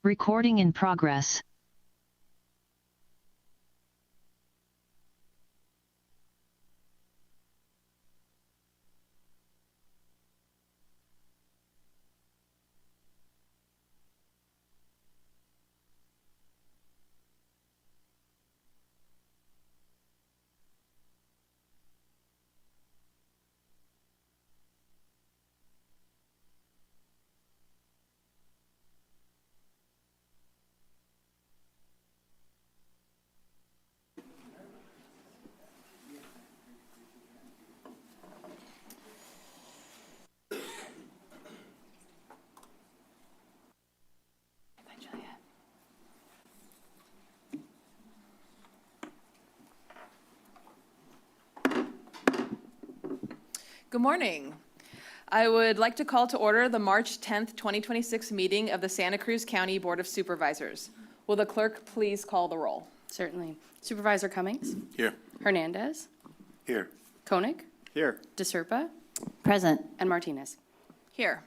Recording in progress. Good morning. I would like to call to order the March 10th, 2026 meeting of the Santa Cruz County Board of Supervisors. Will the clerk please call the roll? Certainly. Supervisor Cummings? Here. Hernandez? Here. Koenig? Here. DeSerpa? Present. And Martinez. Here.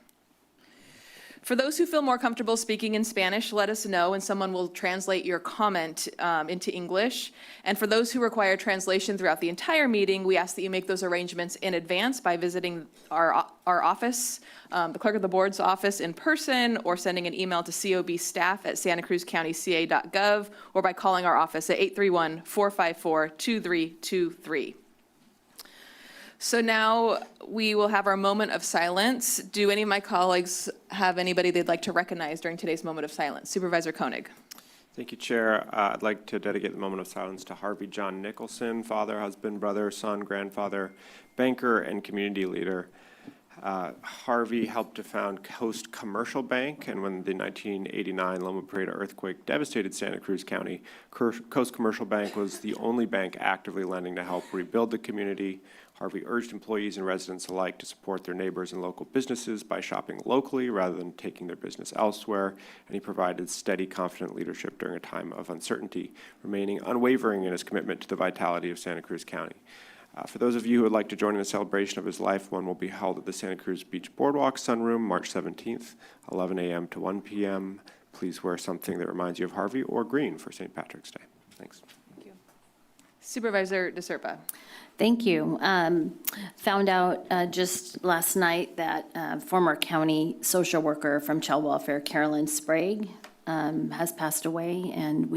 For those who feel more comfortable speaking in Spanish, let us know and someone will translate your comment into English. And for those who require translation throughout the entire meeting, we ask that you make those arrangements in advance by visiting our office, the clerk of the board's office in person, or sending an email to cobstaff@santacruzcountyca.gov, or by calling our office at 831-454-2323. So now we will have our moment of silence. Do any of my colleagues have anybody they'd like to recognize during today's moment of silence? Supervisor Koenig. Thank you, Chair. I'd like to dedicate the moment of silence to Harvey John Nicholson, father, husband, brother, son, grandfather, banker, and community leader. Harvey helped to found Coast Commercial Bank, and when the 1989 Loma Prieta earthquake devastated Santa Cruz County, Coast Commercial Bank was the only bank actively lending to help rebuild the community. Harvey urged employees and residents alike to support their neighbors and local businesses by shopping locally rather than taking their business elsewhere, and he provided steady, confident leadership during a time of uncertainty, remaining unwavering in his commitment to the vitality of Santa Cruz County. For those of you who would like to join in the celebration of his life, one will be held at the Santa Cruz Beach Boardwalk Sunroom, March 17th, 11 a.m. to 1 p.m. Please wear something that reminds you of Harvey or green for St. Patrick's Day. Thanks. Thank you. Supervisor DeSerpa. Thank you. Found out just last night that former county social worker from Child Welfare, Carolyn Sprague, has passed away, and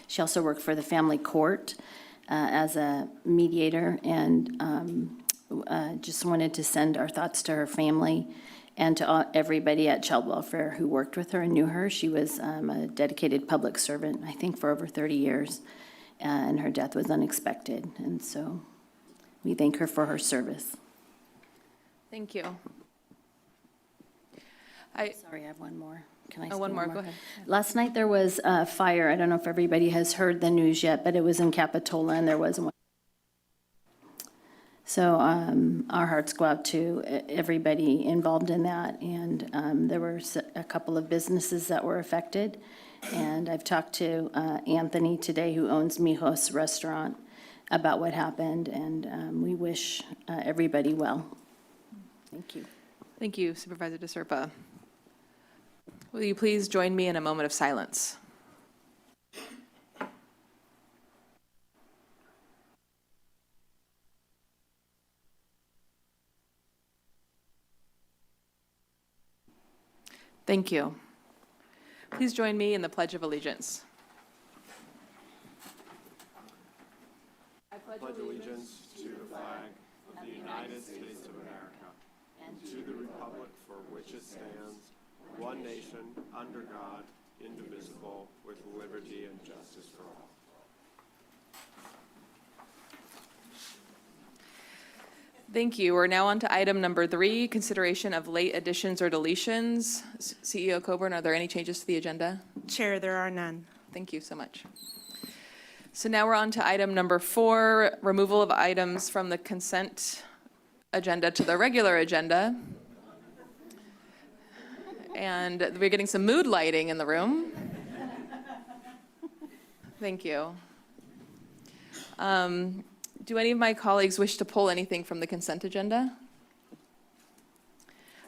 she also worked for the family court as a mediator, and just wanted to send our thoughts to her family and to everybody at Child Welfare who worked with her and knew her. She was a dedicated public servant, I think, for over 30 years, and her death was unexpected, and so we thank her for her service. Thank you. Sorry, I have one more. Can I say one more? Go ahead. Last night there was a fire. I don't know if everybody has heard the news yet, but it was in Capitola, and there was one. So our hearts go out to everybody involved in that, and there were a couple of businesses that were affected. And I've talked to Anthony today, who owns Mijos Restaurant, about what happened, and we wish everybody well. Thank you. Thank you, Supervisor DeSerpa. Will you please join me in a moment of silence? Thank you. Please join me in the Pledge of Allegiance. I pledge allegiance to the flag of the United States of America and to the republic for which it stands, one nation, under God, indivisible, with liberty and justice for all. Thank you. We're now on to item number 3, consideration of late additions or deletions. CEO Coburn, are there any changes to the agenda? Chair, there are none. Thank you so much. So now we're on to item number 4, removal of items from the consent agenda to the regular agenda. And we're getting some mood lighting in the room. Thank you. Do any of my colleagues wish to pull anything from the consent agenda?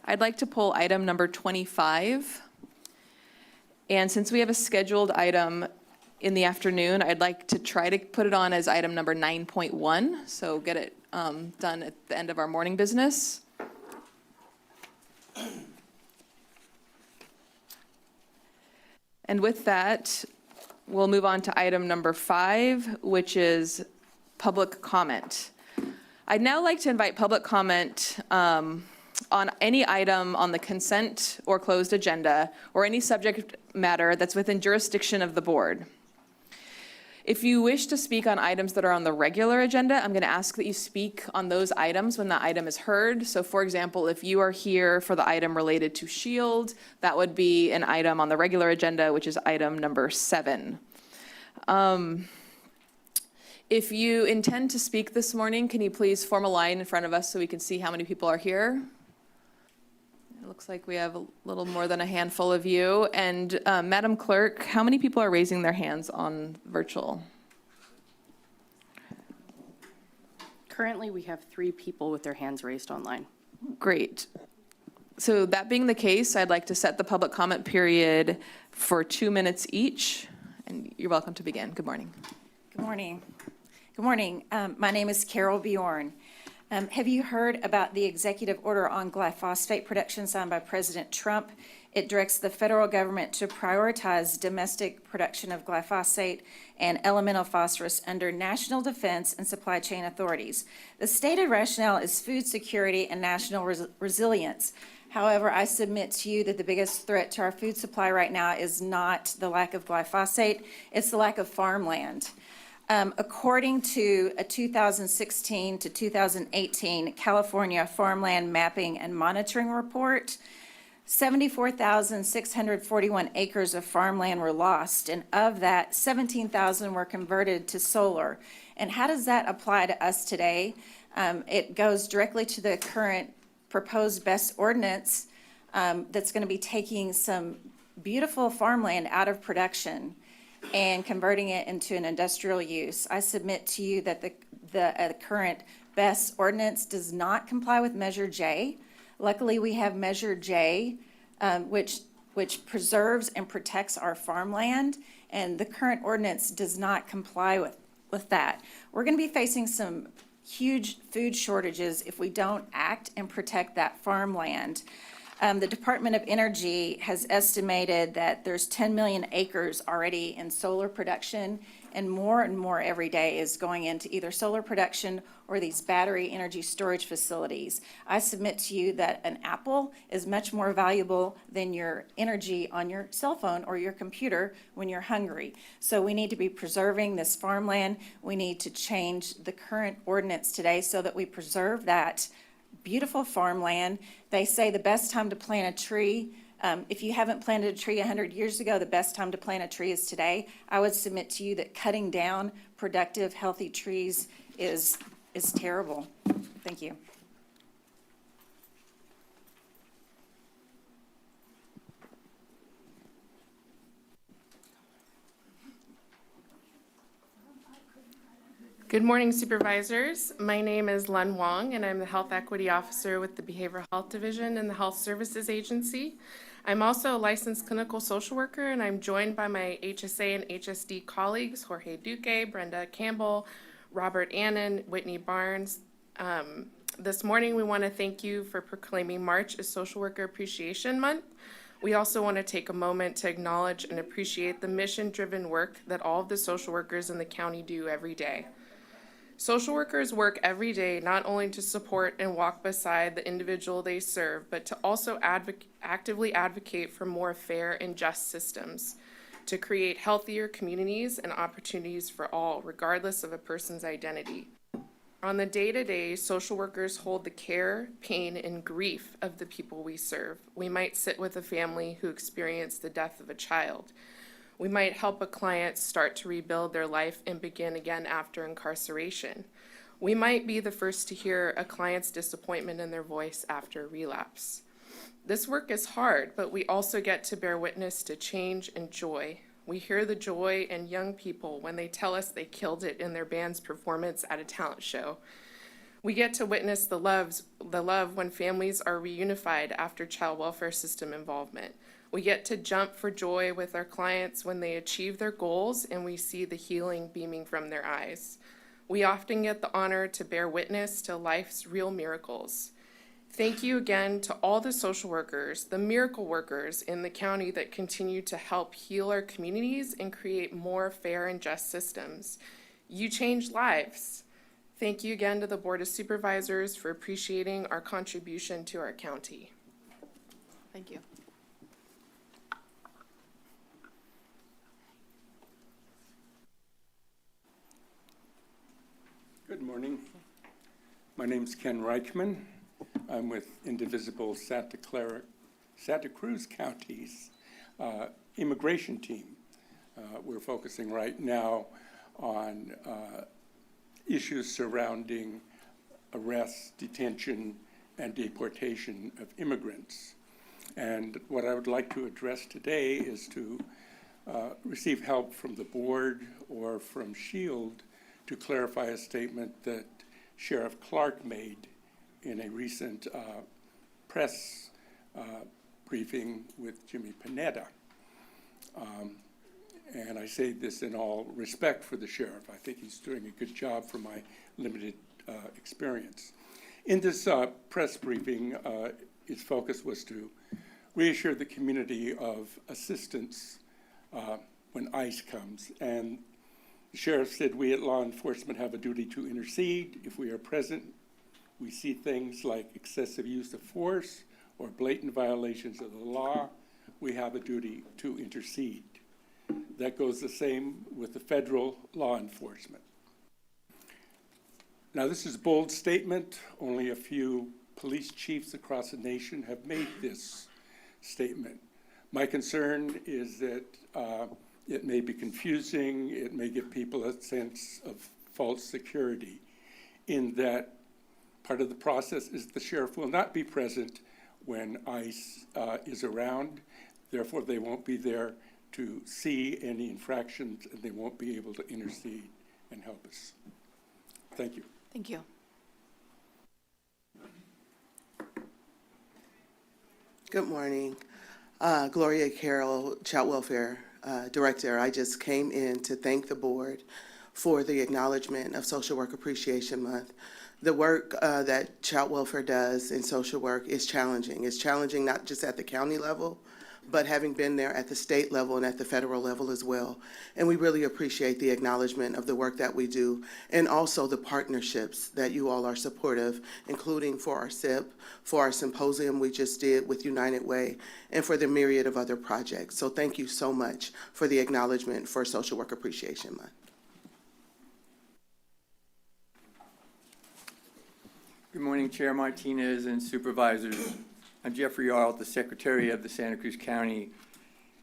I'd like to pull item number 25. And since we have a scheduled item in the afternoon, I'd like to try to put it on as item number 9.1, so get it done at the end of our morning business. And with that, we'll move on to item number 5, which is public comment. I'd now like to invite public comment on any item on the consent or closed agenda or any subject matter that's within jurisdiction of the board. If you wish to speak on items that are on the regular agenda, I'm going to ask that you speak on those items when the item is heard. So for example, if you are here for the item related to SHIELD, that would be an item on the regular agenda, which is item number 7. If you intend to speak this morning, can you please form a line in front of us so we can see how many people are here? It looks like we have a little more than a handful of you. And Madam Clerk, how many people are raising their hands on virtual? Currently, we have 3 people with their hands raised online. Great. So that being the case, I'd like to set the public comment period for 2 minutes each. And you're welcome to begin. Good morning. Good morning. Good morning. My name is Carol Bjorn. Have you heard about the executive order on glyphosate production signed by President Trump? It directs the federal government to prioritize domestic production of glyphosate and elemental phosphorus under national defense and supply chain authorities. The stated rationale is food security and national resilience. However, I submit to you that the biggest threat to our food supply right now is not the lack of glyphosate, it's the lack of farmland. According to a 2016 to 2018 California Farmland Mapping and Monitoring Report, 74,641 acres of farmland were lost, and of that, 17,000 were converted to solar. And how does that apply to us today? It goes directly to the current proposed BEST ordinance that's going to be taking some beautiful farmland out of production and converting it into an industrial use. I submit to you that the current BEST ordinance does not comply with Measure J. Luckily, we have Measure J, which preserves and protects our farmland, and the current ordinance does not comply with that. We're going to be facing some huge food shortages if we don't act and protect that farmland. The Department of Energy has estimated that there's 10 million acres already in solar production, and more every day is going into either solar production or these battery energy storage facilities. I submit to you that an apple is much more valuable than your energy on your cell phone or your computer when you're hungry. So we need to be preserving this farmland. We need to change the current ordinance today so that we preserve that beautiful farmland. They say the best time to plant a tree, if you haven't planted a tree 100 years ago, the best time to plant a tree is today. I would submit to you that cutting down productive, healthy trees is terrible. Thank you. Good morning, Supervisors. My name is Len Wong, and I'm the Health Equity Officer with the Behavioral Health Division in the Health Services Agency. I'm also a licensed clinical social worker, and I'm joined by my HSA and HSD colleagues, Jorge Duque, Brenda Campbell, Robert Annan, Whitney Barnes. This morning, we want to thank you for proclaiming March as Social Worker Appreciation Month. We also want to take a moment to acknowledge and appreciate the mission-driven work that all of the social workers in the county do every day. Social workers work every day not only to support and walk beside the individual they serve, but to also actively advocate for more fair and just systems, to create healthier communities and opportunities for all, regardless of a person's identity. On the day-to-day, social workers hold the care, pain, and grief of the people we serve. We might sit with a family who experienced the death of a child. We might help a client start to rebuild their life and begin again after incarceration. We might be the first to hear a client's disappointment in their voice after relapse. This work is hard, but we also get to bear witness to change and joy. We hear the joy in young people when they tell us they killed it in their band's performance at a talent show. We get to witness the love when families are reunified after child welfare system involvement. We get to jump for joy with our clients when they achieve their goals and we see the healing beaming from their eyes. We often get the honor to bear witness to life's real miracles. Thank you again to all the social workers, the miracle workers in the county that continue to help heal our communities and create more fair and just systems. You change lives. Thank you again to the Board of Supervisors for appreciating our contribution to our county. Thank you. Good morning. My name is Ken Reichman. I'm with Indivisible Santa Cruz County's immigration team. We're focusing right now on issues surrounding arrest, detention, and deportation of immigrants. And what I would like to address today is to receive help from the board or from SHIELD to clarify a statement that Sheriff Clark made in a recent press briefing with Jimmy Panetta. And I say this in all respect for the sheriff. I think he's doing a good job from my limited experience. In this press briefing, its focus was to reassure the community of assistance when ICE comes. And the sheriff said, we at law enforcement have a duty to intercede. If we are present, we see things like excessive use of force or blatant violations of the law, we have a duty to intercede. That goes the same with the federal law enforcement. Now, this is a bold statement. Only a few police chiefs across the nation have made this statement. My concern is that it may be confusing. It may give people a sense of false security in that part of the process is the sheriff will not be present when ICE is around. Therefore, they won't be there to see any infractions, and they won't be able to intercede and help us. Thank you. Thank you. Good morning. Gloria Carroll, Child Welfare Director. I just came in to thank the board for the acknowledgement of Social Work Appreciation Month. The work that child welfare does in social work is challenging. It's challenging not just at the county level, but having been there at the state level and at the federal level as well. And we really appreciate the acknowledgement of the work that we do and also the partnerships that you all are supportive, including for our SIP, for our symposium we just did with United Way, and for the myriad of other projects. So thank you so much for the acknowledgement for Social Work Appreciation Month. Good morning, Chair Martinez and Supervisors. I'm Jeffrey Arlt, the Secretary of the Santa Cruz County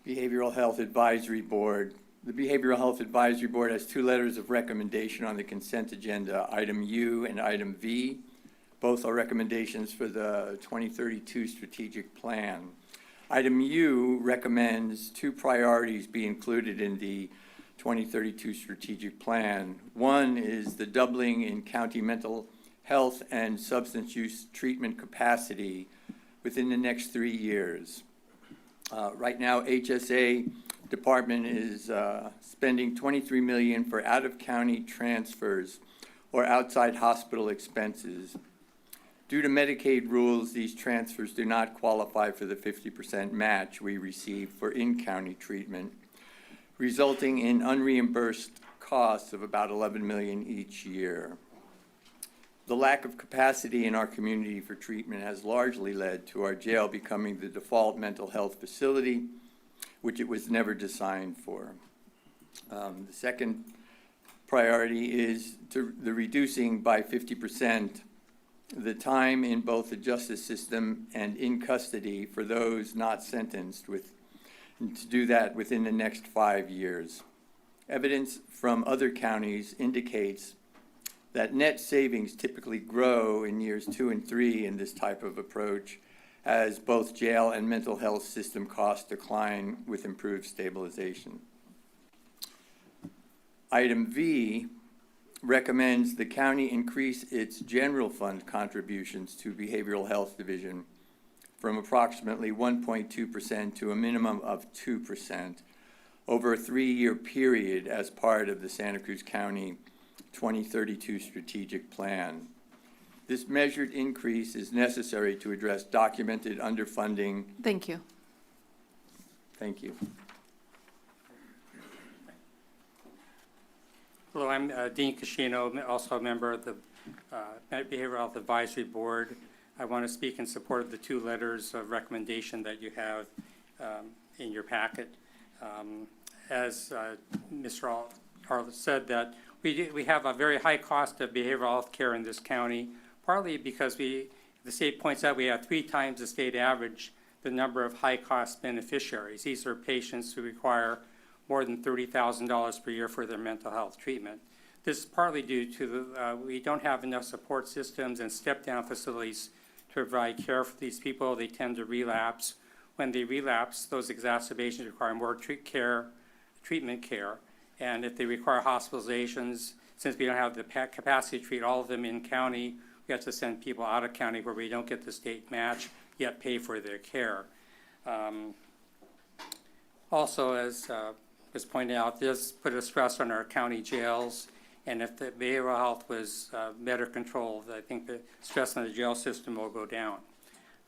Behavioral Health Advisory Board. The Behavioral Health Advisory Board has two letters of recommendation on the consent agenda, item U and item V. Both are recommendations for the 2032 strategic plan. Item U recommends two priorities be included in the 2032 strategic plan. One is the doubling in county mental health and substance use treatment capacity within the next 3 years. Right now, HSA department is spending $23 million for out-of-county transfers or outside hospital expenses. Due to Medicaid rules, these transfers do not qualify for the 50% match we receive for in-county treatment, resulting in unreimbursed costs of about $11 million each year. The lack of capacity in our community for treatment has largely led to our jail becoming the default mental health facility, which it was never designed for. The second priority is the reducing by 50% the time in both the justice system and in custody for those not sentenced, to do that within the next 5 years. Evidence from other counties indicates that net savings typically grow in years 2 and 3 in this type of approach as both jail and mental health system costs decline with improved stabilization. Item V recommends the county increase its general fund contributions to Behavioral Health Division from approximately 1.2% to a minimum of 2% over a 3-year period as part of the Santa Cruz County 2032 strategic plan. This measured increase is necessary to address documented underfunding. Thank you. Thank you. Hello, I'm Dean Cascino, also a member of the Behavioral Health Advisory Board. I want to speak in support of the 2 letters of recommendation that you have in your packet. As Mr. Arlt said, that we have a very high cost of behavioral health care in this county, partly because the state points out we have 3 times the state average the number of high-cost beneficiaries. These are patients who require more than $30,000 per year for their mental health treatment. This is partly due to we don't have enough support systems and step-down facilities to provide care for these people. They tend to relapse. When they relapse, those exacerbations require more treatment care. And if they require hospitalizations, since we don't have the capacity to treat all of them in county, we have to send people out of county where we don't get the state match, yet pay for their care. Also, as was pointed out, this put a stress on our county jails, and if the behavioral health was better controlled, I think the stress on the jail system will go down.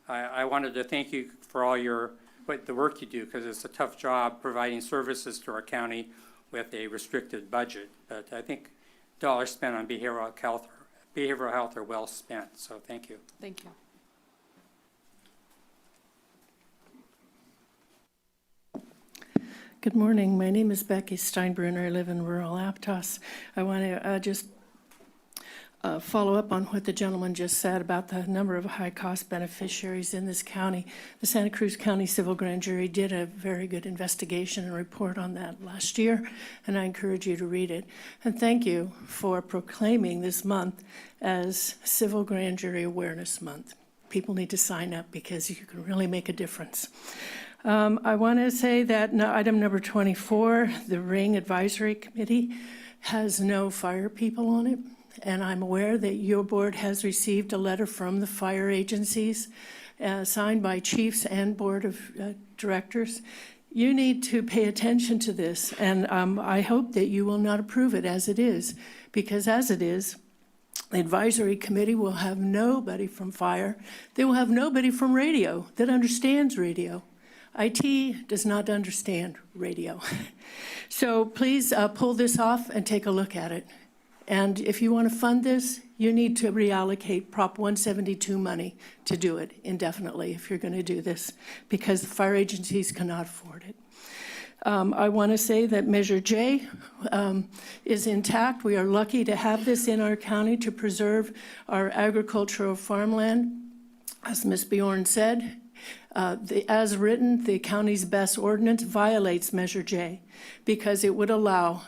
I wanted to thank you for all the work you do, because it's a tough job providing services to our county with a restricted budget. But I think dollars spent on behavioral health are well spent. So thank you. Thank you. Good morning. My name is Becky Steinbrunner. I live in rural Aptos. I want to just follow up on what the gentleman just said about the number of high-cost beneficiaries in this county. The Santa Cruz County Civil Grand Jury did a very good investigation and report on that last year, and I encourage you to read it. And thank you for proclaiming this month as Civil Grand Jury Awareness Month. People need to sign up because you can really make a difference. I want to say that item number 24, the Ring Advisory Committee, has no fire people on it. And I'm aware that your board has received a letter from the fire agencies signed by chiefs and board of directors. You need to pay attention to this, and I hope that you will not approve it as it is, because as it is, the advisory committee will have nobody from fire. They will have nobody from radio that understands radio. IT does not understand radio. So please pull this off and take a look at it. And if you want to fund this, you need to reallocate Prop 172 money to do it indefinitely if you're going to do this, because the fire agencies cannot afford it. I want to say that Measure J is intact. We are lucky to have this in our county to preserve our agricultural farmland. As Ms. Bjorn said, as written, the county's best ordinance violates Measure J because it would allow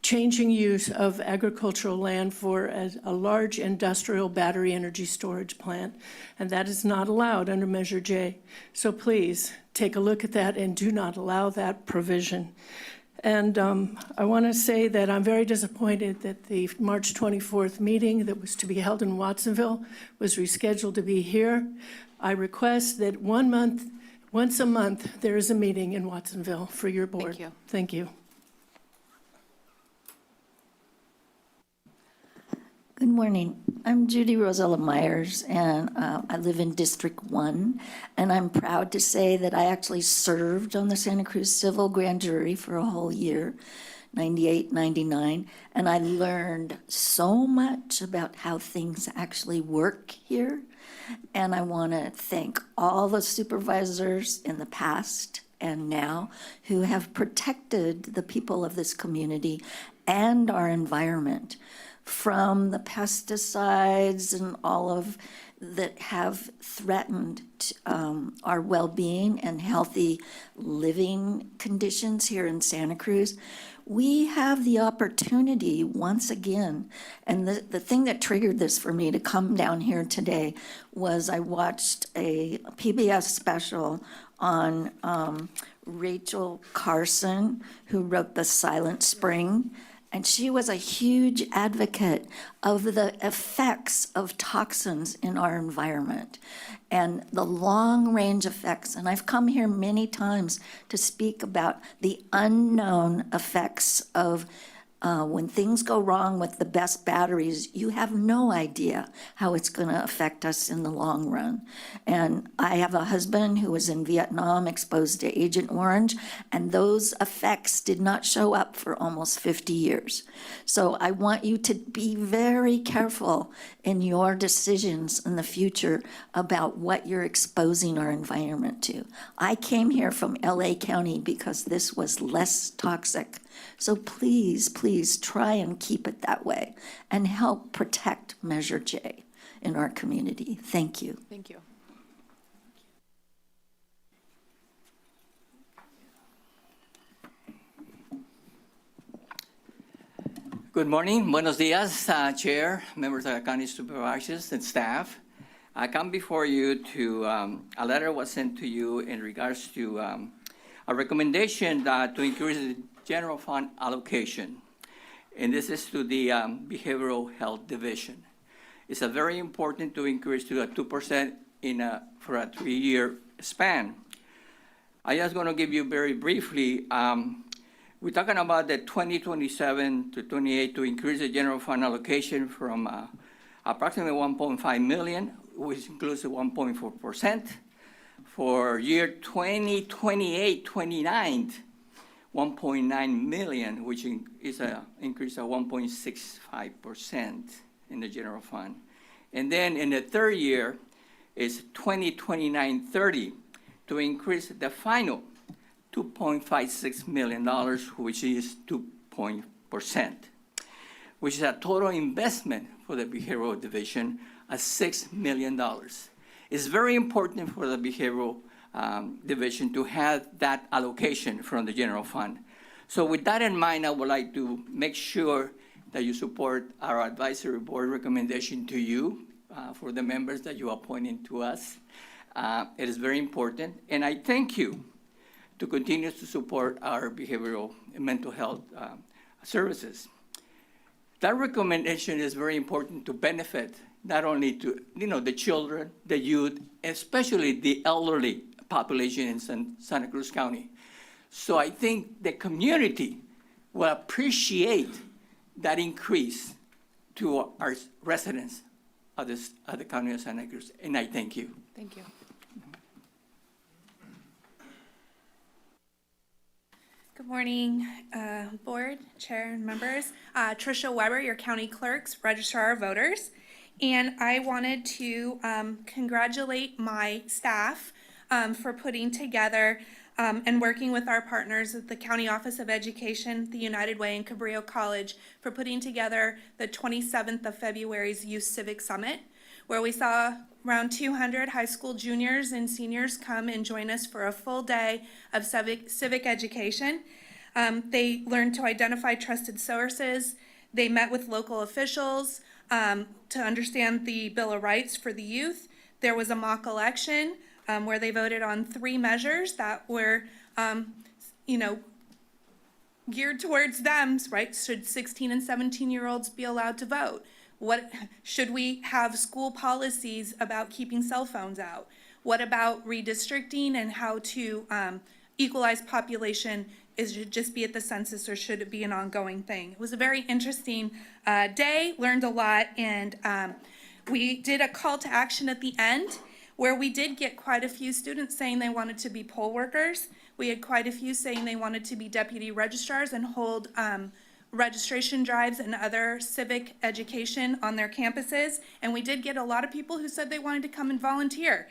changing use of agricultural land for a large industrial battery energy storage plant, and that is not allowed under Measure J. So please take a look at that and do not allow that provision. And I want to say that I'm very disappointed that the March 24th meeting that was to be held in Watsonville was rescheduled to be here. I request that once a month, there is a meeting in Watsonville for your board. Thank you. Thank you. Good morning. I'm Judy Rosella Myers, and I live in District 1, and I'm proud to say that I actually served on the Santa Cruz Civil Grand Jury for a whole year, 98, 99, and I learned so much about how things actually work here, and I want to thank all the supervisors in the past and now who have protected the people of this community and our environment from the pesticides and all of that have threatened our well-being and healthy living conditions here in Santa Cruz. We have the opportunity once again, and the thing that triggered this for me to come down here today was I watched a PBS special on Rachel Carson, who wrote The Silent Spring. And she was a huge advocate of the effects of toxins in our environment and the long-range effects. And I've come here many times to speak about the unknown effects of when things go wrong with the best batteries. You have no idea how it's going to affect us in the long run. And I have a husband who was in Vietnam exposed to Agent Orange, and those effects did not show up for almost 50 years. So I want you to be very careful in your decisions in the future about what you're exposing our environment to. I came here from LA County because this was less toxic. So please, please try and keep it that way and help protect Measure J in our community. Thank you. Thank you. Good morning, buenos dias, Chair, members of the County Supervisors and staff. I come before you to, a letter was sent to you in regards to a recommendation to increase the general fund allocation. And this is to the Behavioral Health Division. It's a very important to increase to a 2% for a 3-year span. I just going to give you very briefly, we're talking about the 2027 to 28 to increase the general fund allocation from approximately 1.5 million, which includes the 1.4%. For year 2028-29, 1.9 million, which is an increase of 1.65% in the general fund. And then in the third year is 2029-30 to increase the final $2.56 million, which is 2%, which is a total investment for the behavioral division of $6 million. It's very important for the behavioral division to have that allocation from the general fund. So with that in mind, I would like to make sure that you support our advisory board recommendation to you for the members that you are appointing to us. It is very important, and I thank you to continue to support our behavioral and mental health services. That recommendation is very important to benefit not only to the children, the youth, especially the elderly population in Santa Cruz County. So I think the community will appreciate that increase to our residents of the county of Santa Cruz, and I thank you. Thank you. Good morning, board, chair, and members. Tricia Weber, your county clerk's registrar of voters. And I wanted to congratulate my staff for putting together and working with our partners at the County Office of Education, the United Way, and Cabrillo College for putting together the 27th of February's Youth Civic Summit, where we saw around 200 high school juniors and seniors come and join us for a full day of civic education. They learned to identify trusted sources. They met with local officials to understand the Bill of Rights for the youth. There was a mock election where they voted on 3 measures that were, geared towards them, right? Should 16 and 17-year-olds be allowed to vote? What should we have school policies about keeping cell phones out? What about redistricting and how to equalize population? Is it just be at the census or should it be an ongoing thing? It was a very interesting day, learned a lot, and we did a call to action at the end where we did get quite a few students saying they wanted to be poll workers. We had quite a few saying they wanted to be deputy registrars and hold registration drives and other civic education on their campuses. And we did get a lot of people who said they wanted to come and volunteer,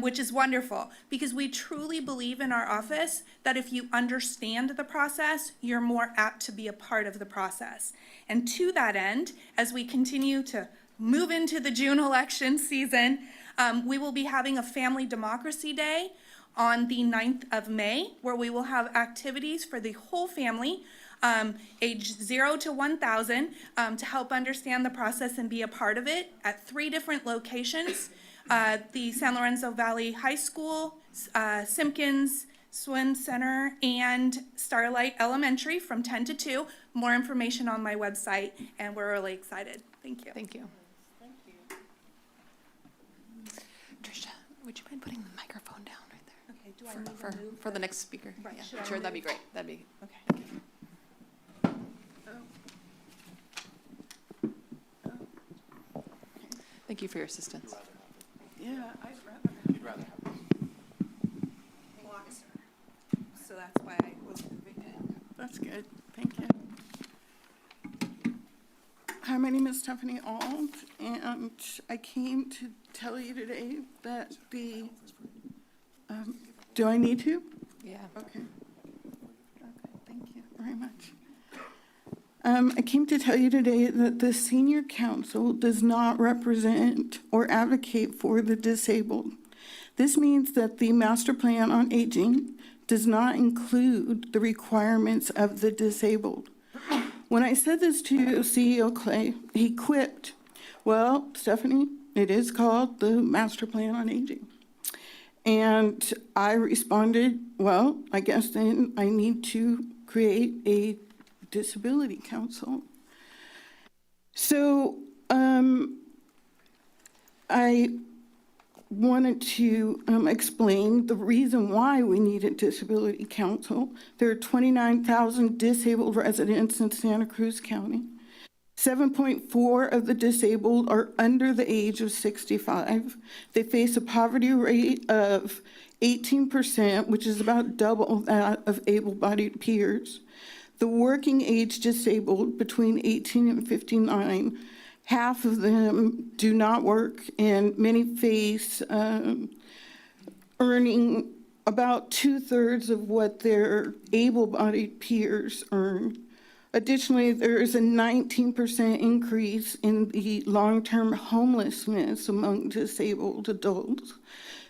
which is wonderful because we truly believe in our office that if you understand the process, you're more apt to be a part of the process. And to that end, as we continue to move into the June election season, we will be having a Family Democracy Day on the 9th of May, where we will have activities for the whole family, age 0 to 1,000, to help understand the process and be a part of it at 3 different locations, the San Lorenzo Valley High School, Simpkins, Swim Center, and Starlight Elementary from 10 to 2. More information on my website, and we're really excited. Thank you. Thank you. Tricia, would you mind putting the microphone down right there? Okay, do I move For the next speaker? Right, Yeah, should I sure, that'd be move? great. That'd be. Okay. Thank you for your assistance. Yeah, I'd rather. You'd rather have this. So that's why I was moving it. That's good, thank you. Hi, my name is Stephanie Ault, and I came to tell you today that do I need to? Yeah. Okay. Okay, thank you very much. I came to tell you today that the Senior Council does not represent or advocate for the disabled. This means that the Master Plan on Aging does not include the requirements of the disabled. When I said this to CEO Clay, he quipped, well, Stephanie, it is called the Master Plan on Aging. And I responded, well, I guess then I need to create a disability council. So I wanted to explain the reason why we need a disability council. There are 29,000 disabled residents in Santa Cruz County. 7.4 of the disabled are under the age of 65. They face a poverty rate of 18%, which is about double that of able-bodied peers. The working age disabled between 18 and 59, half of them do not work, and many face earning about 2/3 of what their able-bodied peers earn. Additionally, there is a 19% increase in the long-term homelessness among disabled adults.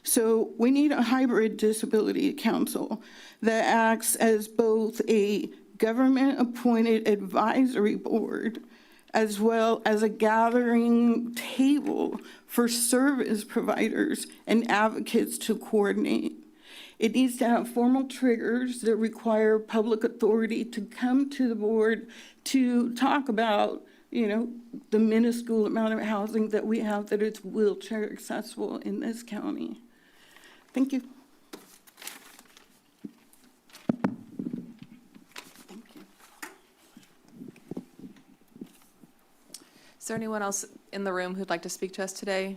So we need a hybrid disability council that acts as both a government-appointed advisory board as well as a gathering table for service providers and advocates to coordinate. It needs to have formal triggers that require public authority to come to the board to talk about, the minuscule amount of housing that we have that is wheelchair accessible in this county. Thank you. Is there anyone else in the room who'd like to speak to us today?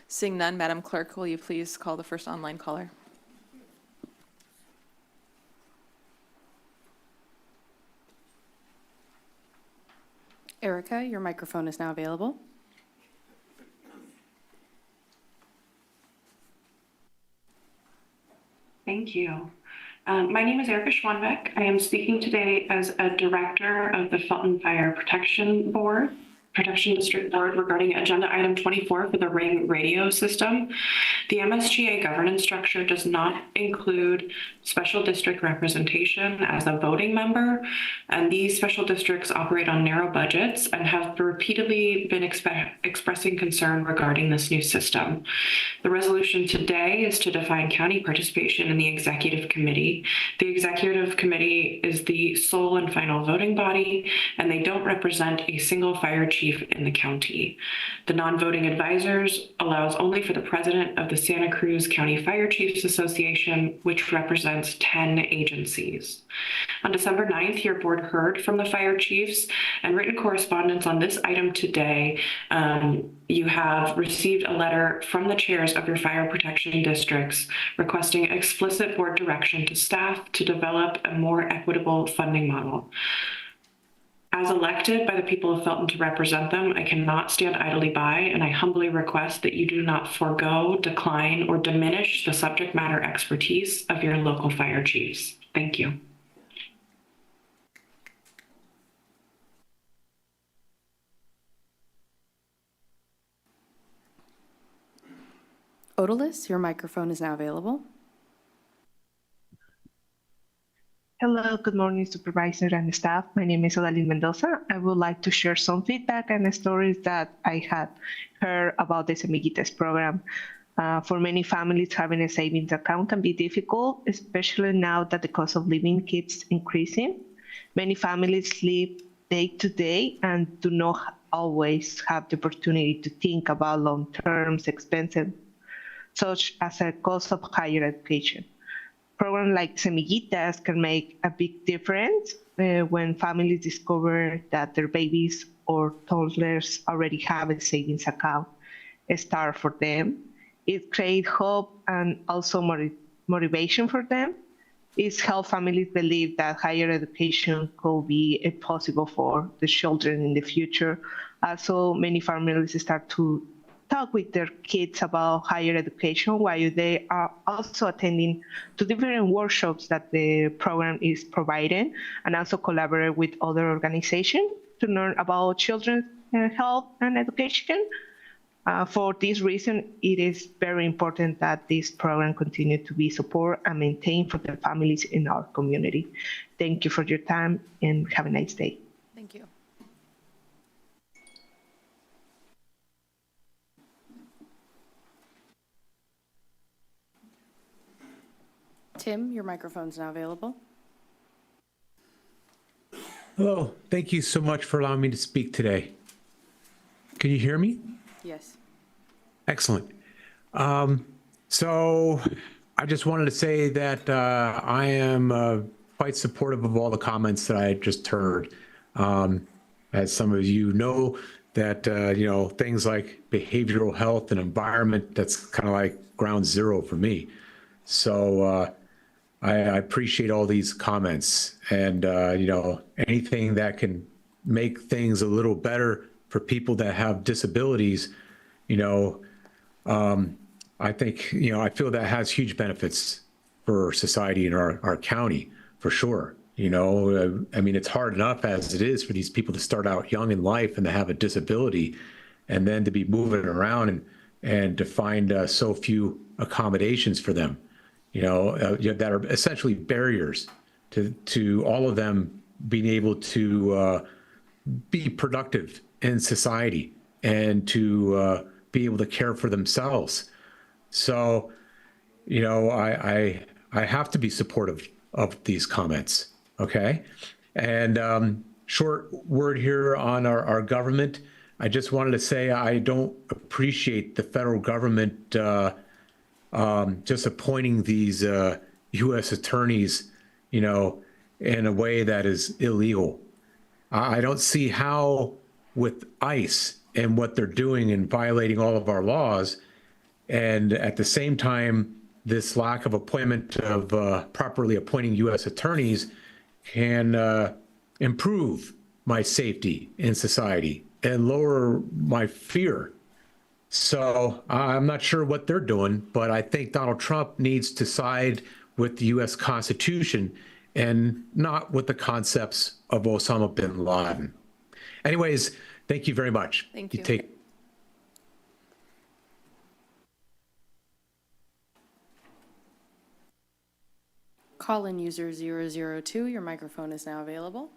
Seeing none, Madam Clerk, will you please call the first online caller? Erica, your microphone is now available. Thank you. My name is Erica Schwanbeck. I am speaking today as a director of the Felton Fire Protection District Board regarding agenda item 24 for the Ring radio system. The MSGA governance structure does not include special district representation as a voting member, and these special districts operate on narrow budgets and have repeatedly been expressing concern regarding this new system. The resolution today is to define county participation in the executive committee. The executive committee is the sole and final voting body, and they don't represent a single fire chief in the county. The non-voting advisors allows only for the president of the Santa Cruz County Fire Chiefs Association, which represents 10 agencies. On December 9th, your board heard from the fire chiefs and written correspondence on this item today. You have received a letter from the chairs of your fire protection districts requesting explicit board direction to staff to develop a more equitable funding model. As elected by the people of Felton to represent them, I cannot stand idly by, and I humbly request that you do not forego, decline, or diminish the subject matter expertise of your local fire chiefs. Thank you. Odalis, your microphone is now available. Hello, good morning, supervisor and staff. My name is Odalyn Mendoza. I would like to share some feedback and stories that I had heard about the Semillitas program. For many families, having a savings account can be difficult, especially now that the cost of living keeps increasing. Many families live day to day and do not always have the opportunity to think about long-term expenses, such as a cost of higher education. Programs like Semillitas can make a big difference when families discover that their babies or toddlers already have a savings account start for them. It creates hope and also motivation for them. It's help families believe that higher education could be possible for the children in the future. Also, many families start to talk with their kids about higher education while they are also attending to different workshops that the program is providing, and also collaborate with other organizations to learn about children's health and education. For this reason, it is very important that this program continue to be supported and maintained for the families in our community. Thank you for your time and have a nice day. Thank you. Tim, your microphone's now available. Hello, thank you so much for allowing me to speak today. Can you hear me? Yes. Excellent. So I just wanted to say that I am quite supportive of all the comments that I just heard. As some of you know, that things like behavioral health and environment, that's kind of like ground zero for me. So I appreciate all these comments, and anything that can make things a little better for people that have disabilities, I think, I feel that has huge benefits for society in our county, for sure. I mean, it's hard enough as it is for these people to start out young in life and to have a disability, and then to be moving around and to find so few accommodations for them, that are essentially barriers to all of them being able to be productive in society and to be able to care for themselves. So, I have to be supportive of these comments, okay? And short word here on our government. I just wanted to say I don't appreciate the federal government just appointing these U.S. attorneys, in a way that is illegal. I don't see how, with ICE and what they're doing and violating all of our laws, and at the same time, this lack of appointment of properly appointing U.S. attorneys can improve my safety in society and lower my fear. So I'm not sure what they're doing, but I think Donald Trump needs to side with the U.S. Constitution and not with the concepts of Osama bin Laden. Anyways, thank you very much. Thank you. Call-in user 002, your microphone is now available.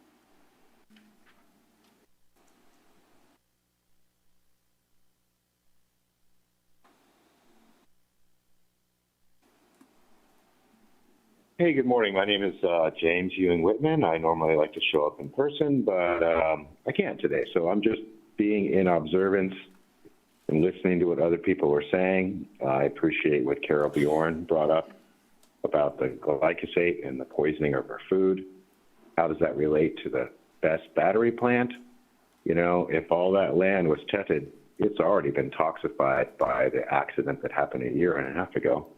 Hey, good morning. My name is James Ewing Whitman. I normally like to show up in person, but I can't today. So I'm just being in observance and listening to what other people were saying. I appreciate what Carol Bjorn brought up about the glyphosate and the poisoning of our food. How does that relate to the best battery plant? If all that land was tested, it's already been toxified by the accident that happened a year and a half ago.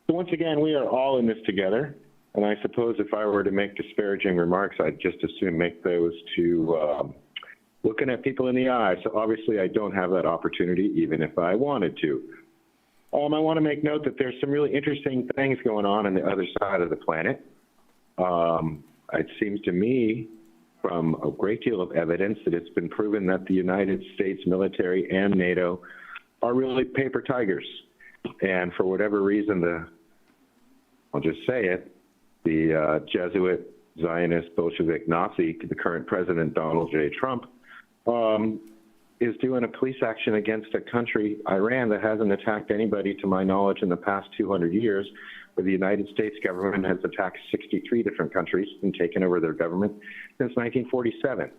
So once again, we are all in this together. And I suppose if I were to make disparaging remarks, I'd just as soon make those to looking at people in the eye. So obviously I don't have that opportunity, even if I wanted to. I want to make note that there's some really interesting things going on the other side of the planet. It seems to me, from a great deal of evidence, that it's been proven that the United States military and NATO are really paper tigers. And for whatever reason, I'll just say it, the Jesuit, Zionist, Bolshevik, Nazi, the current president, Donald J. Trump, is doing a police action against a country, Iran, that hasn't attacked anybody, to my knowledge, in the past 200 years, where the United States government has attacked 63 different countries and taken over their government since 1947.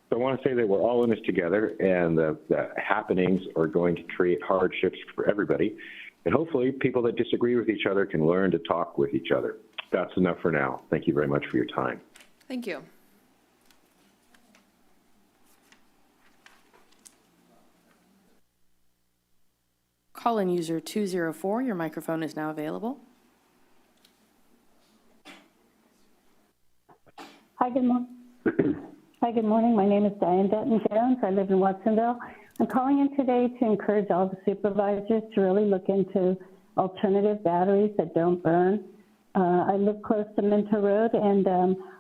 So I want to say that we're all in this together, and the happenings are going to create hardships for everybody. And hopefully people that disagree with each other can learn to talk with each other. That's enough for now. Thank you very much for your time. Thank you. Call-in user 204, your microphone is now available. Hi, good morning. Hi, good morning. My name is Diane Dutton-Jones. I live in Watsonville. I'm calling in today to encourage all the supervisors to really look into alternative batteries that don't burn. I live close to Minto Road, and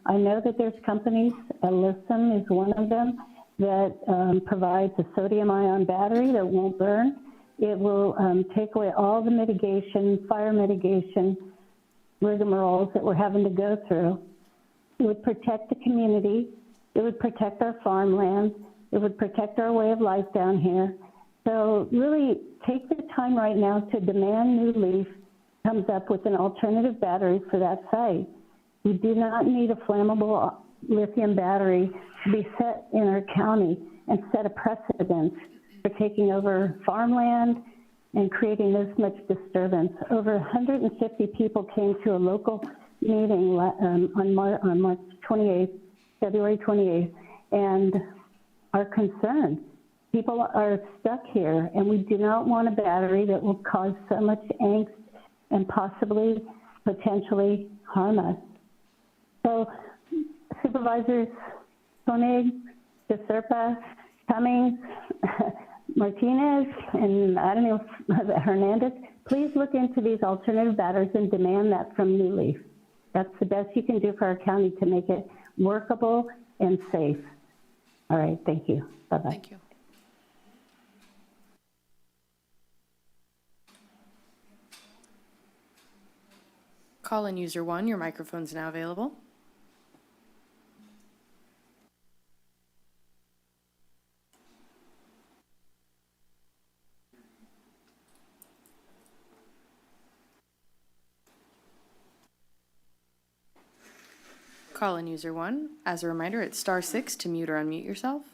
I know that there's companies, Alyssum is one of them, that provides a sodium-ion battery that won't burn. It will take away all the mitigation, fire mitigation rigmaroles that we're having to go through. It would protect the community. It would protect our farmland. It would protect our way of life down here. So really take the time right now to demand New Leaf comes up with an alternative battery for that site. We do not need a flammable lithium battery to be set in our county and set a precedent for taking over farmland and creating this much disturbance. Over 150 people came to a local meeting on March 28th, February 28th, and are concerned. People are stuck here, and we do not want a battery that will cause so much angst and possibly, potentially harm us. So, Supervisors Koenig, DeSerpa, Cummings, Martinez, and I don't know, Hernandez, please look into these alternative batteries and demand that from New Leaf. That's the best you can do for our county to make it workable and safe. All right, thank you. Bye-bye. Thank you. Call-in user 1, your microphone is now available. Call-in user 1. As a reminder, it's *6 to mute or unmute yourself.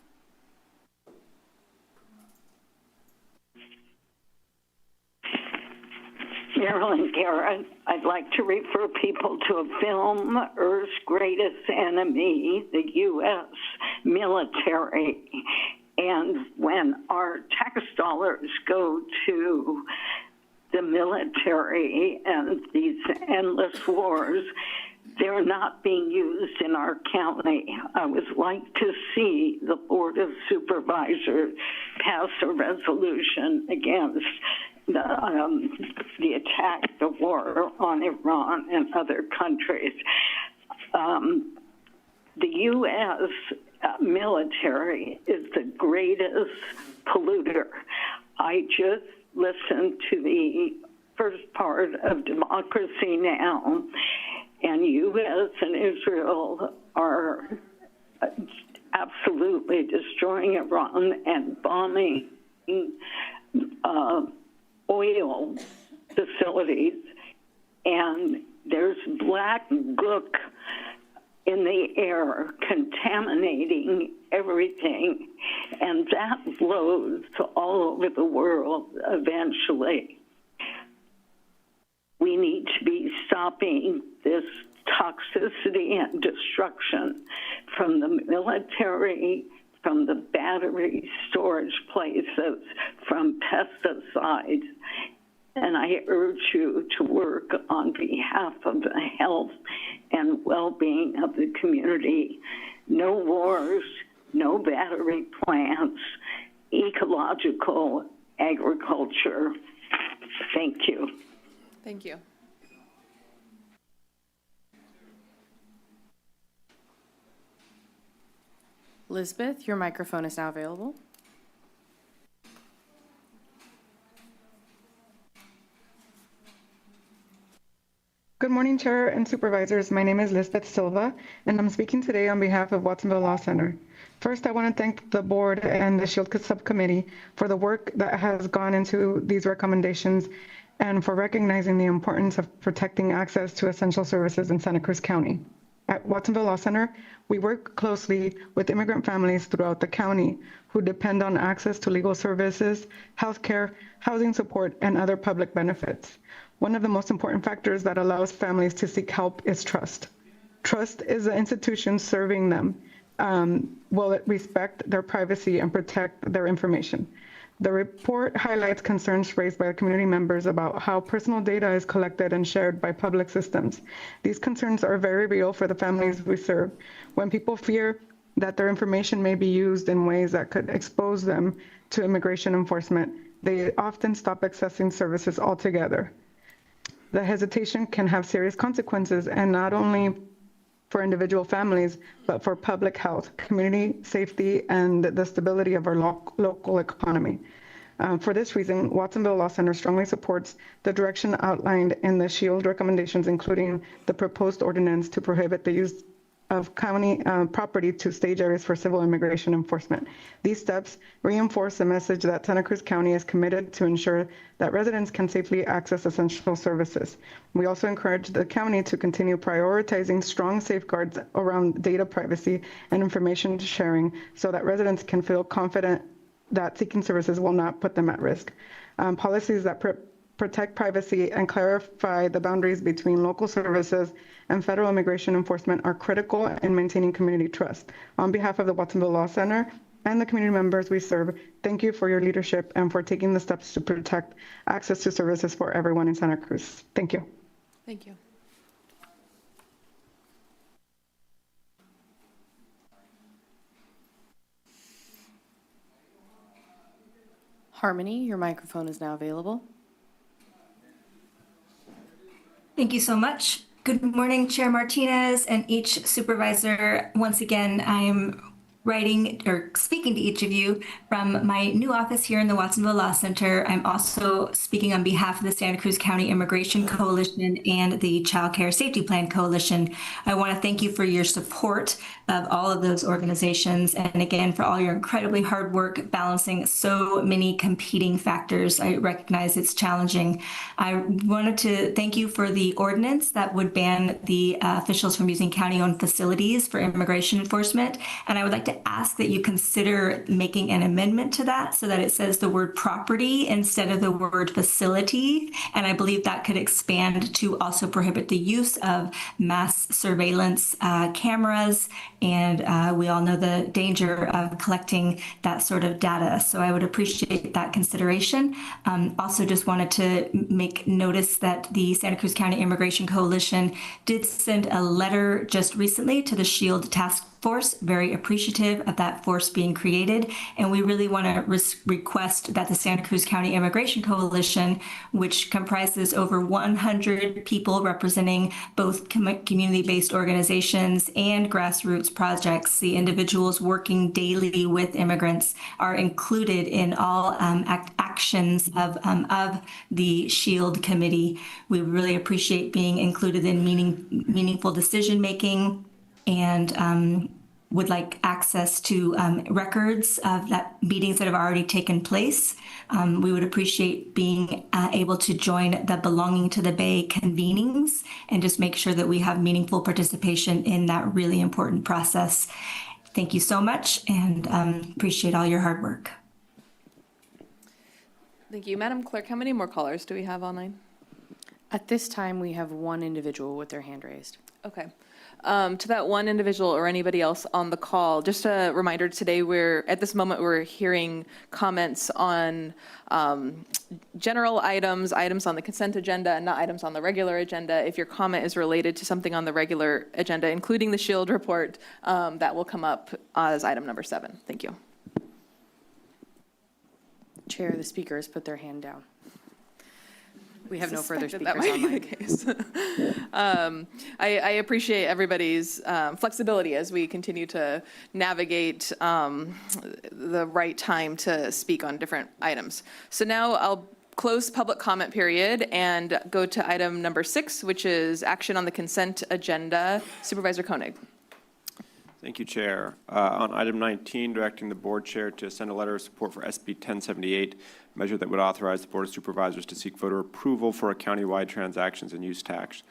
Marilyn Garrett, I'd like to refer people to a film, Earth's Greatest Enemy, the U.S. military. And when our tax dollars go to the military and these endless wars, they're not being used in our county. I would like to see the Board of Supervisors pass a resolution against the attack, the war on Iran and other countries. The U.S. military is the greatest polluter. I just listened to the first part of Democracy Now!, and U.S. and Israel are absolutely destroying Iran and bombing oil facilities, and there's black gook in the air contaminating everything, and that blows all over the world eventually. We need to be stopping this toxicity and destruction from the military, from the battery storage places, from pesticides. And I urge you to work on behalf of the health and well-being of the community. No wars, no battery plants, ecological agriculture. Thank you. Thank you. Elizabeth, your microphone is now available. Good morning, Chair and Supervisors. My name is Lisbeth Silva, and I'm speaking today on behalf of Watsonville Law Center. First, I want to thank the board and the SHIELD Subcommittee for the work that has gone into these recommendations and for recognizing the importance of protecting access to essential services in Santa Cruz County. At Watsonville Law Center, we work closely with immigrant families throughout the county who depend on access to legal services, healthcare, housing support, and other public benefits. One of the most important factors that allows families to seek help is trust. Trust is the institution serving them. Will it respect their privacy and protect their information? The report highlights concerns raised by community members about how personal data is collected and shared by public systems. These concerns are very real for the families we serve. When people fear that their information may be used in ways that could expose them to immigration enforcement, they often stop accessing services altogether. The hesitation can have serious consequences, and not only for individual families, but for public health, community safety, and the stability of our local economy. For this reason, Watsonville Law Center strongly supports the direction outlined in the SHIELD recommendations, including the proposed ordinance to prohibit the use of county property to stage areas for civil immigration enforcement. These steps reinforce the message that Santa Cruz County is committed to ensure that residents can safely access essential services. We also encourage the county to continue prioritizing strong safeguards around data privacy and information sharing so that residents can feel confident that seeking services will not put them at risk. Policies that protect privacy and clarify the boundaries between local services and federal immigration enforcement are critical in maintaining community trust. On behalf of the Watsonville Law Center and the community members we serve, thank you for your leadership and for taking the steps to protect access to services for everyone in Santa Cruz. Thank you. Thank you. Harmony, your microphone is now available. Thank you so much. Good morning, Chair Martinez and each supervisor. Once again, I am speaking to each of you from my new office here in the Watsonville Law Center. I'm also speaking on behalf of the Santa Cruz County Immigration Coalition and the Child Care Safety Plan Coalition. I want to thank you for your support of all of those organizations, and again, for all your incredibly hard work balancing so many competing factors. I recognize it's challenging. I wanted to thank you for the ordinance that would ban the officials from using county-owned facilities for immigration enforcement, and I would like to ask that you consider making an amendment to that so that it says the word property instead of the word facility. And I believe that could expand to also prohibit the use of mass surveillance cameras. And we all know the danger of collecting that sort of data. So I would appreciate that consideration. Also just wanted to make notice that the Santa Cruz County Immigration Coalition did send a letter just recently to the SHIELD Task Force, very appreciative of that force being created. And we really want to request that the Santa Cruz County Immigration Coalition, which comprises over 100 people representing both community-based organizations and grassroots projects, the individuals working daily with immigrants, are included in all actions of the SHIELD committee. We really appreciate being included in meaningful decision-making, and would like access to records of that meetings that have already taken place. We would appreciate being able to join the Belonging to the Bay convenings and just make sure that we have meaningful participation in that really important process. Thank you so much, and appreciate all your hard work. Thank you. Madam Clerk, how many more callers do we have online? At this time, we have one individual with their hand raised. Okay. To that one individual or anybody else on the call, just a reminder today, at this moment, we're hearing comments on general items on the consent agenda and not items on the regular agenda. If your comment is related to something on the regular agenda, including the SHIELD report, that will come up as item number 7. Thank you. Chair, the speaker has put their hand down. We have no further speakers That might online. be the case. I appreciate everybody's flexibility as we continue to navigate the right time to speak on different items. So now I'll close public comment period and go to item number 6, which is action on the consent agenda. Supervisor Koenig. Thank you, Chair. On item 19, directing the board chair to send a letter of support for SB 1078, a measure that would authorize the Board of Supervisors to seek voter approval for a countywide transactions and use tax.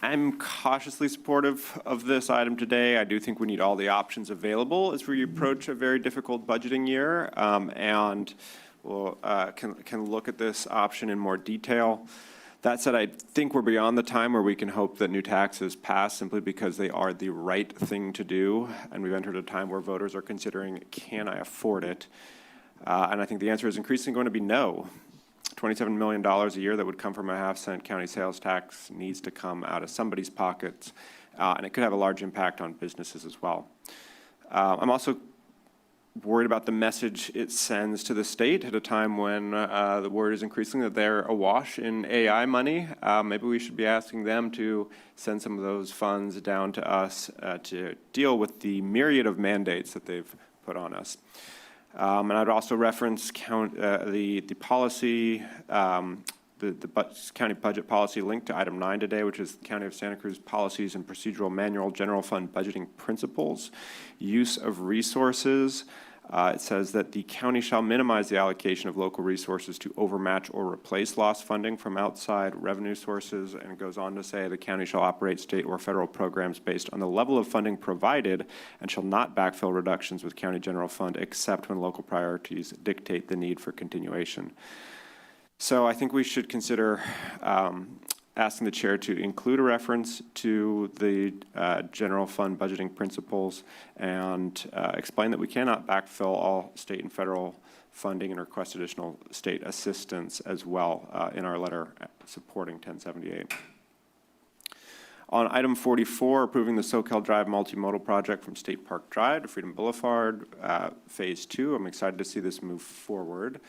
I'm cautiously supportive of this item today. I do think we need all the options available as we approach a very difficult budgeting year, and we'll can look at this option in more detail. That said, I think we're beyond the time where we can hope that new taxes pass simply because they are the right thing to do, and we've entered a time where voters are considering, can I afford it? And I think the answer is increasingly going to be no. $27 million a year that would come from a half-cent county sales tax needs to come out of somebody's pockets, and it could have a large impact on businesses as well. I'm also worried about the message it sends to the state at a time when the word is increasing that they're awash in AI money. Maybe we should be asking them to send some of those funds down to us to deal with the myriad of mandates that they've put on us. And I'd also reference the policy, the county budget policy linked to item 9 today, which is the County of Santa Cruz Policies and Procedural Manual General Fund Budgeting Principles, Use of Resources. It says that the county shall minimize the allocation of local resources to overmatch or replace lost funding from outside revenue sources, and it goes on to say the county shall operate state or federal programs based on the level of funding provided and shall not backfill reductions with county general fund except when local priorities dictate the need for continuation. So I think we should consider asking the chair to include a reference to the general fund budgeting principles and explain that we cannot backfill all state and federal funding and request additional state assistance as well in our letter supporting 1078. On item 44, approving the SoCal Drive multimodal project from State Park Drive to Freedom Boulevard, Phase 2. I'm excited to see this move forward.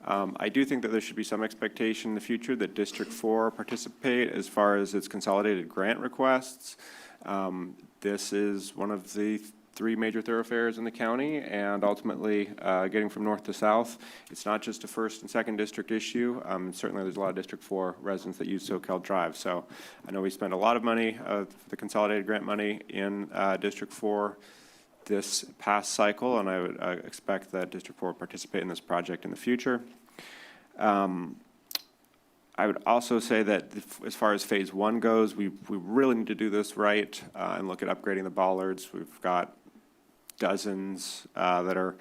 I do think that there should be some expectation in the future that District 4 participate as far as its consolidated grant requests. This is one of the 3 major thoroughfares in the county, and ultimately getting from north to south, it's not just a 1st and 2nd district issue. Certainly there's a lot of District 4 residents that use SoCal Drive. So I know we spend a lot of money, the consolidated grant money in District 4 this past cycle, and I would expect that District 4 will participate in this project in the future. I would also say that as far as Phase 1 goes, we really need to do this right and look at upgrading the bollards. We've got dozens that are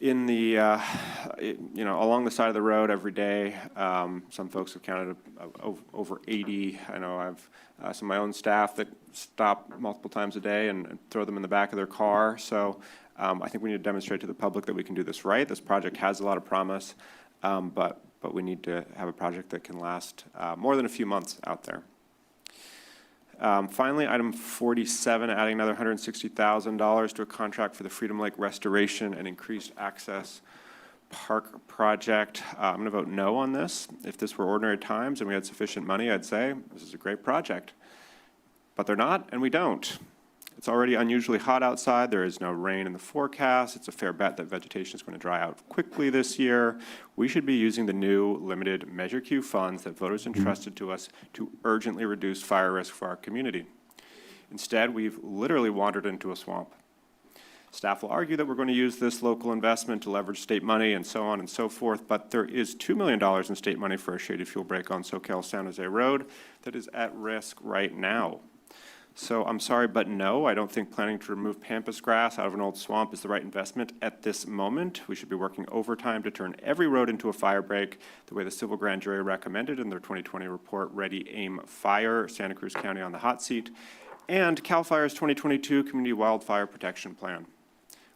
in the, along the side of the road every day. Some folks have counted over 80. I know I've some of my own staff that stop multiple times a day and throw them in the back of their car. So I think we need to demonstrate to the public that we can do this right. This project has a lot of promise, but we need to have a project that can last more than a few months out there. Finally, item 47, adding another $160,000 to a contract for the Freedom Lake Restoration and Increased Access Park project. I'm going to vote no on this. If this were ordinary times and we had sufficient money, I'd say this is a great project. But they're not, and we don't. It's already unusually hot outside. There is no rain in the forecast. It's a fair bet that vegetation is going to dry out quickly this year. We should be using the new limited Measure Q funds that voters entrusted to us to urgently reduce fire risk for our community. Instead, we've literally wandered into a swamp. Staff will argue that we're going to use this local investment to leverage state money and so on and so forth, but there is $2 million in state money for a shady fuel break on SoCal San Jose Road that is at risk right now. So I'm sorry, but no, I don't think planning to remove pampas grass out of an old swamp is the right investment at this moment. We should be working overtime to turn every road into a fire break, the way the Civil Grand Jury recommended in their 2020 report, Ready, Aim, Fire, Santa Cruz County on the hot seat, and CAL FIRE's 2022 Community Wildfire Protection Plan.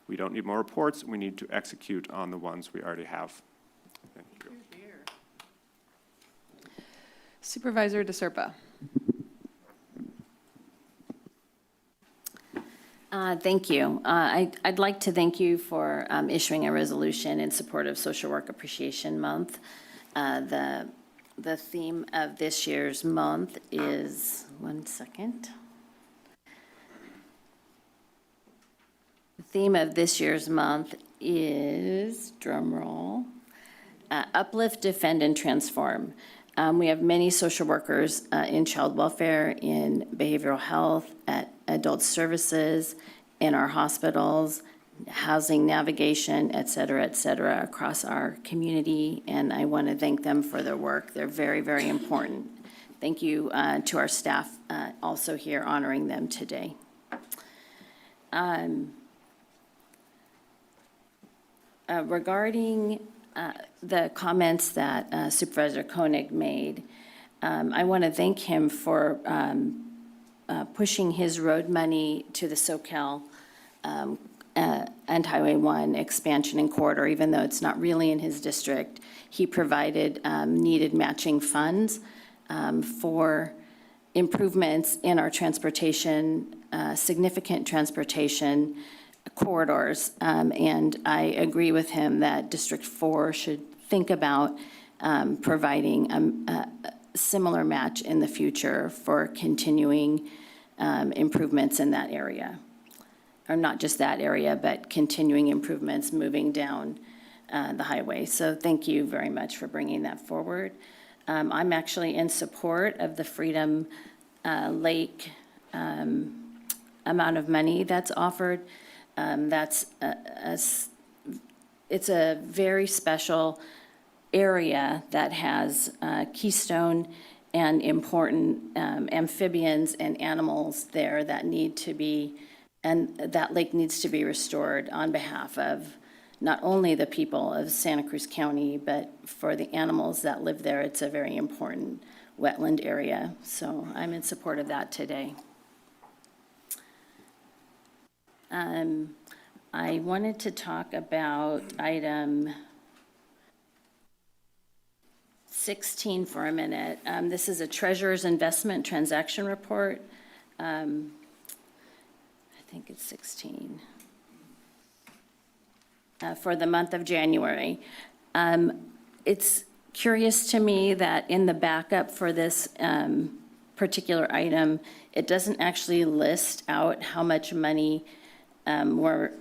We don't need more reports. We need to execute on the ones we already have. Thank you. Supervisor DeSerpa. Thank you. I'd like to thank you for issuing a resolution in support of Social Work Appreciation Month. The theme of this year's month is, one second. The theme of this year's month is, drum roll, Uplift, defend, and transform. We have many social workers in child welfare, in behavioral health, at adult services, in our hospitals, housing navigation, et cetera, across our community. And I want to thank them for their work. They're very, very important. Thank you to our staff also here honoring them today. Regarding the comments that Supervisor Koenig made, I want to thank him for pushing his road money to the SoCal and Highway 1 expansion and corridor, even though it's not really in his district. He provided needed matching funds for improvements in our transportation, significant transportation corridors. And I agree with him that District 4 should think about providing a similar match in the future for continuing improvements in that area. Or not just that area, but continuing improvements moving down the highway. So thank you very much for bringing that forward. I'm actually in support of the Freedom Lake amount of money that's offered. It's a very special area that has keystone and important amphibians and animals there that need to be, and that lake needs to be restored on behalf of not only the people of Santa Cruz County, but for the animals that live there. It's a very important wetland area. So I'm in support of that today. I wanted to talk about item 16 for a minute. This is a treasurer's investment transaction report. I think it's 16. For the month of January. It's curious to me that in the backup for this particular item, it doesn't actually list out how much money we're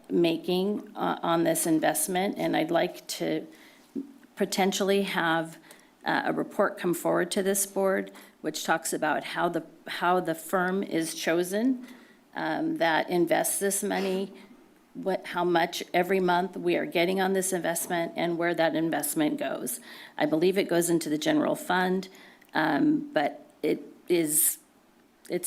making on this investment. And I'd like to potentially have a report come forward to this board, which talks about how the firm is chosen that invests this money, how much every month we are getting on this investment, and where that investment goes. I believe it goes into the general fund, but it's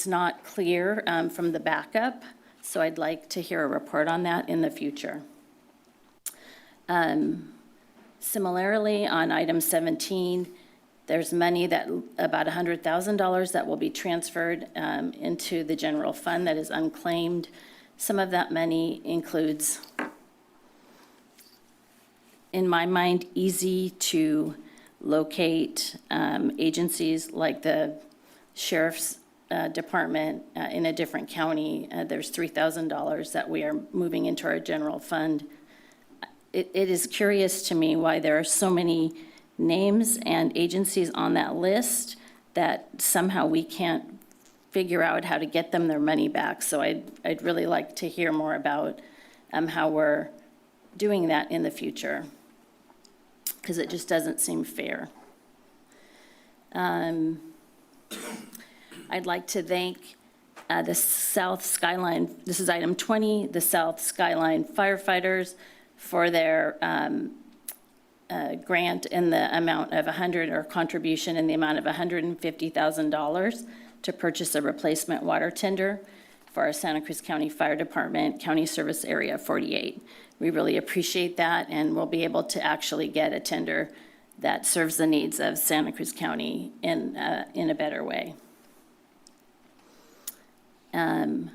not clear from the backup, so I'd like to hear a report on that in the future. Similarly, on item 17, there's money that about $100,000 that will be transferred into the general fund that is unclaimed. Some of that money includes, in my mind, easy to locate agencies like the sheriff's department in a different county. There's $3,000 that we are moving into our general fund. It is curious to me why there are so many names and agencies on that list that somehow we can't figure out how to get them their money back. So I'd really like to hear more about how we're doing that in the future, because it just doesn't seem fair. I'd like to thank the South Skyline, this is item 20, the South Skyline firefighters for their grant in the amount of contribution in the amount of $150,000 to purchase a replacement water tender for our Santa Cruz County Fire Department, County Service Area 48. We really appreciate that, and we'll be able to actually get a tender that serves the needs of Santa Cruz County in a better way. And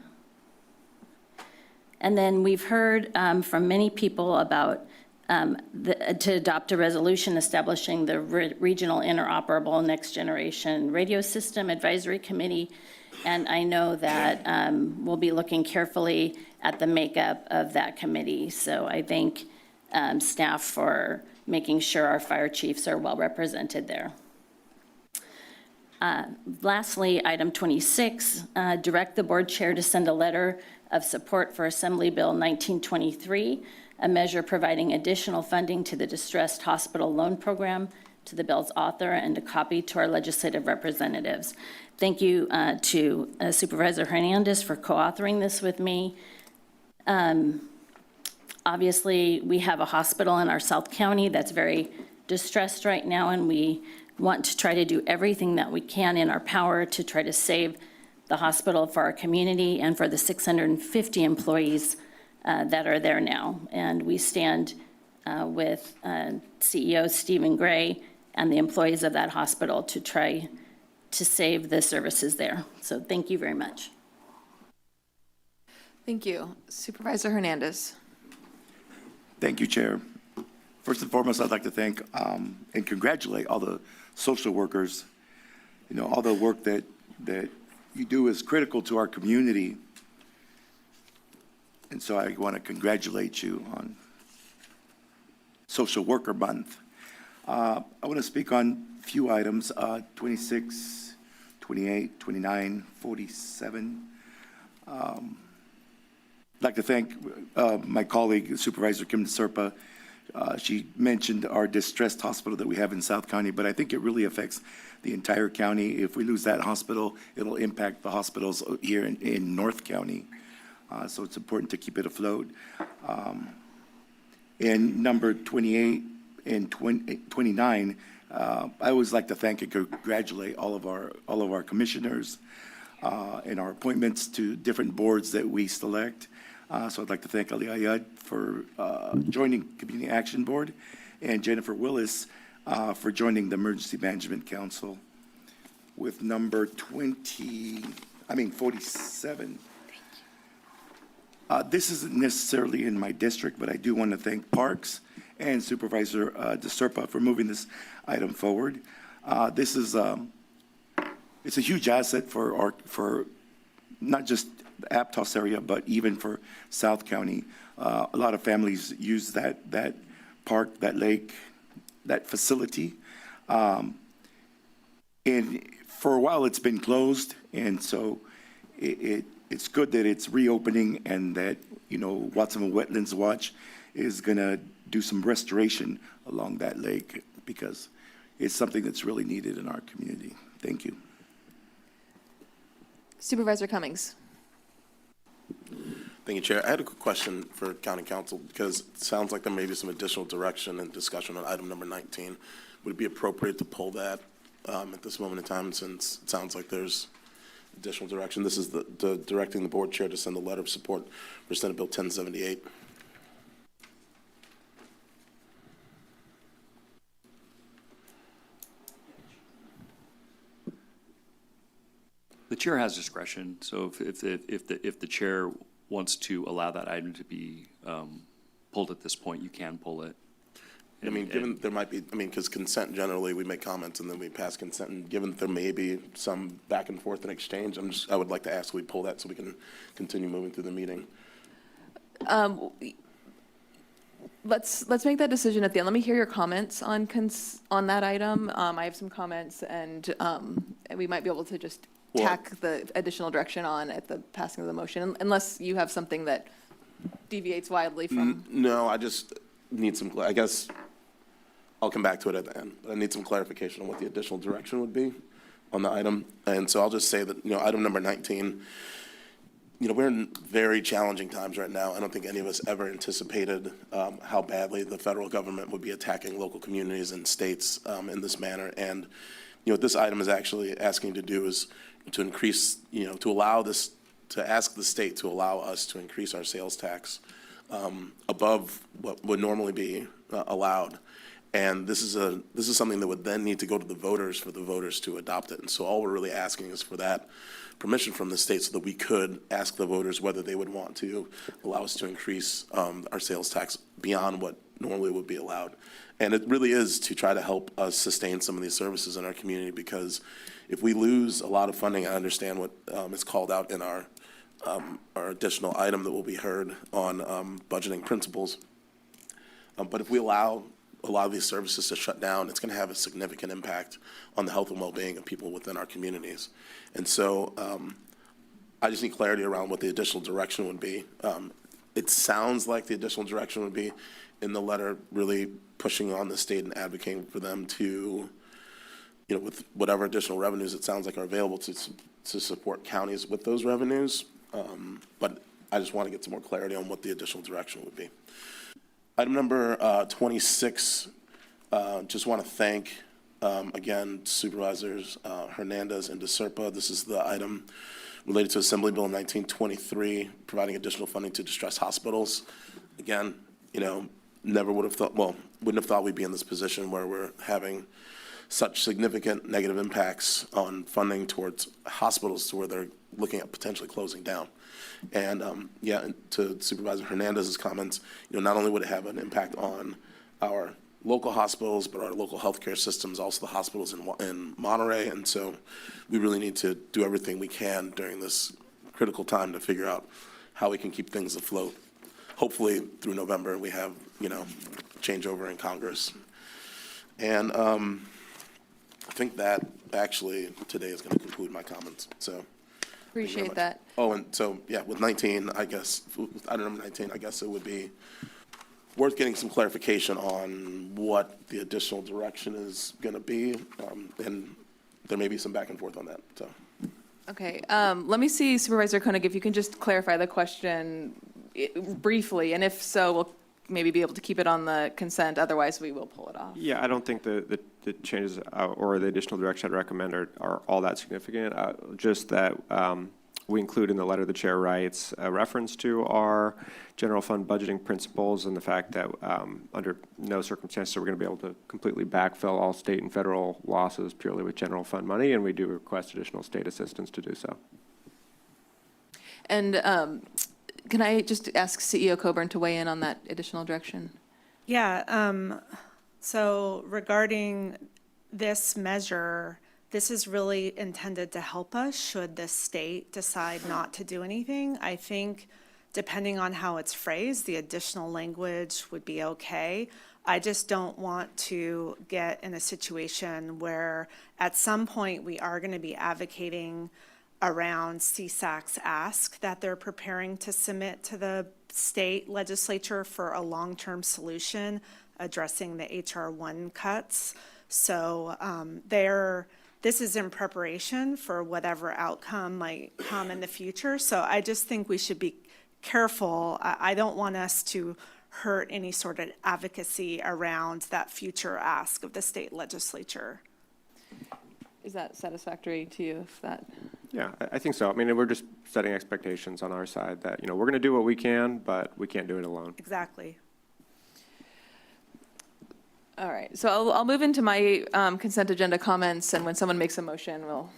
then we've heard from many people about to adopt a resolution establishing the Regional Interoperable Next Generation Radio System Advisory Committee. And I know that we'll be looking carefully at the makeup of that committee. So I thank staff for making sure our fire chiefs are well represented there. Lastly, item 26, direct the board chair to send a letter of support for Assembly Bill 1923, a measure providing additional funding to the Distressed Hospital Loan Program, to the bill's author, and a copy to our legislative representatives. Thank you to Supervisor Hernandez for co-authoring this with me. Obviously, we have a hospital in our South County that's very distressed right now, and we want to try to do everything that we can in our power to try to save the hospital for our community and for the 650 employees that are there now. And we stand with CEO Stephen Gray and the employees of that hospital to try to save the services there. So thank you very much. Thank you. Supervisor Hernandez. Thank you, Chair. First and foremost, I'd like to thank and congratulate all the social workers. You know, all the work that you do is critical to our community. And so I want to congratulate you on Social Worker Month. I want to speak on a few items, 26, 28, 29, 47. I'd like to thank my colleague, Supervisor Kim Serpa. She mentioned our distressed hospital that we have in South County, but I think it really affects the entire county. If we lose that hospital, it'll impact the hospitals here in North County. So it's important to keep it afloat. And number 28 and 29, I always like to thank and congratulate all of our commissioners and our appointments to different boards that we select. So I'd like to thank Ali Ayad for joining Community Action Board and Jennifer Willis for joining the Emergency Management Council. With number 47. This isn't necessarily in my district, but I do want to thank Parks and Supervisor DeSerpa for moving this item forward. This is it's a huge asset for not just the Aptos area, but even for South County. A lot of families use that park, that lake, that facility. And for a while, it's been closed, and so it's good that it's reopening and that, you know, Watsonville Wetlands Watch is going to do some restoration along that lake because it's something that's really needed in our community. Thank you. Supervisor Cummings. Thank you, Chair. I had a quick question for County Council because it sounds like there may be some additional direction and discussion on item number 19. Would it be appropriate to pull that at this moment in time since it sounds like there's additional direction? This is the directing the board chair to send a letter of support for Senate Bill 1078. The chair has discretion, so if the chair wants to allow that item to be pulled at this point, you can pull it. I mean, given there might be, because consent generally, we make comments and then we pass consent, and given that there may be some back and forth in exchange, I would like to ask we pull that so we can continue moving through the meeting. Let's make that decision at the end. Let me hear your comments on that item. I have some comments, and we might be able to just tack the additional direction on at the passing of the motion, unless you have something that deviates wildly from. No, I just need some, I guess I'll come back to it at the end, but I need some clarification on what the additional direction would be on the item. And so I'll just say that, item number 19, we're in very challenging times right now. I don't think any of us ever anticipated how badly the federal government would be attacking local communities and states in this manner. And, what this item is actually asking to do is to increase, to ask the state to allow us to increase our sales tax above what would normally be allowed. And this is something that would then need to go to the voters for the voters to adopt it. And so all we're really asking is for that permission from the state so that we could ask the voters whether they would want to allow us to increase our sales tax beyond what normally would be allowed. And it really is to try to help us sustain some of these services in our community, because if we lose a lot of funding, I understand what is called out in our additional item that will be heard on budgeting principles. But if we allow a lot of these services to shut down, it's going to have a significant impact on the health and well-being of people within our communities. And so I just need clarity around what the additional direction would be. It sounds like the additional direction would be in the letter really pushing on the state and advocating for them to, with whatever additional revenues it sounds like are available to support counties with those revenues. But I just want to get some more clarity on what the additional direction would be. Item number 26, just want to thank, again, Supervisors Hernandez and DeSerpa. This is the item related to Assembly Bill 1923, providing additional funding to distressed hospitals. Again, never would have thought, wouldn't have thought we'd be in this position where we're having such significant negative impacts on funding towards hospitals to where they're looking at potentially closing down. And to Supervisor Hernandez's comments, not only would it have an impact on our local hospitals, but our local healthcare systems, also the hospitals in Monterey. And so we really need to do everything we can during this critical time to figure out how we can keep things afloat. Hopefully through November we have, changeover in Congress. And I think that actually today is going to conclude my comments. So Appreciate that. Oh, and so, with 19, I guess, with item number 19, I guess it would be worth getting some clarification on what the additional direction is going to be. And there may be some back and forth on that, so. Okay, let me see, Supervisor Koenig, if you can just clarify the question briefly, and if so, we'll maybe be able to keep it on the consent, otherwise we will pull it off. Yeah, I don't think the changes or the additional direction I'd recommend are all that significant. Just that we include in the letter the chair writes a reference to our general fund budgeting principles and the fact that under no circumstances are we going to be able to completely backfill all state and federal losses purely with general fund money, and we do request additional state assistance to do so. And can I just ask CEO Coburn to weigh in on that additional direction? Yeah, so regarding this measure, this is really intended to help us should the state decide not to do anything. I think depending on how it's phrased, the additional language would be okay. I just don't want to get in a situation where at some point we are going to be advocating around CSAC's ask that they're preparing to submit to the state legislature for a long-term solution addressing the HR 1 cuts. So this is in preparation for whatever outcome might come in the future. So I just think we should be careful. I don't want us to hurt any sort of advocacy around that future ask of the state legislature. Is that satisfactory to you? If that? Yeah, I think so. I mean, we're just setting expectations on our side that, we're going to do what we can, but we can't do it alone. Exactly. All right, so I'll move into my consent agenda comments, and when someone makes a motion, we'll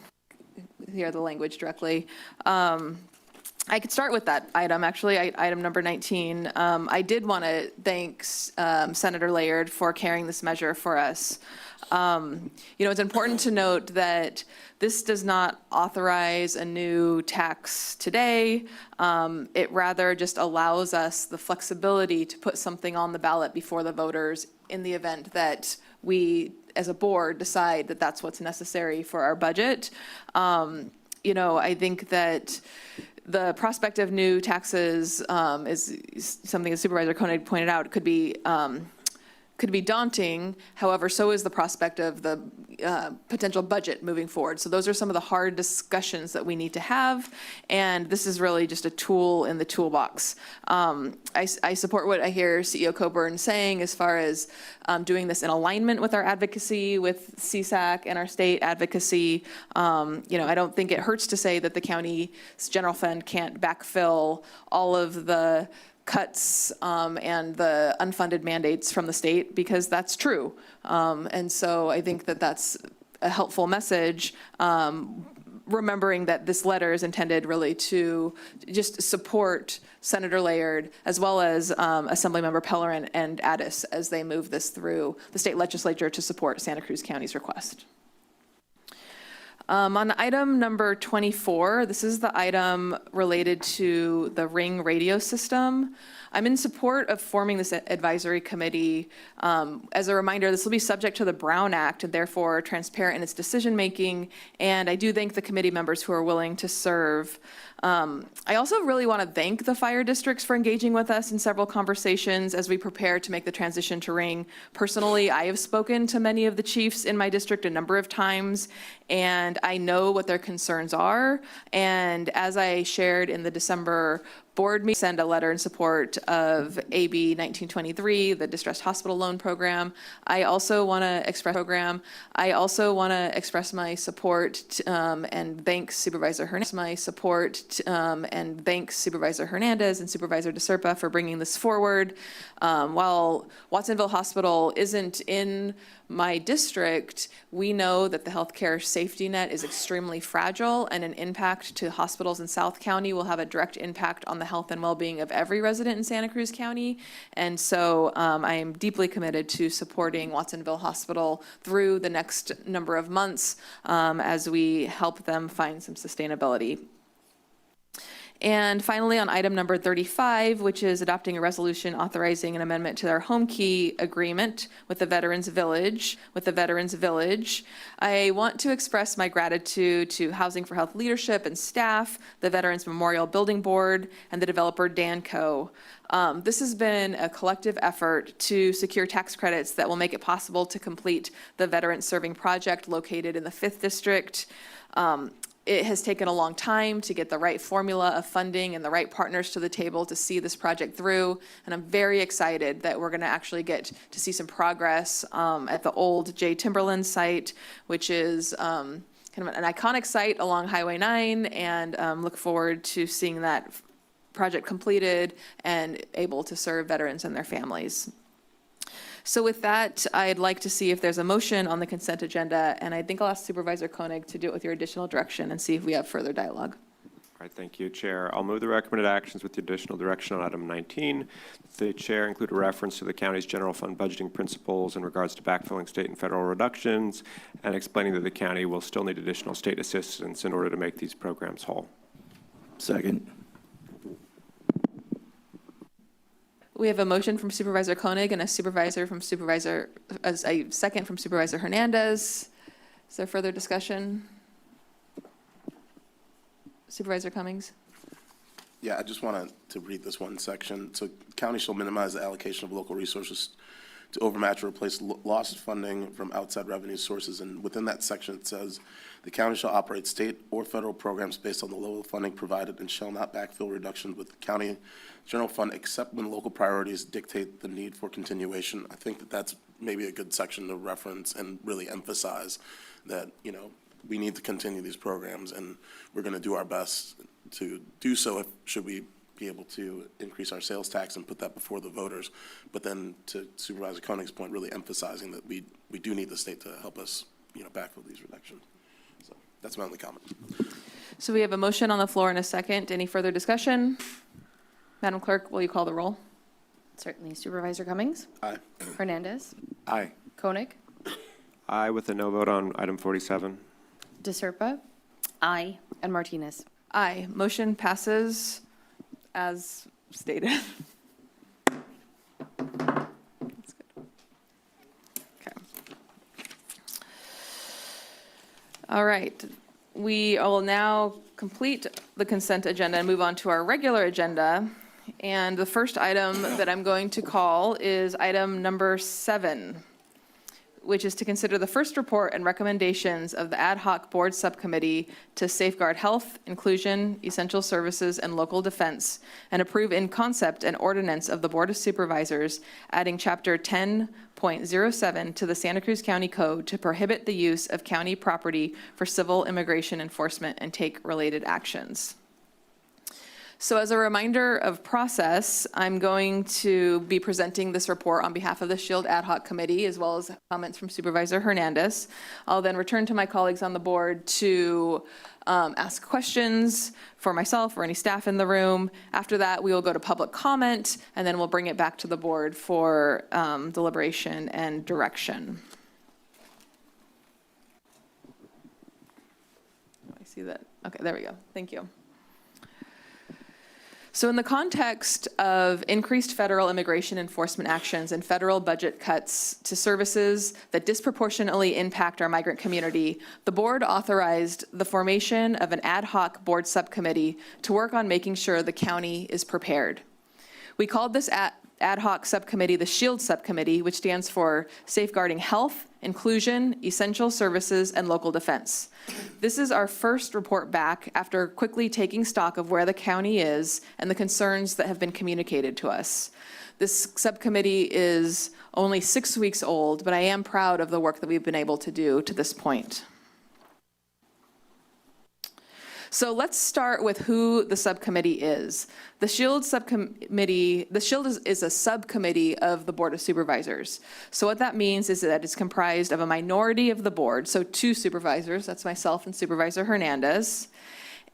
hear the language directly. I could start with that item, actually, item number 19. I did want to thank Senator Laird for carrying this measure for us. It's important to note that this does not authorize a new tax today. It rather just allows us the flexibility to put something on the ballot before the voters in the event that we, as a board, decide that that's what's necessary for our budget. I think that the prospect of new taxes is something, as Supervisor Koenig pointed out, could be daunting. However, so is the prospect of the potential budget moving forward. So those are some of the hard discussions that we need to have, and this is really just a tool in the toolbox. I support what I hear CEO Coburn saying as far as doing this in alignment with our advocacy with CSAC and our state advocacy. I don't think it hurts to say that the county's general fund can't backfill all of the cuts and the unfunded mandates from the state, because that's true. And so I think that that's a helpful message, remembering that this letter is intended really to just support Senator Laird as well as Assemblymember Pellerin and Addis as they move this through the state legislature to support Santa Cruz County's request. On item number 24, this is the item related to the Ring radio system. I'm in support of forming this advisory committee. As a reminder, this will be subject to the Brown Act and therefore transparent in its decision-making. And I do thank the committee members who are willing to serve. I also really want to thank the fire districts for engaging with us in several conversations as we prepare to make the transition to Ring. Personally, I have spoken to many of the chiefs in my district a number of times, and I know what their concerns are. And as I shared in the December board meeting, send a letter in support of AB 1923, the distressed hospital loan program. I also want to express my support and thank Supervisor Hernandez and Supervisor DeSerpa for bringing this forward. While Watsonville Hospital isn't in my district, we know that the healthcare safety net is extremely fragile, and an impact to hospitals in South County will have a direct impact on the health and well-being of every resident in Santa Cruz County. And so I am deeply committed to supporting Watsonville Hospital through the next number of months as we help them find some sustainability. And finally, on item number 35, which is adopting a resolution authorizing an amendment to their home key agreement with the Veterans Village, I want to express my gratitude to Housing for Health leadership and staff, the Veterans Memorial Building Board, and the developer Danco. This has been a collective effort to secure tax credits that will make it possible to complete the Veterans Serving Project located in the 5th District. It has taken a long time to get the right formula of funding and the right partners to the table to see this project through. And I'm very excited that we're going to actually get to see some progress at the old J. Timberland site, which is kind of an iconic site along Highway 9, and look forward to seeing that project completed and able to serve veterans and their families. So with that, I'd like to see if there's a motion on the consent agenda, and I think I'll ask Supervisor Koenig to do it with your additional direction and see if we have further dialogue. All right, thank you, Chair. I'll move the recommended actions with the additional direction on item 19. The Chair include a reference to the county's general fund budgeting principles in regards to backfilling state and federal reductions, and explaining that the county will still need additional state assistance in order to make these programs whole. Second. We have a motion from Supervisor Koenig and a second from Supervisor Hernandez. Is there further discussion? Supervisor Cummings? Yeah, I just wanted to read this one section. So county shall minimize the allocation of local resources to overmatch or replace lost funding from outside revenue sources. And within that section, it says, the county shall operate state or federal programs based on the level of funding provided and shall not backfill reductions with county general fund except when local priorities dictate the need for continuation. I think that that's maybe a good section to reference and really emphasize that, you know, we need to continue these programs, and we're going to do our best to do so should we be able to increase our sales tax and put that before the voters. But then to Supervisor Koenig's point, really emphasizing that we do need the state to help us, you know, backfill these reductions. So that's my only comment. So we have a motion on the floor and a second. Any further discussion? Madam Clerk, will you call the roll? Certainly. Supervisor Cummings? Aye. Hernandez? Aye. Koenig? Aye, with a no vote on item 47. DeSerpa? Aye. And Martinez? Aye. Motion passes as stated. That's good. Okay. All right. We will now complete the consent agenda and move on to our regular agenda. And the first item that I'm going to call is item number 7, which is to consider the first report and recommendations of the ad hoc board subcommittee to safeguard health, inclusion, essential services, and local defense, and approve in concept an ordinance of the Board of Supervisors adding Chapter 10.07 to the Santa Cruz County Code to prohibit the use of county property for civil immigration enforcement and take related actions. So as a reminder of process, I'm going to be presenting this report on behalf of the SHIELD Ad Hoc Committee, as well as comments from Supervisor Hernandez. I'll then return to my colleagues on the board to ask questions for myself or any staff in the room. After that, we will go to public comment, and then we'll bring it back to the board for deliberation and direction. see that? Okay, there we go. Thank you. So in the context of increased federal immigration enforcement actions and federal budget cuts to services that disproportionately impact our migrant community, the board authorized the formation of an ad hoc board subcommittee to work on making sure the county is prepared. We called this ad hoc subcommittee the SHIELD Subcommittee, which stands for Safeguarding Health, Inclusion, Essential Services, and Local Defense. This is our first report back after quickly taking stock of where the county is and the concerns that have been communicated to us. This subcommittee is only 6 weeks old, but I am proud of the work that we've been able to do to this point. So let's start with who the subcommittee is. The SHIELD subcommittee, the SHIELD is a subcommittee of the Board of Supervisors. So what that means is that it's comprised of a minority of the board, so 2 supervisors, that's myself and Supervisor Hernandez.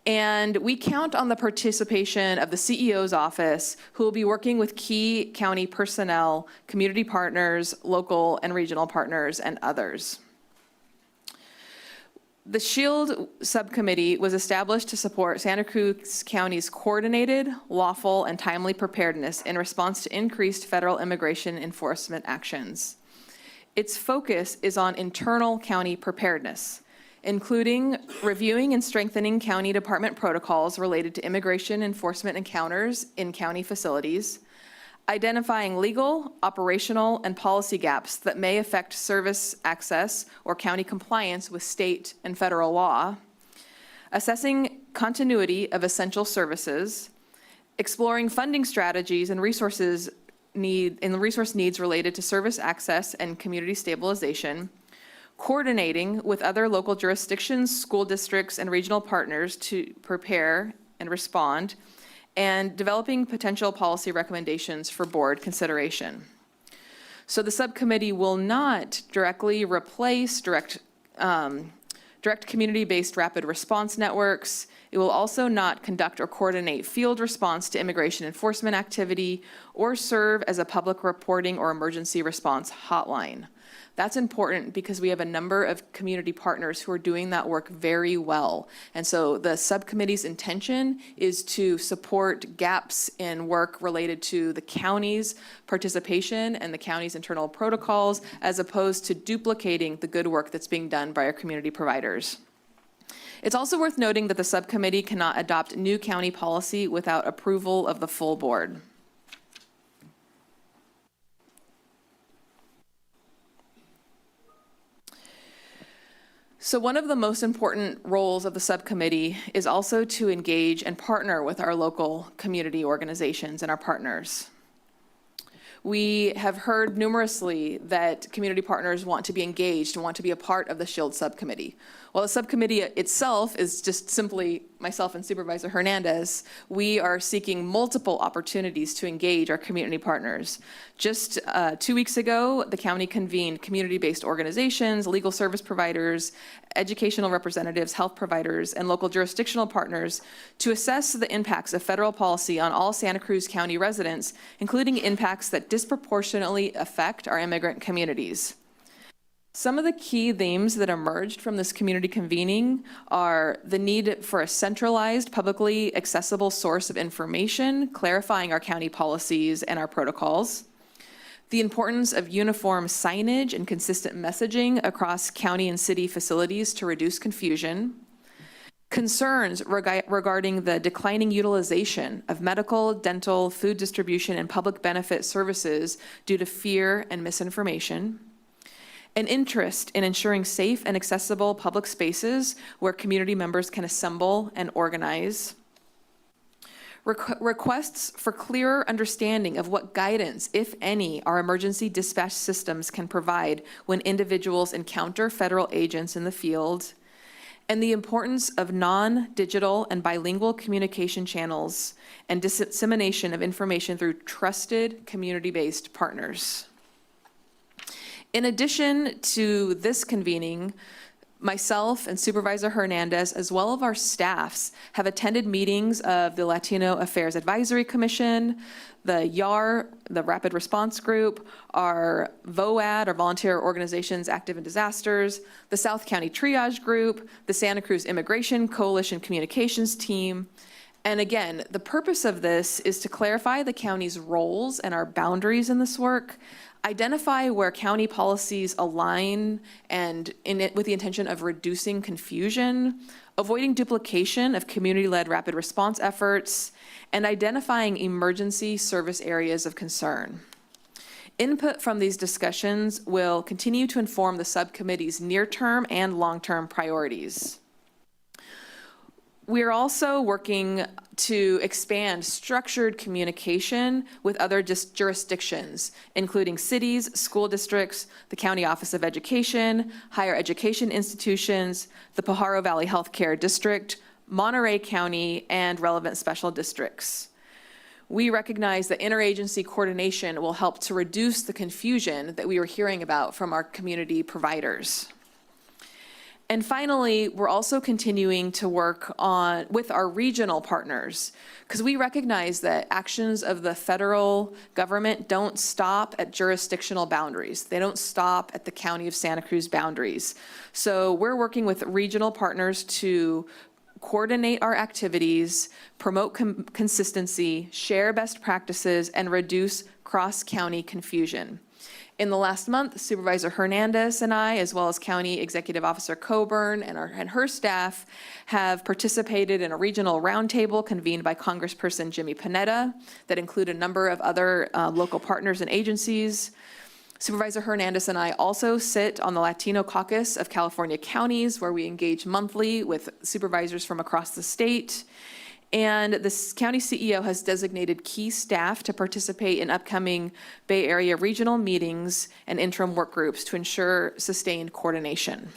And we count on the participation of the CEO's office, who will be working with key county personnel, community partners, local and regional partners, and others. The SHIELD subcommittee was established to support Santa Cruz County's coordinated, lawful, and timely preparedness in response to increased federal immigration enforcement actions. Its focus is on internal county preparedness, including reviewing and strengthening county department protocols related to immigration enforcement encounters in county facilities, identifying legal, operational, and policy gaps that may affect service access or county compliance with state and federal law, assessing continuity of essential services, exploring funding strategies and resource needs related to service access and community stabilization, coordinating with other local jurisdictions, school districts, and regional partners to prepare and respond, and developing potential policy recommendations for board consideration. So the subcommittee will not directly replace direct community-based rapid response networks. It will also not conduct or coordinate field response to immigration enforcement activity or serve as a public reporting or emergency response hotline. That's important because we have a number of community partners who are doing that work very well. And so the subcommittee's intention is to support gaps in work related to the county's participation and the county's internal protocols, as opposed to duplicating the good work that's being done by our community providers. It's also worth noting that the subcommittee cannot adopt new county policy without approval of the full board. So one of the most important roles of the subcommittee is also to engage and partner with our local community organizations and our partners. We have heard numerously that community partners want to be engaged and want to be a part of the SHIELD subcommittee. While the subcommittee itself is just simply myself and Supervisor Hernandez, we are seeking multiple opportunities to engage our community partners. Just 2 weeks ago, the county convened community-based organizations, legal service providers, educational representatives, health providers, and local jurisdictional partners to assess the impacts of federal policy on all Santa Cruz County residents, including impacts that disproportionately affect our immigrant communities. Some of the key themes that emerged from this community convening are the need for a centralized, publicly accessible source of information, clarifying our county policies and our protocols, the importance of uniform signage and consistent messaging across county and city facilities to reduce confusion, concerns regarding the declining utilization of medical, dental, food distribution, and public benefit services due to fear and misinformation, an interest in ensuring safe and accessible public spaces where community members can assemble and organize, requests for clearer understanding of what guidance, if any, our emergency dispatch systems can provide when individuals encounter federal agents in the field, and the importance of non-digital and bilingual communication channels and dissemination of information through trusted community-based partners. In addition to this convening, Myself and Supervisor Hernandez, as well as our staffs, have attended meetings of the Latino Affairs Advisory Commission, the YAR, the Rapid Response Group, our VOAD, our Volunteer Organizations Active in Disasters, the South County Triage Group, the Santa Cruz Immigration Coalition Communications Team. And again, the purpose of this is to clarify the county's roles and our boundaries in this work, identify where county policies align and with the intention of reducing confusion, avoiding duplication of community-led rapid response efforts, and identifying emergency service areas of concern. Input from these discussions will continue to inform the subcommittee's near-term and long-term priorities. We're also working to expand structured communication with other jurisdictions, including cities, school districts, the County Office of Education, higher education institutions, the Pajaro Valley Healthcare District, Monterey County, and relevant special districts. We recognize that interagency coordination will help to reduce the confusion that we were hearing about from our community providers. And finally, we're also continuing to work with our regional partners, because we recognize that actions of the federal government don't stop at jurisdictional boundaries. They don't stop at the County of Santa Cruz boundaries. So we're working with regional partners to coordinate our activities, promote consistency, share best practices, and reduce cross-county confusion. In the last month, Supervisor Hernandez and I, as well as County Executive Officer Coburn and her staff, have participated in a regional roundtable convened by Congressperson Jimmy Panetta that include a number of other local partners and agencies. Supervisor Hernandez and I also sit on the Latino Caucus of California Counties, where we engage monthly with supervisors from across the state. And the county CEO has designated key staff to participate in upcoming Bay Area regional meetings and interim work groups to ensure sustained coordination.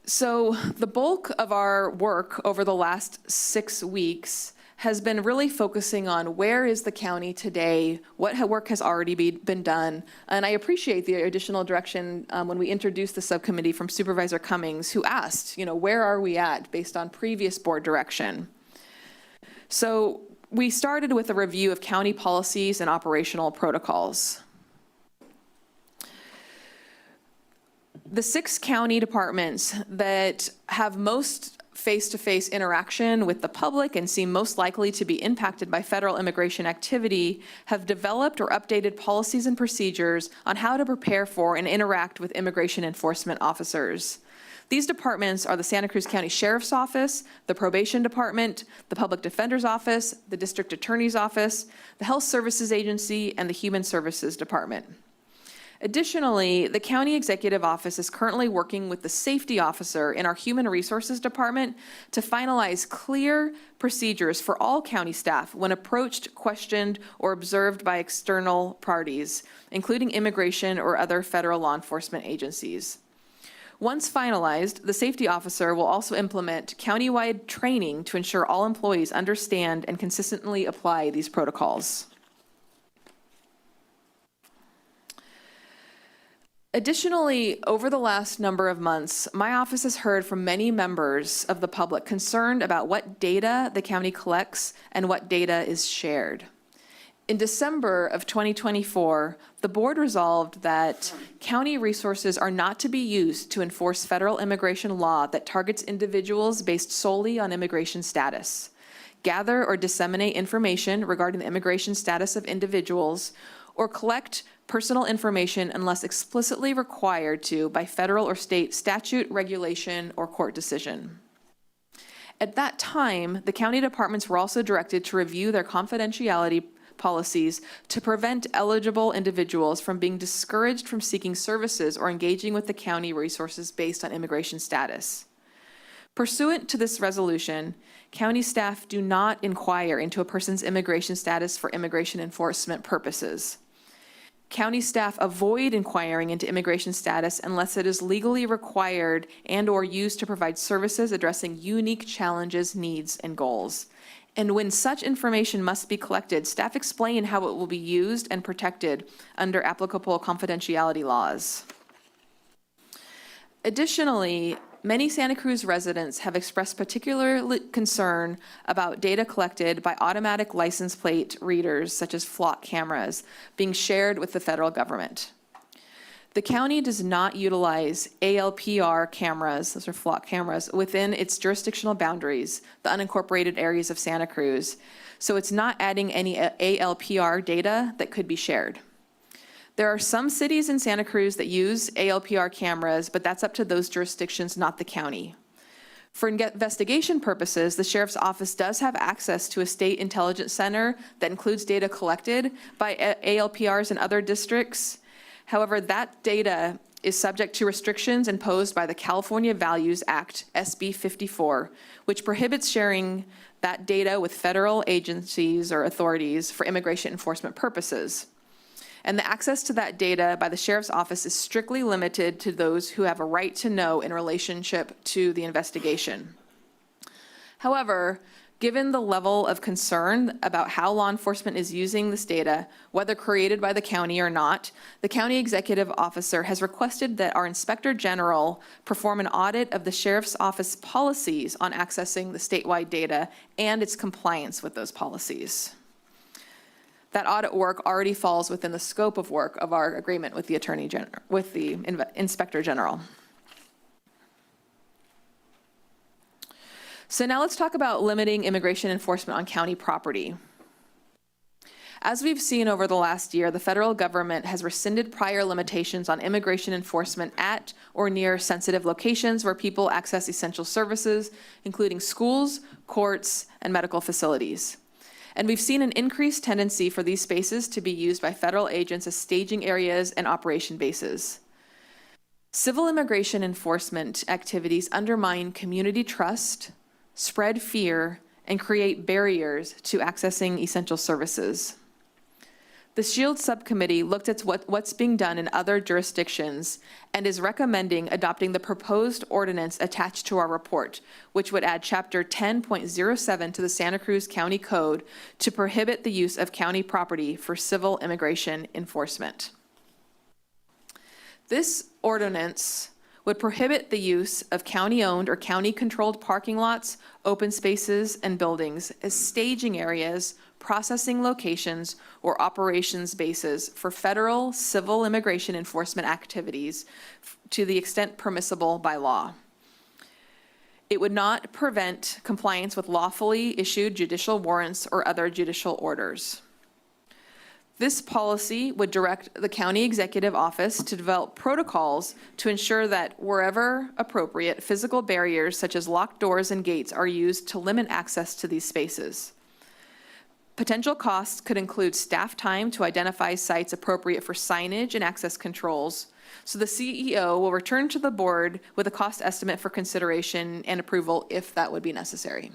So the bulk of our work over the last 6 weeks has been really focusing on where is the county today, what work has already been done. And I appreciate the additional direction when we introduced the subcommittee from Supervisor Cummings, who asked, where are we at based on previous board direction? So we started with a review of county policies and operational protocols. The 6 county departments that have most face-to-face interaction with the public and seem most likely to be impacted by federal immigration activity have developed or updated policies and procedures on how to prepare for and interact with immigration enforcement officers. These departments are the Santa Cruz County Sheriff's Office, the Probation Department, the Public Defender's Office, the District Attorney's Office, the Health Services Agency, and the Human Services Department. Additionally, the County Executive Office is currently working with the safety officer in our Human Resources Department to finalize clear procedures for all county staff when approached, questioned, or observed by external parties, including immigration or other federal law enforcement agencies. Once finalized, the safety officer will also implement countywide training to ensure all employees understand and consistently apply these protocols. Additionally, over the last number of months, my office has heard from many members of the public concerned about what data the county collects and what data is shared. In December of 2024, the board resolved that county resources are not to be used to enforce federal immigration law that targets individuals based solely on immigration status, gather or disseminate information regarding the immigration status of individuals, or collect personal information unless explicitly required to by federal or state statute, regulation, or court decision. At that time, the county departments were also directed to review their confidentiality policies to prevent eligible individuals from being discouraged from seeking services or engaging with the county resources based on immigration status. Pursuant to this resolution, county staff do not inquire into a person's immigration status for immigration enforcement purposes. County staff avoid inquiring into immigration status unless it is legally required and/or used to provide services addressing unique challenges, needs, and goals. And when such information must be collected, staff explain how it will be used and protected under applicable confidentiality laws. Additionally, many Santa Cruz residents have expressed particular concern about data collected by automatic license plate readers, such as flock cameras, being shared with the federal government. The county does not utilize ALPR cameras, those are flock cameras, within its jurisdictional boundaries, the unincorporated areas of Santa Cruz. So it's not adding any ALPR data that could be shared. There are some cities in Santa Cruz that use ALPR cameras, but that's up to those jurisdictions, not the county. For investigation purposes, the Sheriff's Office does have access to a state intelligence center that includes data collected by ALPRs in other districts. However, that data is subject to restrictions imposed by the California Values Act, SB 54, which prohibits sharing that data with federal agencies or authorities for immigration enforcement purposes. And the access to that data by the Sheriff's Office is strictly limited to those who have a right to know in relationship to the investigation. However, given the level of concern about how law enforcement is using this data, whether created by the county or not, the county executive officer has requested that our inspector general perform an audit of the Sheriff's Office policies on accessing the statewide data and its compliance with those policies. That audit work already falls within the scope of work of our agreement with the inspector general. So now let's talk about limiting immigration enforcement on county property. As we've seen over the last year, the federal government has rescinded prior limitations on immigration enforcement at or near sensitive locations where people access essential services, including schools, courts, and medical facilities. And we've seen an increased tendency for these spaces to be used by federal agents as staging areas and operation bases. Civil immigration enforcement activities undermine community trust, spread fear, and create barriers to accessing essential services. The SHIELD subcommittee looked at what's being done in other jurisdictions and is recommending adopting the proposed ordinance attached to our report, which would add Chapter 10.07 to the Santa Cruz County Code to prohibit the use of county property for civil immigration enforcement. This ordinance would prohibit the use of county-owned or county-controlled parking lots, open spaces, and buildings as staging areas, processing locations, or operations bases for federal civil immigration enforcement activities to the extent permissible by law. It would not prevent compliance with lawfully issued judicial warrants or other judicial orders. This policy would direct the county executive office to develop protocols to ensure that wherever appropriate, physical barriers such as locked doors and gates are used to limit access to these spaces. Potential costs could include staff time to identify sites appropriate for signage and access controls. So the CEO will return to the board with a cost estimate for consideration and approval if that would be necessary.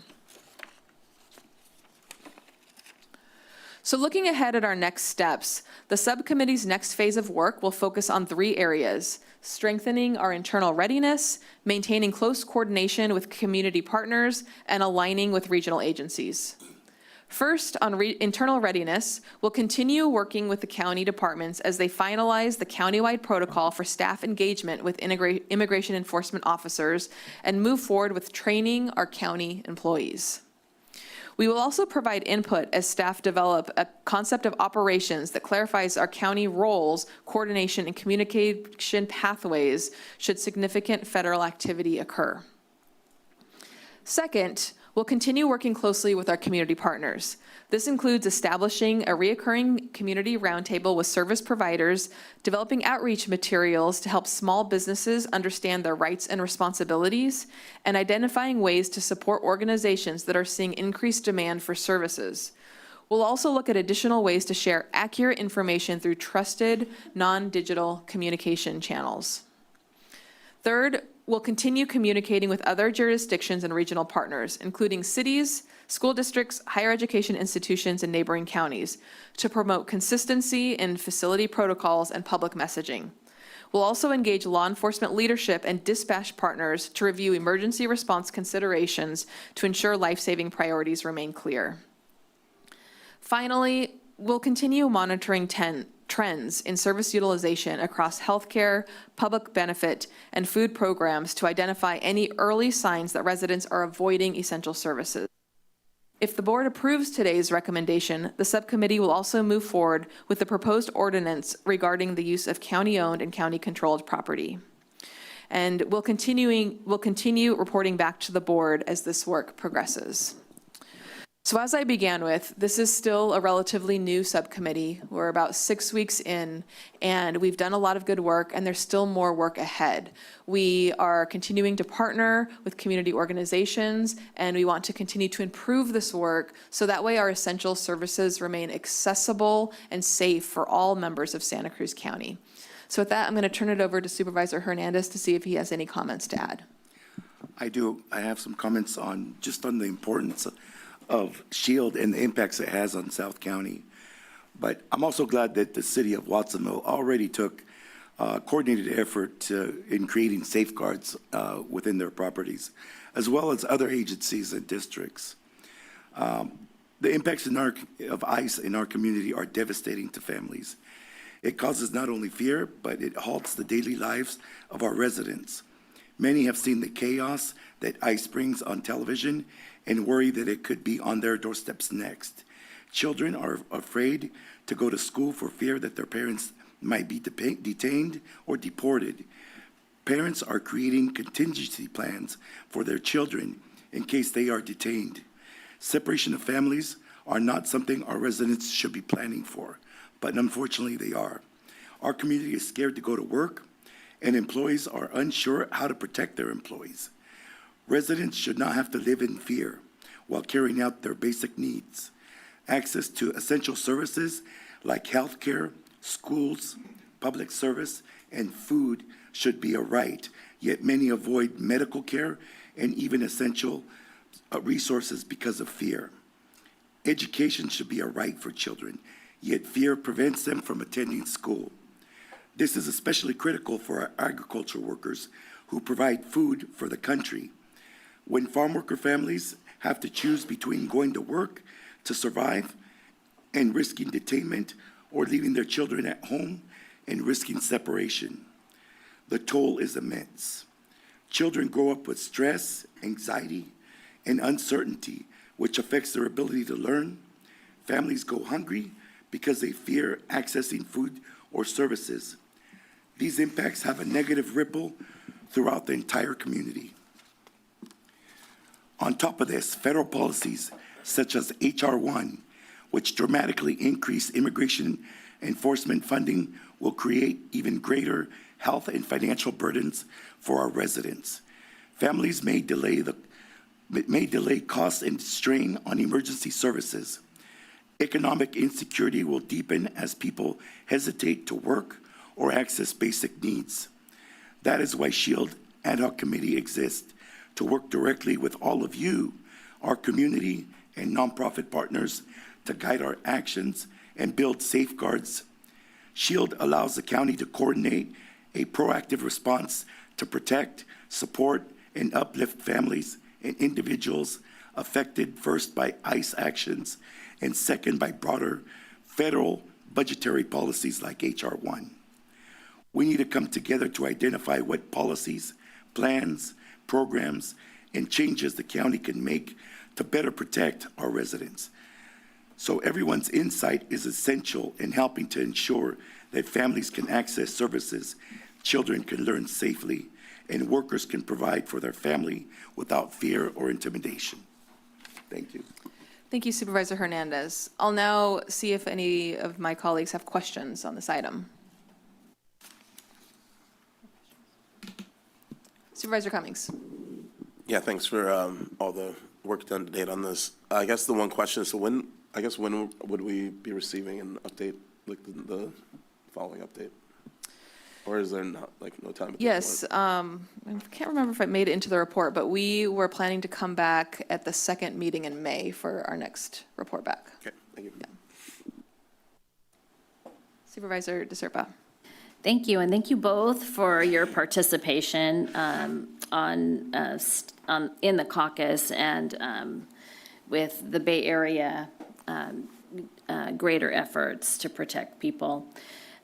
So looking ahead at our next steps, the subcommittee's next phase of work will focus on 3 areas: strengthening our internal readiness, maintaining close coordination with community partners, and aligning with regional agencies. First, on internal readiness, we'll continue working with the county departments as they finalize the countywide protocol for staff engagement with immigration enforcement officers and move forward with training our county employees. We will also provide input as staff develop a concept of operations that clarifies our county roles, coordination, and communication pathways should significant federal activity occur. Second, we'll continue working closely with our community partners. This includes establishing a reoccurring community roundtable with service providers, developing outreach materials to help small businesses understand their rights and responsibilities, and identifying ways to support organizations that are seeing increased demand for services. We'll also look at additional ways to share accurate information through trusted, non-digital communication channels. Third, we'll continue communicating with other jurisdictions and regional partners, including cities, school districts, higher education institutions, and neighboring counties, to promote consistency in facility protocols and public messaging. We'll also engage law enforcement leadership and dispatch partners to review emergency response considerations to ensure life-saving priorities remain clear. Finally, we'll continue monitoring trends in service utilization across healthcare, public benefit, and food programs to identify any early signs that residents are avoiding essential services. If the board approves today's recommendation, the subcommittee will also move forward with the proposed ordinance regarding the use of county-owned and county-controlled property. And we'll continue reporting back to the board as this work progresses. So as I began with, this is still a relatively new subcommittee. We're about 6 weeks in, and we've done a lot of good work, and there's still more work ahead. We are continuing to partner with community organizations, and we want to continue to improve this work so that way our essential services remain accessible and safe for all members of Santa Cruz County. So with that, I'm going to turn it over to Supervisor Hernandez to see if he has any comments to add. I do. I have some comments on the importance of SHIELD and the impacts it has on South County. But I'm also glad that the city of Watsonville already took coordinated effort in creating safeguards within their properties, as well as other agencies and districts. The impacts of ICE in our community are devastating to families. It causes not only fear, but it halts the daily lives of our residents. Many have seen the chaos that ICE brings on television and worry that it could be on their doorsteps next. Children are afraid to go to school for fear that their parents might be detained or deported. Parents are creating contingency plans for their children in case they are detained. Separation of families are not something our residents should be planning for, but unfortunately they are. Our community is scared to go to work, and employees are unsure how to protect their employees. Residents should not have to live in fear while carrying out their basic needs. Access to essential services like healthcare, schools, public service, and food should be a right, yet many avoid medical care and even essential resources because of fear. Education should be a right for children, yet fear prevents them from attending school. This is especially critical for our agriculture workers who provide food for the country. When farm worker families have to choose between going to work to survive and risking detainment, or leaving their children at home and risking separation, the toll is immense. Children grow up with stress, anxiety, and uncertainty, which affects their ability to learn. Families go hungry because they fear accessing food or services. These impacts have a negative ripple throughout the entire community. On top of this, federal policies such as H.R. 1, which dramatically increase immigration enforcement funding, will create even greater health and financial burdens for our residents. Families may delay costs and strain on emergency services. Economic insecurity will deepen as people hesitate to work or access basic needs. That is why SHIELD Ad Hoc Committee exists, to work directly with all of you, our community and nonprofit partners, to guide our actions and build safeguards. SHIELD allows the county to coordinate a proactive response to protect, support, and uplift families and individuals affected first by ICE actions and second by broader federal budgetary policies like H.R. 1. We need to come together to identify what policies, plans, programs, and changes the county can make to better protect our residents. So everyone's insight is essential in helping to ensure that families can access services, children can learn safely, and workers can provide for their family without fear or intimidation. Thank you. Thank you, Supervisor Hernandez. I'll now see if any of my colleagues have questions on this item. Supervisor Cummings. Yeah, thanks for all the work done to date on this. I guess the one question is, so when would we be receiving an update, like the following update? Or is there not, no time? Yes, I can't remember if I made it into the report, but we were planning to come back at the second meeting in May for our next report back. Okay, thank you. Yeah. Supervisor DeSerpa. Thank you, and thank you both for your participation in the caucus and with the Bay Area greater efforts to protect people.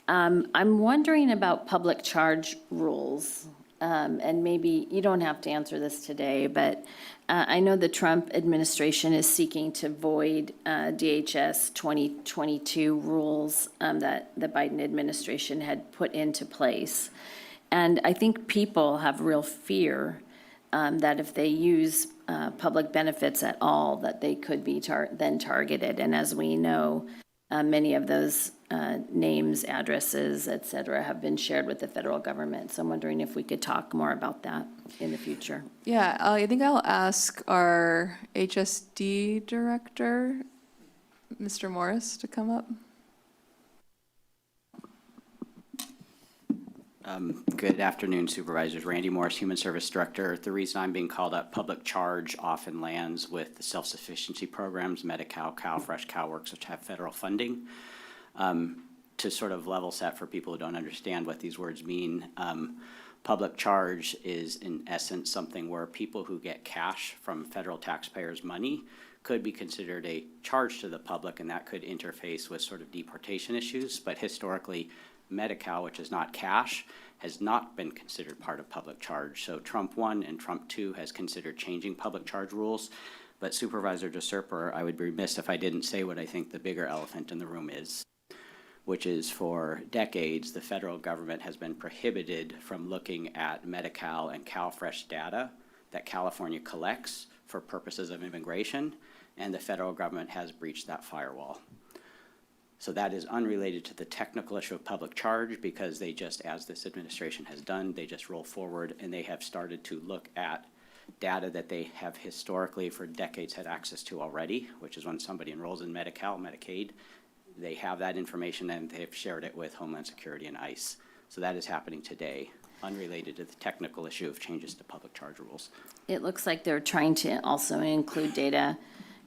I'm wondering about public charge rules, and maybe you don't have to answer this today, but I know the Trump administration is seeking to void DHS 2022 rules that the Biden administration had put into place. And I think people have real fear that if they use public benefits at all, that they could be then targeted. And as we know, many of those names, addresses, et cetera, have been shared with the federal government. So I'm wondering if we could talk more about that in the future. Yeah, I think I'll ask our HSD director, Mr. Morris, to come up. Good afternoon, Supervisors. Randy Morris, Human Service Director. The reason I'm being called up, public charge often lands with the self-sufficiency programs, Medi-Cal, CalFresh, CalWorks, which have federal funding. To sort of level set for people who don't understand what these words mean, public charge is in essence something where people who get cash from federal taxpayers' money could be considered a charge to the public, and that could interface with sort of deportation issues. But historically, Medi-Cal, which is not cash, has not been considered part of public charge. So Trump 1 and Trump 2 has considered changing public charge rules. But Supervisor DeSerper, I would be remiss if I didn't say what I think the bigger elephant in the room is, which is for decades, the federal government has been prohibited from looking at Medi-Cal and CalFresh data that California collects for purposes of immigration, and the federal government has breached that firewall. So that is unrelated to the technical issue of public charge, because they just, as this administration has done, they just roll forward and they have started to look at data that they have historically for decades had access to already, which is when somebody enrolls in Medi-Cal, Medicaid, they have that information and they've shared it with Homeland Security and ICE. So that is happening today, unrelated to the technical issue of changes to public charge rules. It looks like they're trying to also include data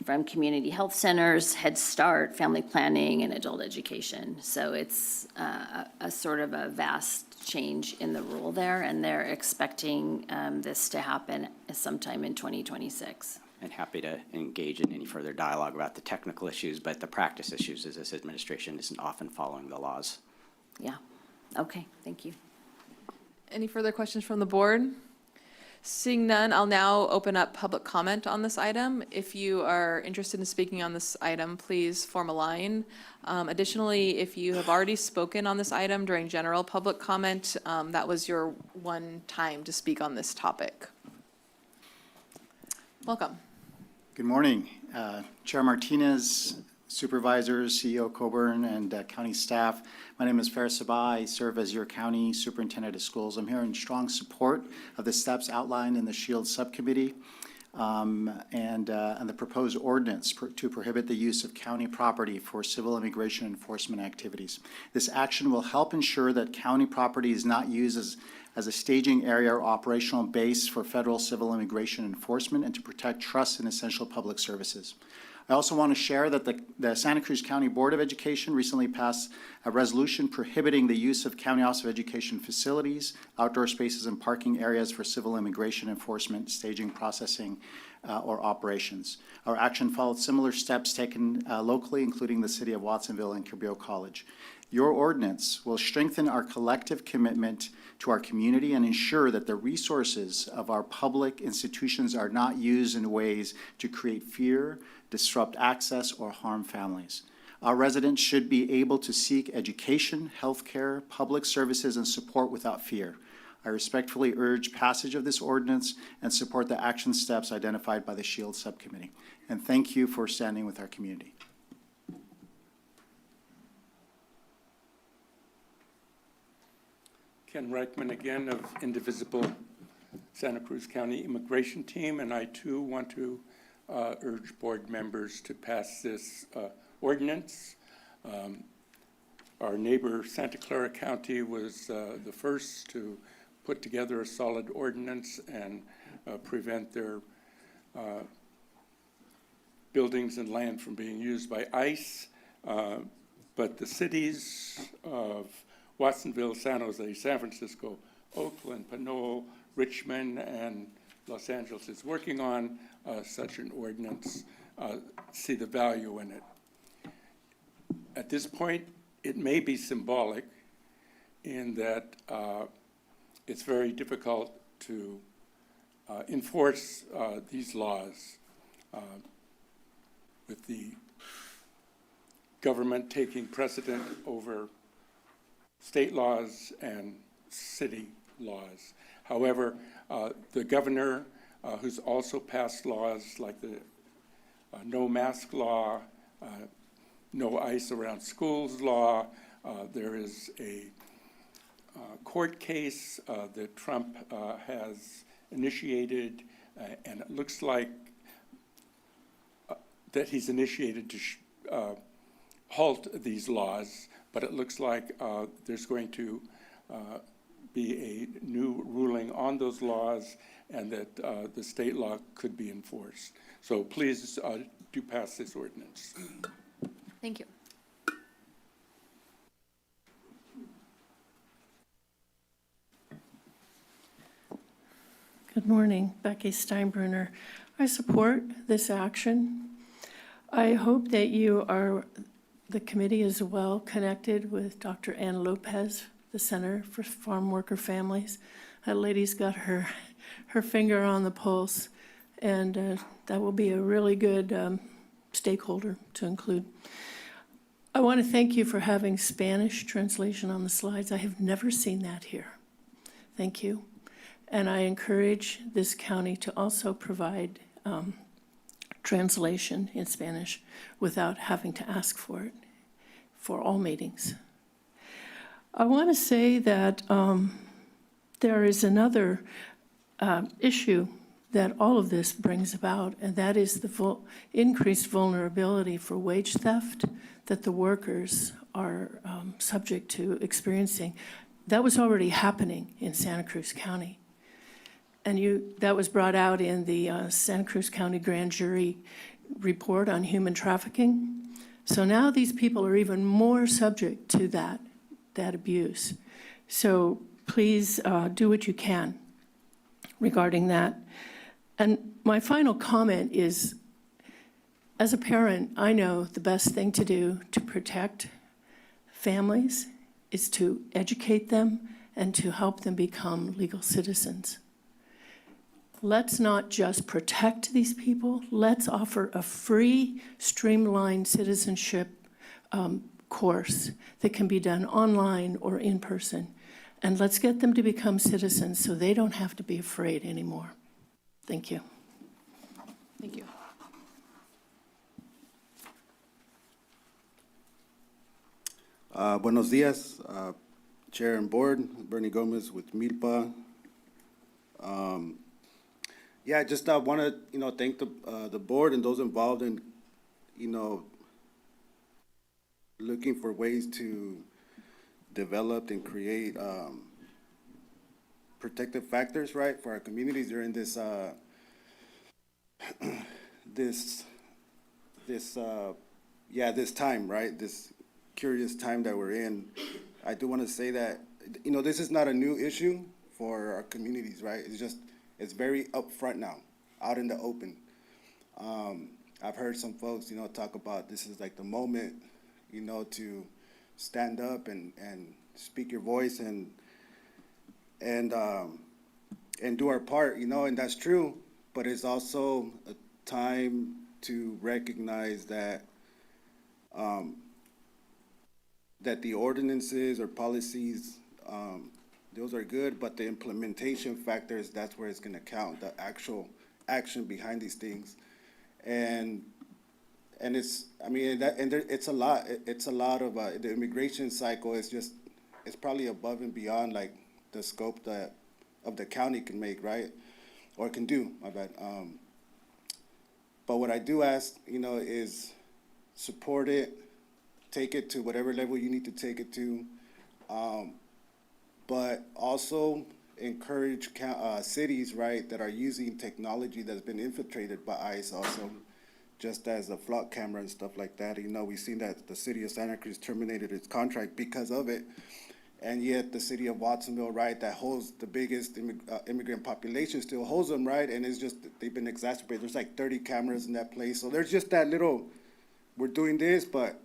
from community health centers, Head Start, family planning, and adult education. So it's a sort of a vast change in the rule there, and they're expecting this to happen sometime in 2026. And happy to engage in any further dialogue about the technical issues, but the practice issues is this administration isn't often following the laws. Yeah, okay, thank you. Any further questions from the board? Seeing none, I'll now open up public comment on this item. If you are interested in speaking on this item, please form a line. Additionally, if you have already spoken on this item during general public comment, that was your one time to speak on this topic. Welcome. Good morning. Chair Martinez, Supervisors, CEO Coburn, and county staff. My name is Faris Sabah. I serve as your county superintendent of schools. I'm here in strong support of the steps outlined in the SHIELD subcommittee and the proposed ordinance to prohibit the use of county property for civil immigration enforcement activities. This action will help ensure that county property is not used as a staging area or operational base for federal civil immigration enforcement and to protect trust in essential public services. I also want to share that the Santa Cruz County Board of Education recently passed a resolution prohibiting the use of County Office of Education facilities, outdoor spaces, and parking areas for civil immigration enforcement, staging, processing, or operations. Our action followed similar steps taken locally, including the city of Watsonville and Cabrillo College. Your ordinance will strengthen our collective commitment to our community and ensure that the resources of our public institutions are not used in ways to create fear, disrupt access, or harm families. Our residents should be able to seek education, healthcare, public services, and support without fear. I respectfully urge passage of this ordinance and support the action steps identified by the SHIELD subcommittee. And thank you for standing with our community. Ken Reichman again of Indivisible Santa Cruz County Immigration Team, and I too want to urge board members to pass this ordinance. Our neighbor Santa Clara County was the first to put together a solid ordinance and prevent their buildings and land from being used by ICE. But the cities of Watsonville, San Jose, San Francisco, Oakland, Pinole, Richmond, and Los Angeles is working on such an ordinance, see the value in it. At this point, it may be symbolic in that it's very difficult to enforce these laws with the government taking precedent over state laws and city laws. However, the governor, who's also passed laws like the no mask law, no ice around schools law, there is a court case that Trump has initiated, and it looks like that he's initiated to halt these laws, but it looks like there's going to be a new ruling on those laws and that the state law could be enforced. So please do pass this ordinance. Thank you. Good morning, Becky Steinbruner. I support this action. I hope that the committee is well connected with Dr. Ann Lopez, the Center for Farm Worker Families. That lady's got her finger on the pulse, and that will be a really good stakeholder to include. I want to thank you for having Spanish translation on the slides. I have never seen that here. Thank you. And I encourage this county to also provide translation in Spanish without having to ask for it for all meetings. I want to say that there is another issue that all of this brings about, and that is the increased vulnerability for wage theft that the workers are subject to experiencing. That was already happening in Santa Cruz County. And that was brought out in the Santa Cruz County Grand Jury report on human trafficking. So now these people are even more subject to that abuse. So please do what you can regarding that. And my final comment is, as a parent, I know the best thing to do to protect families is to educate them and to help them become legal citizens. Let's not just protect these people. Let's offer a free, streamlined citizenship course that can be done online or in person. And let's get them to become citizens so they don't have to be afraid anymore. Thank you. Thank you. Buenos dias, Chair and Board. Bernie Gomez with Milpa. Yeah, I just want to, thank the board and those involved in, looking for ways to develop and create protective factors, right, for our communities during this this time, right, this curious time that we're in. I do want to say that, this is not a new issue for our communities, right? It's very upfront now, out in the open. I've heard some folks, talk about this is like the moment, to stand up and speak your voice and do our part, and that's true. But it's also a time to recognize that that the ordinances or policies, those are good, but the implementation factors, that's where it's going to count, the actual action behind these things. And it's, it's a lot. It's a lot of, the immigration cycle is it's probably above and beyond like the scope that of the county can make, right? Or can do, my bad. But what I do ask, is support it, take it to whatever level you need to take it to. But also encourage cities, right, that are using technology that's been infiltrated by ICE also, just as the flock camera and stuff like that. We've seen that the city of Santa Cruz terminated its contract because of it. And yet the city of Watsonville, right, that holds the biggest immigrant population still holds them, right? And it's just, they've been exacerbated. There's like 30 cameras in that place. So there's just that little, we're doing this, but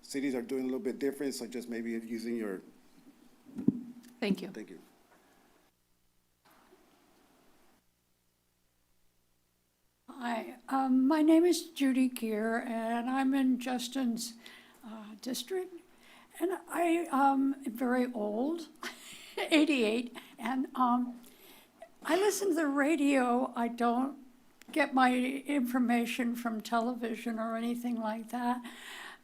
cities are doing a little bit different. So just maybe using your. Thank you. Thank you. Hi, my name is Judy Gear, and I'm in Justin's district. And I am very old, 88, and I listen to the radio. I don't get my information from television or anything like that.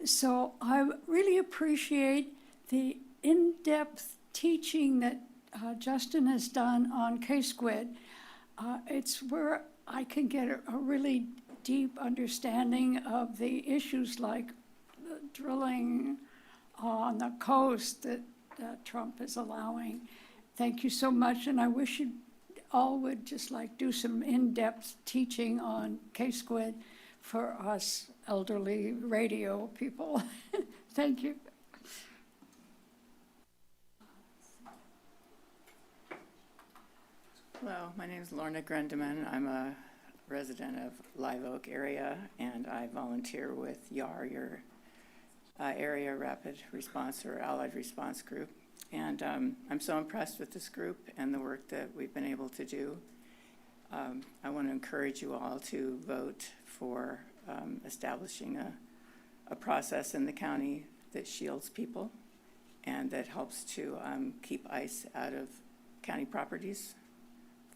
So I really appreciate the in-depth teaching that Justin has done on K-Squid. It's where I can get a really deep understanding of the issues like the drilling on the coast that Trump is allowing. Thank you so much, and I wish you all would just like do some in-depth teaching on K-Squid for us elderly radio people. Thank you. Hello, my name is Lorna Grundeman. I'm a resident of Live Oak area, and I volunteer with YAR, your area rapid response or allied response group. And I'm so impressed with this group and the work that we've been able to do. I want to encourage you all to vote for establishing a process in the county that shields people and that helps to keep ICE out of county properties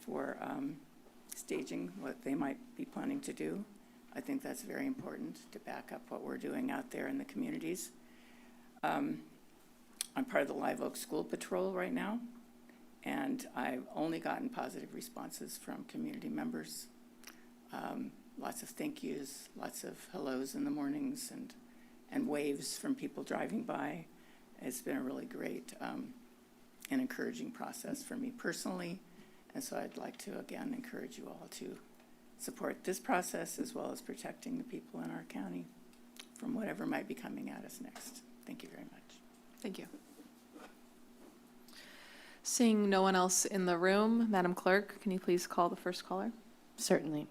for staging what they might be planning to do. I think that's very important to back up what we're doing out there in the communities. I'm part of the Live Oak School Patrol right now, and I've only gotten positive responses from community members. Lots of thank yous, lots of hellos in the mornings, and waves from people driving by. It's been a really great and encouraging process for me personally. And so I'd like to, again, encourage you all to support this process as well as protecting the people in our county from whatever might be coming at us next. Thank you very much. Thank you. Seeing no one else in the room, Madam Clerk, can you please call the first caller? Certainly.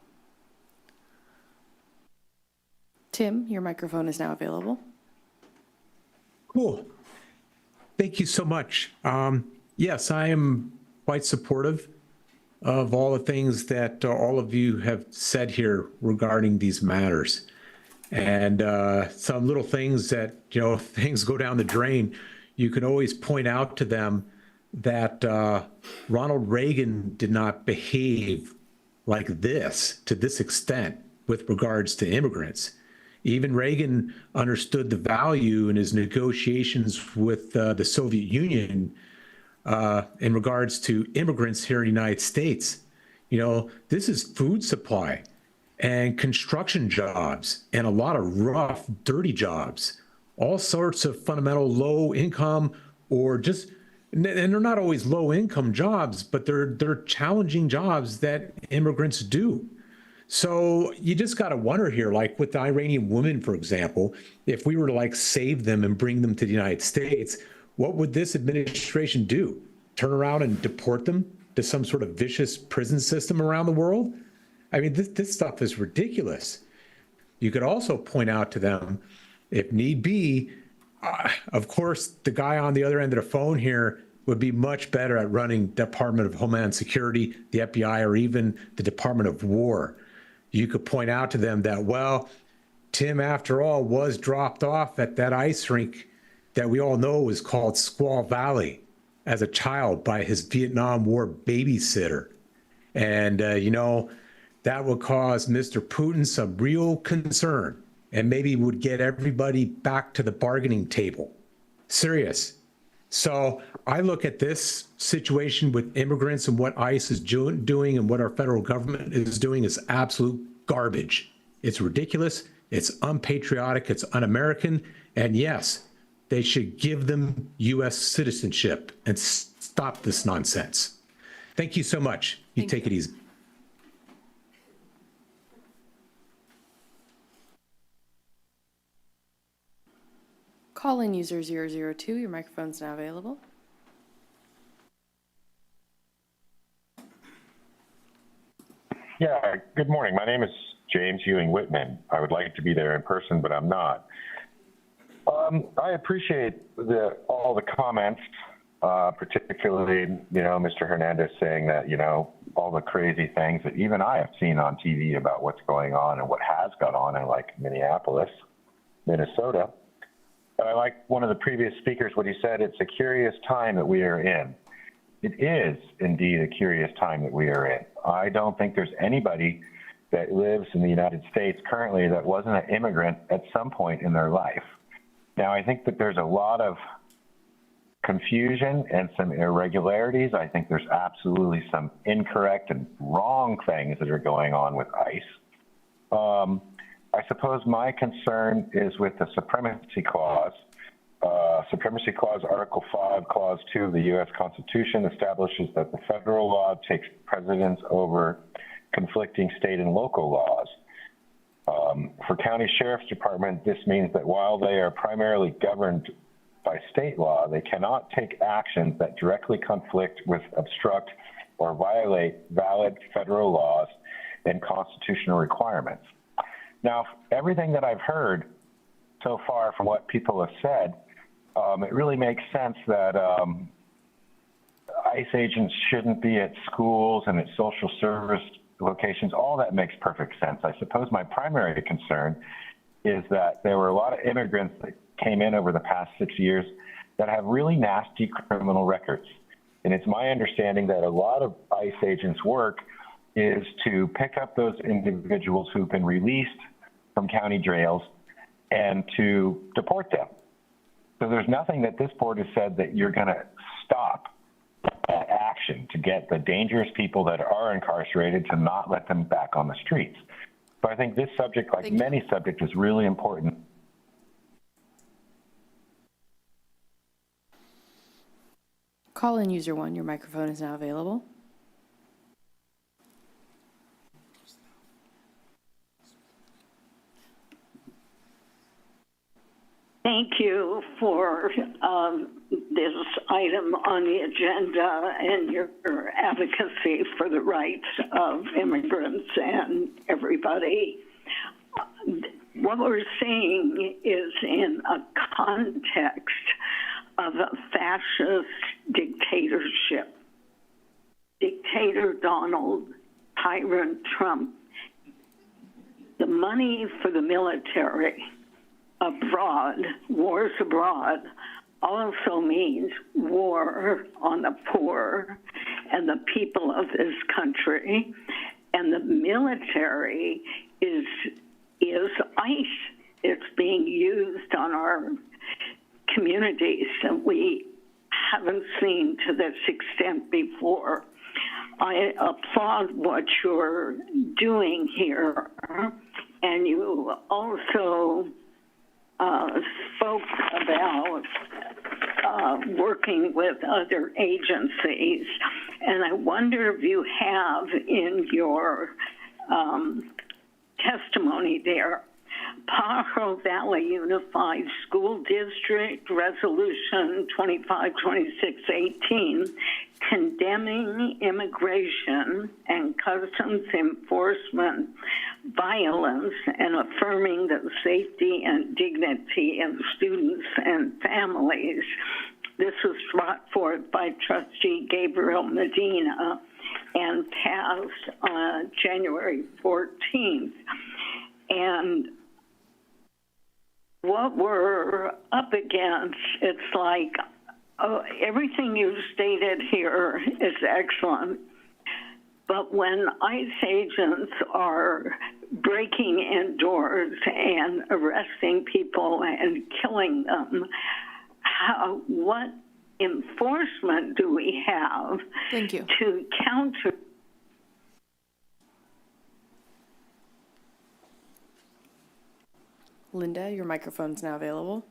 Tim, your microphone is now available. Cool. Thank you so much. Yes, I am quite supportive of all the things that all of you have said here regarding these matters. And some little things that, if things go down the drain, you can always point out to them that Ronald Reagan did not behave like this, to this extent, with regards to immigrants. Even Reagan understood the value in his negotiations with the Soviet Union in regards to immigrants here in the United States. This is food supply and construction jobs and a lot of rough, dirty jobs, all sorts of fundamental low income or just, and they're not always low income jobs, but they're challenging jobs that immigrants do. So you just got to wonder here, like with the Iranian women, for example, if we were to save them and bring them to the United States, what would this administration do? Turn around and deport them to some sort of vicious prison system around the world? I mean, this stuff is ridiculous. You could also point out to them, if need be, of course, the guy on the other end of the phone here would be much better at running Department of Homeland Security, the FBI, or even the Department of War. You could point out to them that, well, Tim, after all, was dropped off at that ice rink that we all know is called Squaw Valley as a child by his Vietnam War babysitter. And, that would cause Mr. Putin some real concern and maybe would get everybody back to the bargaining table. Serious. So I look at this situation with immigrants and what ICE is doing and what our federal government is doing is absolute garbage. It's ridiculous. It's unpatriotic. It's un-American. And yes, they should give them U.S. citizenship and stop this nonsense. Thank you so much. You take it easy. Call-in user 002, your microphone's now available. Yeah, good morning. My name is James Ewing Whitman. I would like to be there in person, but I'm not. I appreciate all the comments, particularly, Mr. Hernandez saying that, all the crazy things that even I have seen on TV about what's going on and what has gone on in like Minneapolis, Minnesota. But I like one of the previous speakers, what he said, it's a curious time that we are in. It is indeed a curious time that we are in. I don't think there's anybody that lives in the United States currently that wasn't an immigrant at some point in their life. Now, I think that there's a lot of confusion and some irregularities. I think there's absolutely some incorrect and wrong things that are going on with ICE. I suppose my concern is with the Supremacy Clause. Supremacy Clause, Article 5, Clause 2 of the U.S. Constitution establishes that the federal law takes precedence over conflicting state and local laws. For county sheriff's department, this means that while they are primarily governed by state law, they cannot take actions that directly conflict with, obstruct, or violate valid federal laws and constitutional requirements. Now, everything that I've heard so far from what people have said, it really makes sense that ICE agents shouldn't be at schools and at social service locations. All that makes perfect sense. I suppose my primary concern is that there were a lot of immigrants that came in over the past 6 years that have really nasty criminal records. And it's my understanding that a lot of ICE agents' work is to pick up those individuals who've been released from county jails and to deport them. So there's nothing that this board has said that you're going to stop that action to get the dangerous people that are incarcerated to not let them back on the streets. So I think this subject, like many subjects, is really important. Call-in user 1, your microphone is now available. Thank you for this item on the agenda and your advocacy for the rights of immigrants and everybody. What we're seeing is in a context of a fascist dictatorship. Dictator Donald, tyrant Trump, the money for the military abroad, wars abroad, also means war on the poor and the people of this country. And the military is ICE. It's being used on our communities that we haven't seen to this extent before. I applaud what you're doing here, and you also spoke about working with other agencies, and I wonder if you have in your testimony there, Pajaro Valley Unified School District Resolution 252618, condemning immigration and customs enforcement violence and affirming the safety and dignity of students and families. This was brought forth by Trustee Gabriel Medina and passed on January 14th. And what we're up against, it's like everything you've stated here is excellent. But when ICE agents are breaking in doors and arresting people and killing them, what enforcement do we have to counter? Linda, your microphone's now available.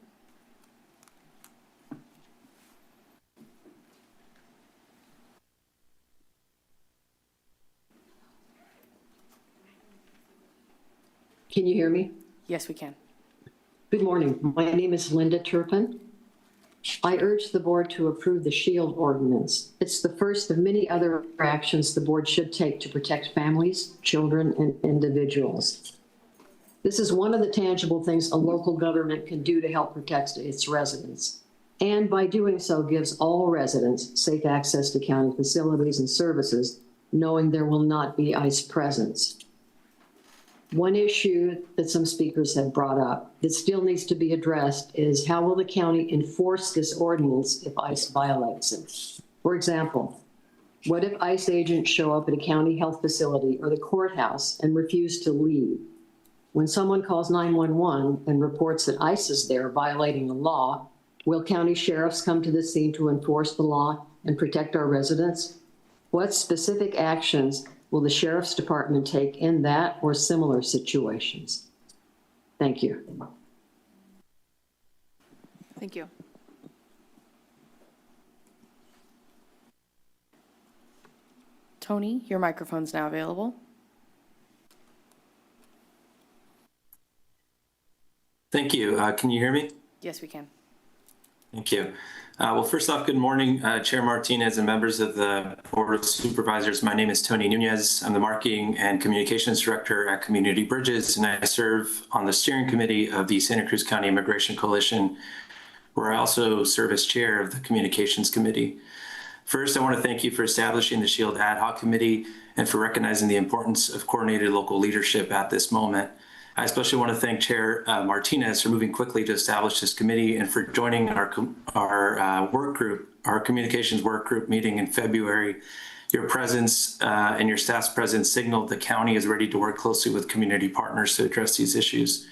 Can you hear me? Yes, we can. Good morning. My name is Linda Turpin, I urge the board to approve the SHIELD ordinance. It's the first of many other actions the board should take to protect families, children, and individuals. This is one of the tangible things a local government can do to help protect its residents. And by doing so, gives all residents safe access to county facilities and services, knowing there will not be ICE presence. One issue that some speakers have brought up that still needs to be addressed is how will the county enforce this ordinance if ICE violates it? For example, what if ICE agents show up at a county health facility or the courthouse and refuse to leave? When someone calls 911 and reports that ICE is there violating the law, will county sheriffs come to the scene to enforce the law and protect our residents? What specific actions will the sheriff's department take in that or similar situations? Thank you. Thank you. Tony, your microphone's now available. Thank you. Can you hear me? Yes, we can. Thank you. Well, first off, good morning, Chair Martinez and members of the Board of Supervisors. My name is Tony Nunez. I'm the Marketing and Communications Director at Community Bridges, and I serve on the steering committee of the Santa Cruz County Immigration Coalition, where I also serve as chair of the Communications Committee. First, I want to thank you for establishing the SHIELD Ad Hoc Committee and for recognizing the importance of coordinated local leadership at this moment. I especially want to thank Chair Martinez for moving quickly to establish this committee and for joining our work group, our communications work group meeting in February. Your presence and your staff's presence signaled the county is ready to work closely with community partners to address these issues.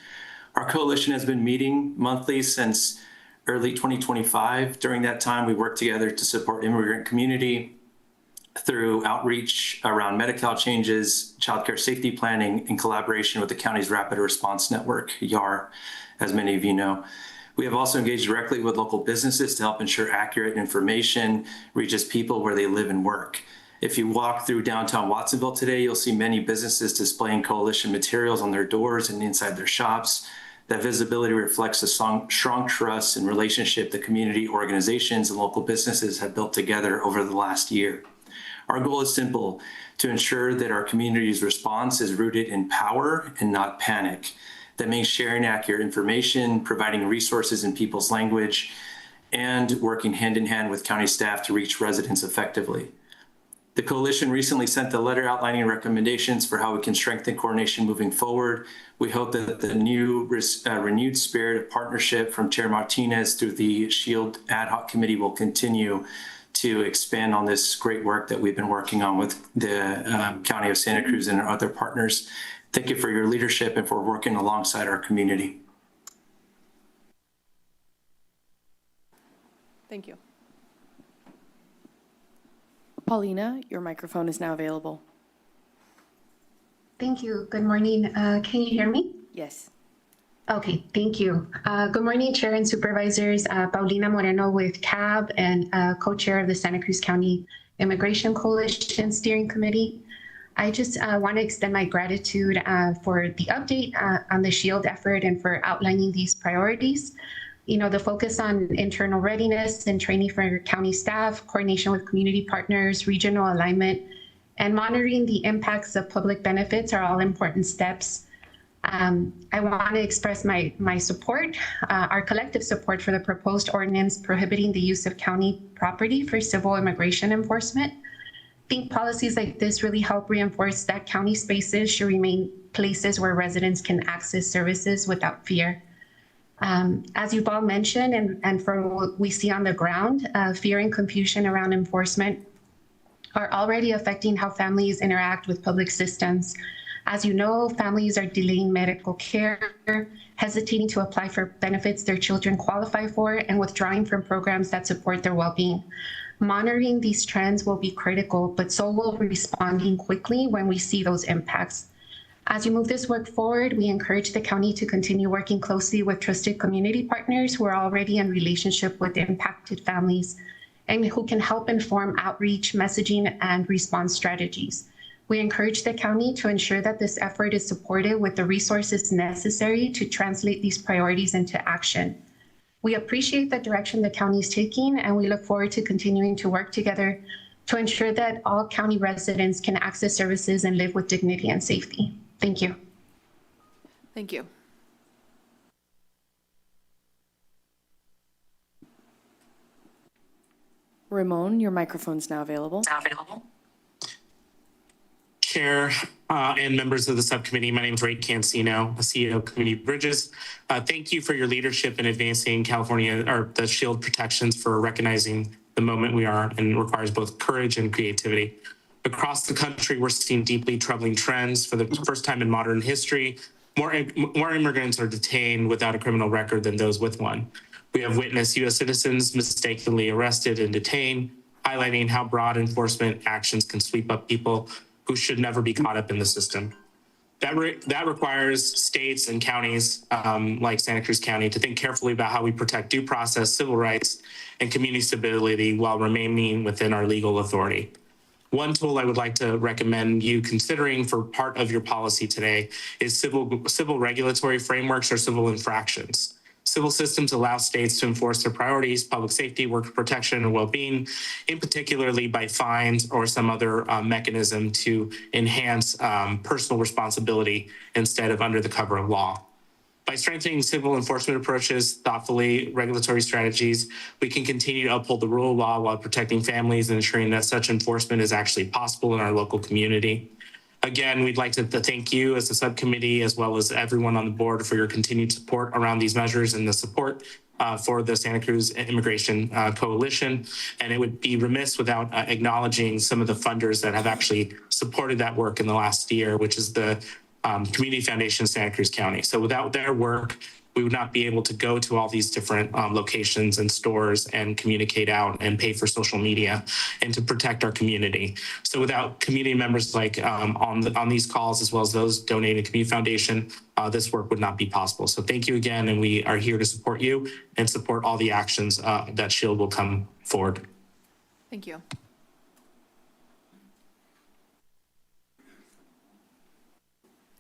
Our coalition has been meeting monthly since early 2025. During that time, we worked together to support immigrant community through outreach around Medi-Cal changes, childcare safety planning, in collaboration with the county's Rapid Response Network, YAR, as many of you know. We have also engaged directly with local businesses to help ensure accurate information reaches people where they live and work. If you walk through downtown Watsonville today, you'll see many businesses displaying coalition materials on their doors and inside their shops. That visibility reflects the strong trust and relationship the community organizations and local businesses have built together over the last year. Our goal is simple: to ensure that our community's response is rooted in power and not panic. That means sharing accurate information, providing resources in people's language, and working hand in hand with county staff to reach residents effectively. The coalition recently sent a letter outlining recommendations for how we can strengthen coordination moving forward. We hope that the new renewed spirit of partnership from Chair Martinez through the SHIELD Ad Hoc Committee will continue to expand on this great work that we've been working on with the County of Santa Cruz and our other partners. Thank you for your leadership and for working alongside our community. Thank you. Paulina, your microphone is now available. Thank you. Good morning. Can you hear me? Yes. Okay, thank you. Good morning, Chair and Supervisors. Paulina Moreno with CAB and co-chair of the Santa Cruz County Immigration Coalition Steering Committee. I just want to extend my gratitude for the update on the SHIELD effort and for outlining these priorities. You know, the focus on internal readiness and training for county staff, coordination with community partners, regional alignment, and monitoring the impacts of public benefits are all important steps. I want to express my support, our collective support for the proposed ordinance prohibiting the use of county property for civil immigration enforcement. I think policies like this really help reinforce that county spaces should remain places where residents can access services without fear. As you've all mentioned, and from what we see on the ground, fear and confusion around enforcement are already affecting how families interact with public systems. As you know, families are delaying medical care, hesitating to apply for benefits their children qualify for, and withdrawing from programs that support their well-being. Monitoring these trends will be critical, but so will responding quickly when we see those impacts. As you move this work forward, we encourage the county to continue working closely with trusted community partners who are already in relationship with impacted families and who can help inform outreach, messaging, and response strategies. We encourage the county to ensure that this effort is supported with the resources necessary to translate these priorities into action. We appreciate the direction the county is taking, and we look forward to continuing to work together to ensure that all county residents can access services and live with dignity and safety. Thank you. Thank you. Ramon, your microphone's now available. Chair and members of the subcommittee, my name is Ray Cancino, CEO of Community Bridges. Thank you for your leadership in advancing California or the shield protections for recognizing the moment we are and requires both courage and creativity. Across the country, we're seeing deeply troubling trends. For the first time in modern history, more immigrants are detained without a criminal record than those with one. We have witnessed U.S. citizens mistakenly arrested and detained, highlighting how broad enforcement actions can sweep up people who should never be caught up in the system. That requires states and counties like Santa Cruz County to think carefully about how we protect due process, civil rights, and community stability while remaining within our legal authority. One tool I would like to recommend you considering for part of your policy today is civil regulatory frameworks or civil infractions. Civil systems allow states to enforce their priorities, public safety, worker protection, and well-being, in particularly by fines or some other mechanism to enhance personal responsibility instead of under the cover of law. By strengthening civil enforcement approaches, thoughtfully regulatory strategies, we can continue to uphold the rule of law while protecting families and ensuring that such enforcement is actually possible in our local community. Again, we'd like to thank you as a subcommittee, as well as everyone on the board for your continued support around these measures and the support for the Santa Cruz Immigration Coalition. And it would be remiss without acknowledging some of the funders that have actually supported that work in the last year, which is the Community Foundation of Santa Cruz County. So without their work, we would not be able to go to all these different locations and stores and communicate out and pay for social media and to protect our community. So without community members like on these calls, as well as those donating to Community Foundation, this work would not be possible. So thank you again, and we are here to support you and support all the actions that SHIELD will come forward. Thank you.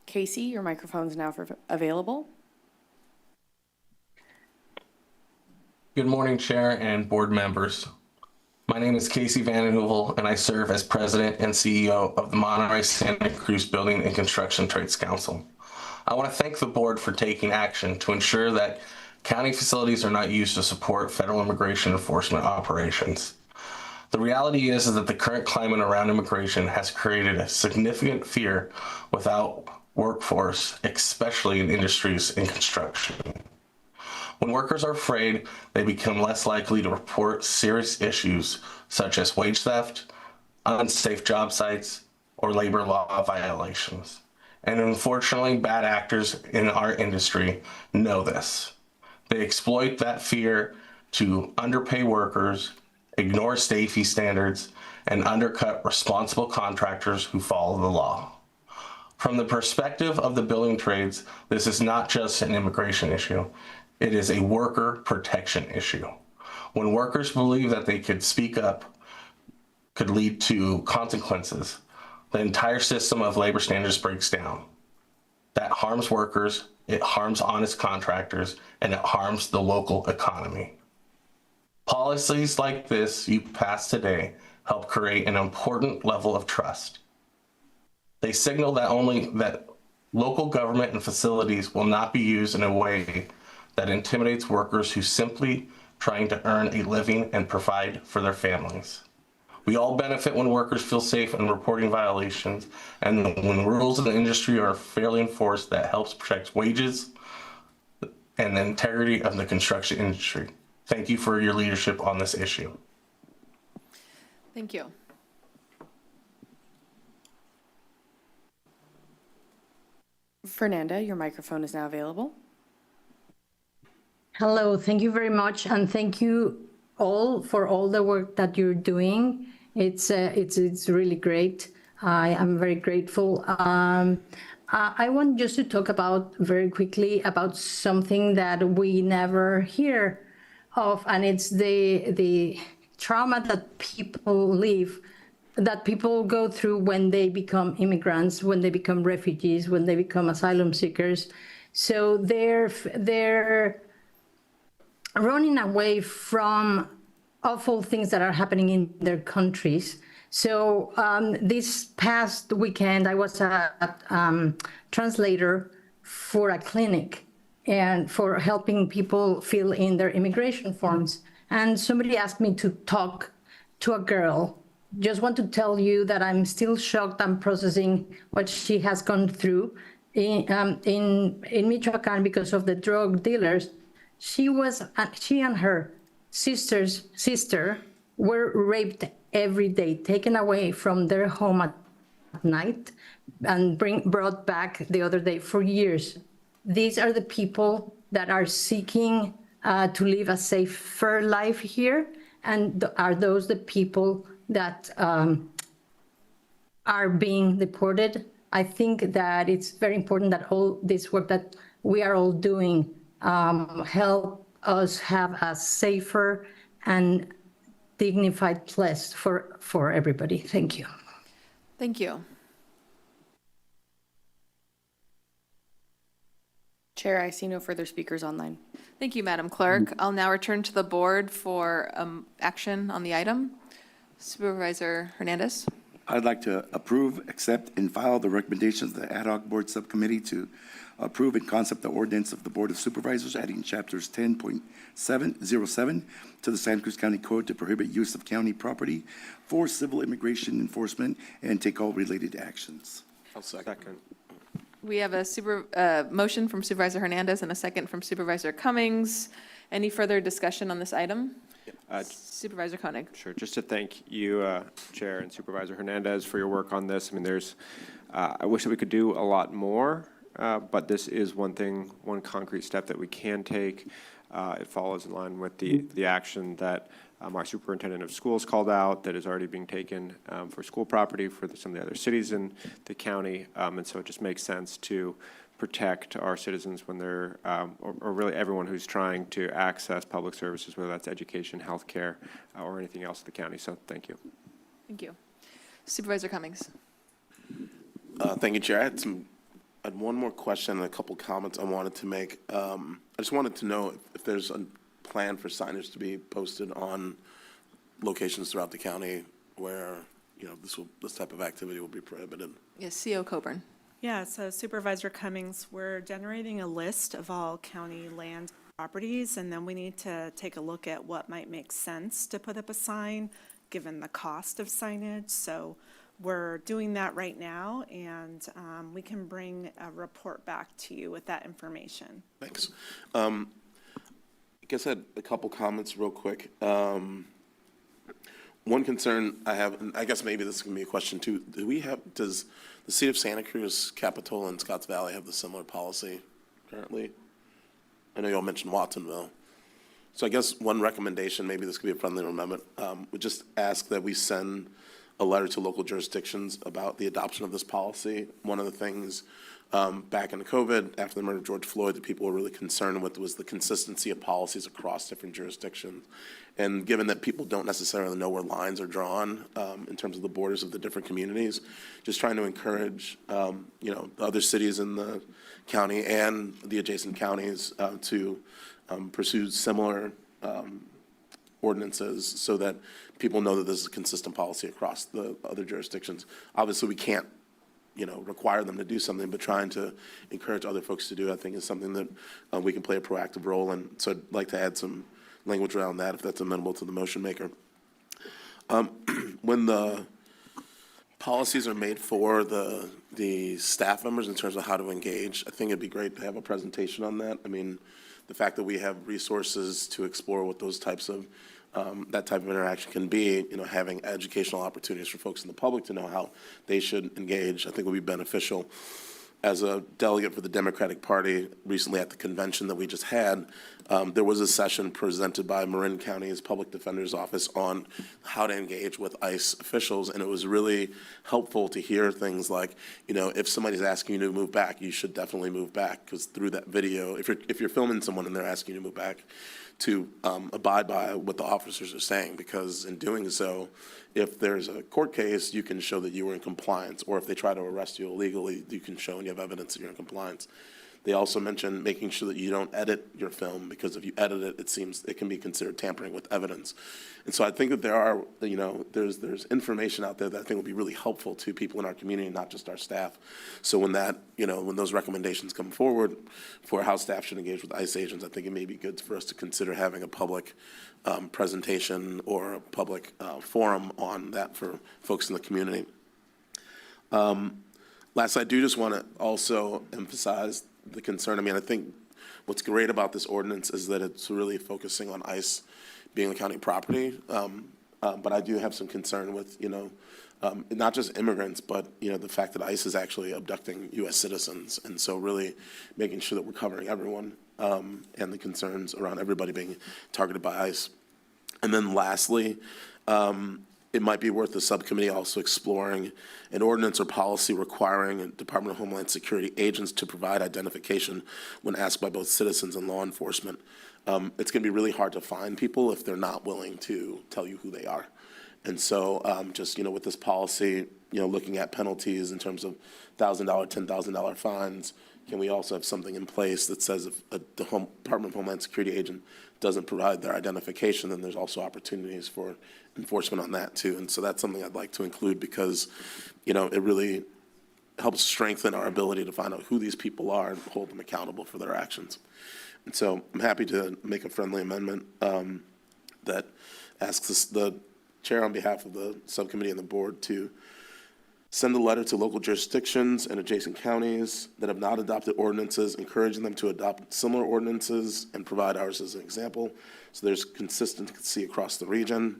Casey, your microphone is now available. Good morning, Chair and board members. My name is Casey Vandenheuvel, and I serve as President and CEO of the Monterey Santa Cruz Building and Construction Trades Council. I want to thank the board for taking action to ensure that county facilities are not used to support federal immigration enforcement operations. The reality is that the current climate around immigration has created a significant fear without workforce, especially in industries in construction. When workers are afraid, they become less likely to report serious issues such as wage theft, unsafe job sites, or labor law violations. And unfortunately, bad actors in our industry know this. They exploit that fear to underpay workers, ignore safety standards, and undercut responsible contractors who follow the law. From the perspective of the building trades, this is not just an immigration issue. It is a worker protection issue. When workers believe that they could speak up, could lead to consequences, the entire system of labor standards breaks down. That harms workers, it harms honest contractors, and it harms the local economy. Policies like this you pass today help create an important level of trust. They signal that local government and facilities will not be used in a way that intimidates workers who simply trying to earn a living and provide for their families. We all benefit when workers feel safe in reporting violations, and when rules in the industry are fairly enforced, that helps protect wages and the integrity of the construction industry. Thank you for your leadership on this issue. Thank you. Fernanda, your microphone is now available. Hello, thank you very much, and thank you all for all the work that you're doing. It's really great. I am very grateful. I want just to talk about very quickly about something that we never hear of, and it's the trauma that people live, that people go through when they become immigrants, when they become refugees, when they become asylum seekers. So running away from awful things that are happening in their countries. So this past weekend, I was a translator for a clinic and for helping people fill in their immigration forms. And somebody asked me to talk to a girl. Just want to tell you that I'm still shocked. I'm processing what she has gone through in Michoacan because of the drug dealers. She and her sister were raped every day, taken away from their home at night and brought back the other day for years. These are the people that are seeking to live a safer life here, and are those the people that are being deported? I think that it's very important that all this work that we are all doing help us have a safer and dignified place for everybody. Thank you. Thank you. Chair, I see no further speakers online. Thank you, Madam Clerk. I'll now return to the board for action on the item. Supervisor Hernandez. I'd like to approve, accept, and file the recommendations of the Ad hoc Board Subcommittee to approve and concept the ordinance of the Board of Supervisors adding chapters 10.707 to the Santa Cruz County Code to prohibit use of county property for civil immigration enforcement and take all related actions. I'll second. We have a motion from Supervisor Hernandez and a second from Supervisor Cummings. Any further discussion on this item? Supervisor Koenig. Sure. Just to thank you, Chair and Supervisor Hernandez, for your work on this. I mean, I wish that we could do a lot more, but this is one concrete step that we can take. It follows in line with the action that our superintendent of schools called out that is already being taken for school property for some of the other cities in the county. And so it just makes sense to protect our citizens when they're, or really everyone who's trying to access public services, whether that's education, healthcare, or anything else in the county. So thank you. Thank you. Supervisor Cummings. Thank you, Chair. I had one more question and a couple comments I wanted to make. I just wanted to know if there's a plan for signage to be posted on locations throughout the county where, you know, this type of activity will be prohibited. Yes, CO Coburn. Yeah, so Supervisor Cummings, we're generating a list of all county land properties, and then we need to take a look at what might make sense to put up a sign given the cost of signage. So we're doing that right now, and we can bring a report back to you with that information. Thanks. I guess I had a couple comments real quick. One concern I have, and I guess maybe this can be a question too, does the city of Santa Cruz, Capitola, and Scotts Valley have the similar policy currently? I know you all mentioned Watsonville. So I guess one recommendation, maybe this could be a friendly amendment, would just ask that we send a letter to local jurisdictions about the adoption of this policy. One of the things back in COVID, after the murder of George Floyd, that people were really concerned with was the consistency of policies across different jurisdictions. And given that people don't necessarily know where lines are drawn in terms of the borders of the different communities, just trying to encourage, you know, the other cities in the county and the adjacent counties to pursue similar ordinances so that people know that this is a consistent policy across the other jurisdictions. Obviously, we can't, you know, require them to do something, but trying to encourage other folks to do, I think, is something that we can play a proactive role in. So I'd like to add some language around that, if that's amenable to the motion maker. When the policies are made for the staff members in terms of how to engage, I think it'd be great to have a presentation on that. I mean, the fact that we have resources to explore what those types of that type of interaction can be, you know, having educational opportunities for folks in the public to know how they should engage, I think would be beneficial. As a delegate for the Democratic Party recently at the convention that we just had, there was a session presented by Marin County's Public Defender's Office on how to engage with ICE officials, and it was really helpful to hear things like, you know, if somebody's asking you to move back, you should definitely move back, because through that video, if you're filming someone and they're asking you to move back, to abide by what the officers are saying, because in doing so, if there's a court case, you can show that you were in compliance, or if they try to arrest you illegally, you can show and you have evidence that you're in compliance. They also mentioned making sure that you don't edit your film, because if you edit it, it can be considered tampering with evidence. And so I think that there are, there's information out there that I think will be really helpful to people in our community, not just our staff. So when when those recommendations come forward for how staff should engage with ICE agents, I think it may be good for us to consider having a public presentation or a public forum on that for folks in the community. Last, I do just want to also emphasize the concern. I mean, I think what's great about this ordinance is that it's really focusing on ICE being the county property. But I do have some concern with, not just immigrants, but, the fact that ICE is actually abducting U.S. citizens. And so really making sure that we're covering everyone and the concerns around everybody being targeted by ICE. And then lastly, it might be worth the subcommittee also exploring an ordinance or policy requiring Department of Homeland Security agents to provide identification when asked by both citizens and law enforcement. It's going to be really hard to find people if they're not willing to tell you who they are. And so just, with this policy, looking at penalties in terms of $1,000, $10,000 fines, can we also have something in place that says if the Department of Homeland Security agent doesn't provide their identification, then there's also opportunities for enforcement on that too. And so that's something I'd like to include because, it really helps strengthen our ability to find out who these people are and hold them accountable for their actions. And so I'm happy to make a friendly amendment that asks the chair on behalf of the subcommittee and the board to send a letter to local jurisdictions and adjacent counties that have not adopted ordinances, encouraging them to adopt similar ordinances and provide ours as an example. So there's consistency across the region,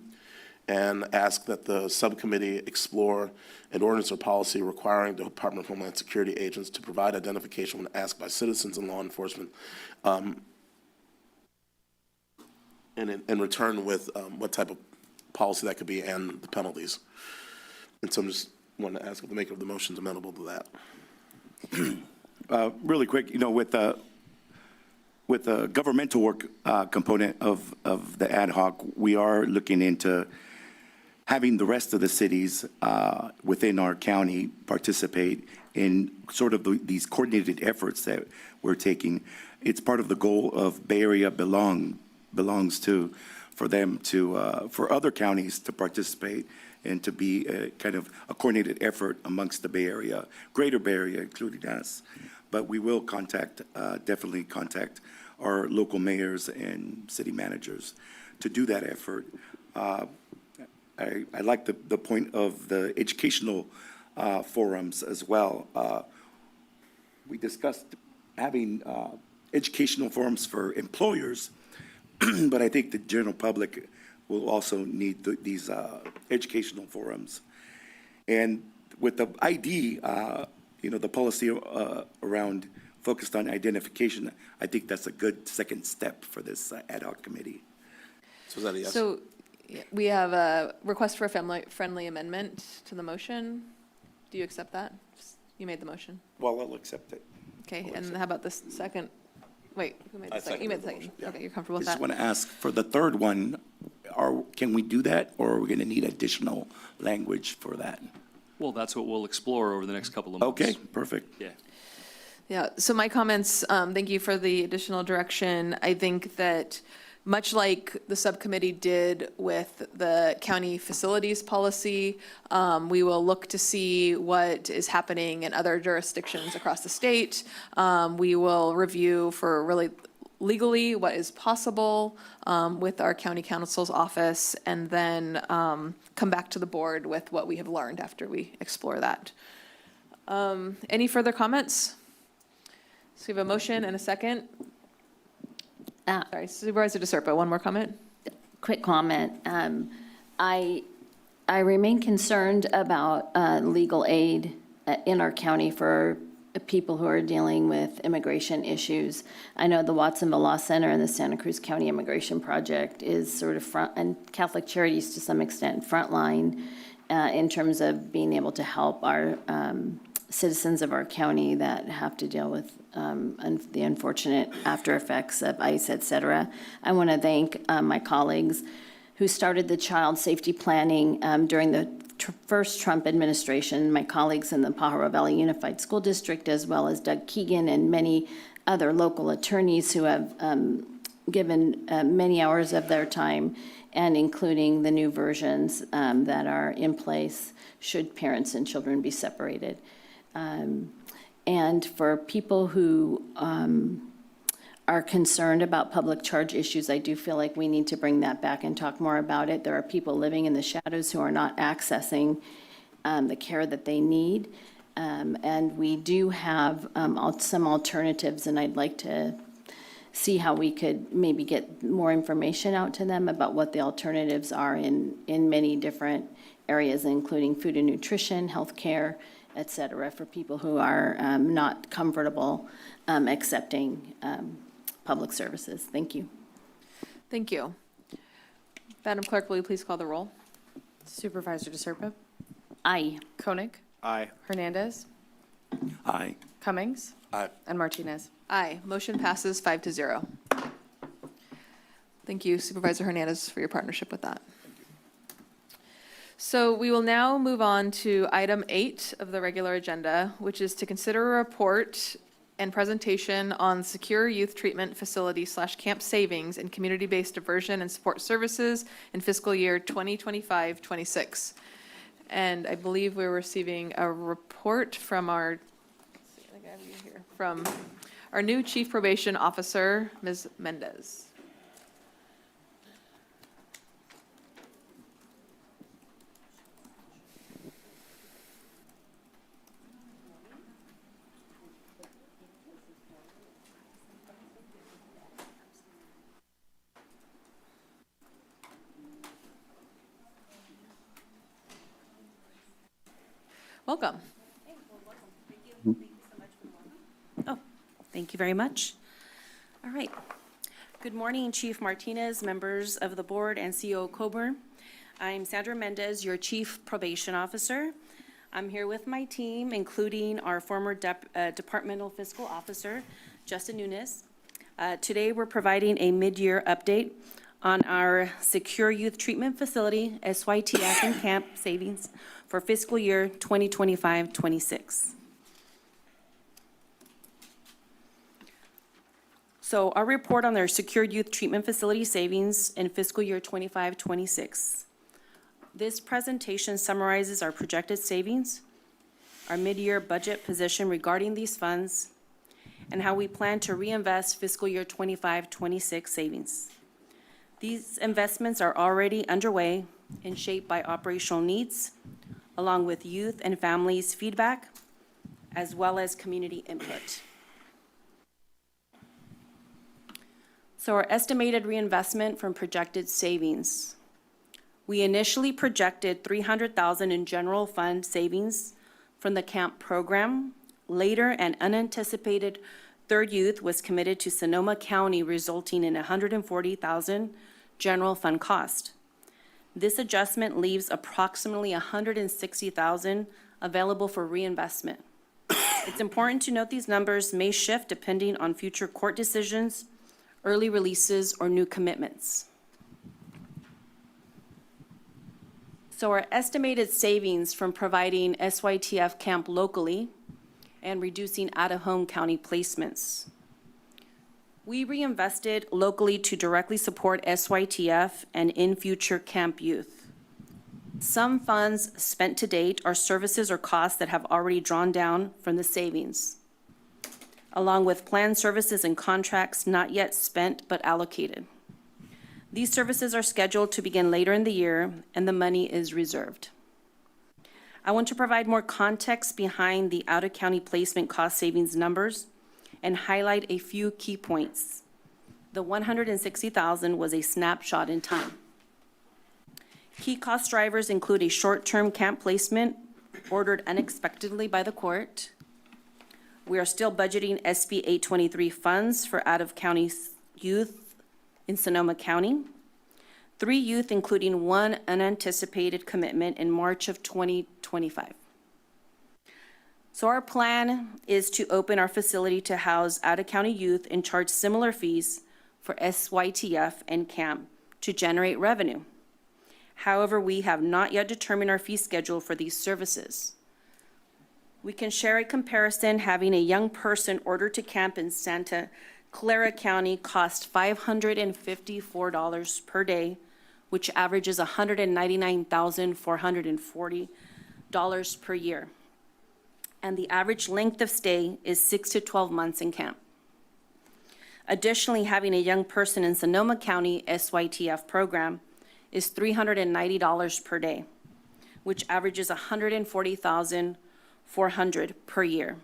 and ask that the subcommittee explore an ordinance or policy requiring the Department of Homeland Security agents to provide identification when asked by citizens and law enforcement, and in return with what type of policy that could be and the penalties. And so I'm just wanting to ask if the maker of the motion is amenable to that. Really quick, with the governmental work component of the ad hoc, we are looking into having the rest of the cities within our county participate in sort of these coordinated efforts that we're taking. It's part of the goal of Bay Area belongs to, for them to, for other counties to participate and to be a kind of a coordinated effort amongst the Bay Area, greater Bay Area, including us. But we will definitely contact our local mayors and city managers to do that effort. I like the point of the educational forums as well. We discussed having educational forums for employers, but I think the general public will also need these educational forums. And with the ID, the policy around focused on identification, I think that's a good second step for this ad hoc committee. So is that a yes? So we have a request for a friendly amendment to the motion. Do you accept that? You made the motion. Well, I'll accept it. Okay, and how about the second? Wait, who made the second? You made the second. Yeah. Okay, you're comfortable I with just that? want to ask, for the third one, can we do that, or are we going to need additional language for that? Well, that's what we'll explore over the next couple of months. Okay, perfect. Yeah. Yeah, so my comments, thank you for the additional direction. I think that much like the subcommittee did with the county facilities policy, we will look to see what is happening in other jurisdictions across the state. We will review for really legally what is possible with our county counsel's office, and then come back to the board with what we have learned after we explore that. Any further comments? So we have a motion and a second. Sorry, Supervisor DeSerpa, one more comment? Quick comment. I remain concerned about legal aid in our county for people who are dealing with immigration issues. I know the Watsonville Law Center and the Santa Cruz County Immigration Project is sort of front, and Catholic Charities to some extent, frontline in terms of being able to help our citizens of our county that have to deal with the unfortunate after effects of ICE, et cetera. I want to thank my colleagues who started the child safety planning during the first Trump administration, my colleagues in the Pajaro Valley Unified School District, as well as Doug Keegan and many other local attorneys who have given many hours of their time, and including the new versions that are in place should parents and children be separated. And for people who are concerned about public charge issues, I do feel like we need to bring that back and talk more about it. There are people living in the shadows who are not accessing the care that they need. And we do have some alternatives, and I'd like to see how we could maybe get more information out to them about what the alternatives are in many different areas, including food and nutrition, healthcare, et cetera, for people who are not comfortable accepting public services. Thank you. Thank you. Madam Clerk, will you please call the roll? Supervisor DeSerpa? Aye. Koenig? Aye. Hernandez? Aye. Cummings? Aye. And Martinez? Aye. Motion passes 5-0. Thank you, Supervisor Hernandez, for your partnership with that. So we will now move on to item 8 of the regular agenda, which is to consider a report and presentation on secure youth treatment facility / camp savings and community-based diversion and support services in fiscal year 2025-26. And I believe we're receiving a report from our, from our new Chief Probation Officer, Ms. Mendez. Welcome. Oh, thank you very much. All right. Good morning, Chief Martinez, members of the board, and CEO Coburn. I'm Sandra Mendez, your Chief Probation Officer. I'm here with my team, including our former Departmental Fiscal Officer, Justin Nunes. Today, we're providing a mid-year update on our Secure Youth Treatment Facility, SYTF and Camp Savings for fiscal year 2025-26. So our report on their Secured Youth Treatment Facility savings in fiscal year 25-26. This presentation summarizes our projected savings, our mid-year budget position regarding these funds, and how we plan to reinvest fiscal year 25-26 savings. These investments are already underway and shaped by operational needs, along with youth and families' feedback, as well as community input. So our estimated reinvestment from projected savings. We initially projected $300,000 in general fund savings from the camp program. Later, an unanticipated third youth was committed to Sonoma County, resulting in $140,000 general fund cost. This adjustment leaves approximately $160,000 available for reinvestment. It's important to note these numbers may shift depending on future court decisions, early releases, or new commitments. So our estimated savings from providing SYTF camp locally and reducing out-of-home county placements. We reinvested locally to directly support SYTF and in future camp youth. Some funds spent to date are services or costs that have already drawn down from the savings, along with planned services and contracts not yet spent but allocated. These services are scheduled to begin later in the year, and the money is reserved. I want to provide more context behind the out-of-county placement cost savings numbers and highlight a few key points. The $160,000 was a snapshot in time. Key cost drivers include a short-term camp placement ordered unexpectedly by the court. We are still budgeting SB 823 funds for out-of-county youth in Sonoma County. 3 youth, including 1 unanticipated commitment in March of 2025. So our plan is to open our facility to house out-of-county youth and charge similar fees for SYTF and camp to generate revenue. However, we have not yet determined our fee schedule for these services. We can share a comparison. Having a young person ordered to camp in Santa Clara County costs $554 per day, which averages $199,440 per year. And the average length of stay is 6 to 12 months in camp. Additionally, having a young person in Sonoma County SYTF program is $390 per day, which averages $140,400 per year.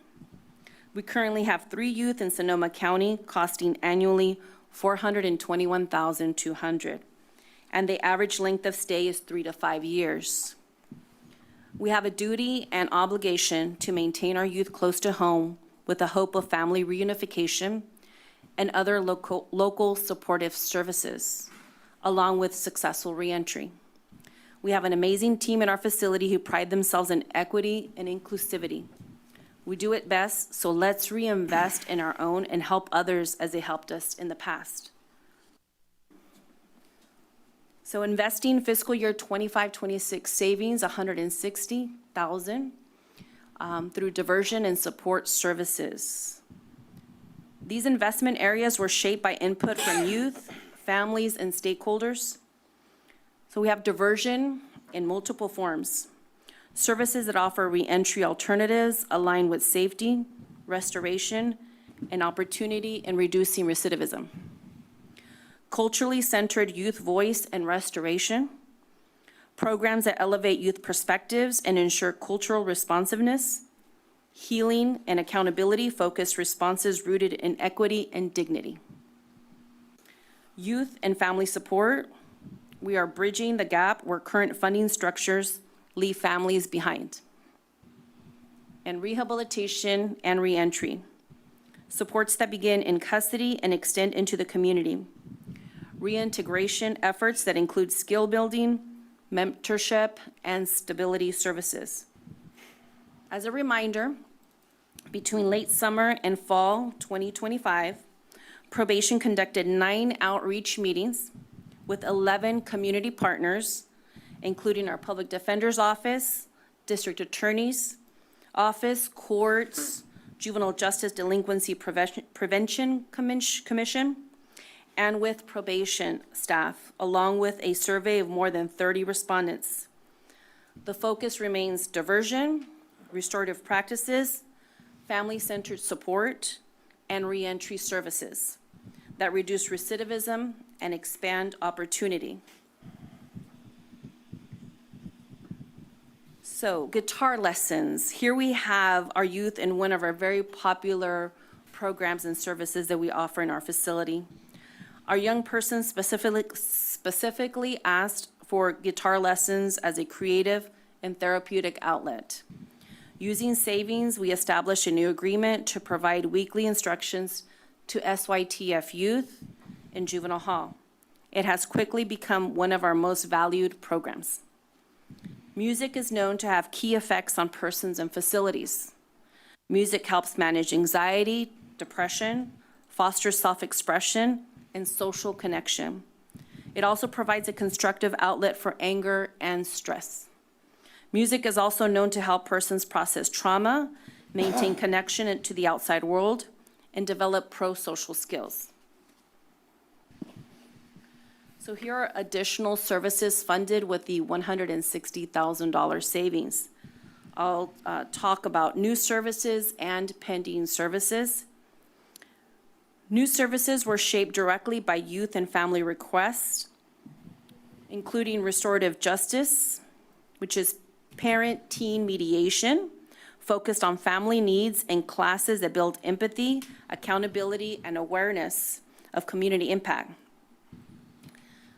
We currently have 3 youth in Sonoma County costing annually $421,200, and the average length of stay is 3 to 5 years. We have a duty and obligation to maintain our youth close to home with the hope of family reunification and other local supportive services, along with successful reentry. We have an amazing team in our facility who pride themselves in equity and inclusivity. We do it best, so let's reinvest in our own and help others as they helped us in the past. So investing fiscal year 25-26 savings, $160,000 through diversion and support services. These investment areas were shaped by input from youth, families, and stakeholders. So we have diversion in multiple forms. Services that offer reentry alternatives aligned with safety, restoration, and opportunity in reducing recidivism. Culturally centered youth voice and restoration. Programs that elevate youth perspectives and ensure cultural responsiveness. Healing and accountability-focused responses rooted in equity and dignity. Youth and family support. We are bridging the gap where current funding structures leave families behind. And rehabilitation and reentry. Supports that begin in custody and extend into the community. Reintegration efforts that include skill building, mentorship, and stability services. As a reminder, between late summer and fall 2025, probation conducted 9 outreach meetings with 11 community partners, including our Public Defender's Office, District Attorney's Office, courts, Juvenile Justice Delinquency Prevention Commission, and with probation staff, along with a survey of more than 30 respondents. The focus remains diversion, restorative practices, family-centered support, and reentry services that reduce recidivism and expand opportunity. So, guitar lessons. Here we have our youth in one of our very popular programs and services that we offer in our facility. Our young person specifically asked for guitar lessons as a creative and therapeutic outlet. Using savings, we established a new agreement to provide weekly instructions to SYTF youth in juvenile hall. It has quickly become one of our most valued programs. Music is known to have key effects on persons and facilities. Music helps manage anxiety, depression, fosters self-expression, and social connection. It also provides a constructive outlet for anger and stress. Music is also known to help persons process trauma, maintain connection to the outside world, and develop pro-social skills. So here are additional services funded with the $160,000 savings. I'll talk about new services and pending services. New services were shaped directly by youth and family requests, including restorative justice, which is parent-teen mediation, focused on family needs and classes that build empathy, accountability, and awareness of community impact.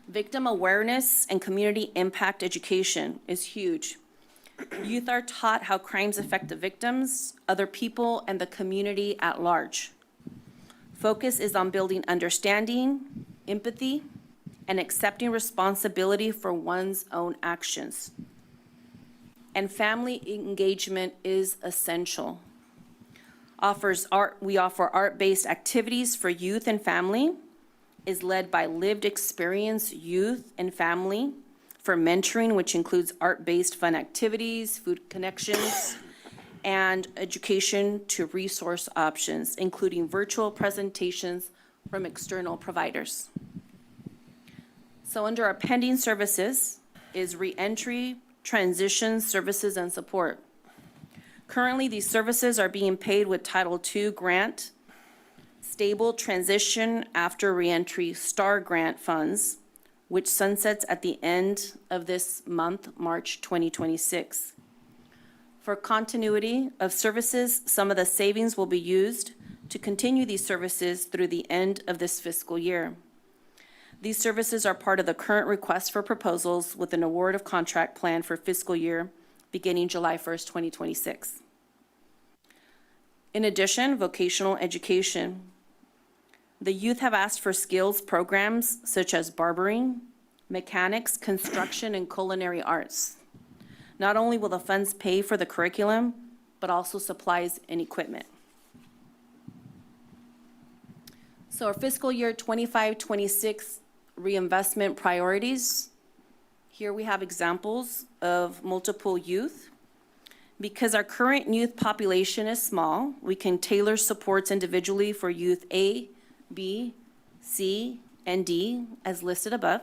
Victim awareness and community impact education is huge. Youth are taught how crimes affect the victims, other people, and the community at large. Focus is on building understanding, empathy, and accepting responsibility for one's own actions. And family engagement is essential. We offer art-based activities for youth and family, is led by lived experience youth and family for mentoring, which includes art-based fun activities, food connections, and education to resource options, including virtual presentations from external providers. So under our pending services is reentry, transition services, and support. Currently, these services are being paid with Title II grant, stable transition after reentry STAR grant funds, which sunsets at the end of this month, March 2026. For continuity of services, some of the savings will be used to continue these services through the end of this fiscal year. These services are part of the current request for proposals with an award of contract plan for fiscal year beginning July 1st, 2026. In addition, vocational education. The youth have asked for skills programs such as barbering, mechanics, construction, and culinary arts. Not only will the funds pay for the curriculum, but also supplies and equipment. So our fiscal year 25-26 reinvestment priorities. Here we have examples of multiple youth. Because our current youth population is small, we can tailor supports individually for youth A, B, C, and D, as listed above,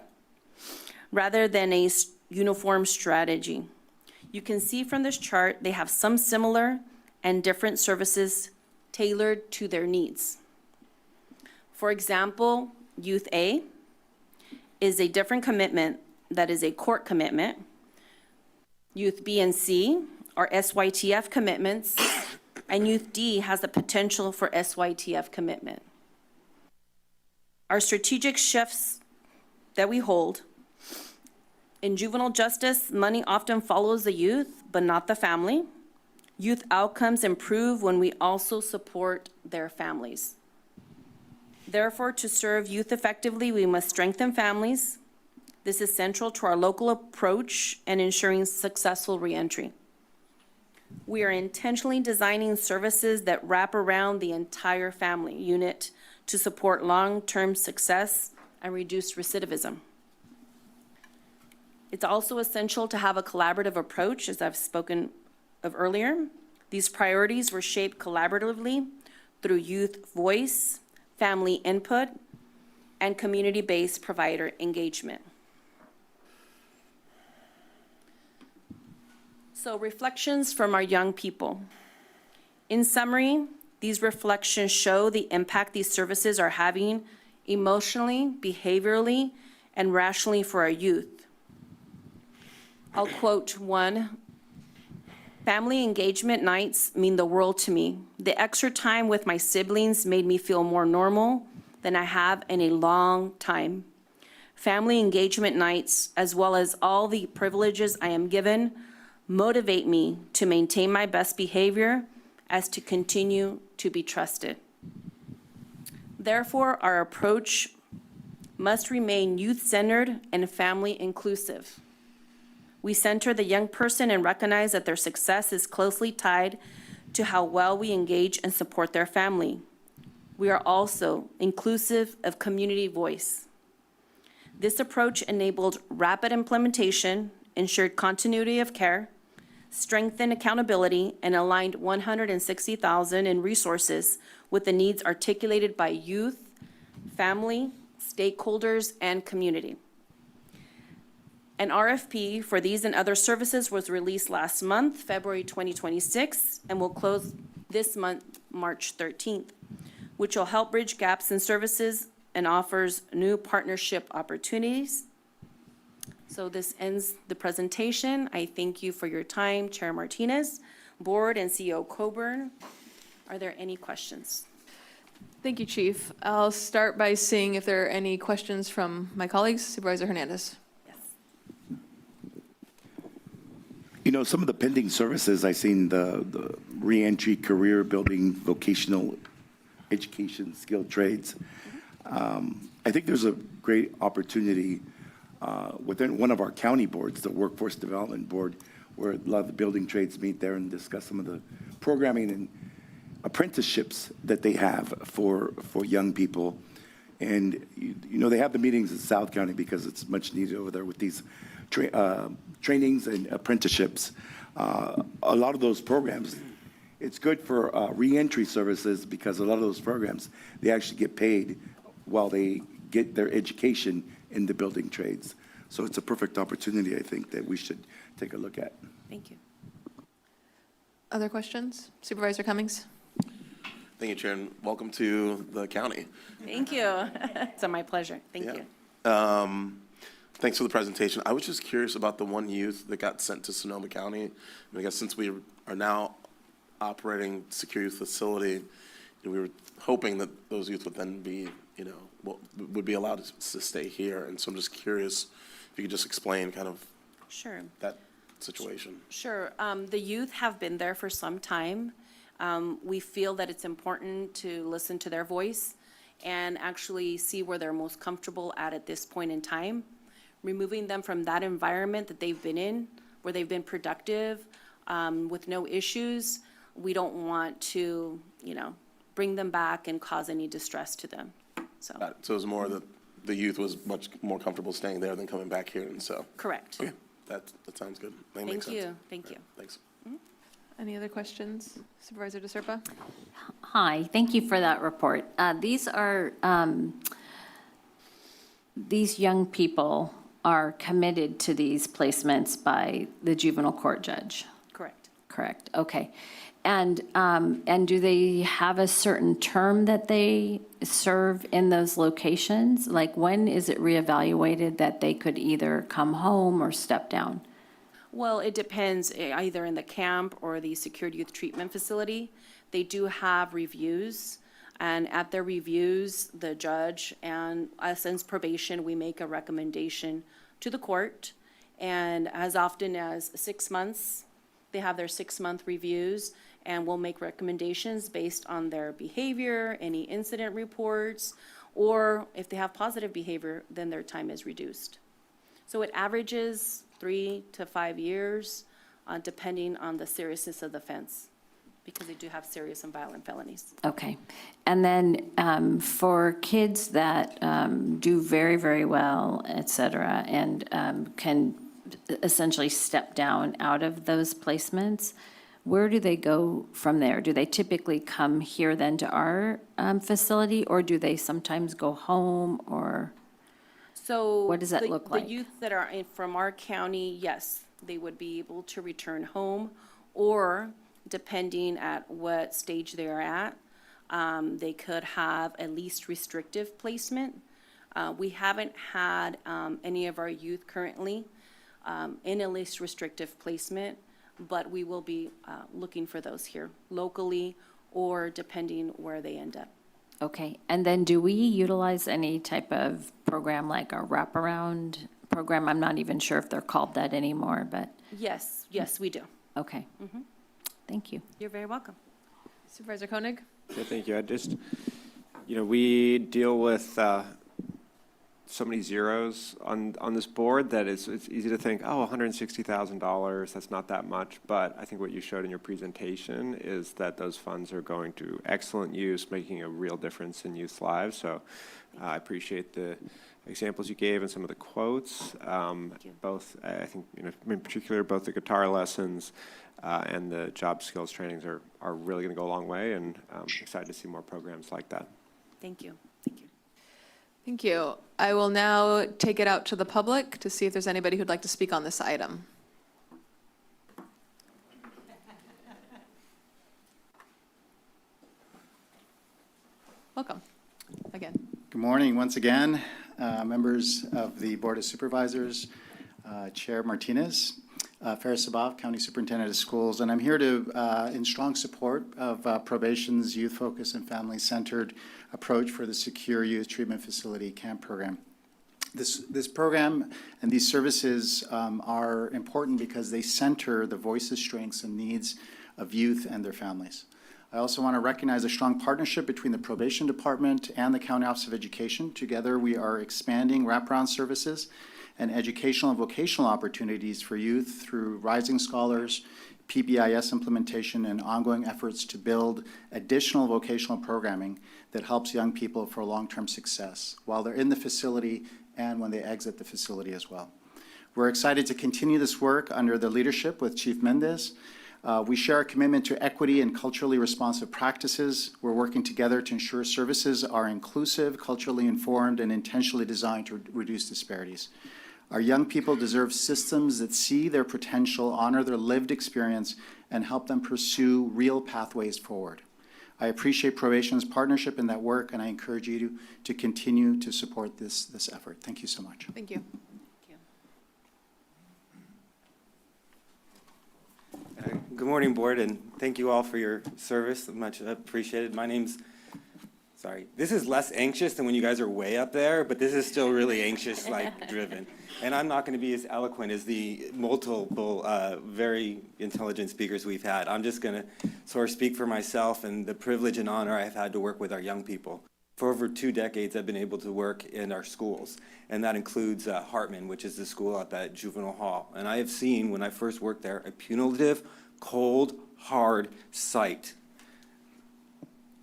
rather than a uniform strategy. You can see from this chart, they have some similar and different services tailored to their needs. For example, Youth A is a different commitment that is a court commitment. Youth B and C are SYTF commitments, and Youth D has the potential for SYTF commitment. Our strategic shifts that we hold in juvenile justice, money often follows the youth, but not the family. Youth outcomes improve when we also support their families. Therefore, to serve youth effectively, we must strengthen families. This is central to our local approach and ensuring successful reentry. We are intentionally designing services that wrap around the entire family unit to support long-term success and reduce recidivism. It's also essential to have a collaborative approach, as I've spoken of earlier. These priorities were shaped collaboratively through youth voice, family input, and community-based provider engagement. So reflections from our young people. In summary, these reflections show the impact these services are having emotionally, behaviorally, and rationally for our youth. I'll quote one. Family engagement nights mean the world to me. The extra time with my siblings made me feel more normal than I have in a long time. Family engagement nights, as well as all the privileges I am given, motivate me to maintain my best behavior as to continue to be trusted. Therefore, our approach must remain youth-centered and family-inclusive. We center the young person and recognize that their success is closely tied to how well we engage and support their family. We are also inclusive of community voice. This approach enabled rapid implementation, ensured continuity of care, strengthened accountability, and aligned $160,000 in resources with the needs articulated by youth, family, stakeholders, and community. An RFP for these and other services was released last month, February 2026, and will close this month, March 13th, which will help bridge gaps in services and offers new partnership opportunities. So this ends the presentation. I thank you for your time, Chair Martinez, Board, and CEO Coburn. Are there any questions? Thank you, Chief. I'll start by seeing if there are any questions from my colleagues. Supervisor Hernandez. You know, some of the pending services, I've seen the reentry, career building, vocational education, skilled trades. I think there's a great opportunity within one of our county boards, the Workforce Development Board, where a lot of the building trades meet there and discuss some of the programming and apprenticeships that they have for young people. And, you know, they have the meetings in South County because it's much needed over there with these trainings and apprenticeships. A lot of those programs it's good for reentry services because a lot of those programs, they actually get paid while they get their education in the building trades. So it's a perfect opportunity, I think, that we should take a look at. Thank you. Other questions? Supervisor Cummings? Thank you, Chair, and welcome to the county. Thank you. It's my pleasure. Thank you. Thanks for the presentation. I was just curious about the one youth that got sent to Sonoma County. I guess since we are now operating secure youth facility, we were hoping that those youth would then be, would be allowed to stay here. And so I'm just curious if you could just explain kind of Sure. that situation. Sure. The youth have been there for some time. We feel that it's important to listen to their voice and actually see where they're most comfortable at this point in time. Removing them from that environment that they've been in, where they've been productive, with no issues, we don't want to, bring them back and cause any distress to them. So So it was more that the youth was much more comfortable staying there than coming back here, and so. Correct. Okay, that sounds good. That makes Thank sense. you. Thank you. Thanks. Any other questions? Supervisor DeSerpa? Hi, thank you for that report. These young people are committed to these placements by the juvenile court judge. Correct. Correct, okay. And do they have a certain term that they serve in those locations? Like, when is it reevaluated that they could either come home or step down? Well, it depends, either in the camp or the secured youth treatment facility. They do have reviews, and at their reviews, the judge and us as probation, we make a recommendation to the court. And as often as 6 months, they have their 6-month reviews, and we'll make recommendations based on their behavior, any incident reports, or if they have positive behavior, then their time is reduced. So it averages 3 to 5 years, depending on the seriousness of the offense, because they do have serious and violent felonies. Okay. And then for kids that do very, very well, et cetera, and can essentially step down out of those placements, where do they go from there? Do they typically come here then to our facility, or do they sometimes go home, or? So what does that look like? The youth that are from our county, yes, they would be able to return home, or depending at what stage they are at, they could have a least restrictive placement. We haven't had any of our youth currently in a least restrictive placement, but we will be looking for those here locally or depending where they end up. Okay, and then do we utilize any type of program like a wraparound program? I'm not even sure if they're called that anymore, but. Yes, we do. Okay. Thank you. You're very welcome. Supervisor Koenig? Yeah, thank you. I just, we deal with so many zeros on this board that it's easy to think, oh, $160,000, that's not that much. But I think what you showed in your presentation is that those funds are going to excellent use, making a real difference in youth lives. So I appreciate the examples you gave and some of the quotes. Both, I think, in particular, both the guitar lessons and the job skills trainings are really going to go a long way, and I'm excited to see more programs like that. Thank you. Thank you. I will now take it out to the public to see if there's anybody who'd like to speak on this item. Welcome again. Good morning once again, members of the Board of Supervisors, Chair Martinez, Ferris Sabah, County Superintendent of Schools, and I'm here to in strong support of probation's youth-focused and family-centered approach for the Secure Youth Treatment Facility Camp Program. This program and these services are important because they center the voices, strengths, and needs of youth and their families. I also want to recognize a strong partnership between the Probation Department and the County Office of Education. Together, we are expanding wraparound services and educational and vocational opportunities for youth through Rising Scholars, PBIS implementation, and ongoing efforts to build additional vocational programming that helps young people for long-term success while they're in the facility and when they exit the facility as well. We're excited to continue this work under the leadership with Chief Mendez We share a commitment to equity and culturally responsive practices. We're working together to ensure services are inclusive, culturally informed, and intentionally designed to reduce disparities. Our young people deserve systems that see their potential, honor their lived experience, and help them pursue real pathways forward. I appreciate probation's partnership in that work, and I encourage you to continue to support this effort. Thank you so much. Thank you. Good morning, board, and thank you all for your service. Much appreciated. My name's, this is less anxious than when you guys are way up there, but this is still really anxious, driven. And I'm not going to be as eloquent as the multiple, very intelligent speakers we've had. I'm just going to sort of speak for myself and the privilege and honor I've had to work with our young people. For over 2 decades, I've been able to work in our schools, and that includes Hartman, which is the school at that juvenile hall. And I have seen, when I first worked there, a punitive, cold, hard sight.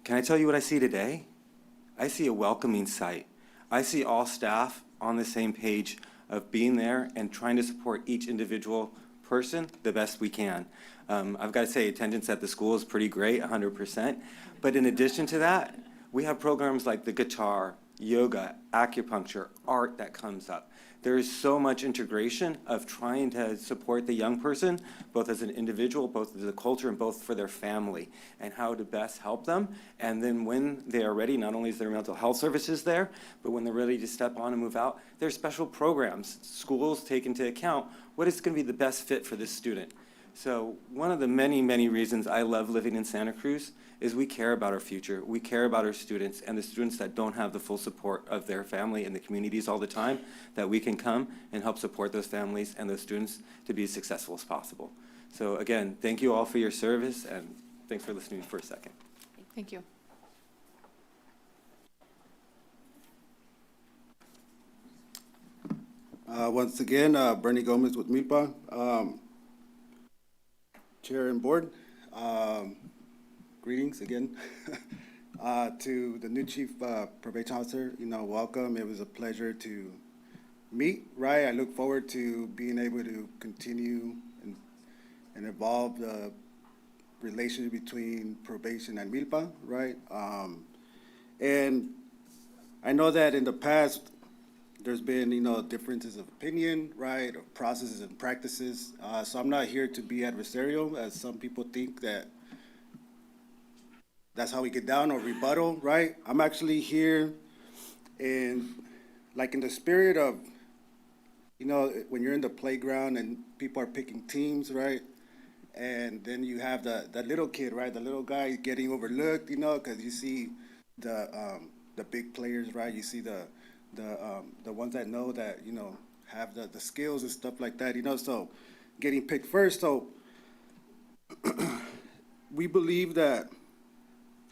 Can I tell you what I see today? I see a welcoming sight. I see all staff on the same page of being there and trying to support each individual person the best we can. I've got to say, attendance at the school is pretty great, 100%. But in addition to that, we have programs like the guitar, yoga, acupuncture, art that comes up. There is so much integration of trying to support the young person, both as an individual, both as a culture, and both for their family, and how to best help them. And then when they are ready, not only is there mental health services there, but when they're ready to step on and move out, there's special programs. Schools take into account what is going to be the best fit for this student. So one of the many, many reasons I love living in Santa Cruz is we care about our future. We care about our students, and the students that don't have the full support of their family and the communities all the time, that we can come and help support those families and those students to be as successful as possible. So again, thank you all for your service, and thanks for listening for a second. Thank you. Once again, Bernie Gomez with Milpa. Chair and board, greetings again. To the new chief probation officer, welcome. It was a pleasure to meet, right? I look forward to being able to continue and evolve the relationship between probation and Milpa, right? And I know that in the past, there's been, differences of opinion, right, or processes and practices. So I'm not here to be adversarial, as some people think that that's how we get down, or rebuttal, right? I'm actually here in the spirit of, when you're in the playground and people are picking teams, right? And then you have the little kid, right? The little guy getting overlooked, because you see the big players, right? You see the ones that know that, have the skills and stuff like that, so getting picked first. So we believe that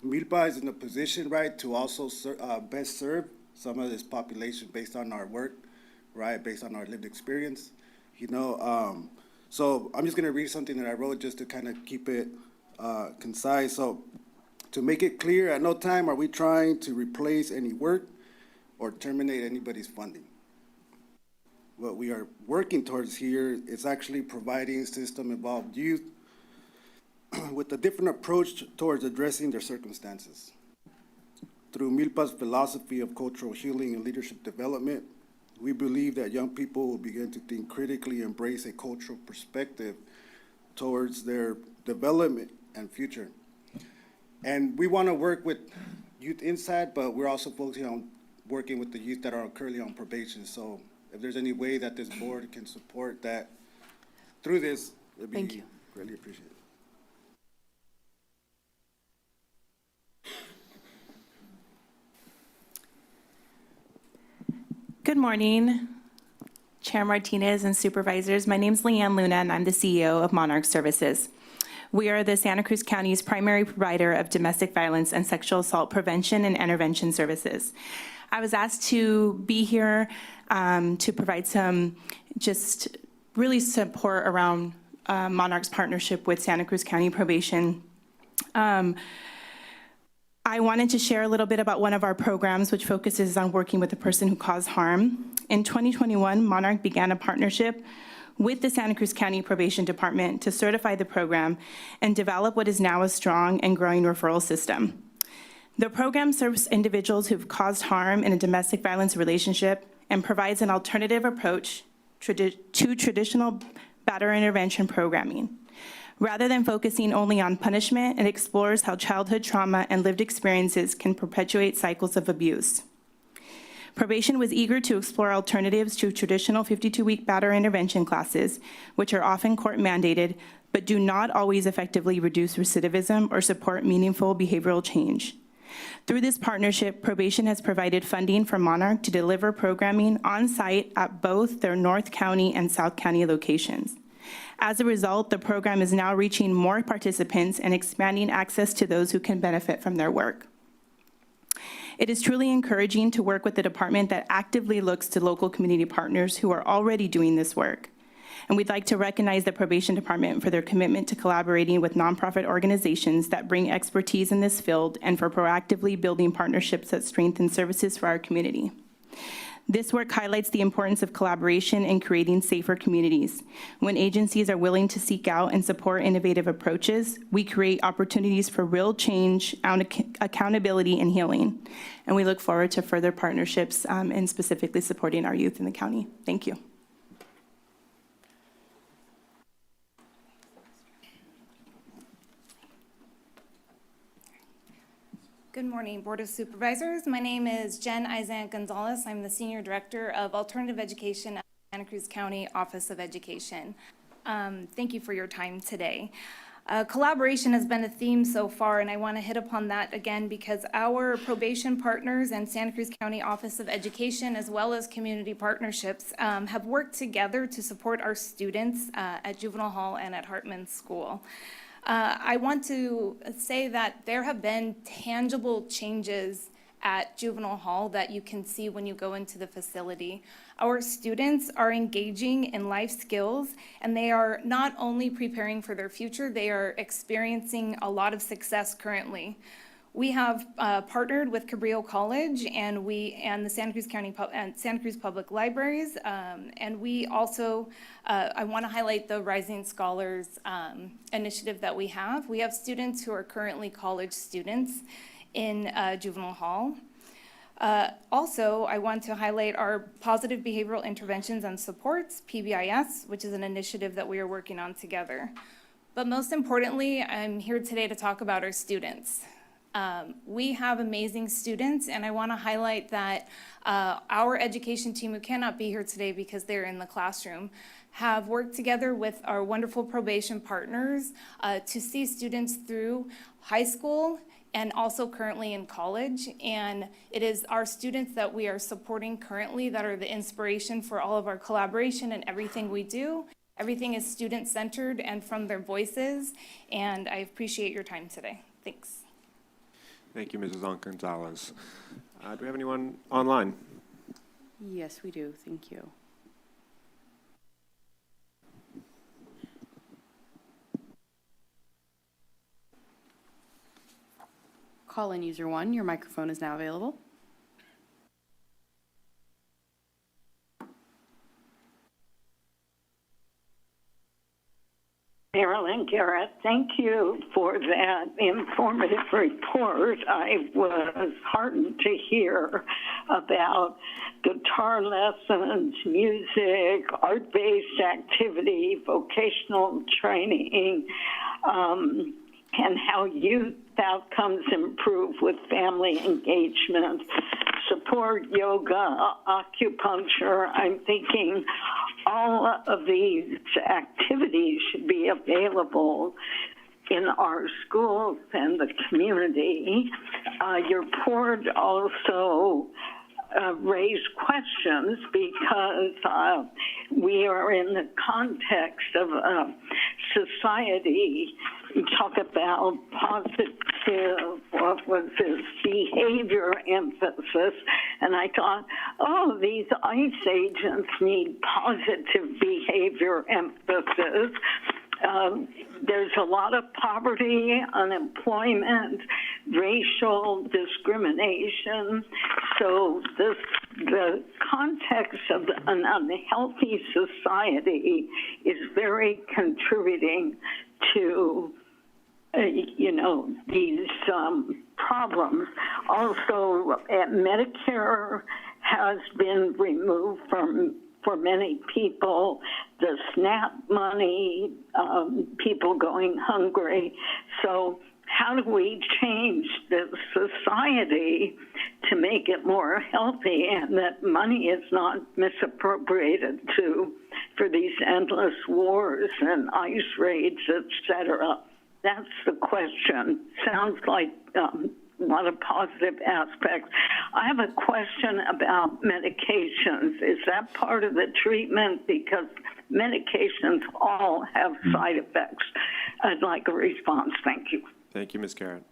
Milpa is in a position, right, to also best serve some of this population based on our work, right, based on our lived experience, So I'm just going to read something that I wrote just to kind of keep it concise. So to make it clear, at no time are we trying to replace any work or terminate anybody's funding. What we are working towards here is actually providing system-involved youth with a different approach towards addressing their circumstances. Through Milpa's philosophy of cultural healing and leadership development, we believe that young people will begin to think critically, embrace a cultural perspective towards their development and future. And we want to work with youth inside, but we're also focusing on working with the youth that are currently on probation. So if there's any way that this board can support that through this, it'd be really appreciated. Good morning, Chair Martinez and supervisors. My name is Leanne Luna, and I'm the CEO of Monarch Services. We are the Santa Cruz County's primary provider of domestic violence and sexual assault prevention and intervention services. I was asked to be here to provide some just really support around Monarch's partnership with Santa Cruz County Probation. I wanted to share a little bit about one of our programs, which focuses on working with the person who caused harm. In 2021, Monarch began a partnership with the Santa Cruz County Probation Department to certify the program and develop what is now a strong and growing referral system. The program serves individuals who've caused harm in a domestic violence relationship and provides an alternative approach to traditional batterer intervention programming. Rather than focusing only on punishment, it explores how childhood trauma and lived experiences can perpetuate cycles of abuse. Probation was eager to explore alternatives to traditional 52-week batterer intervention classes, which are often court-mandated, but do not always effectively reduce recidivism or support meaningful behavioral change. Through this partnership, Probation has provided funding for Monarch to deliver programming on-site at both their North County and South County locations. As a result, the program is now reaching more participants and expanding access to those who can benefit from their work. It is truly encouraging to work with a department that actively looks to local community partners who are already doing this work. And we'd like to recognize the Probation Department for their commitment to collaborating with nonprofit organizations that bring expertise in this field and for proactively building partnerships that strengthen services for our community. This work highlights the importance of collaboration in creating safer communities. When agencies are willing to seek out and support innovative approaches, we create opportunities for real change, accountability, and healing. And we look forward to further partnerships and specifically supporting our youth in the county. Thank you. Good morning, Board of Supervisors. My name is Jen Isaac Gonzalez. I'm the Senior Director of Alternative Education at the Santa Cruz County Office of Education. Thank you for your time today. Collaboration has been a theme so far, and I want to hit upon that again because our probation partners and Santa Cruz County Office of Education, as well as community partnerships, have worked together to support our students at Juvenile Hall and at Hartman School. I want to say that there have been tangible changes at Juvenile Hall that you can see when you go into the facility. Our students are engaging in life skills, and they are not only preparing for their future, they are experiencing a lot of success currently. We have partnered with Cabrillo College and the Santa Cruz County and Santa Cruz Public Libraries, and we also I want to highlight the Rising Scholars initiative that we have. We have students who are currently college students in Juvenile Hall. Also, I want to highlight our Positive Behavioral Interventions and Supports, PBIS, which is an initiative that we are working on together. But most importantly, I'm here today to talk about our students. We have amazing students, and I want to highlight that our education team, who cannot be here today because they're in the classroom, have worked together with our wonderful probation partners to see students through high school and also currently in college. And it is our students that we are supporting currently that are the inspiration for all of our collaboration and everything we do. Everything is student-centered and from their voices, and I appreciate your time today. Thanks. Thank you, Mrs. Gonzalez. Do we have anyone online? Yes, we do. Thank you. Call-in user 1, your microphone is now available. Marilyn Garrett, thank you for that informative report. I was heartened to hear about guitar lessons, music, art-based activity, vocational training, and how youth outcomes improve with family engagement, support, yoga, acupuncture. I'm thinking all of these activities should be available in our schools and the community. Your report also raised questions because we are in the context of a society. You talk about positive, what was this, behavior emphasis, and I thought, oh, these ICE agents need positive behavior emphasis. There's a lot of poverty, unemployment, racial discrimination. So the context of an unhealthy society is very contributing to, these problems. Also, Medicare has been removed for many people, the SNAP money, people going hungry. So how do we change the society to make it more healthy and that money is not misappropriated for these endless wars and ICE raids, et cetera? That's the question. Sounds like a lot of positive aspects. I have a question about medications. Is that part of the treatment? Because medications all have side effects. I'd like a response. Thank you. Thank you, Ms. Garrett.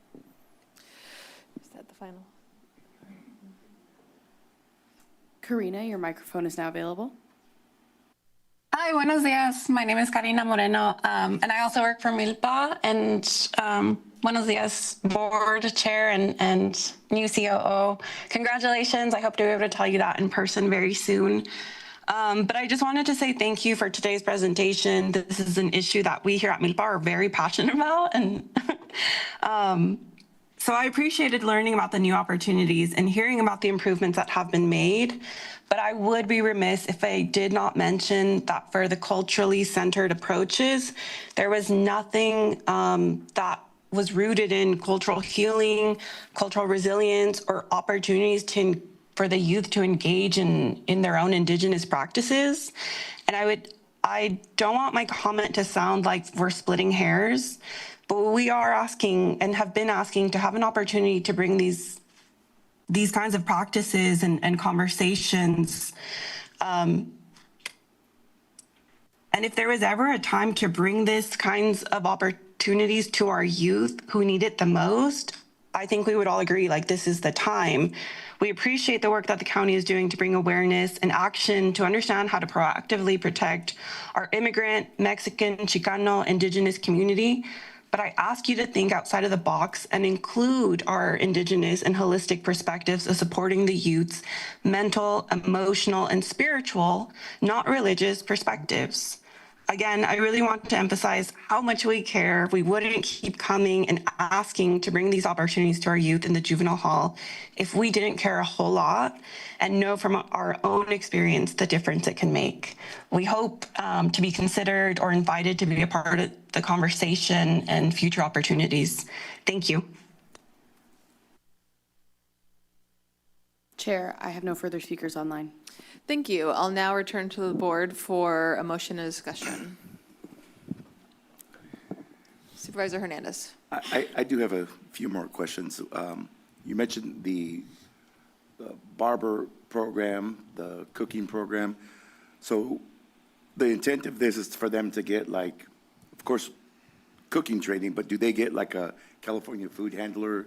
Is that the final? Karina, your microphone is now available. Hi, buenos dias. My name is Karina Moreno, and I also work for Milpa. And buenos dias, board chair and new COO. Congratulations. I hope to be able to tell you that in person very soon. But I just wanted to say thank you for today's presentation. This is an issue that we here at Milpa are very passionate about. And so I appreciated learning about the new opportunities and hearing about the improvements that have been made. But I would be remiss if I did not mention that for the culturally centered approaches, there was nothing that was rooted in cultural healing, cultural resilience, or opportunities for the youth to engage in their own Indigenous practices. And I don't want my comment to sound like we're splitting hairs, but we are asking and have been asking to have an opportunity to bring these kinds of practices and conversations. And if there was ever a time to bring these kinds of opportunities to our youth who need it the most, I think we would all agree, like, this is the time. We appreciate the work that the county is doing to bring awareness and action to understand how to proactively protect our immigrant, Mexican, Chicano, Indigenous community. But I ask you to think outside of the box and include our Indigenous and holistic perspectives of supporting the youth's mental, emotional, and spiritual, not religious perspectives. Again, I really want to emphasize how much we care. We wouldn't keep coming and asking to bring these opportunities to our youth in the juvenile hall if we didn't care a whole lot and know from our own experience the difference it can make. We hope to be considered or invited to be a part of the conversation and future opportunities. Thank you. Chair, I have no further speakers online. Thank you. I'll now return to the board for a motion and discussion. Supervisor Hernandez. I do have a few more questions. You mentioned the barber program, the cooking program. So the intent of this is for them to get, like, of course, cooking training, but do they get like a California food handler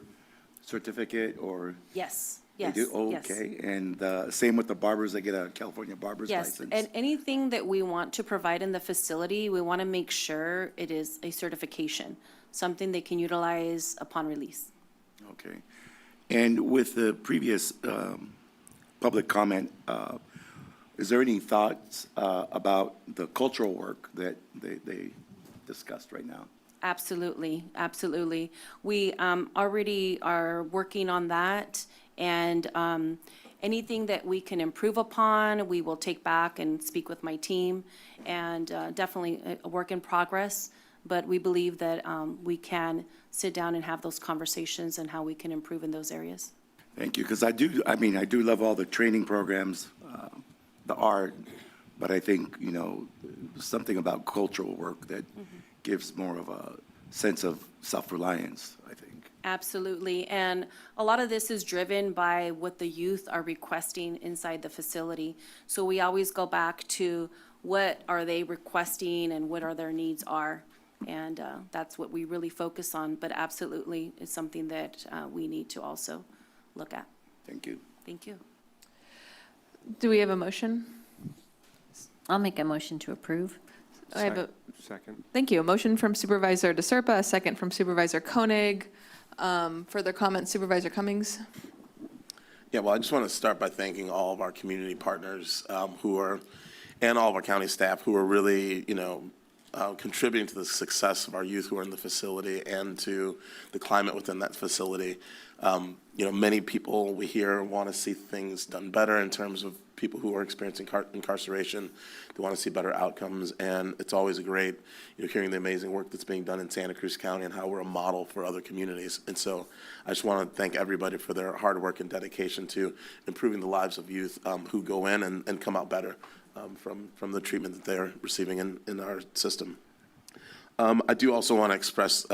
certificate or? Yes. They Yes. do? Oh, Yes. okay. And same with the barbers, they get a California barber's Yes, license? and anything that we want to provide in the facility, we want to make sure it is a certification, something they can utilize upon release. Okay. And with the previous public comment, is there any thoughts about the cultural work that they discussed right now? Absolutely, absolutely. We already are working on that, and anything that we can improve upon, we will take back and speak with my team, and definitely a work in progress, but we believe that we can sit down and have those conversations and how we can improve in those areas. Thank you, because I do love all the training programs, the art, but I think, something about cultural work that gives more of a sense of self-reliance, I think. Absolutely, and a lot of this is driven by what the youth are requesting inside the facility. So we always go back to what are they requesting and what are their needs are. And that's what we really focus on, but absolutely it's something that we need to also look at. Thank you. Thank you. Do we have a motion? I'll make a motion to approve. I have a Second. Thank you. A motion from Supervisor DeSerpa, a second from Supervisor Koenig. Further comments, Supervisor Cummings? Yeah, well, I just want to start by thanking all of our community partners and all of our county staff who are really, contributing to the success of our youth who are in the facility and to the climate within that facility. Many people we hear want to see things done better in terms of people who are experiencing incarceration. They want to see better outcomes, and it's always great, hearing the amazing work that's being done in Santa Cruz County and how we're a model for other communities. And so I just want to thank everybody for their hard work and dedication to improving the lives of youth who go in and come out better from the treatment that they're receiving in our system. I do also want to express,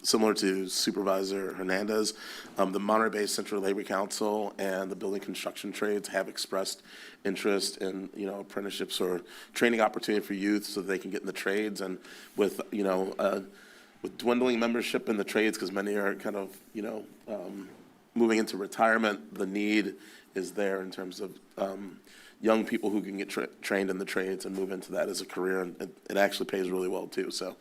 similar to Supervisor Hernandez, the Monterey Bay Central Labor Council and the Building Construction Trades have expressed interest in, apprenticeships or training opportunity for youth so that they can get in the trades. And with dwindling membership in the trades, because many are kind of, moving into retirement, the need is there in terms of young people who can get trained in the trades and move into that as a career. And it actually pays really well too. So,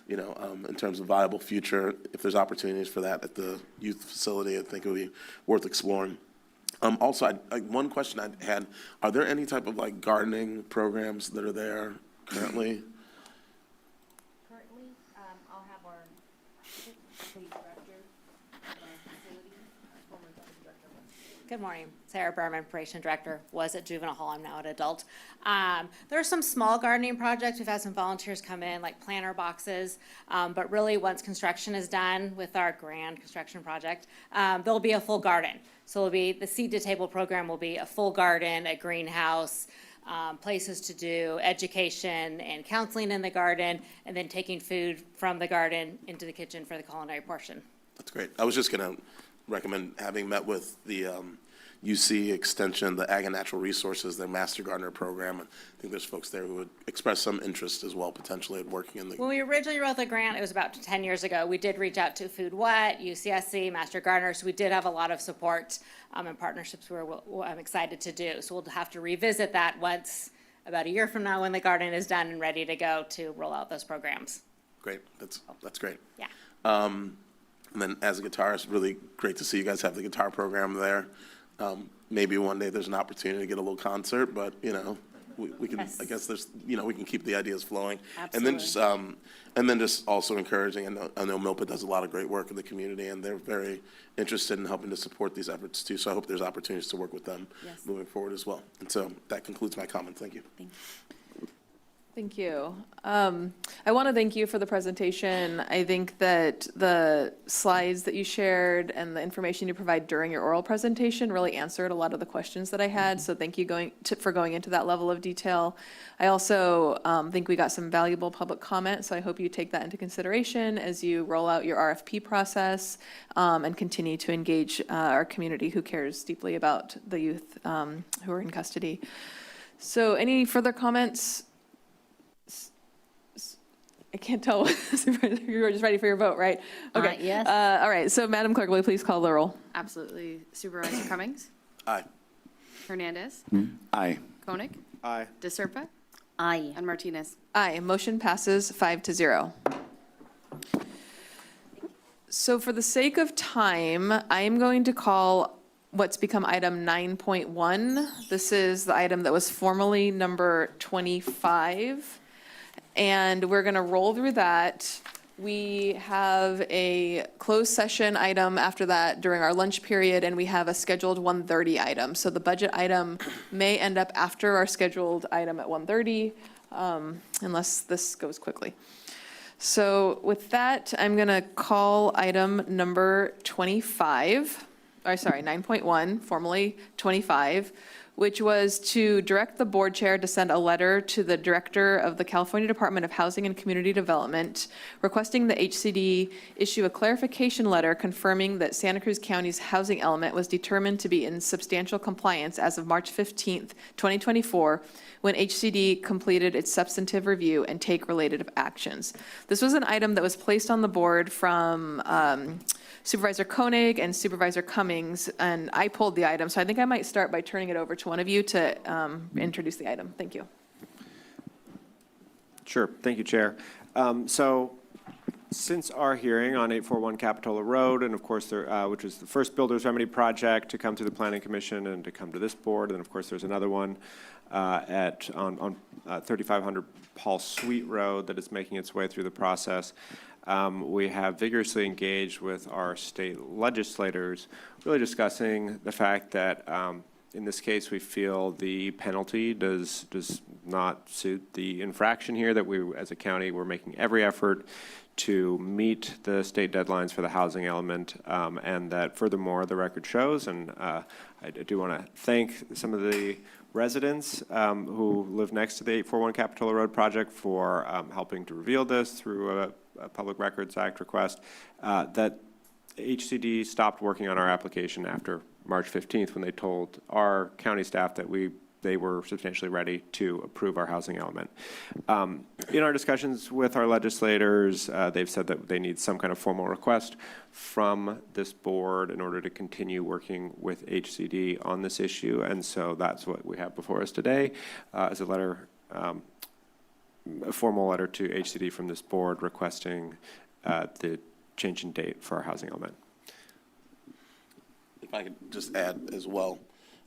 in terms of viable future, if there's opportunities for that at the youth facility, I think it would be worth exploring. Also, one question I had, are there any type of gardening programs that are there currently? Currently, I'll have our facility director former director. Good morning. Sarah Berman, Operation Director, was at Juvenile Hall, I'm now an adult. There are some small gardening projects. We've had some volunteers come in, like planter boxes, but really once construction is done with our grand construction project, there'll be a full garden. So it'll be, the Seed to Table program will be a full garden, a greenhouse, places to do education and counseling in the garden, and then taking food from the garden into the kitchen for the culinary portion. That's great. I was just going to recommend, having met with the UC Extension, the Ag and Natural Resources, their Master Gardener program. And I think there's folks there who would express some interest as well, potentially, at working in the. When we originally wrote the grant, it was about 10 years ago. We did reach out to Food What, UCSC, Master Gardener, so we did have a lot of support and partnerships I'm excited to do. So we'll have to revisit that once, about a year from now, when the garden is done and ready to go to roll out those programs. Great. That's great. Yeah. And then as a guitarist, really great to see you guys have the guitar program there. Maybe one day there's an opportunity to get a little concert, but we can. Yes. I guess there's we can keep the ideas flowing. Absolutely. And then just also encouraging. I know Milpa does a lot of great work in the community, and they're very interested in helping to support these efforts too. So I hope there's opportunities to work with them moving forward as well. And so that concludes my comment. Thank you. Thank you. Thank you. I want to thank you for the presentation. I think that the slides that you shared and the information you provide during your oral presentation really answered a lot of the questions that I had. So thank you for going into that level of detail. I also think we got some valuable public comment. So I hope you take that into consideration as you roll out your RFP process and continue to engage our community who cares deeply about the youth who are in custody. So any further comments? I can't tell. You were just ready for your vote, right? Okay. Yes. All right. So, Madam Clerk, will you please call the roll? Absolutely. Supervisor Cummings? Aye. Hernandez? Aye. Koenig? Aye. DeSerpa? Aye. And Martinez? Aye. Motion passes 5-0. So, for the sake of time, I am going to call what's become item 9.1. This is the item that was formerly number 25. And we're going to roll through that. We have a closed session item after that during our lunch period, and we have a scheduled 1:30 item. So the budget item may end up after our scheduled item at 1:30, unless this goes quickly. So with that, I'm going to call item number 9.1, formerly 25, which was to direct the board chair to send a letter to the director of the California Department of Housing and Community Development requesting the HCD issue a clarification letter confirming that Santa Cruz County's housing element was determined to be in substantial compliance as of March 15th, 2024, when HCD completed its substantive review and take related actions. This was an item that was placed on the board from Supervisor Koenig and Supervisor Cummings, and I pulled the item, so I think I might start by turning it over to one of you to introduce the item. Thank you. Sure. Thank you, Chair. So Since our hearing on 841 Capitola Road, and of course, which was the first builder's remedy project to come to the Planning Commission and to come to this board, and of course, there's another one on 3500 Paul Sweet Road that is making its way through the process. We have vigorously engaged with our state legislators, really discussing the fact that in this case, we feel the penalty does not suit the infraction here, that we, as a county, we're making every effort to meet the state deadlines for the housing element, and that furthermore, the record shows, and I do want to thank some of the residents who live next to the 841 Capitola Road project for helping to reveal this through a Public Records Act request, that HCD stopped working on our application after March 15th when they told our county staff that they were substantially ready to approve our housing element. In our discussions with our legislators, they've said that they need some kind of formal request from this board in order to continue working with HCD on this issue, and so that's what we have before us today as a letter, a formal letter to HCD from this board requesting the change in date for our housing element. If I could just add as well,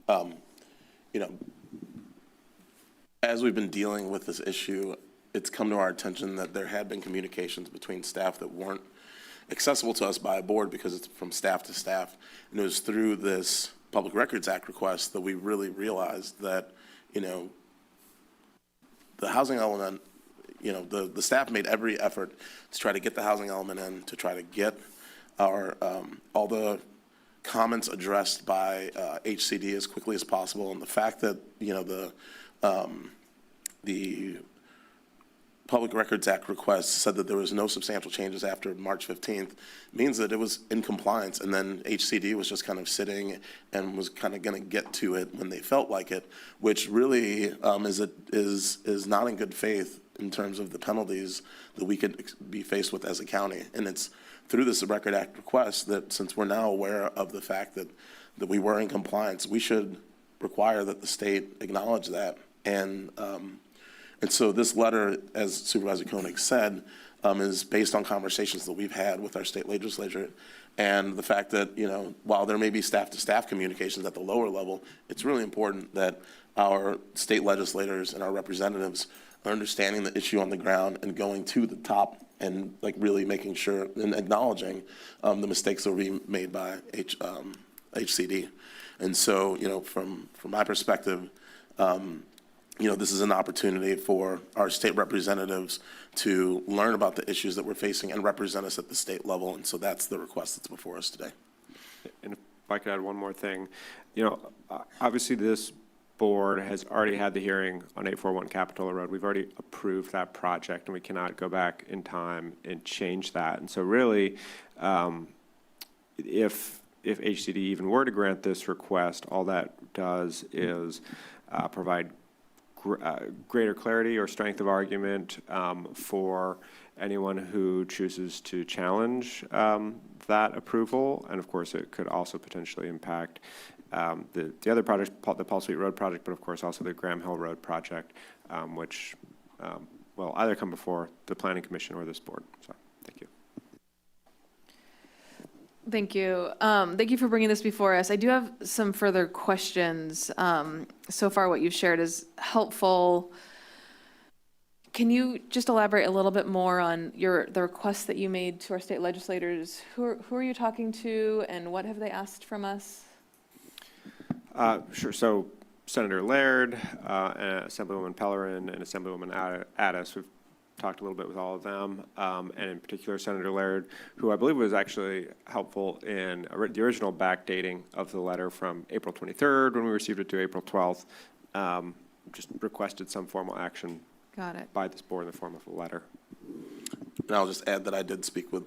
you know, as we've been dealing with this issue, it's come to our attention that there had been communications between staff that weren't accessible to us by a board because it's from staff to staff. And it was through this Public Records Act request that we really realized that, you know, the housing element, you know, the staff made every effort to try to get the housing element in, to try to get our, all the comments addressed by HCD as quickly as possible. And the fact that, you know, the Public Records Act request said that there was no substantial changes after March 15th means that it was in compliance, and then HCD was just kind of sitting and was kind of going to get to it when they felt like it, which really is not in good faith in terms of the penalties that we could be faced with as a county. And it's through this Record Act request that, since we're now aware of the fact that we were in compliance, we should require that the state acknowledge that. And so this letter, as Supervisor Koenig said, is based on conversations that we've had with our state legislature, and the fact that, you know, while there may be staff-to-staff communications at the lower level, it's really important that our state legislators and our representatives are understanding the issue on the ground and going to the top and like really making sure and acknowledging the mistakes that were being made by HCD. And so, you know, from my perspective, you know, this is an opportunity for our state representatives to learn about the issues that we're facing and represent us at the state level. And so that's the request that's before us today. And if I could add one more thing, you know, obviously this board has already had the hearing on 841 Capitola Road. We've already approved that project, and we cannot go back in time and change that. And so really, if HCD even were to grant this request, all that does is provide greater clarity or strength of argument for anyone who chooses to challenge that approval. And of course, it could also potentially impact the other projects, the Paul Sweet Road project, but of course also the Graham Hill Road project, which will either come before the Planning Commission or this board. So thank you. Thank you. Thank you for bringing this before us. I do have some further questions. So far, what you've shared is helpful. Can you just elaborate a little bit more on the requests that you made to our state legislators? Who are you talking to, and what have they asked from us? Sure. So Senator Laird, Assemblywoman Pellerin, and Assemblywoman Addis, we've talked a little bit with all of them, and in particular Senator Laird, who I believe was actually helpful in the original backdating of the letter from April 23rd when we received it to April 12th, just requested some formal action by this board in the form of a letter. And I'll just add that I did speak with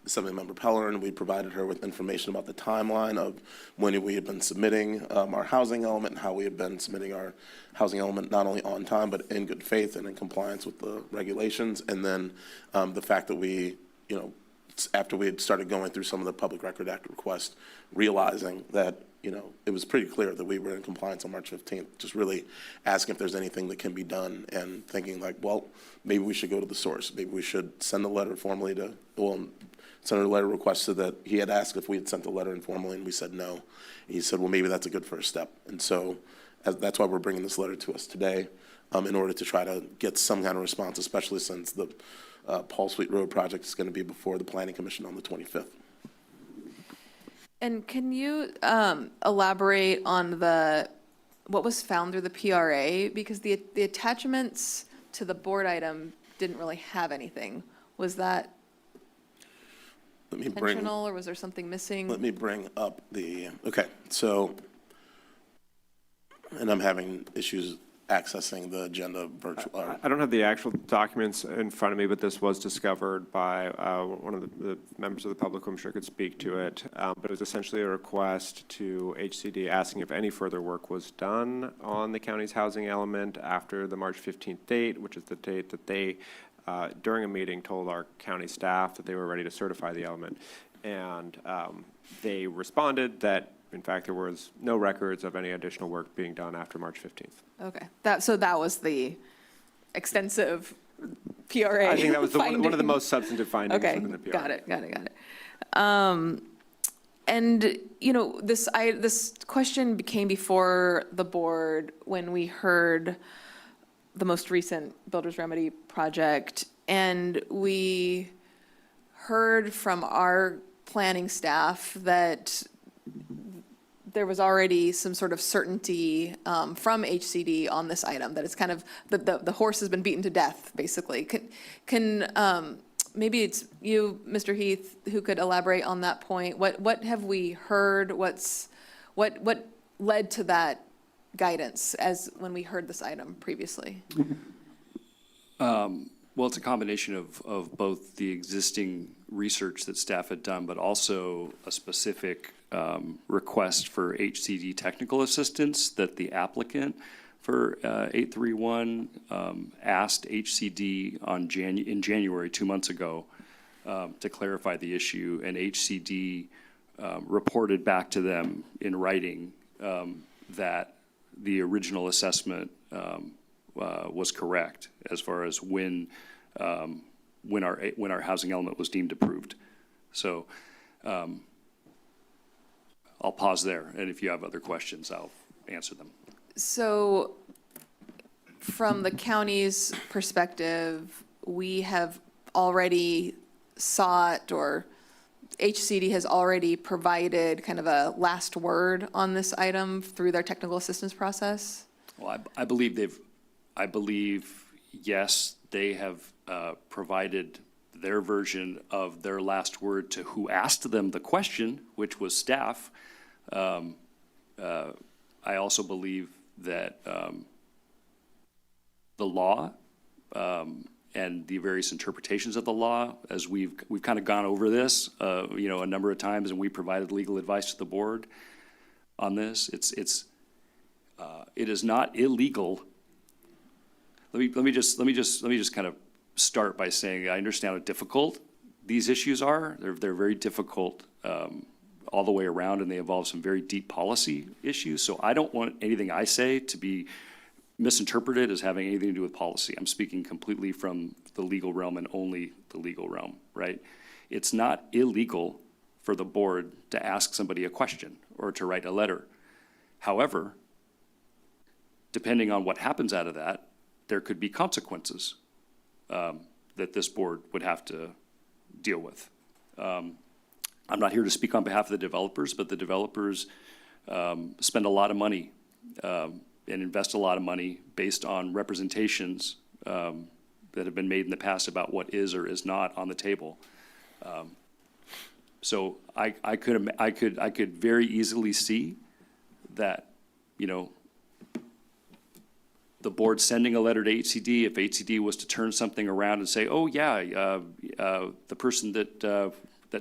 Assemblymember Pellerin. We provided her with information about the timeline of when we had been submitting our housing element and how we had been submitting our housing element not only on time but in good faith and in compliance with the regulations. And then the fact that we, you know, after we had started going through some of the Public Record Act requests, realizing that it was pretty clear that we were in compliance on March 15th, just really asking if there's anything that can be done and thinking like, well, maybe we should go to the source. Maybe we should send a letter formally to, Senator Letter requested that he had asked if we had sent a letter informally, and we said no. And he said, well, maybe that's a good first step. And so that's why we're bringing this letter to us today, in order to try to get some kind of response, especially since the Paul Sweet Road project is going to be before the Planning Commission on the 25th. And can you elaborate on what was found through the PRA? Because the attachments to the board item didn't really have anything. Was that intentional, or was there something missing? Let me bring up okay, so, and I'm having issues accessing the agenda virtual. I don't have the actual documents in front of me, but this was discovered by one of the members of the public who I'm sure could speak to it. But it was essentially a request to HCD asking if any further work was done on the county's housing element after the March 15th date, which is the date that they, during a meeting, told our county staff that they were ready to certify the element. And they responded that, in fact, there was no records of any additional work being done after March 15th. Okay, so that was the extensive PRA I think that was one of the finding. most substantive findings Okay, within the PRA. got it. And, this question came before the board when we heard the most recent Builder's Remedy project, and we heard from our planning staff that there was already some sort of certainty from HCD on this item, that it's kind of, the horse has been beaten to death, basically. Can maybe it's you, Mr. Heath, who could elaborate on that point? What have we heard? What led to that guidance as when we heard this item previously? Well, it's a combination of both the existing research that staff had done, but also a specific request for HCD technical assistance that the applicant for 831 asked HCD in January, 2 months ago, to clarify the issue, and HCD reported back to them in writing that the original assessment was correct as far as when our housing element was deemed approved. So I'll pause there, and if you have other questions, I'll answer them. So from the county's perspective, we have already sought, or HCD has already provided kind of a last word on this item through their technical assistance process? Well, I believe yes, they have provided their version of their last word to who asked them the question, which was staff. I also believe that the law and the various interpretations of the law, as we've kind of gone over this, a number of times, and we provided legal advice to the board on this. It is not illegal. Let me just kind of start by saying I understand how difficult these issues are. They're very difficult all the way around, and they involve some very deep policy issues. So I don't want anything I say to be misinterpreted as having anything to do with policy. I'm speaking completely from the legal realm and only the legal realm, right? It's not illegal for the board to ask somebody a question or to write a letter. However, depending on what happens out of that, there could be consequences that this board would have to deal with. I'm not here to speak on behalf of the developers, but the developers spend a lot of money and invest a lot of money based on representations that have been made in the past about what is or is not on the table. So I could very easily see that, the board sending a letter to HCD, if HCD was to turn something around and say, oh yeah, the person that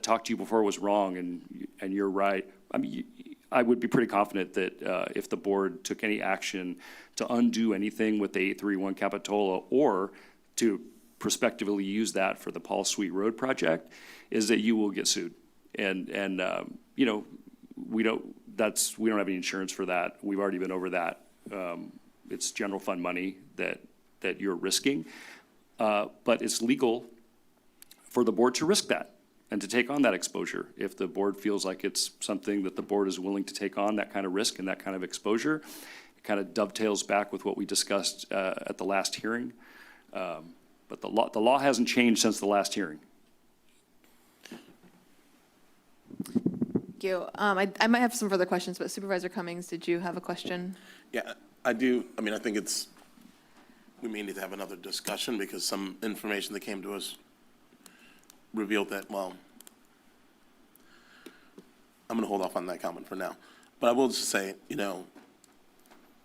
talked to you before was wrong and you're right. I mean, I would be pretty confident that if the board took any action to undo anything with the 831 Capitola or to prospectively use that for the Paul Sweet Road project, is that you will get sued. And we don't, we don't have any insurance for that. We've already been over that. It's general fund money that you're risking. But it's legal for the board to risk that and to take on that exposure. If the board feels like it's something that the board is willing to take on, that kind of risk and that kind of exposure, it kind of dovetails back with what we discussed at the last hearing. But the law hasn't changed since the last hearing. Thank you. I might have some further questions, but Supervisor Cummings, did you have a question? Yeah, I do. I mean, I think we may need to have another discussion because some information that came to us revealed that, well, I'm going to hold off on that comment for now. But I will just say,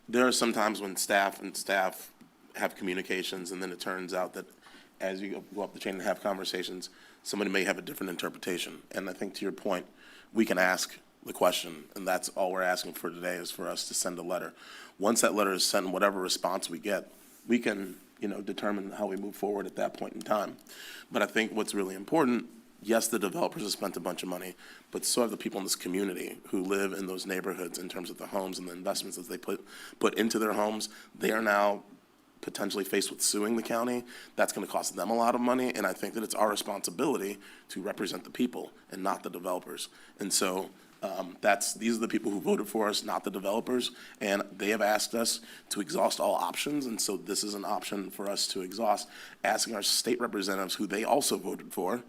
there are some times when staff have communications, and then it turns out that as you go up the chain and have conversations, somebody may have a different interpretation. And I think to your point, we can ask the question, and that's all we're asking for today is for us to send a letter. Once that letter is sent, whatever response we get, we can, determine how we move forward at that point in time. But I think what's really important, yes, the developers have spent a bunch of money, but so have the people in this community who live in those neighborhoods in terms of the homes and the investments that they put into their homes. They are now potentially faced with suing the county. That's going to cost them a lot of money, and I think that it's our responsibility to represent the people and not the developers. And so these are the people who voted for us, not the developers, and they have asked us to exhaust all options, and so this is an option for us to exhaust, asking our state representatives, who they also voted for,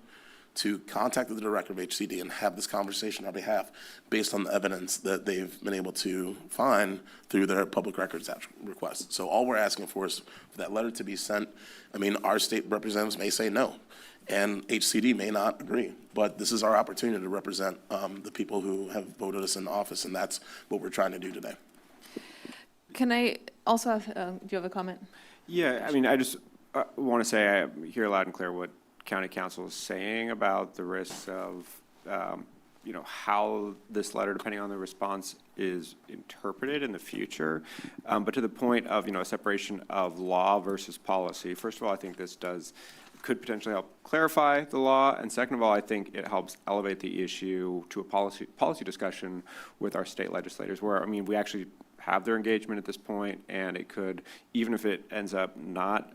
to contact the director of HCD and have this conversation on our behalf based on the evidence that they've been able to find through their public records requests. So all we're asking for is for that letter to be sent. I mean, our state representatives may say no, and HCD may not agree, but this is our opportunity to represent the people who have voted us in office, and that's what we're trying to do today. Can I also have, do you have a comment? Yeah, I mean, I just want to say I hear loud and clear what County Council is saying about the risks of, how this letter, depending on the response, is interpreted in the future. But to the point of, a separation of law versus policy, first of all, I think this could potentially help clarify the law. And second of all, I think it helps elevate the issue to a policy discussion with our state legislators where, we actually have their engagement at this point, and it could, even if it ends up not,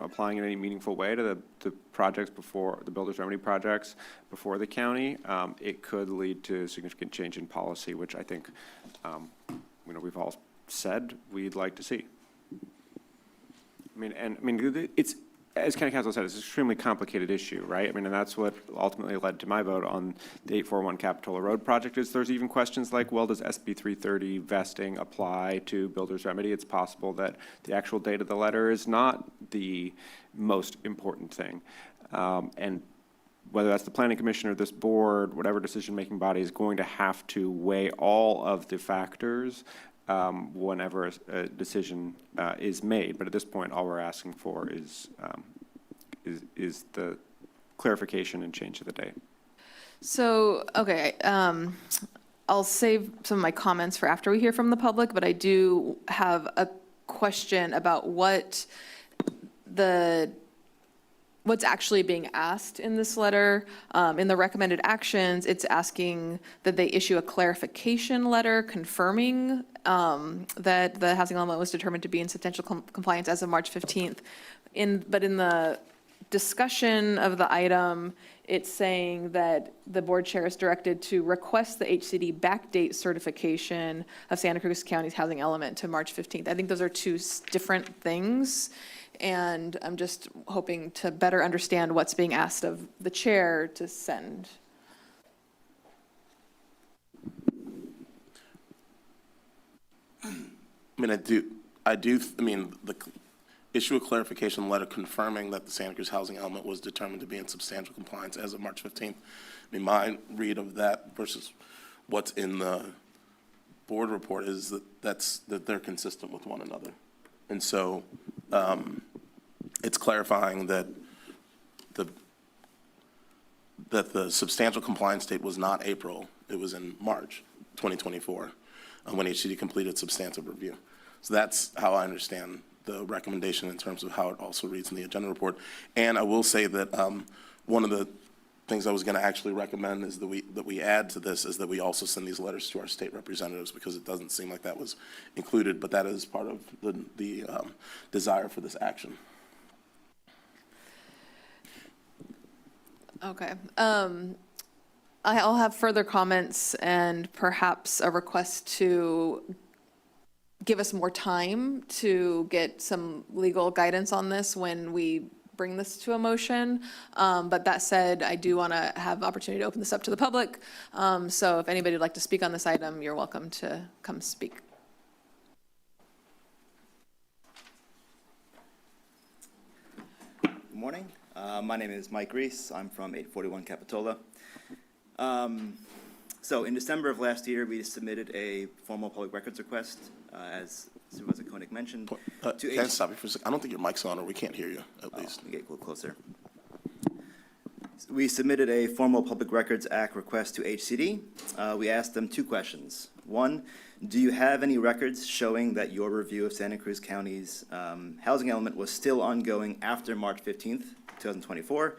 applying in any meaningful way to the projects before the builder's remedy projects before the county, it could lead to significant change in policy, which I think, we've all said we'd like to see. It's, as County Council said, it's an extremely complicated issue, right? And that's what ultimately led to my vote on the 841 Capitola Road project is there's even questions like, well, does SB 330 vesting apply to builder's remedy? It's possible that the actual date of the letter is not the most important thing. And whether that's the planning commission or this board, whatever decision-making body is going to have to weigh all of the factors whenever a decision is made. But at this point, all we're asking for is the clarification and change of the date. So, okay, I'll save some of my comments for after we hear from the public, but I do have a question about what's actually being asked in this letter. In the recommended actions, it's asking that they issue a clarification letter confirming that the housing element was determined to be in substantial compliance as of March 15th. But in the discussion of the item, it's saying that the board chair is directed to request the HCD backdate certification of Santa Cruz County's housing element to March 15th. I think those are two different things. And I'm just hoping to better understand what's being asked of the chair to send. The issue a clarification letter confirming that the Santa Cruz housing element was determined to be in substantial compliance as of March 15th. My read of that versus what's in the board report is that they're consistent with one another. And so it's clarifying that the substantial compliance date was not April, it was in March 2024 when HCD completed substantive review. So that's how I understand the recommendation in terms of how it also reads in the agenda report. And I will say that one of the things I was going to actually recommend is that we add to this is that we also send these letters to our state representatives, because it doesn't seem like that was included, but that is part of the desire for this action. Okay. I'll have further comments and perhaps a request to give us more time to get some legal guidance on this when we bring this to a motion. But that said, I do want to have opportunity to open this up to the public. So if anybody would like to speak on this item, you're welcome to come speak. Good morning. My name is Mike Reese. I'm from 841 Capitola. So in December of last year, we submitted a formal public records request, as Supervisor Koenig mentioned. Can I stop you for a second? I don't think your mic's on, or we can't hear you, at least. Let me get a little closer. We submitted a formal Public Records Act request to HCD. We asked them two questions. One, do you have any records showing that your review of Santa Cruz County's housing element was still ongoing after March 15th, 2024?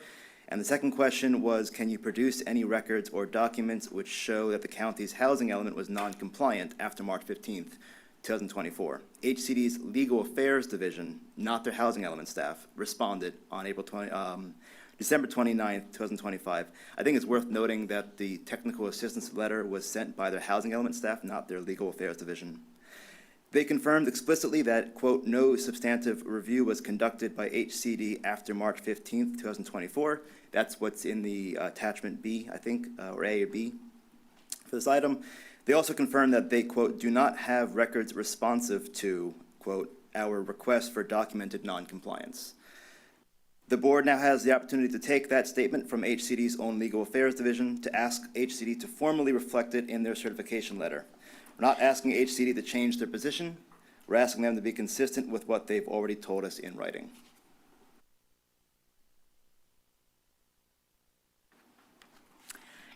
And the second question was, can you produce any records or documents which show that the county's housing element was non-compliant after March 15th, 2024? HCD's Legal Affairs Division, not their housing element staff, responded on December 29th, 2025. I think it's worth noting that the technical assistance letter was sent by their housing element staff, not their Legal Affairs Division. They confirmed explicitly that, quote, no substantive review was conducted by HCD after March 15th, 2024. That's what's in the attachment B, I think, or A or B for this item. They also confirmed that they, quote, do not have records responsive to, quote, our request for documented noncompliance. The board now has the opportunity to take that statement from HCD's own Legal Affairs Division to ask HCD to formally reflect it in their certification letter. We're not asking HCD to change their position. We're asking them to be consistent with what they've already told us in writing.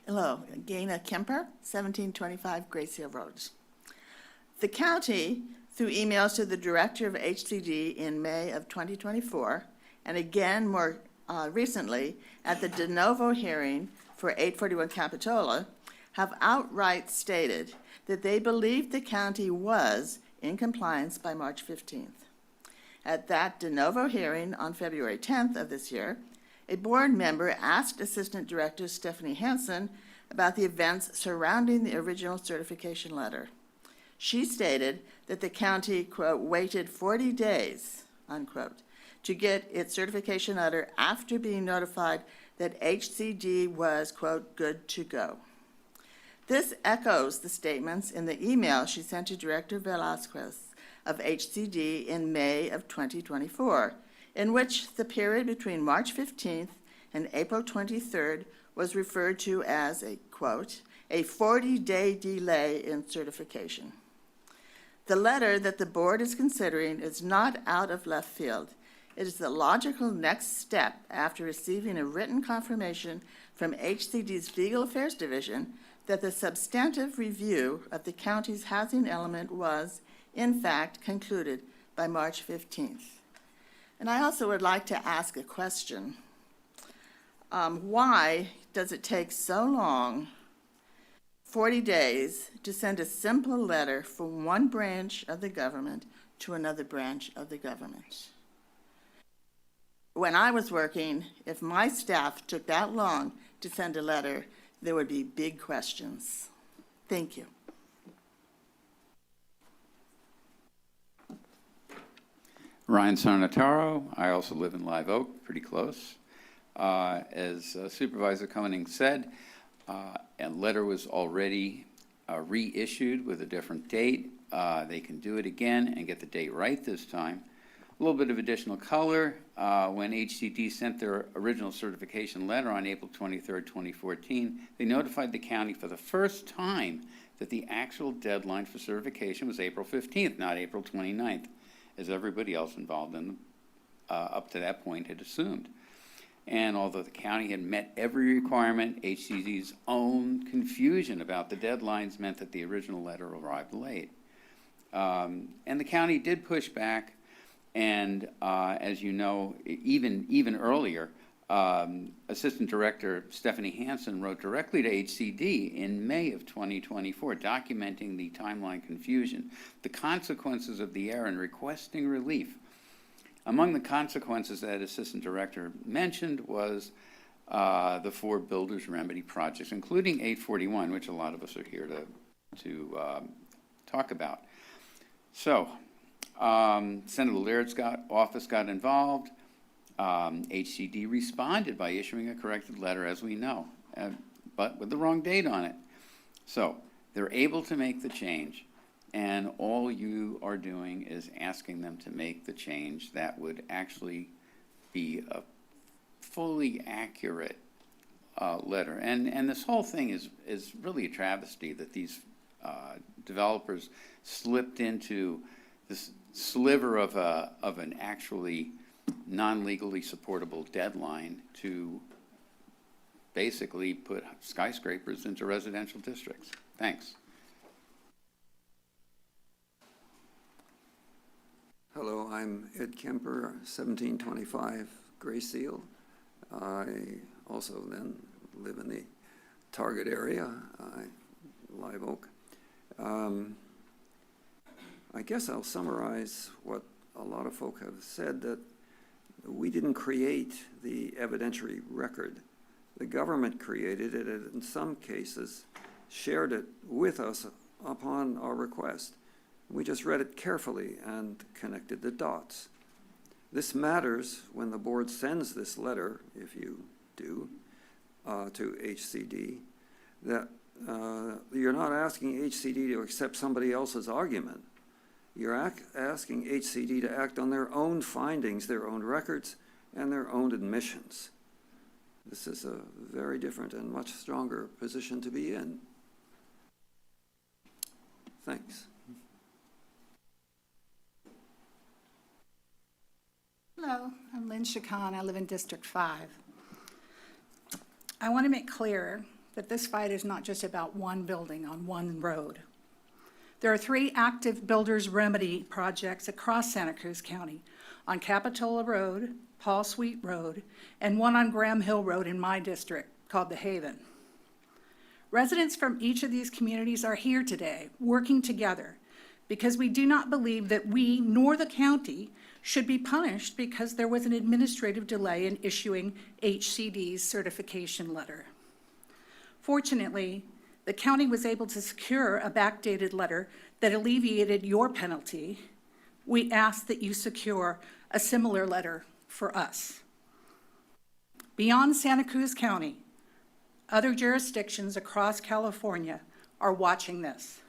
Hello, Gaina Kemper, 1725 Grace Hill Road. The county, through emails to the director of HCD in May of 2024, and again more recently at the de novo hearing for 841 Capitola, have outright stated that they believed the county was in compliance by March 15th. At that de novo hearing on February 10th of this year, a board member asked Assistant Director Stephanie Hansen about the events surrounding the original certification letter. She stated that the county, quote, waited 40 days, unquote, to get its certification letter after being notified that HCD was, quote, good to go. This echoes the statements in the email she sent to Director Velasquez of HCD in May of 2024, in which the period between March 15th and April 23rd was referred to as a, quote, a 40-day delay in certification. The letter that the board is considering is not out of left field. It is the logical next step after receiving a written confirmation from HCD's Legal Affairs Division that the substantive review of the county's housing element was, in fact, concluded by March 15th. And I also would like to ask a question. Why does it take so long, 40 days, to send a simple letter from one branch of the government to another branch of the government? When I was working, if my staff took that long to send a letter, there would be big questions. Thank you. Ryan Sarnataro. I also live in Live Oak, pretty close. As Supervisor Koenig said, a letter was already reissued with a different date. They can do it again and get the date right this time. A little bit of additional color. When HCD sent their original certification letter on April 23rd, 2014, they notified the county for the first time that the actual deadline for certification was April 15th, not April 29th, as everybody else involved in up to that point had assumed. And although the county had met every requirement, HCD's own confusion about the deadlines meant that the original letter arrived late. And the county did push back. And as you know, even earlier, Assistant Director Stephanie Hansen wrote directly to HCD in May of 2024, documenting the timeline confusion, the consequences of the error, and requesting relief. Among the consequences that Assistant Director mentioned was the 4 builders remedy projects, including 841, which a lot of us are here to talk about. So, Senator Laird's office got involved. HCD responded by issuing a corrected letter, as we know, but with the wrong date on it. So they're able to make the change, and all you are doing is asking them to make the change that would actually be a fully accurate letter. And this whole thing is really a travesty that these developers slipped into this sliver of an actually non-legally supportable deadline to basically put skyscrapers into residential districts. Thanks. Hello, I'm Ed Kemper, 1725 Gray Seal. I also then live in the Target area, Live Oak. I guess I'll summarize what a lot of folk have said, that we didn't create the evidentiary record. The government created it, and in some cases shared it with us upon our request. We just read it carefully and connected the dots. This matters when the board sends this letter, if you do, to HCD, that you're not asking HCD to accept somebody else's argument. You're asking HCD to act on their own findings, their own records, and their own admissions. This is a very different and much stronger position to be in. Thanks. Hello, I'm Lynn Chacon. I live in District 5. I want to make clear that this fight is not just about one building on one road. There are 3 active builders remedy projects across Santa Cruz County on Capitola Road, Paul Sweet Road, and one on Graham Hill Road in my district called The Haven. Residents from each of these communities are here today working together because we do not believe that we nor the county should be punished because there was an administrative delay in issuing HCD's certification letter. Fortunately, the county was able to secure a backdated letter that alleviated your penalty. We ask that you secure a similar letter for us. Beyond Santa Cruz County, other jurisdictions across California are watching this.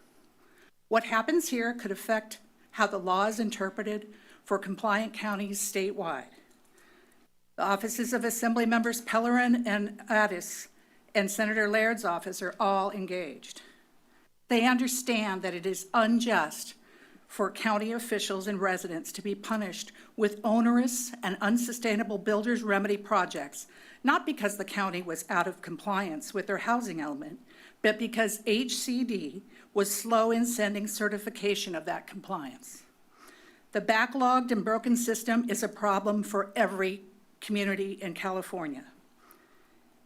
What happens here could affect how the law is interpreted for compliant counties statewide. The offices of Assembly Members Pellerin and Addis and Senator Laird's office are all engaged. They understand that it is unjust for county officials and residents to be punished with onerous and unsustainable builders remedy projects, not because the county was out of compliance with their housing element, but because HCD was slow in sending certification of that compliance. The backlogged and broken system is a problem for every community in California.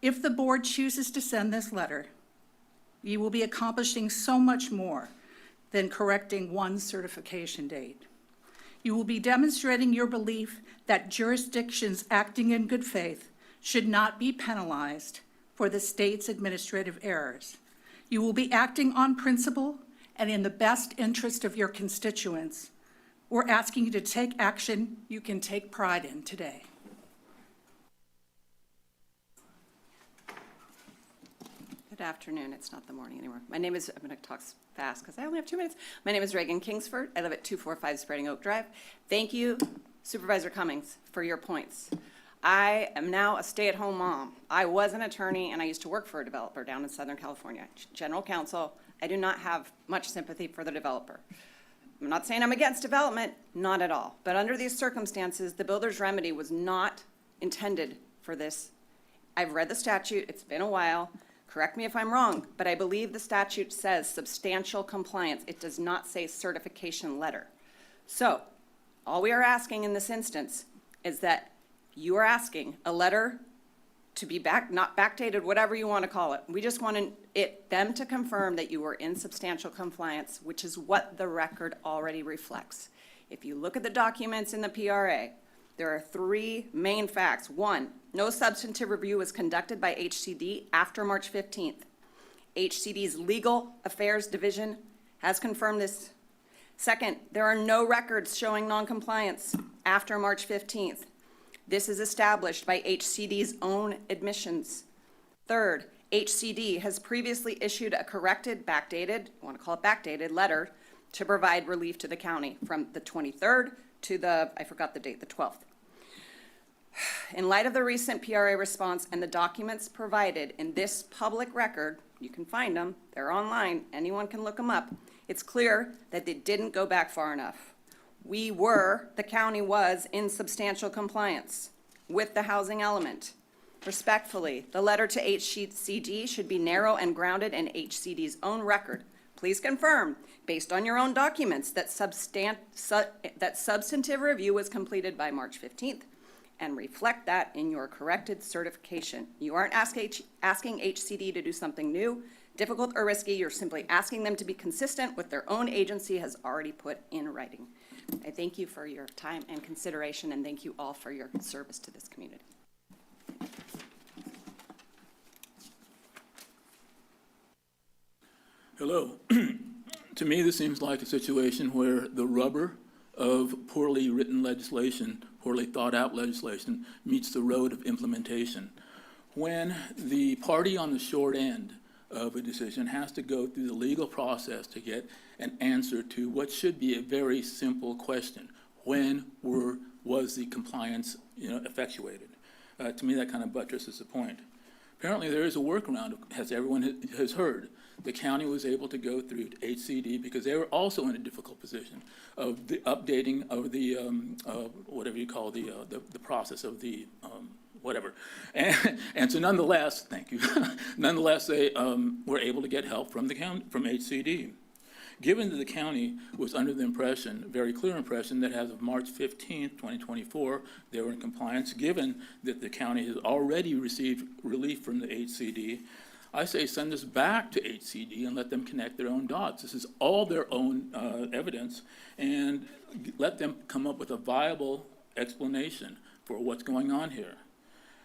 If the board chooses to send this letter, you will be accomplishing so much more than correcting one certification date. You will be demonstrating your belief that jurisdictions acting in good faith should not be penalized for the state's administrative errors. You will be acting on principle and in the best interest of your constituents. We're asking you to take action you can take pride in today. Good afternoon. It's not the morning anymore. My name is, I'm going to talk fast because I only have 2 minutes. My name is Reagan Kingsford. I live at 245 Spreading Oak Drive. Thank you, Supervisor Cummings, for your points. I am now a stay-at-home mom. I was an attorney and I used to work for a developer down in Southern California, general counsel. I do not have much sympathy for the developer. I'm not saying I'm against development, not at all. But under these circumstances, the builder's remedy was not intended for this. I've read the statute. It's been a while. Correct me if I'm wrong, but I believe the statute says substantial compliance. It does not say certification letter. So all we are asking in this instance is that you are asking a letter to be not backdated, whatever you want to call it. We just wanted them to confirm that you were in substantial compliance, which is what the record already reflects. If you look at the documents in the PRA, there are 3 main facts. 1, no substantive review was conducted by HCD after March 15th. HCD's Legal Affairs Division has confirmed this. 2nd, there are no records showing noncompliance after March 15th. This is established by HCD's own admissions. 3rd, HCD has previously issued a corrected, backdated, I want to call it backdated, letter to provide relief to the county from the 23rd to the, I forgot the date, the 12th. In light of the recent PRA response and the documents provided in this public record, you can find them, they're online, anyone can look them up, it's clear that they didn't go back far enough. The county was in substantial compliance with the housing element. Respectfully, the letter to HCD should be narrow and grounded in HCD's own record. Please confirm, based on your own documents, that substantive review was completed by March 15th, and reflect that in your corrected certification. You aren't asking HCD to do something new, difficult, or risky. You're simply asking them to be consistent with their own agency has already put in writing. I thank you for your time and consideration, and thank you all for your service to this community. Hello. To me, this seems like a situation where the rubber of poorly written legislation, poorly thought out legislation, meets the road of implementation. When the party on the short end of a decision has to go through the legal process to get an answer to what should be a very simple question: when was the compliance effectuated? To me, that kind of buttresses the point. Apparently, there is a workaround, as everyone has heard. The county was able to go through HCD because they were also in a difficult position of the updating of the whatever you call the process of the whatever, and so nonetheless, thank you. Nonetheless, they were able to get help from the county, from HCD. Given that the county was under the impression, very clear impression, that as of March 15th, 2024, they were in compliance, given that the county has already received relief from the HCD, I say send this back to HCD and let them connect their own dots. This is all their own evidence, and let them come up with a viable explanation for what's going on here.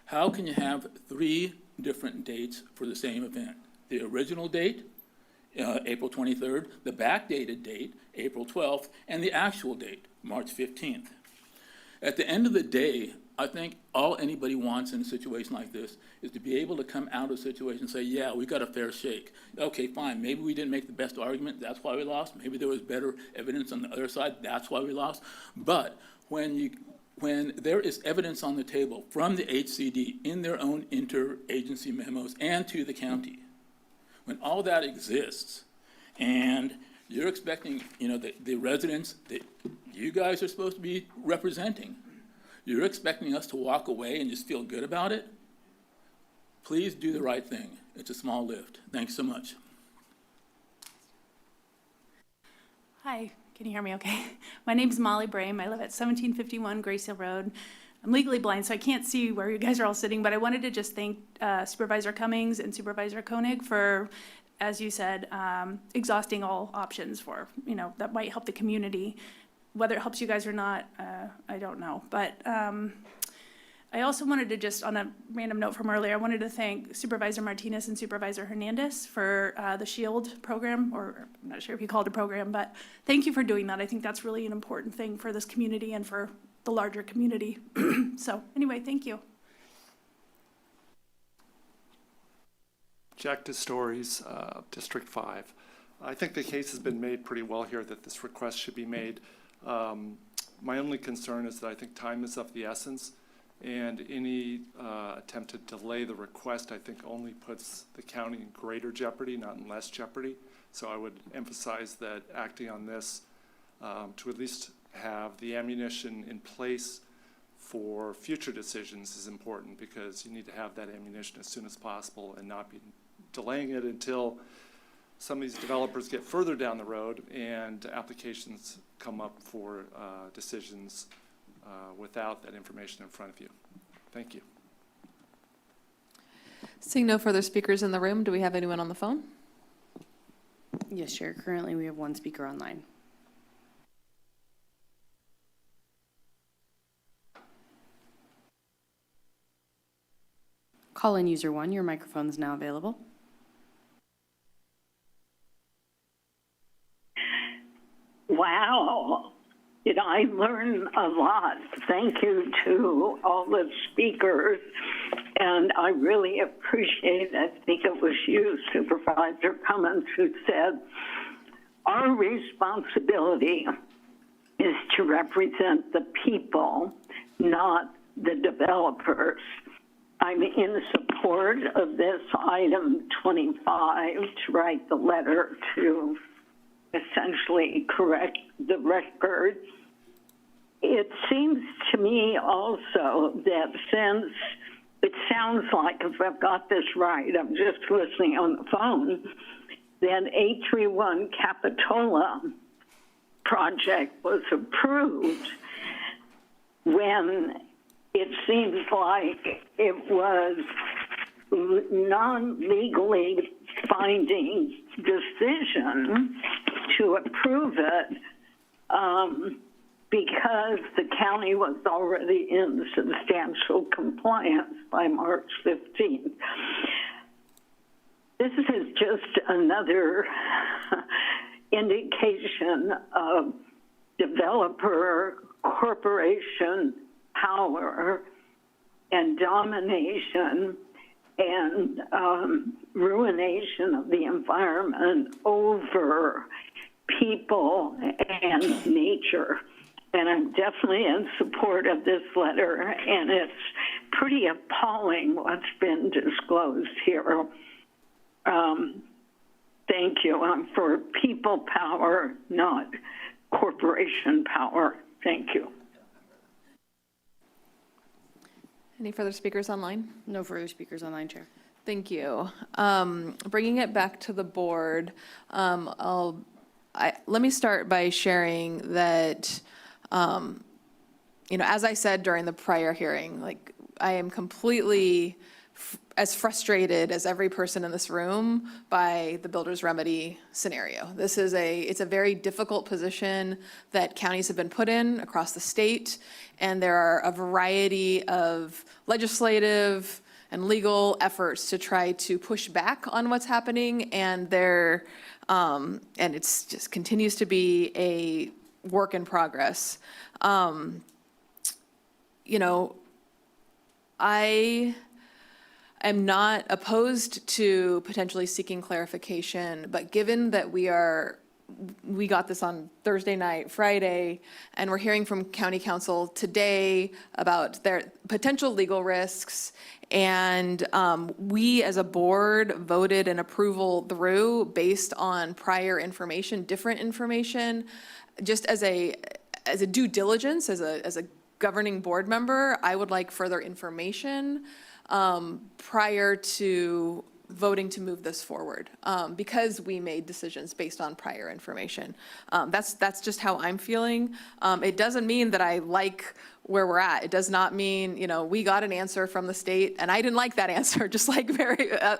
How can you have 3 different dates for the same event? The original date, April 23rd, the backdated date, April 12th, and the actual date, March 15th. At the end of the day, I think all anybody wants in a situation like this is to be able to come out of a situation and say, yeah, we got a fair shake. Okay, fine, maybe we didn't make the best argument, that's why we lost. Maybe there was better evidence on the other side, that's why we lost. But when there is evidence on the table from the HCD in their own interagency memos and to the county, when all that exists, and you're expecting, the residents that you guys are supposed to be representing, you're expecting us to walk away and just feel good about it? Please do the right thing. It's a small lift. Thanks so much. Hi, can you hear me okay? My name's Molly Brame. I live at 1751 Grace Hill Road. I'm legally blind, so I can't see where you guys are all sitting, but I wanted to just thank Supervisor Cummings and Supervisor Koenig for, as you said, exhausting all options for, that might help the community. Whether it helps you guys or not, I don't know. But I also wanted to just, on a random note from earlier, I wanted to thank Supervisor Martinez and Supervisor Hernandez for the SHIELD program, or I'm not sure if you called it a program, but thank you for doing that. I think that's really an important thing for this community and for the larger community. So anyway, thank you. Jack DeStories, District 5. I think the case has been made pretty well here that this request should be made. My only concern is that I think time is of the essence, and any attempt to delay the request, I think, only puts the county in greater jeopardy, not in less jeopardy. So I would emphasize that acting on this to at least have the ammunition in place for future decisions is important, because you need to have that ammunition as soon as possible and not be delaying it until some of these developers get further down the road and applications come up for decisions without that information in front of you. Thank you. Seeing no further speakers in the room, do we have anyone on the phone? Yes, Chair. Currently, we have one speaker online. Call-in user 1, your microphone is now available. Wow. Did I learn a lot? Thank you to all the speakers. And I really appreciate, I think it was you, Supervisor Cummins, who said, our responsibility is to represent the people, not the developers. I'm in support of this item 25 to write the letter to essentially correct the record. It seems to me also that since it sounds like, if I've got this right, I'm just listening on the phone, that 831 Capitola project was approved when it seems like it was non-legally binding decision to approve it because the county was already in substantial compliance by March 15th. This is just another indication of developer corporation power and domination and ruination of the environment over people and nature. And I'm definitely in support of this letter, and it's pretty appalling what's been disclosed here. Thank you. I'm for people power, not corporation power. Thank you. Any further speakers online? No further speakers online, Chair. Thank you. Bringing it back to the board, let me start by sharing that, as I said during the prior hearing, like I am completely as frustrated as every person in this room by the builder's remedy scenario. It's a very difficult position that counties have been put in across the state, and there are a variety of legislative and legal efforts to try to push back on what's happening, and it's just continues to be a work in progress. I am not opposed to potentially seeking clarification, but given that we got this on Thursday night, Friday, and we're hearing from county council today about their potential legal risks, and we as a board voted an approval through based on prior information, different information, just as a due diligence, as a governing board member, I would like further information prior to voting to move this forward, because we made decisions based on prior information. That's just how I'm feeling. It doesn't mean that I like where we're at. It does not mean, we got an answer from the state and I didn't like that answer, just like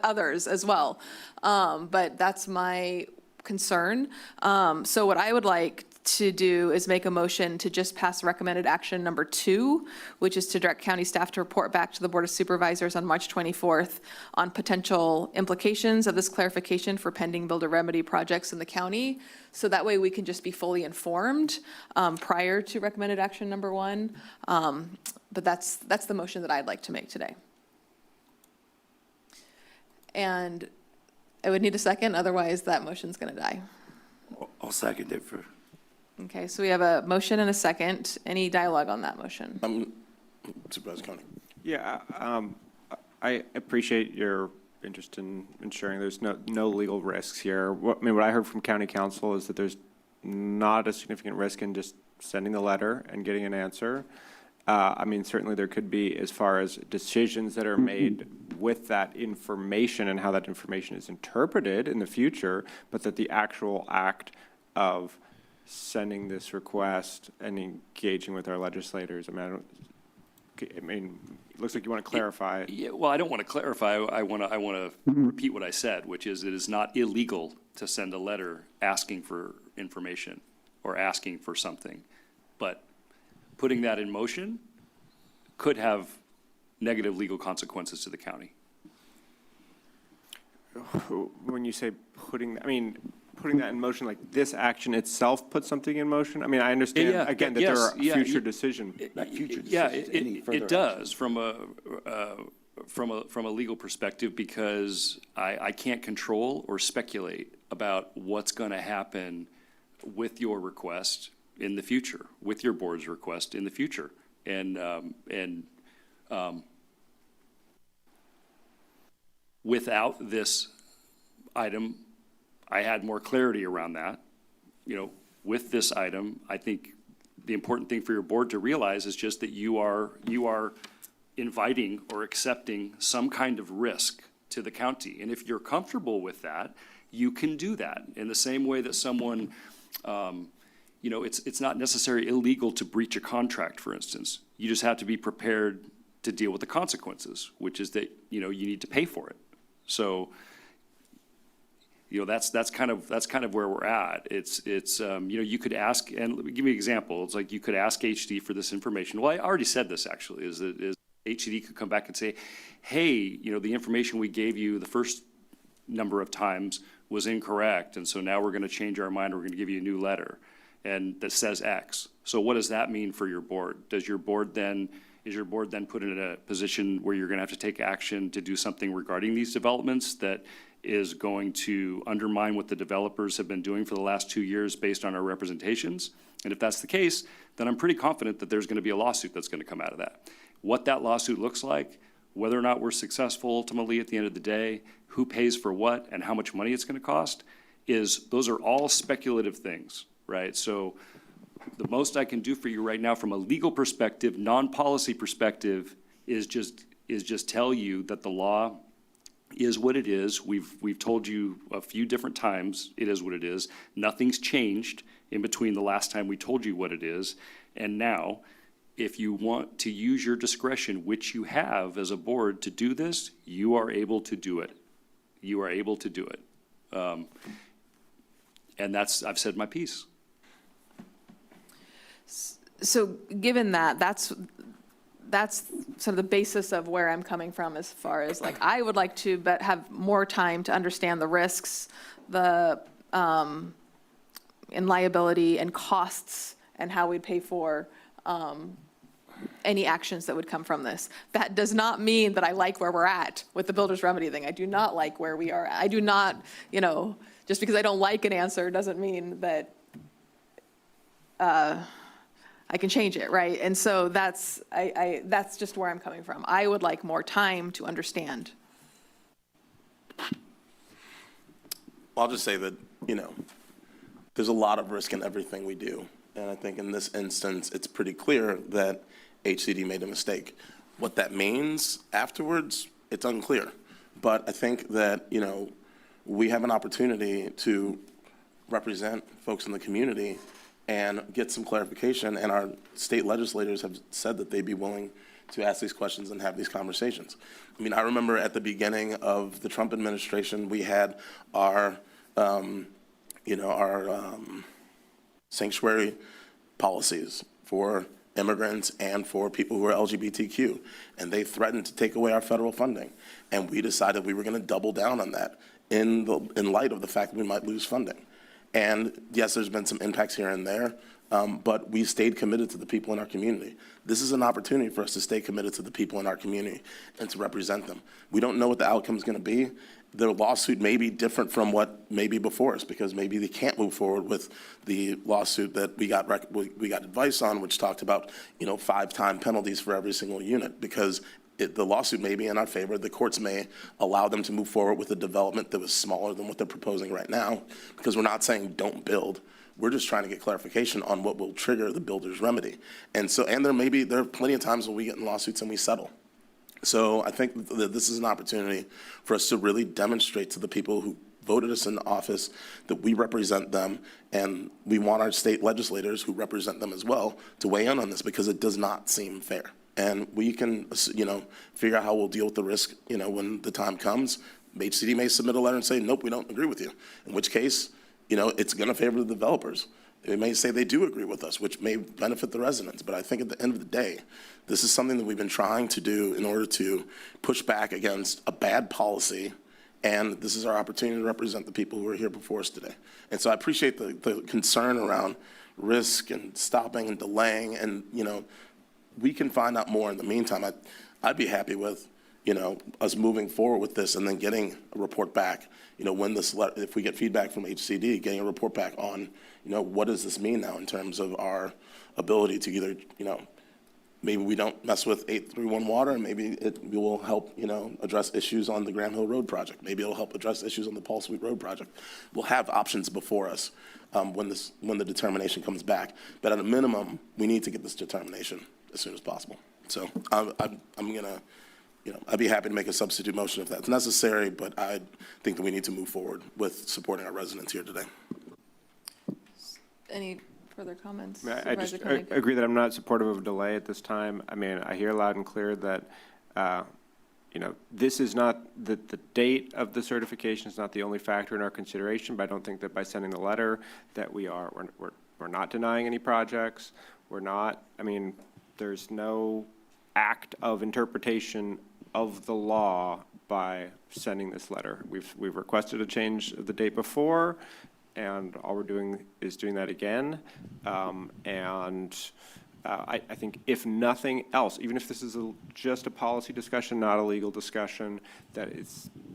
others as well. But that's my concern. So what I would like to do is make a motion to just pass recommended action number 2, which is to direct county staff to report back to the Board of Supervisors on March 24th on potential implications of this clarification for pending builder remedy projects in the county. So that way we can just be fully informed prior to recommended action number 1. But that's the motion that I'd like to make today. And I would need a second, otherwise that motion's going to die. I'll second it for. Okay, so we have a motion and a second. Any dialogue on that motion? Supervisor Coney. Yeah, I appreciate your interest in ensuring there's no legal risks here. What I heard from county council is that there's not a significant risk in just sending the letter and getting an answer. Certainly there could be, as far as decisions that are made with that information and how that information is interpreted in the future, but that the actual act of sending this request and engaging with our legislators, I mean, it looks like you want to clarify. Yeah, well, I don't want to clarify. I want to repeat what I said, which is it is not illegal to send a letter asking for information or asking for something. But putting that in motion could have negative legal consequences to the county. When you say putting that in motion, like this action itself puts something in motion? I mean, I understand, Yeah, again, that yes, there are yeah, future yeah. decisions. Yeah, it does from a legal perspective, because I can't control or speculate about what's going to happen with your request in the future, with your board's request in the future. And without this item, I had more clarity around that. You know, with this item, I think the important thing for your board to realize is just that you are inviting or accepting some kind of risk to the county. And if you're comfortable with that, you can do that in the same way that someone, you know, it's not necessarily illegal to breach a contract, for instance. You just have to be prepared to deal with the consequences, which is that, you know, you need to pay for it. So, you know, that's kind of where we're at. It's you know, you could ask, and let me give you an example. It's like you could ask HD for this information. Well, I already said this actually, is HD could come back and say, hey, you know, the information we gave you the first number of times was incorrect, and so now we're going to change our mind. We're going to give you a new letter, and that says X. So what does that mean for your board? Is your board then put in a position where you're going to have to take action to do something regarding these developments that is going to undermine what the developers have been doing for the last 2 years based on our representations? And if that's the case, then I'm pretty confident that there's going to be a lawsuit that's going to come out of that. What that lawsuit looks like, whether or not we're successful ultimately at the end of the day, who pays for what, and how much money it's going to cost, those are all speculative things, right? So the most I can do for you right now from a legal perspective, non-policy perspective, is just tell you that the law is what it is. We've told you a few different times it is what it is. Nothing's changed in between the last time we told you what it is. And now, if you want to use your discretion, which you have as a board to do this, you are able to do it. You are able to do it. And I've said my piece. So given that, that's sort of the basis of where I'm coming from, as far as like, I would like to have more time to understand the risks, the and liability and costs, and how we'd pay for any actions that would come from this. That does not mean that I like where we're at with the builder's remedy thing. I do not like where we are. I do not, you know, just because I don't like an answer doesn't mean that I can change it, right? And so that's just where I'm coming from. I would like more time to understand. I'll just say that, you know, there's a lot of risk in everything we do. And I think in this instance, it's pretty clear that HCD made a mistake. What that means afterwards, it's unclear. But I think that, you know, we have an opportunity to represent folks in the community and get some clarification, and our state legislators have said that they'd be willing to ask these questions and have these conversations. I mean, I remember at the beginning of the Trump administration, we had our, sanctuary policies for immigrants and for people who are LGBTQ, and they threatened to take away our federal funding. And we decided we were going to double down on that in light of the fact that we might lose funding. And yes, there's been some impacts here and there, but we stayed committed to the people in our community. This is an opportunity for us to stay committed to the people in our community and to represent them. We don't know what the outcome is going to be. The lawsuit may be different from what may be before us, because maybe they can't move forward with the lawsuit that we got advice on, which talked about, 5-time penalties for every single unit, because the lawsuit may be in our favor. The courts may allow them to move forward with a development that was smaller than what they're proposing right now, because we're not saying don't build. We're just trying to get clarification on what will trigger the builder's remedy. And there are plenty of times when we get in lawsuits and we settle. So I think that this is an opportunity for us to really demonstrate to the people who voted us into office that we represent them, and we want our state legislators who represent them as well to weigh in on this, because it does not seem fair. And we can, figure out how we'll deal with the risk, when the time comes. HCD may submit a letter and say, nope, we don't agree with you, in which case, it's going to favor the developers. They may say they do agree with us, which may benefit the residents. But I think at the end of the day, this is something that we've been trying to do in order to push back against a bad policy. And this is our opportunity to represent the people who are here before us today. And so I appreciate the concern around risk and stopping and delaying. And, we can find out more in the meantime. I'd be happy with, us moving forward with this and then getting a report back, when this, if we get feedback from HCD, getting a report back on, what does this mean now in terms of our ability to either, maybe we don't mess with 831 water, and maybe it will help, address issues on the Graham Hill Road project. Maybe it'll help address issues on the Paul Sweet Road project. We'll have options before us when the determination comes back. But at a minimum, we need to get this determination as soon as possible. So I'm gonna, I'd be happy to make a substitute motion if that's necessary, but I think that we need to move forward with supporting our residents here today. Any further comments? I just Supervisor Koenig? agree that I'm not supportive of a delay at this time. I mean, I hear loud and clear that, this is not, the date of the certification is not the only factor in our consideration, but I don't think that by sending the letter that we're not denying any projects. We're not, there's no act of interpretation of the law by sending this letter. We've requested a change of the date before, and all we're doing is doing that again. I think if nothing else, even if this is just a policy discussion, not a legal discussion, that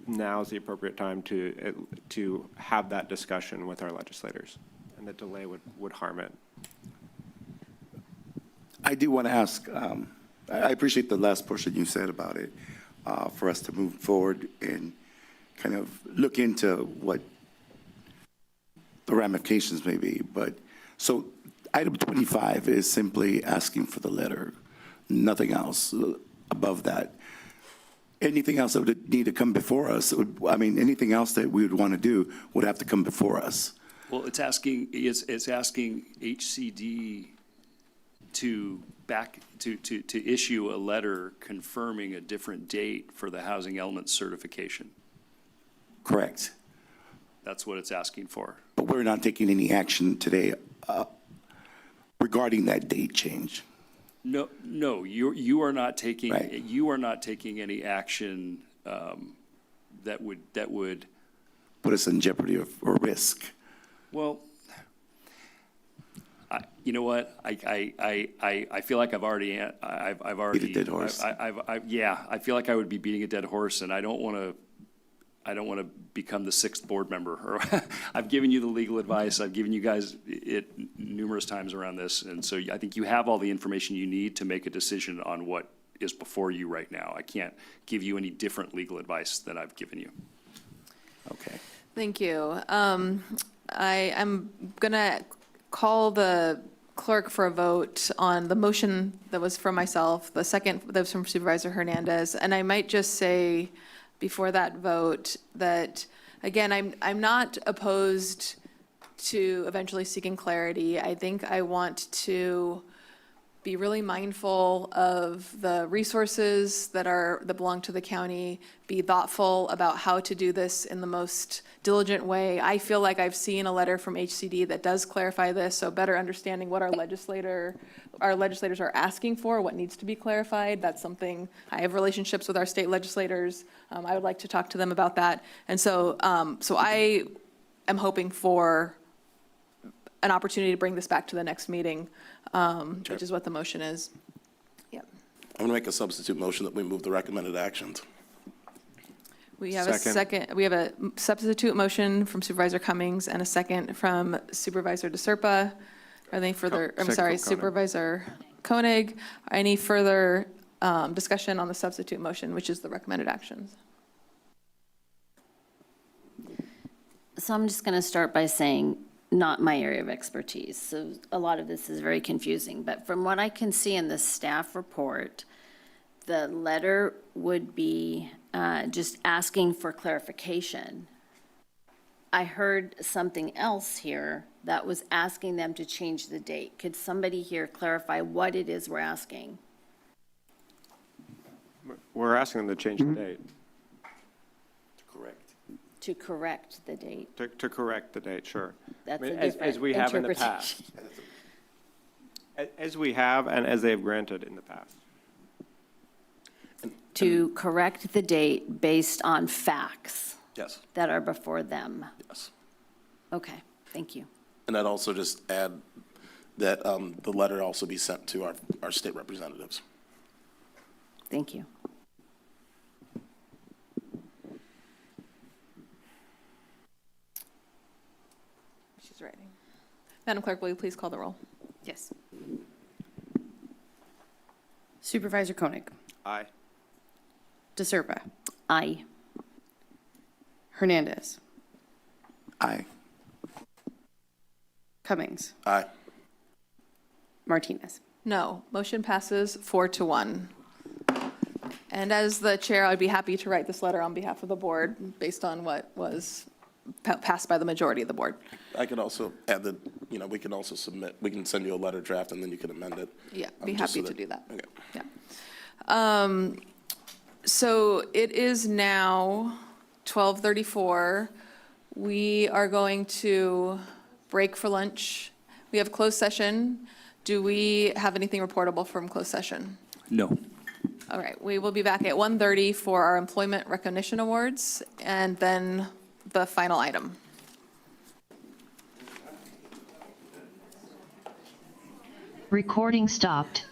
now's the appropriate time to have that discussion with our legislators, and the delay would harm it. I do want to ask, I appreciate the last portion you said about it, for us to move forward and kind of look into what the ramifications may be. But so item 25 is simply asking for the letter, nothing else above that. Anything else that would need to come before us, anything else that we would want to do would have to come before us. Well, it's asking HCD to issue a letter confirming a different date for the housing element certification. Correct. That's what it's asking for. But we're not taking any action today regarding that date change. No, you are not taking, Right. you are not taking any action that would. Put us in jeopardy or risk. Well, you know what? I feel like I've already. Beat a dead horse. I feel like I would be beating a dead horse, and I don't want to become the sixth board member. I've given you the legal advice. I've given you guys it numerous times around this, and so I think you have all the information you need to make a decision on what is before you right now. I can't give you any different legal advice than I've given you. Okay. Thank you. I'm going to call the clerk for a vote on the motion that was from myself, the second that was from Supervisor Hernandez, and I might just say before that vote that, again, I'm not opposed to eventually seeking clarity. I think I want to be really mindful of the resources that belong to the county, be thoughtful about how to do this in the most diligent way. I feel like I've seen a letter from HCD that does clarify this, so better understanding what our legislators are asking for, what needs to be clarified. That's something, I have relationships with our state legislators. I would like to talk to them about that. And so I am hoping for an opportunity to bring this back to the next meeting, which is what the motion is. Yep. I'm going to make a substitute motion that we move the recommended actions. We have a second. We have a substitute motion from Supervisor Cummings and a second from Supervisor DeSerpa. Are there any further? I'm sorry, Supervisor Koenig. Any further discussion on the substitute motion, which is the recommended actions? So I'm just going to start by saying, not my area of expertise. So a lot of this is very confusing. But from what I can see in the staff report, the letter would be just asking for clarification. I heard something else here that was asking them to change the date. Could somebody here clarify what it is we're asking? We're asking them to change the date, Correct. To correct the date. to correct the date, sure. That's I mean, a as different we have in the interpretation. past. As we have and as they have granted in the past. To correct the date based on facts Yes, that are before them. yes. Okay, thank you. And I'd also just add that the letter also be sent to our state representatives. Thank you. She's writing. Madam Clerk, will you please call the roll? Yes. Supervisor Koenig. Aye. DeSerpa. Aye. Hernandez. Aye. Cummings. Aye. Martinez. No. Motion passes 4-1. And as the chair, I'd be happy to write this letter on behalf of the board based on what was passed by the majority of the board. I could also add that, we can also submit, we can send you a letter draft and then you can amend it. Yeah, be just happy so to do that. Okay. Yeah. So it is now 12:34. We are going to break for lunch. We have closed session. Do we have anything reportable from closed session? No. All right, we will be back at 1:30 for our Employment Recognition Awards and then the final item. Recording stopped.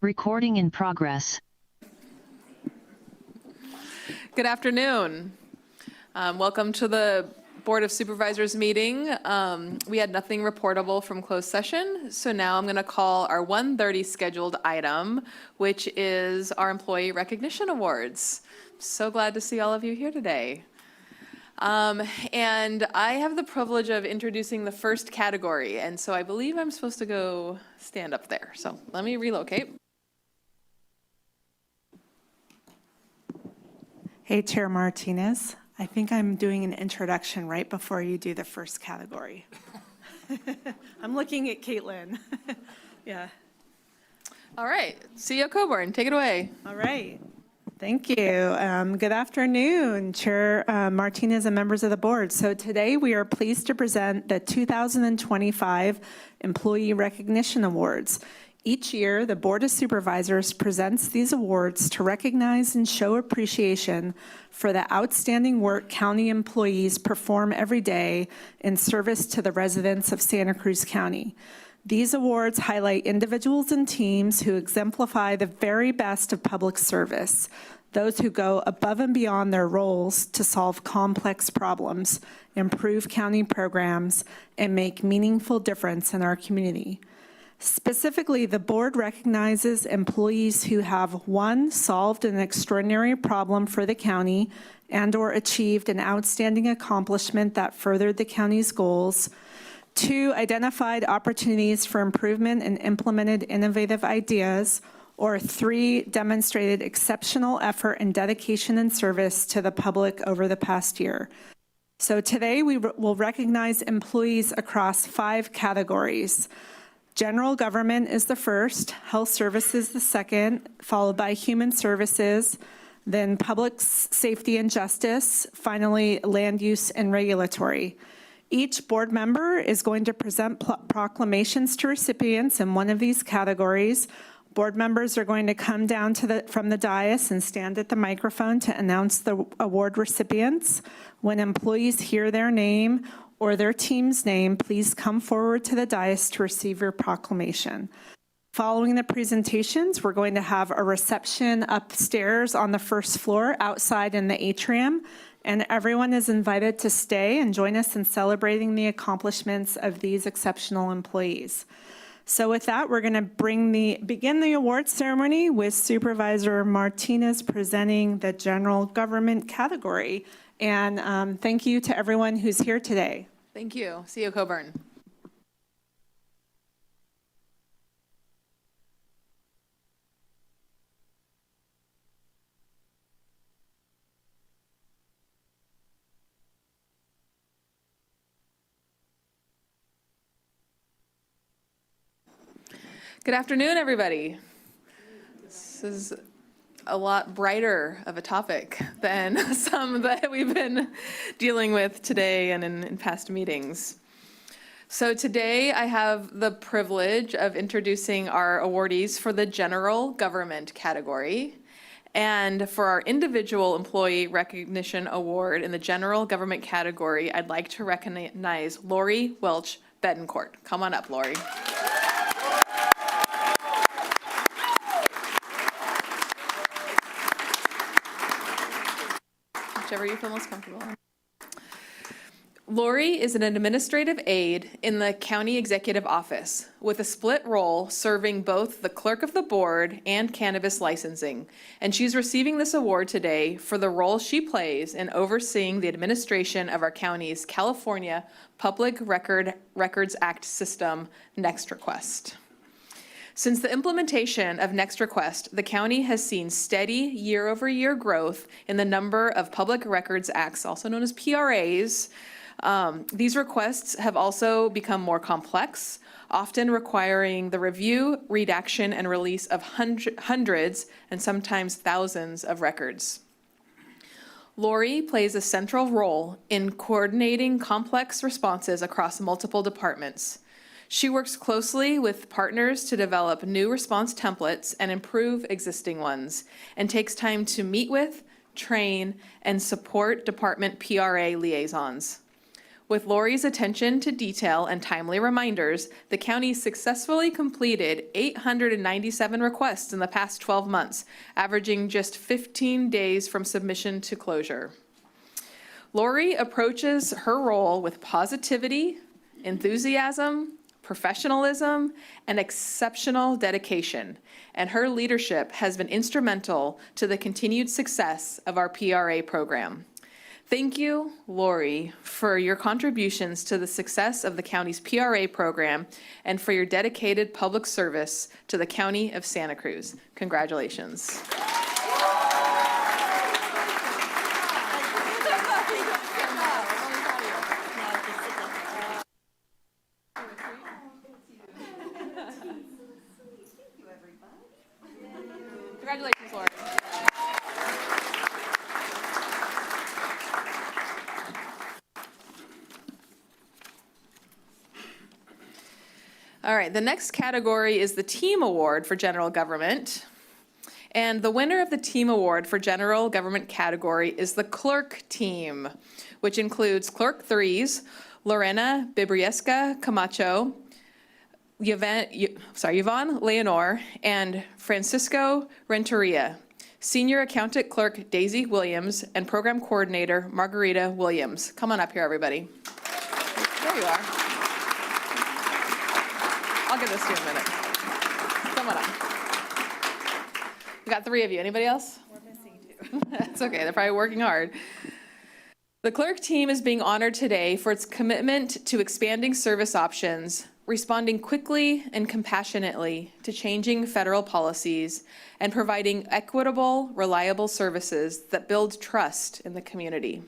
Recording in progress. Good afternoon. Welcome to the Board of Supervisors meeting. We had nothing reportable from closed session, so now I'm going to call our 1:30 scheduled item, which is our Employee Recognition Awards. So glad to see all of you here today. And I have the privilege of introducing the first category, and so I believe I'm supposed to go stand up there. So let me relocate. Hey, Chair Martinez. I think I'm doing an introduction right before you do the first category. I'm looking at Caitlin. Yeah. All right, CEO Coburn, take it away. All right. Thank you. Good afternoon, Chair Martinez and members of the board. So today we are pleased to present the 2025 Employee Recognition Awards. Each year, the Board of Supervisors presents these awards to recognize and show appreciation for the outstanding work county employees perform every day in service to the residents of Santa Cruz County. These awards highlight individuals and teams who exemplify the very best of public service, those who go above and beyond their roles to solve complex problems, improve county programs, and make meaningful difference in our community. Specifically, the board recognizes employees who have, 1, solved an extraordinary problem for the county and/or achieved an outstanding accomplishment that furthered the county's goals, 2, identified opportunities for improvement and implemented innovative ideas, or 3, demonstrated exceptional effort and dedication and service to the public over the past year. So today we will recognize employees across 5 categories. General government is the first, health services the second, followed by human services, then public safety and justice, finally land use and regulatory. Each board member is going to present proclamations to recipients in one of these categories. Board members are going to come down from the dais and stand at the microphone to announce the award recipients. When employees hear their name or their team's name, please come forward to the dais to receive your proclamation. Following the presentations, we're going to have a reception upstairs on the first floor outside in the atrium, and everyone is invited to stay and join us in celebrating the accomplishments of these exceptional employees. So with that, we're going to begin the award ceremony with Supervisor Martinez presenting the general government category. And thank you to everyone who's here today. Thank you, CEO Coburn. Good afternoon, everybody. This is a lot brighter of a topic than some that we've been dealing with today and in past meetings. So today I have the privilege of introducing our awardees for the general government category. And for our individual employee recognition award in the general government category, I'd like to recognize Lori Welch Betancourt. Come on up, Lori. Whichever you feel most comfortable in. Lori is an administrative aide in the county executive office with a split role serving both the clerk of the board and cannabis licensing. And she's receiving this award today for the role she plays in overseeing the administration of our county's California Public Records Act system, Next Request. Since the implementation of Next Request, the county has seen steady year-over-year growth in the number of Public Records Acts, also known as PRAs. These requests have also become more complex, often requiring the review, redaction, and release of hundreds and sometimes thousands of records. Lori plays a central role in coordinating complex responses across multiple departments. She works closely with partners to develop new response templates and improve existing ones, and takes time to meet with, train, and support department PRA liaisons. With Lori's attention to detail and timely reminders, the county successfully completed 897 requests in the past 12 months, averaging just 15 days from submission to closure. Lori approaches her role with positivity, enthusiasm, professionalism, and exceptional dedication, and her leadership has been instrumental to the continued success of our PRA program. Thank you, Lori, for your contributions to the success of the county's PRA program and for your dedicated public service to the County of Santa Cruz. Congratulations. Congratulations, Lori. All right, the next category is the Team Award for General Government. And the winner of the Team Award for General Government category is the Clerk Team, which includes Clerk 3s, Lorena Bibriesca Camacho, Yvonne Leonor, and Francisco Renteria, Senior Accountant Clerk Daisy Williams, and Program Coordinator Margarita Williams. Come on up here, everybody. There you are. I'll give this to you in a minute. Come on up. We got 3 of you. Anybody else? We're missing 2. That's okay. They're probably working hard. The clerk team is being honored today for its commitment to expanding service options, responding quickly and compassionately to changing federal policies, and providing equitable, reliable services that build trust in the community.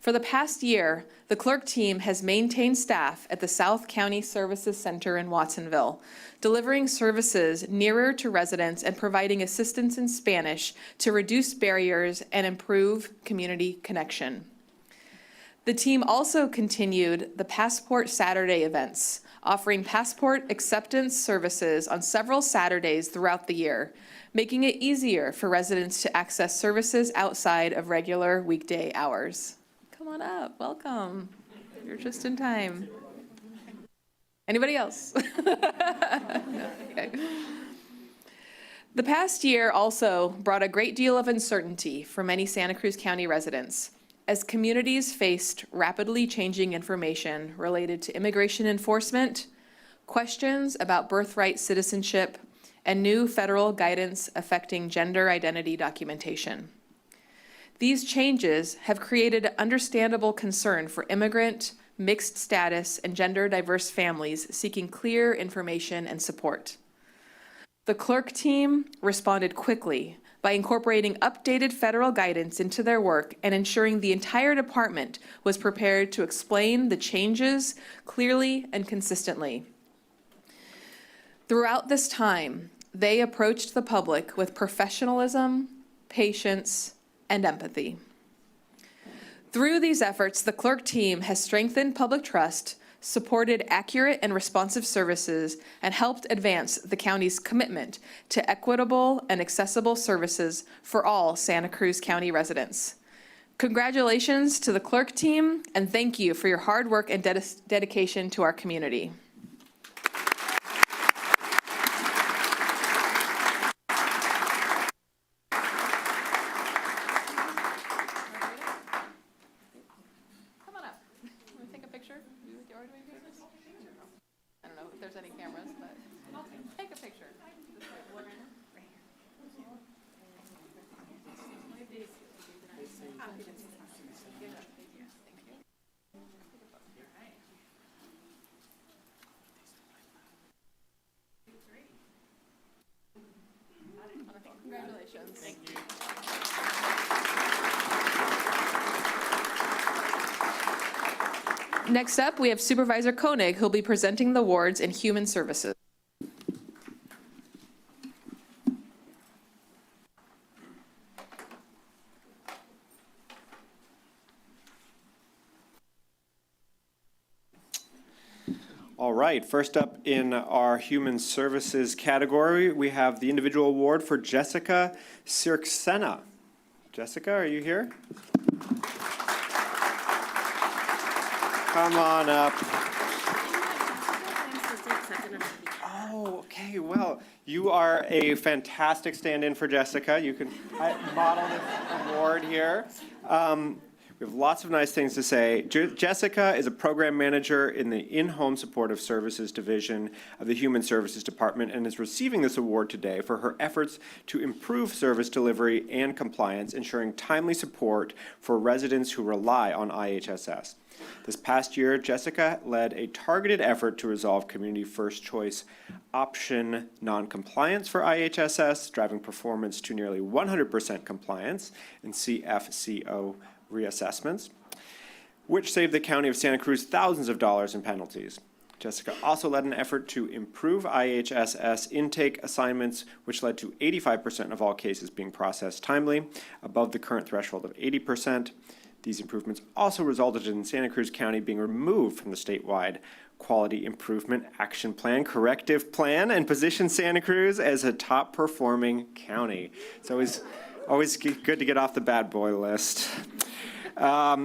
For the past year, the clerk team has maintained staff at the South County Services Center in Watsonville, delivering services nearer to residents and providing assistance in Spanish to reduce barriers and improve community connection. The team also continued the Passport Saturday events, offering passport acceptance services on several Saturdays throughout the year, making it easier for residents to access services outside of regular weekday hours. Come on up, welcome. You're just in time. Anybody else? No, okay. The past year also brought a great deal of uncertainty for many Santa Cruz County residents as communities faced rapidly changing information related to immigration enforcement, questions about birthright citizenship, and new federal guidance affecting gender identity documentation. These changes have created understandable concern for immigrant, mixed status, and gender diverse families seeking clear information and support. The clerk team responded quickly by incorporating updated federal guidance into their work and ensuring the entire department was prepared to explain the changes clearly and consistently. Throughout this time, they approached the public with professionalism, patience, and empathy. Through these efforts, the clerk team has strengthened public trust, supported accurate and responsive services, and helped advance the county's commitment to equitable and accessible services for all Santa Cruz County residents. Congratulations to the clerk team, and thank you for your hard work and dedication to our community. I don't know if there's any cameras, but take a picture. Congratulations. Thank you. Next up, we have Supervisor Koenig, who'll be presenting the awards in Human Services. All right, first up in our Human Services category, we have the individual award for Jessica Sirksena. Jessica, are you here? Come on up. Oh, okay, well, you are a fantastic stand-in for Jessica. You can model this award here. We have lots of nice things to say. Jessica is a program manager in the In-Home Supportive Services Division of the Human Services Department and is receiving this award today for her efforts to improve service delivery and compliance, ensuring timely support for residents who rely on IHSS. This past year, Jessica led a targeted effort to resolve Community First Choice option non-compliance for IHSS, driving performance to nearly 100% compliance in CFCO reassessments, which saved the County of Santa Cruz thousands of dollars in penalties. Jessica also led an effort to improve IHSS intake assignments, which led to 85% of all cases being processed timely, above the current threshold of 80%. These improvements also resulted in Santa Cruz County being removed from the statewide Quality Improvement Action Plan Corrective Plan and positioned Santa Cruz as a top-performing county. It's always good to get off the bad boy list.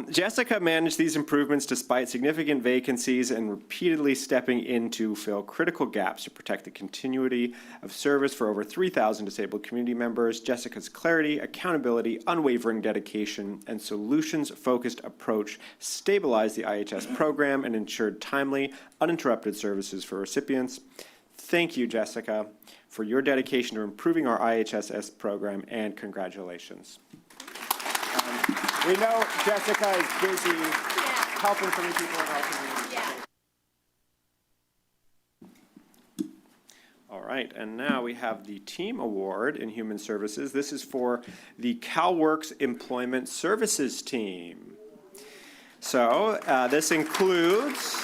Jessica managed these improvements despite significant vacancies and repeatedly stepping in to fill critical gaps to protect the continuity of service for over 3,000 disabled community members. Jessica's clarity, accountability, unwavering dedication, and solutions-focused approach stabilized the IHS program and ensured timely, uninterrupted services for recipients. Thank you, Jessica, for your dedication to improving our IHSS program, and congratulations. We know Jessica is busy helping so many people in our community. All right, and now we have the Team Award in Human Services. This is for the CalWorks Employment Services Team. So this includes,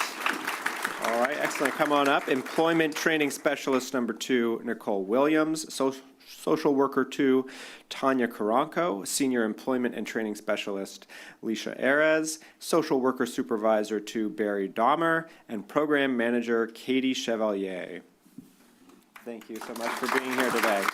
all right, excellent, come on up, Employment Training Specialist number 2, Nicole Williams, Social Worker 2, Tanya Karanko, Senior Employment and Training Specialist, Leisha Erez, Social Worker Supervisor 2, Barry Dahmer, and Program Manager, Katie Chevalier. Thank you so much for being here today.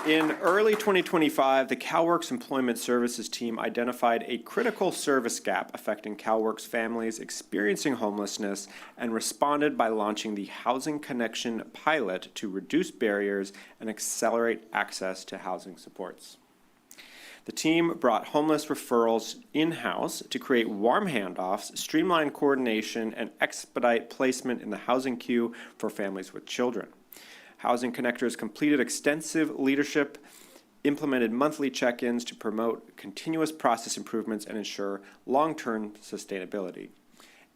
In early 2025, the CalWorks Employment Services team identified a critical service gap affecting CalWorks families experiencing homelessness and responded by launching the Housing Connection pilot to reduce barriers and accelerate access to housing supports. The team brought homeless referrals in-house to create warm handoffs, streamline coordination, and expedite placement in the housing queue for families with children. Housing Connectors completed extensive leadership, implemented monthly check-ins to promote continuous process improvements and ensure long-term sustainability.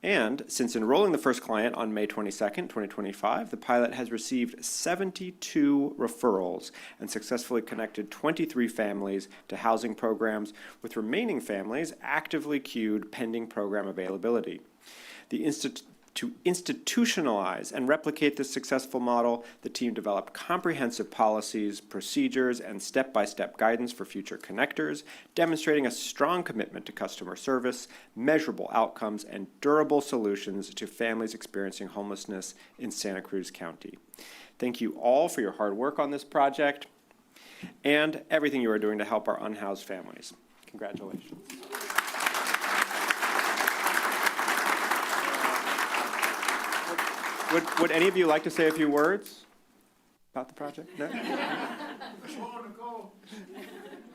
And since enrolling the first client on May 22nd, 2025, the pilot has received 72 referrals and successfully connected 23 families to housing programs, with remaining families actively queued pending program availability. To institutionalize and replicate this successful model, the team developed comprehensive policies, procedures, and step-by-step guidance for future connectors, demonstrating a strong commitment to customer service, measurable outcomes, and durable solutions to families experiencing homelessness in Santa Cruz County. Thank you all for your hard work on this project and everything you are doing to help our unhoused families. Congratulations. Would any of you like to say a few words about the project? No?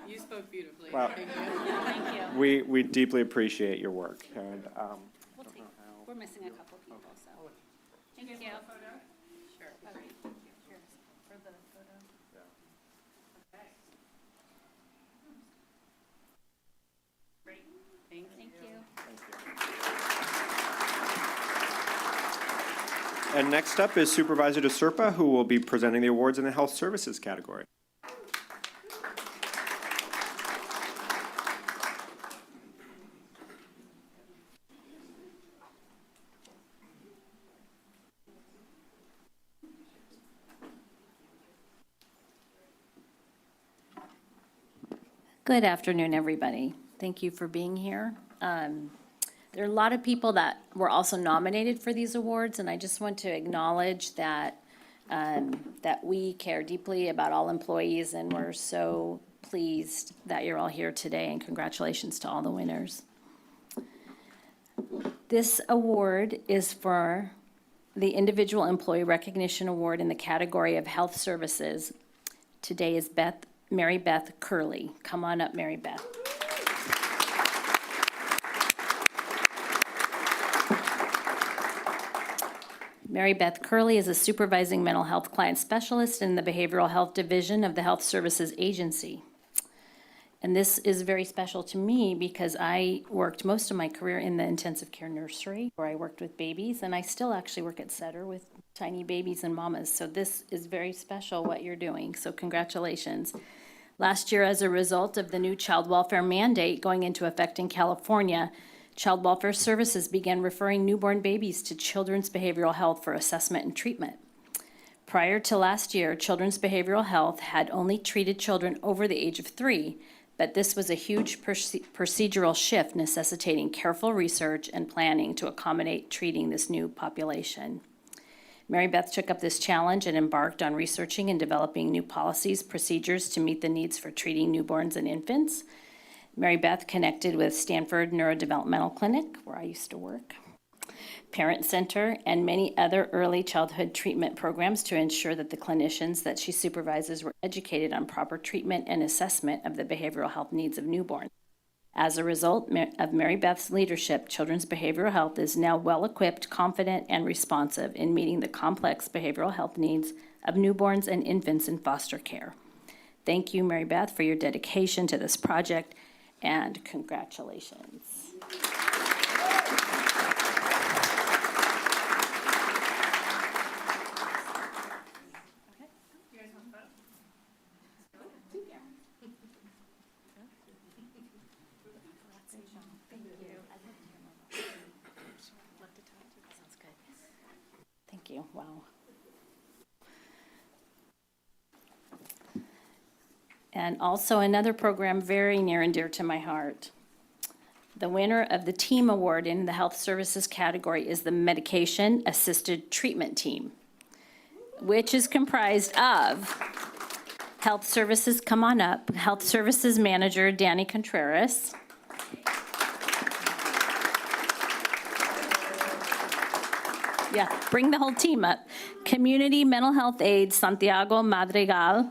You spoke beautifully. Well, Thank you. we deeply appreciate your work. And, We're missing a couple people, so. Thank you. Sure. For the photo. Okay. Great. Thank you. And next up is Supervisor DeSerpa, who will be presenting the awards in the Health Services category. Good afternoon, everybody. Thank you for being here. There are a lot of people that were also nominated for these awards, and I just want to acknowledge that we care deeply about all employees, and we're so pleased that you're all here today, and congratulations to all the winners. This award is for the Individual Employee Recognition Award in the category of Health Services. Today is Mary Beth Curley. Come on up, Mary Beth. Mary Beth Curley is a supervising mental health client specialist in the Behavioral Health Division of the Health Services Agency. And this is very special to me because I worked most of my career in the intensive care nursery where I worked with babies, and I still actually work at Sutter with tiny babies and mamas. So this is very special what you're doing. So congratulations. Last year, as a result of the new child welfare mandate going into effect in California, Child Welfare Services began referring newborn babies to Children's Behavioral Health for assessment and treatment. Prior to last year, Children's Behavioral Health had only treated children over the age of 3, but this was a huge procedural shift necessitating careful research and planning to accommodate treating this new population. Mary Beth took up this challenge and embarked on researching and developing new policies, procedures to meet the needs for treating newborns and infants. Mary Beth connected with Stanford Neurodevelopmental Clinic, where I used to work, Parent Center, and many other early childhood treatment programs to ensure that the clinicians that she supervises were educated on proper treatment and assessment of the behavioral health needs of newborns. As a result of Mary Beth's leadership, Children's Behavioral Health is now well-equipped, confident, and responsive in meeting the complex behavioral health needs of newborns and infants in foster care. Thank you, Mary Beth, for your dedication to this project, and congratulations. Thank you. Wow. And also another program very near and dear to my heart. The winner of the Team Award in the Health Services category is the Medication Assisted Treatment Team, which is comprised of Health Services, come on up, Health Services Manager Danny Contreras, yeah, bring the whole team up, Community Mental Health Aide Santiago Madrigal,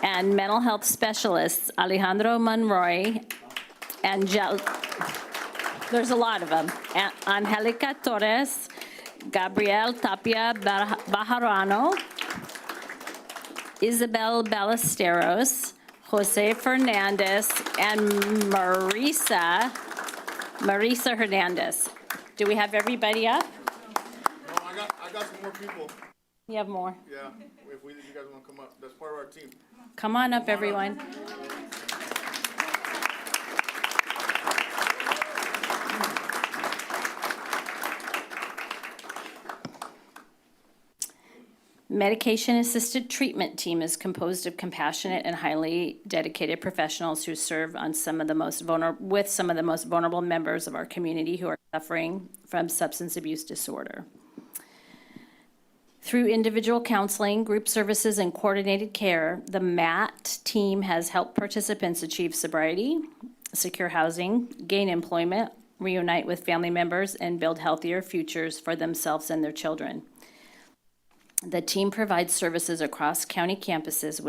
and mental health specialists Alejandro Monroy and there's a lot of them, Angelica Torres, Gabriel Tapia Bajarano, Isabel Ballesteros, Jose Fernandez, and Marisa Hernandez. Do we have everybody up? No, I got some more people. You have more? Yeah, if you guys want to come up, that's part of our team. Come on up, everyone. Medication-assisted treatment team is composed of compassionate and highly dedicated professionals who serve on some of the most vulnerable members of our community who are suffering from substance abuse disorder. Through individual counseling, group services, and coordinated care, the MAT team has helped participants achieve sobriety, secure housing, gain employment, reunite with family members, and build healthier futures for themselves and their children. The team provides services across county campuses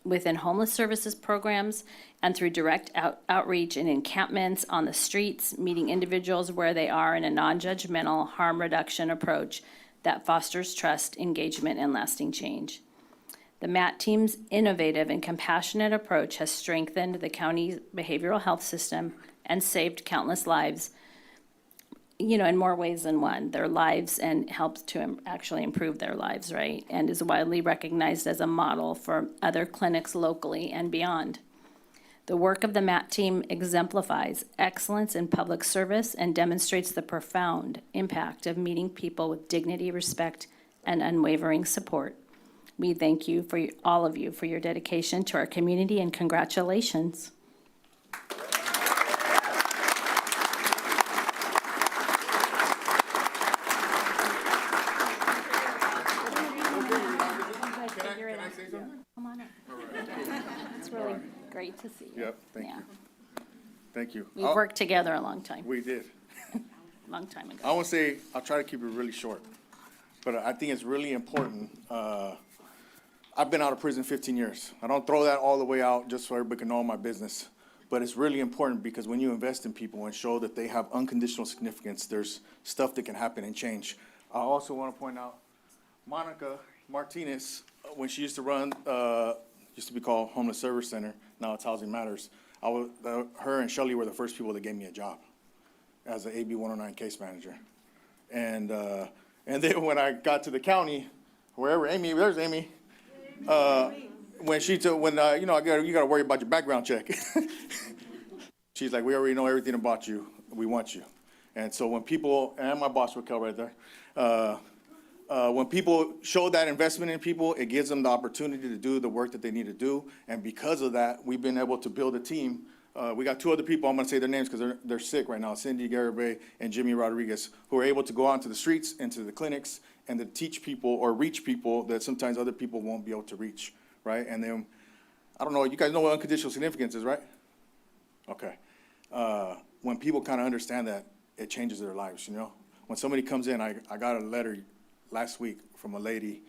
within homeless services programs and through direct outreach in encampments on the streets, meeting individuals where they are in a non-judgmental harm reduction approach that fosters trust, engagement, and lasting change. The MAT team's innovative and compassionate approach has strengthened the county's behavioral health system and saved countless lives, in more ways than one, their lives, and helps to actually improve their lives, right? And is widely recognized as a model for other clinics locally and beyond. The work of the MAT team exemplifies excellence in public service and demonstrates the profound impact of meeting people with dignity, respect, and unwavering support. We thank you all of you for your dedication to our community, and congratulations. It's really great great to see you. Yep, thank Yeah. you. Thank you. We've worked together a long time, We did. long time ago. I want to say, I'll try to keep it really short, but I think it's really important. I've been out of prison 15 years. I don't throw that all the way out just so everybody can know my business. But it's really important because when you invest in people and show that they have unconditional significance, there's stuff that can happen and change. I also want to point out, Monica Martinez, when she used to run, used to be called Homeless Service Center, now it's Housing Matters. Her and Shelley were the first people that gave me a job as an AB 109 case manager. And then when I got to the county, wherever Amy, there's Amy. When she took, you got to worry about your background check. She's like, we already know everything about you. We want you. And so when people, and my boss Raquel right there, when people show that investment in people, it gives them the opportunity to do the work that they need to do. And because of that, we've been able to build a team. We got two other people, I'm going to say their names because they're sick right now, Cindy Garibay and Jimmy Rodriguez, who are able to go out into the streets, into the clinics, and to teach people or reach people that sometimes other people won't be able to reach, right? And then, I don't know, you guys know what unconditional significance is, right? Okay. When people kind of understand that, it changes their lives, you know? When somebody comes in, I got a letter last week from a lady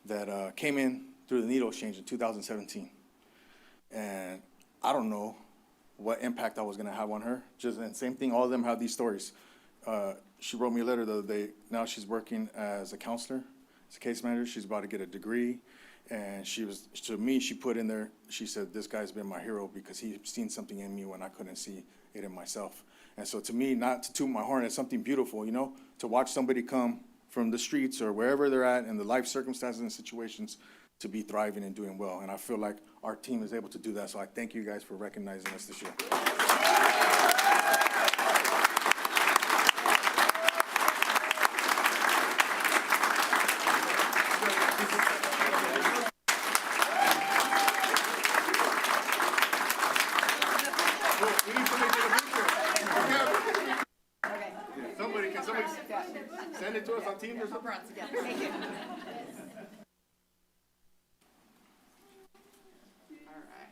that came in through the needle exchange in 2017. And I don't know what impact I was going to have on her. And same thing, all of them have these stories. She wrote me a letter the other day. Now she's working as a counselor, as a case manager. She's about to get a degree. And to me, she put in there, she said, this guy's been my hero because he's seen something in me when I couldn't see it in myself. And so to me, not to toot my horn, it's something beautiful, you know, to watch somebody come from the streets or wherever they're at and the life circumstances and situations to be thriving and doing well. And I feel like our team is able to do that. So I thank you guys for recognizing us this year. Can somebody send it to us on Teams or something?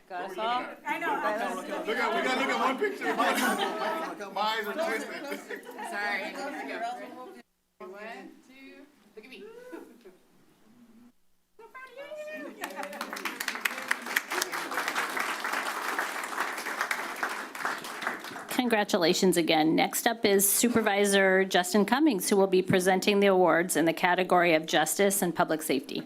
Got us all? I know. We gotta look at one picture. My eyes are twisted. Sorry, here we go. 1, 2, look at me. Congratulations again. Next up is Supervisor Justin Cummings, who will be presenting the awards in the category of Justice and Public Safety.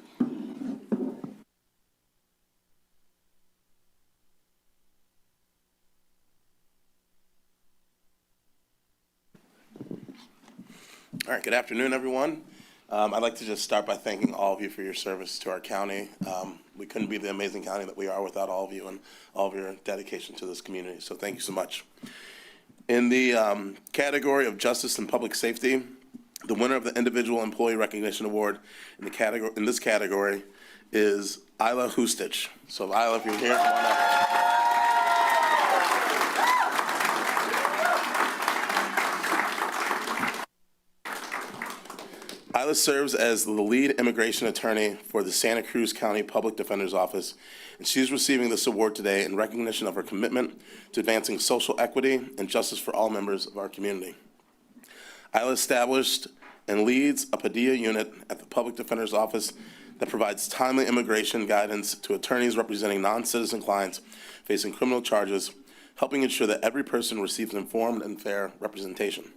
All right, good afternoon, everyone. I'd like to just start by thanking all of you for your service to our county. We couldn't be the amazing county that we are without all of you and all of your dedication to this community, so thank you so much. In the category of Justice and Public Safety, the winner of the Individual Employee Recognition Award in this category is Isla Hustich. So Isla, if you're here, come on up. Isla serves as the lead immigration attorney for the Santa Cruz County Public Defender's Office, and she's receiving this award today in recognition of her commitment to advancing social equity and justice for all members of our community. Isla established and leads a Padilla unit at the Public Defender's Office that provides timely immigration guidance to attorneys representing non-citizen clients facing criminal charges, helping ensure that every person receives informed and fair representation.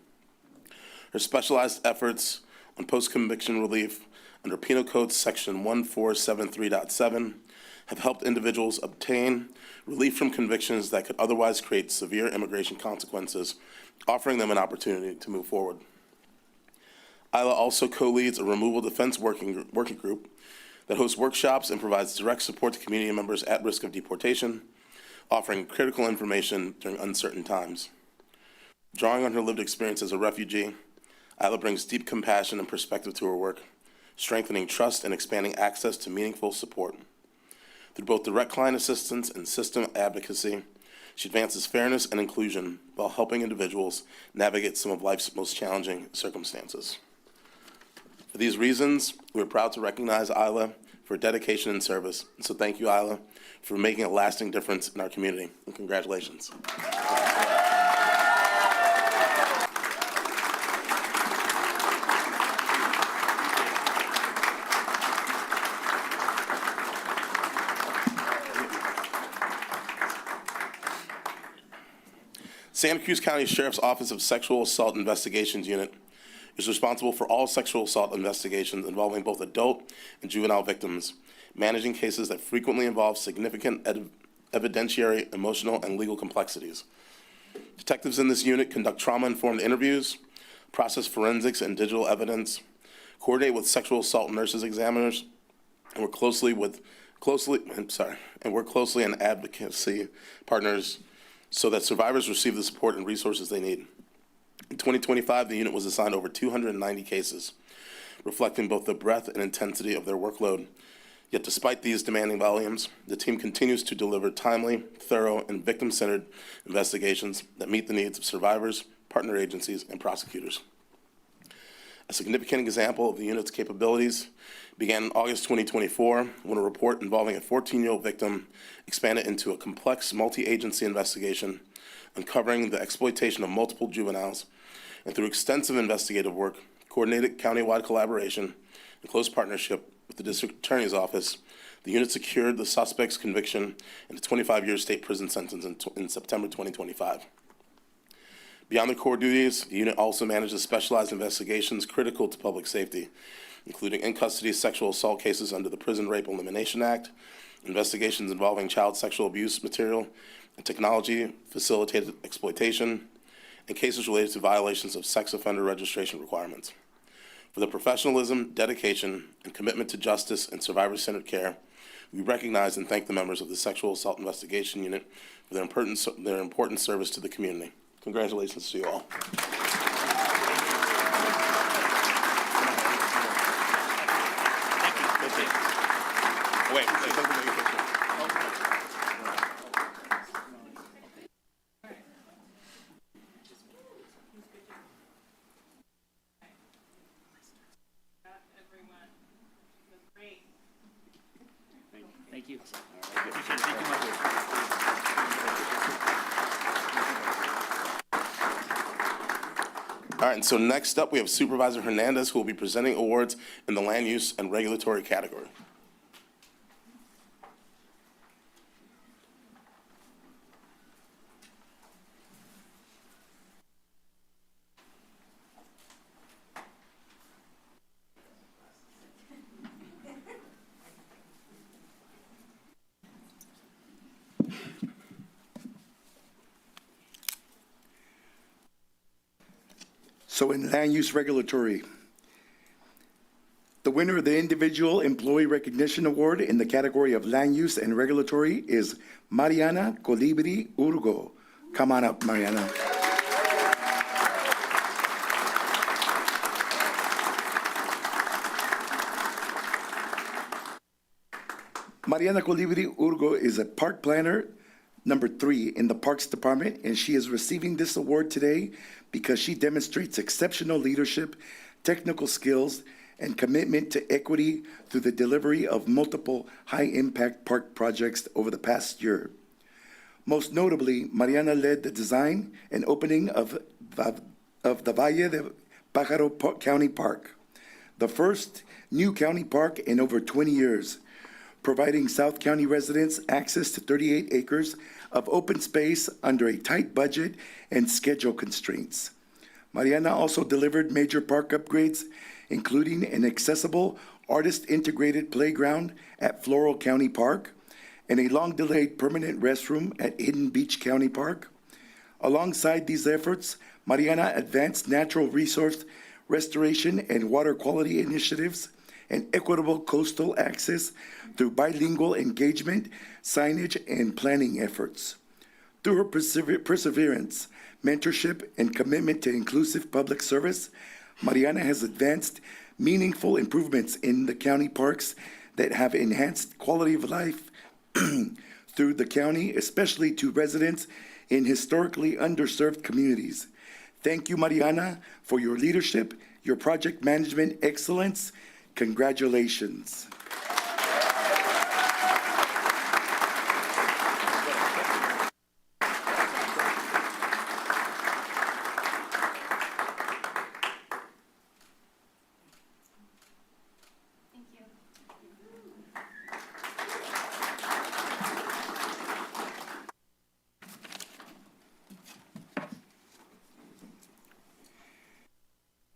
Her specialized efforts on post-conviction relief under Penal Code Section 1473.7 have helped individuals obtain relief from convictions that could otherwise create severe immigration consequences, offering them an opportunity to move forward. Isla also co-leads a removal defense working group that hosts workshops and provides direct support to community members at risk of deportation, offering critical information during uncertain times. Drawing on her lived experience as a refugee, Isla brings deep compassion and perspective to her work, strengthening trust and expanding access to meaningful support. Through both direct client assistance and system advocacy, she advances fairness and inclusion while helping individuals navigate some of life's most challenging circumstances. For these reasons, we are proud to recognize Isla for dedication and service. So thank you, Isla, for making a lasting difference in our community, and congratulations. Santa Cruz County Sheriff's Office of Sexual Assault Investigations Unit is responsible for all sexual assault investigations involving both adult and juvenile victims, managing cases that frequently involve significant evidentiary, emotional, and legal complexities. Detectives in this unit conduct trauma-informed interviews, process forensics and digital evidence, coordinate with sexual assault nurses examiners, and work closely and advocacy partners so that survivors receive the support and resources they need. In 2025, the unit was assigned over 290 cases, reflecting both the breadth and intensity of their workload. Yet despite these demanding volumes, the team continues to deliver timely, thorough, and victim-centered investigations that meet the needs of survivors, partner agencies, and prosecutors. A significant example of the unit's capabilities began in August 2024 when a report involving a 14-year-old victim expanded into a complex multi-agency investigation uncovering the exploitation of multiple juveniles, and through extensive investigative work, coordinated countywide collaboration, and close partnership with the district attorney's office, the unit secured the suspect's conviction and a 25-year state prison sentence in September 2025. Beyond their core duties, the unit also manages specialized investigations critical to public safety, including in-custody sexual assault cases under the Prison Rape Elimination Act, investigations involving child sexual abuse material and technology-facilitated exploitation, and cases related to violations of sex offender registration requirements. For their professionalism, dedication, and commitment to justice and survivor-centered care, we recognize and thank the members of the Sexual Assault Investigation Unit for their important service to the community. Congratulations to you all. Wait, Thank you. All right, and so next up, we have Supervisor Hernandez, who will be presenting awards in the land use and regulatory category. So in land use regulatory, the winner of the Individual Employee Recognition Award in the category of land use and regulatory is Mariana Colibri Urgo. Come on up, Mariana. Mariana Colibri Urgo is a park planner number 3 in the Parks Department, and she is receiving this award today because she demonstrates exceptional leadership, technical skills, and commitment to equity through the delivery of multiple high-impact park projects over the past year. Most notably, Mariana led the design and opening of the Valle de Pájaro County Park, the first new county park in over 20 years, providing South County residents access to 38 acres of open space under a tight budget and schedule constraints. Mariana also delivered major park upgrades, including an accessible artist-integrated playground at Floral County Park and a long-delayed permanent restroom at Hidden Beach County Park. Alongside these efforts, Mariana advanced natural resource restoration and water quality initiatives and equitable coastal access through bilingual engagement, signage, and planning efforts. Through her perseverance, mentorship, and commitment to inclusive public service, Mariana has advanced meaningful improvements in the county parks that have enhanced quality of life through the county, especially to residents in historically underserved communities. Thank you, Mariana, for your leadership, your project management excellence. Congratulations.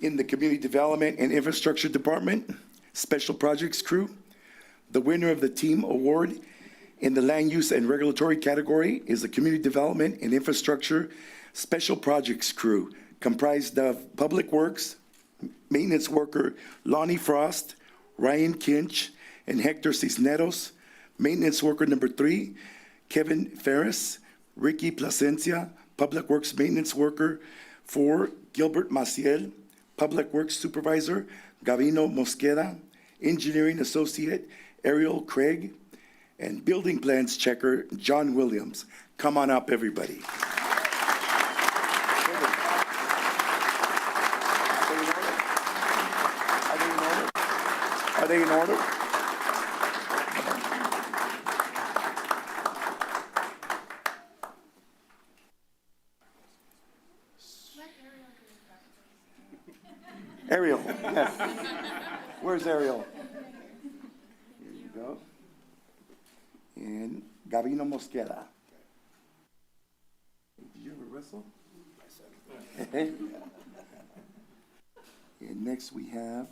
in the Community Development and Infrastructure Department, Special Projects Crew. The winner of the team award in the Land Use and Regulatory category is the Community Development and Infrastructure Special Projects Crew, comprised of Public Works maintenance worker Lonnie Frost, Ryan Kinch, and Hector Cisneros. Maintenance worker number 3, Kevin Ferris, Ricky Placencia. Public Works maintenance worker 4, Gilbert Maciel. Public Works supervisor, Gavino Mosqueda. Engineering associate, Ariel Craig. And building plans checker, John Williams. Come on up, everybody. Are they in order? Ariel, yes. Where's Ariel? Here you go. And Gavino Mosqueda. Did you ever wrestle? And next we have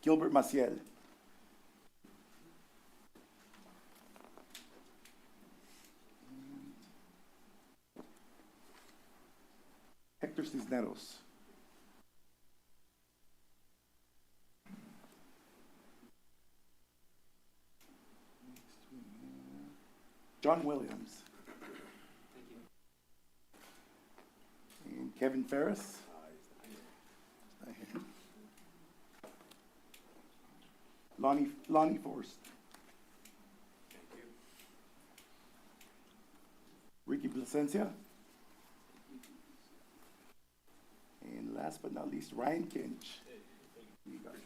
Gilbert Maciel. Hector Cisneros. John Williams. And Kevin Ferris. Lonnie Forst. Ricky Placencia. And last but not least, Ryan Kinch. You got it.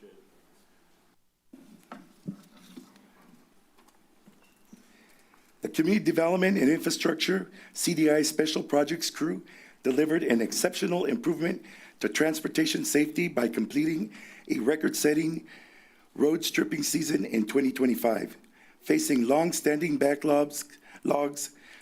The Community Development and Infrastructure, CDI Special Projects Crew, delivered an exceptional improvement to transportation safety by completing a record-setting road stripping season in 2025. Facing long-standing backlogs,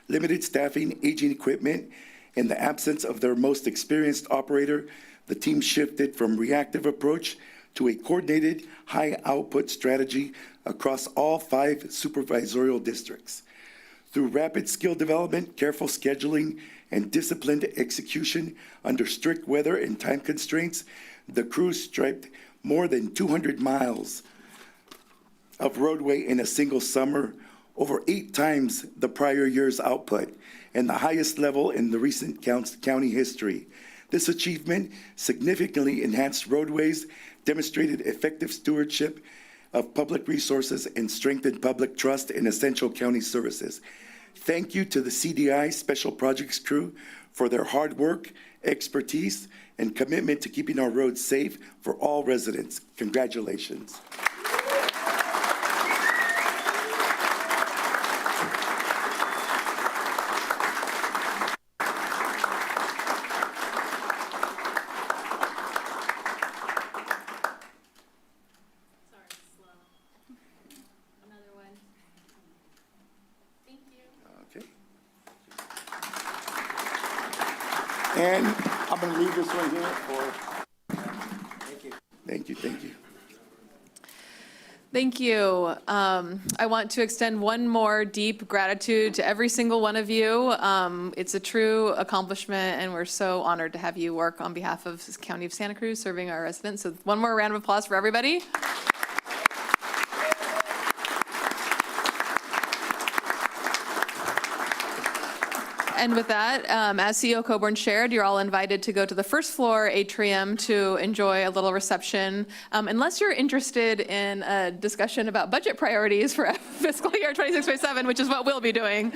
limited staffing, aging equipment, and the absence of their most experienced operator, the team shifted from reactive approach to a coordinated, high-output strategy across all 5 supervisorial districts. Through rapid skill development, careful scheduling, and disciplined execution under strict weather and time constraints, the crew striped more than 200 miles of roadway in a single summer, over 8 times the prior year's output, and the highest level in the recent county history. This achievement significantly enhanced roadways, demonstrated effective stewardship of public resources, and strengthened public trust in essential county services. Thank you to the CDI Special Projects Crew for their hard work, expertise, and commitment to keeping our roads safe for all residents. Congratulations. And I'm going to leave this one here for. Thank you. Thank you. Thank you. I want to extend one more deep gratitude to every single one of you. It's a true accomplishment, and we're so honored to have you work on behalf of the County of Santa Cruz, serving our residents. So one more round of applause for everybody. And with that, as CEO Coburn shared, you're all invited to go to the first floor atrium to enjoy a little reception. Unless you're interested in a discussion about budget priorities for fiscal year 26-27, which is what we'll be doing.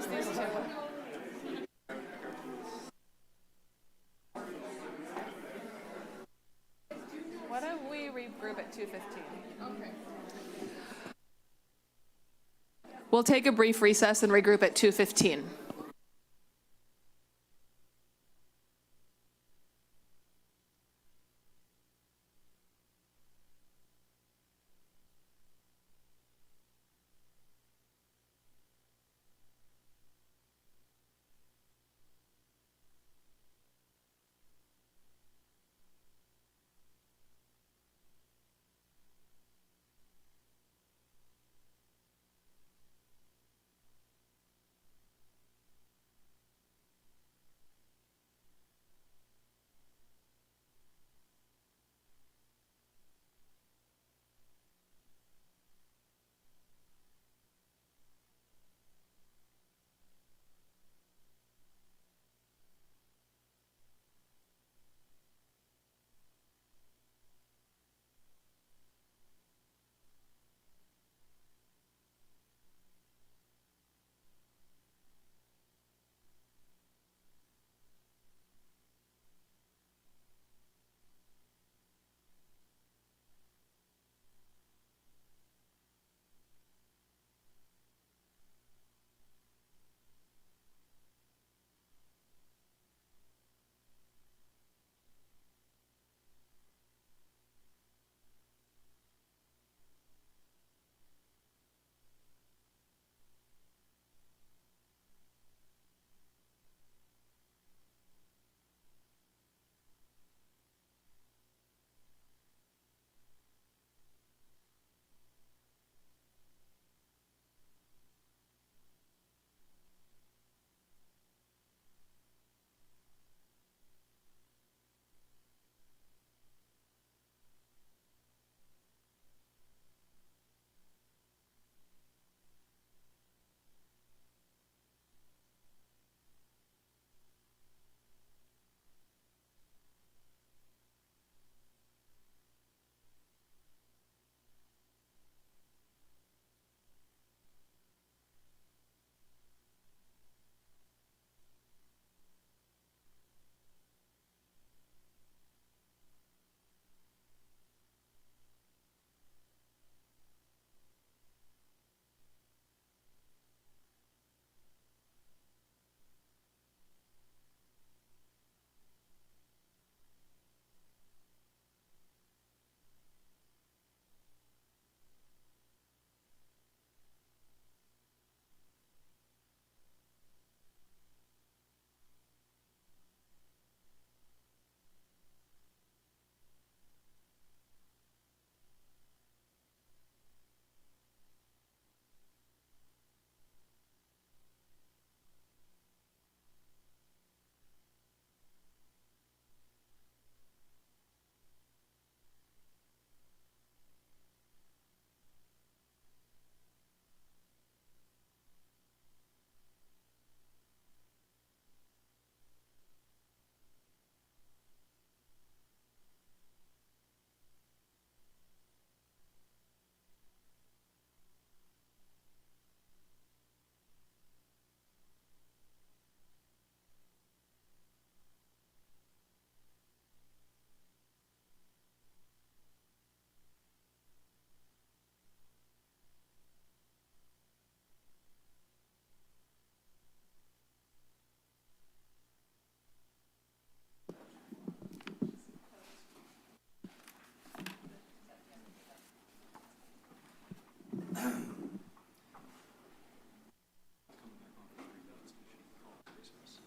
lost these two. Why don't we regroup at 2:15? Okay. We'll take a brief recess and regroup at 2:15.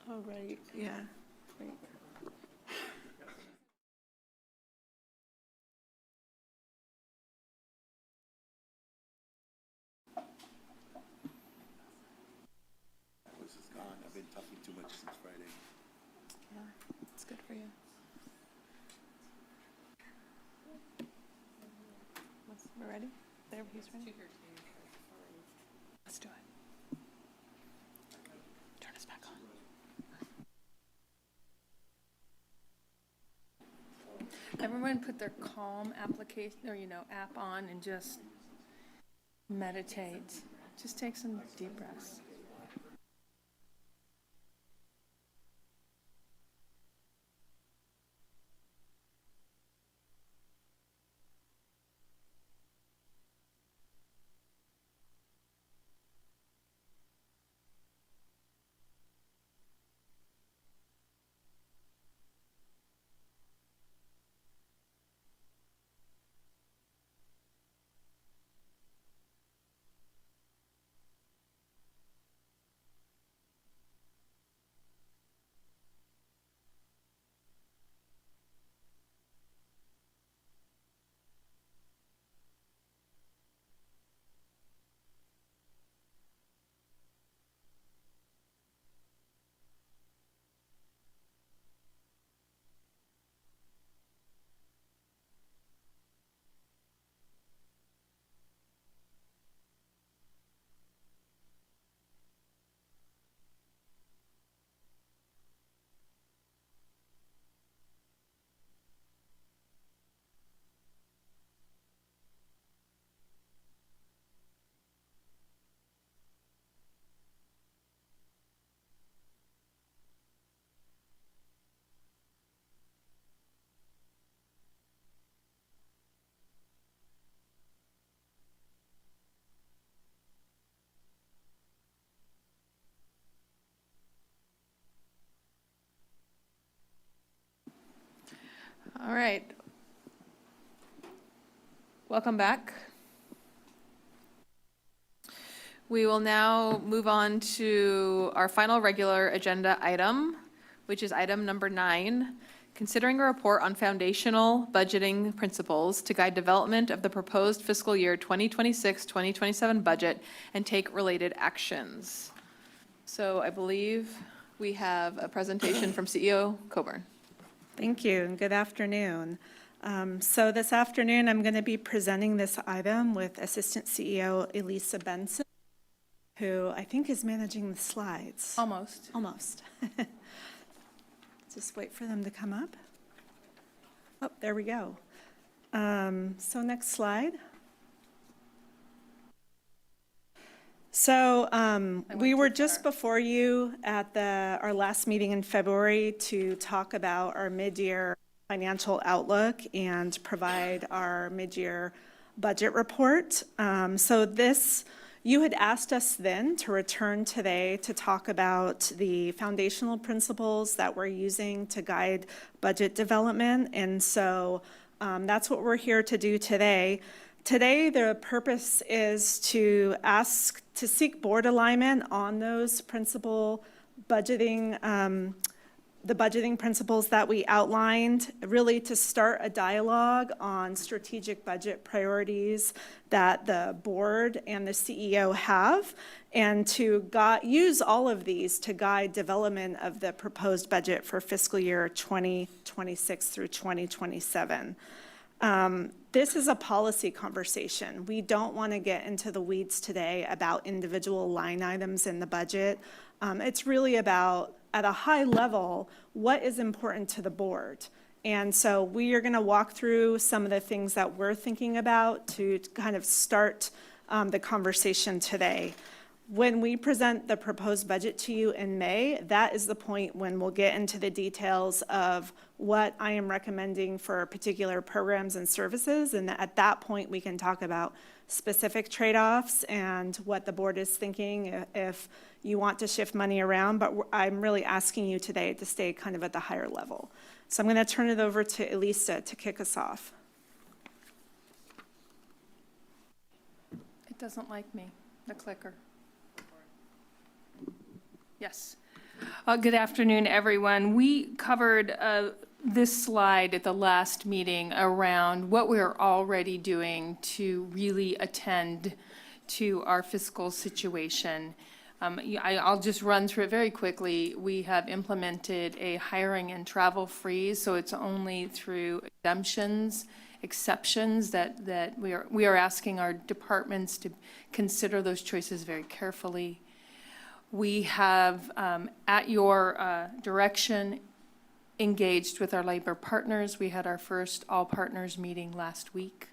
Oh, right, yeah. Right. This is gone. I've been talking too much since Friday. Yeah, it's good for you. We're ready? There, he's ready? Let's do it. Turn us back on. Everyone put their Calm application, or, app on and just meditate. Just take some deep breaths. All right. Welcome back. We will now move on to our final regular agenda item, which is item number 9, considering a report on foundational budgeting principles to guide development of the proposed fiscal year 2026-2027 budget and take related actions. So I believe we have a presentation from CEO Coburn. Thank you, and good afternoon. So this afternoon, I'm going to be presenting this item with Assistant CEO Elisa Benson, who I think is managing the slides. Almost. Almost. Just wait for them to come up. Oh, there we go. So next slide. So we were just before you at our last meeting in February to talk about our mid-year financial outlook and provide our mid-year budget report. You had asked us then to return today to talk about the foundational principles that we're using to guide budget development. And so that's what we're here to do today. Today, the purpose is to seek board alignment on those the budgeting principles that we outlined, really to start a dialogue on strategic budget priorities that the board and the CEO have, and to use all of these to guide development of the proposed budget for fiscal year 2026 through 2027. This is a policy conversation. We don't want to get into the weeds today about individual line items in the budget. It's really about, at a high level, what is important to the board. And so we are going to walk through some of the things that we're thinking about to kind of start the conversation today. When we present the proposed budget to you in May, that is the point when we'll get into the details of what I am recommending for particular programs and services. And at that point, we can talk about specific trade-offs and what the board is thinking if you want to shift money around. But I'm really asking you today to stay kind of at the higher level. So I'm going to turn it over to Elisa to kick us off. It doesn't like me, the clicker. Yes. Good afternoon, everyone. We covered this slide at the last meeting around what we're already doing to really attend to our fiscal situation. I'll just run through it very quickly. We have implemented a hiring and travel freeze, so it's only through exceptions that we are asking our departments to consider those choices very carefully. We have, at your direction, engaged with our labor partners. We had our first all-partners meeting last week.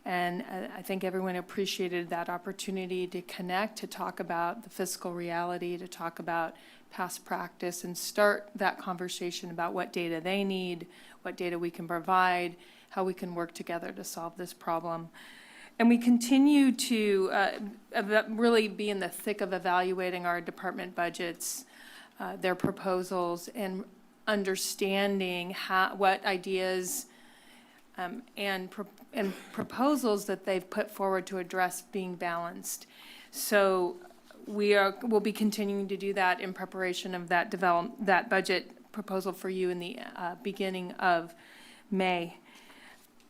And I think everyone appreciated that opportunity to connect, to talk about the fiscal reality, to talk about past practice, and start that conversation about what data they need, what data we can provide, how we can work together to solve this problem. And we continue to really be in the thick of evaluating our department budgets, their proposals, and understanding what ideas and proposals that they've put forward to address being balanced. So we'll be continuing to do that in preparation of that budget proposal for you in the beginning of May.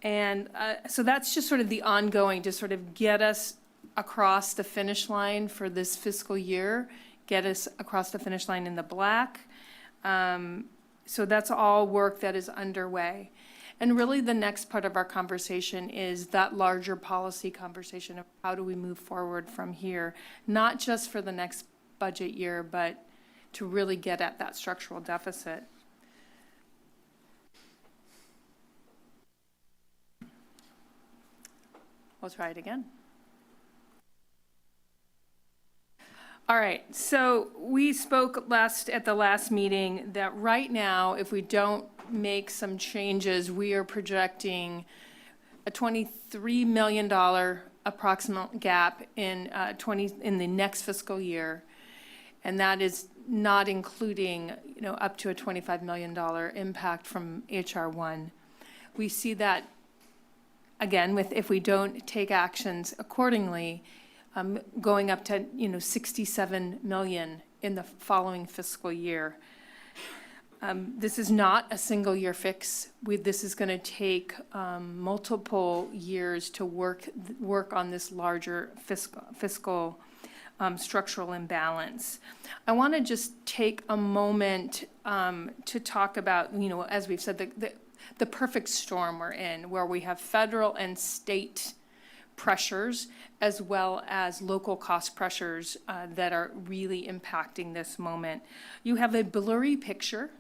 And so that's just sort of the ongoing to sort of get us across the finish line for this fiscal year, get us across the finish line in the black. So that's all work that is underway. And really the next part of our conversation is that larger policy conversation of how do we move forward from here, not just for the next budget year, but to really get at that structural deficit. We'll try it again. All right, so we spoke at the last meeting that right now, if we don't make some changes, we are projecting a $23 million approximate gap in the next fiscal year, and that is not including up to a $25 million impact from HR1. we see that, again, if we don't take actions accordingly, going up to, 67 million in the following fiscal year. This is not a single year fix. This is going to take multiple years to work on this larger fiscal structural imbalance. I want to just take a moment to talk about, as we've said, the perfect storm we're in, where we have federal and state pressures as well as local cost pressures that are really impacting this moment. You have a blurry picture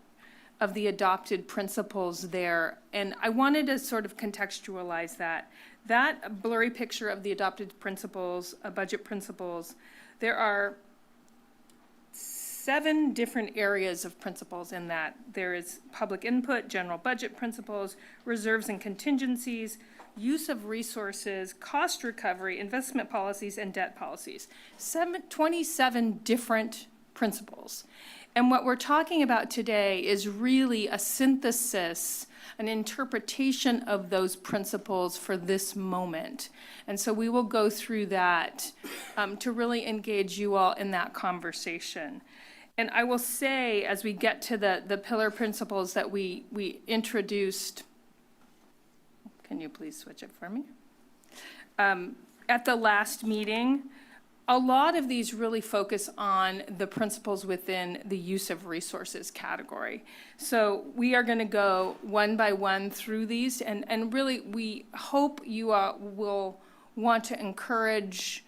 of the adopted principles there, and I wanted to sort of contextualize that. That blurry picture of the adopted principles, budget principles, there are 7 different areas of principles in that. There is public input, general budget principles, reserves and contingencies, use of resources, cost recovery, investment policies, and debt policies. 27 different principles. And what we're talking about today is really a synthesis, an interpretation of those principles for this moment. And so we will go through that to really engage you all in that conversation. And I will say, as we get to the pillar principles that we introduced, can you please switch it for me? At the last meeting, a lot of these really focus on the principles within the use of resources category. So we are going to go one by one through these, and really we hope you will want to encourage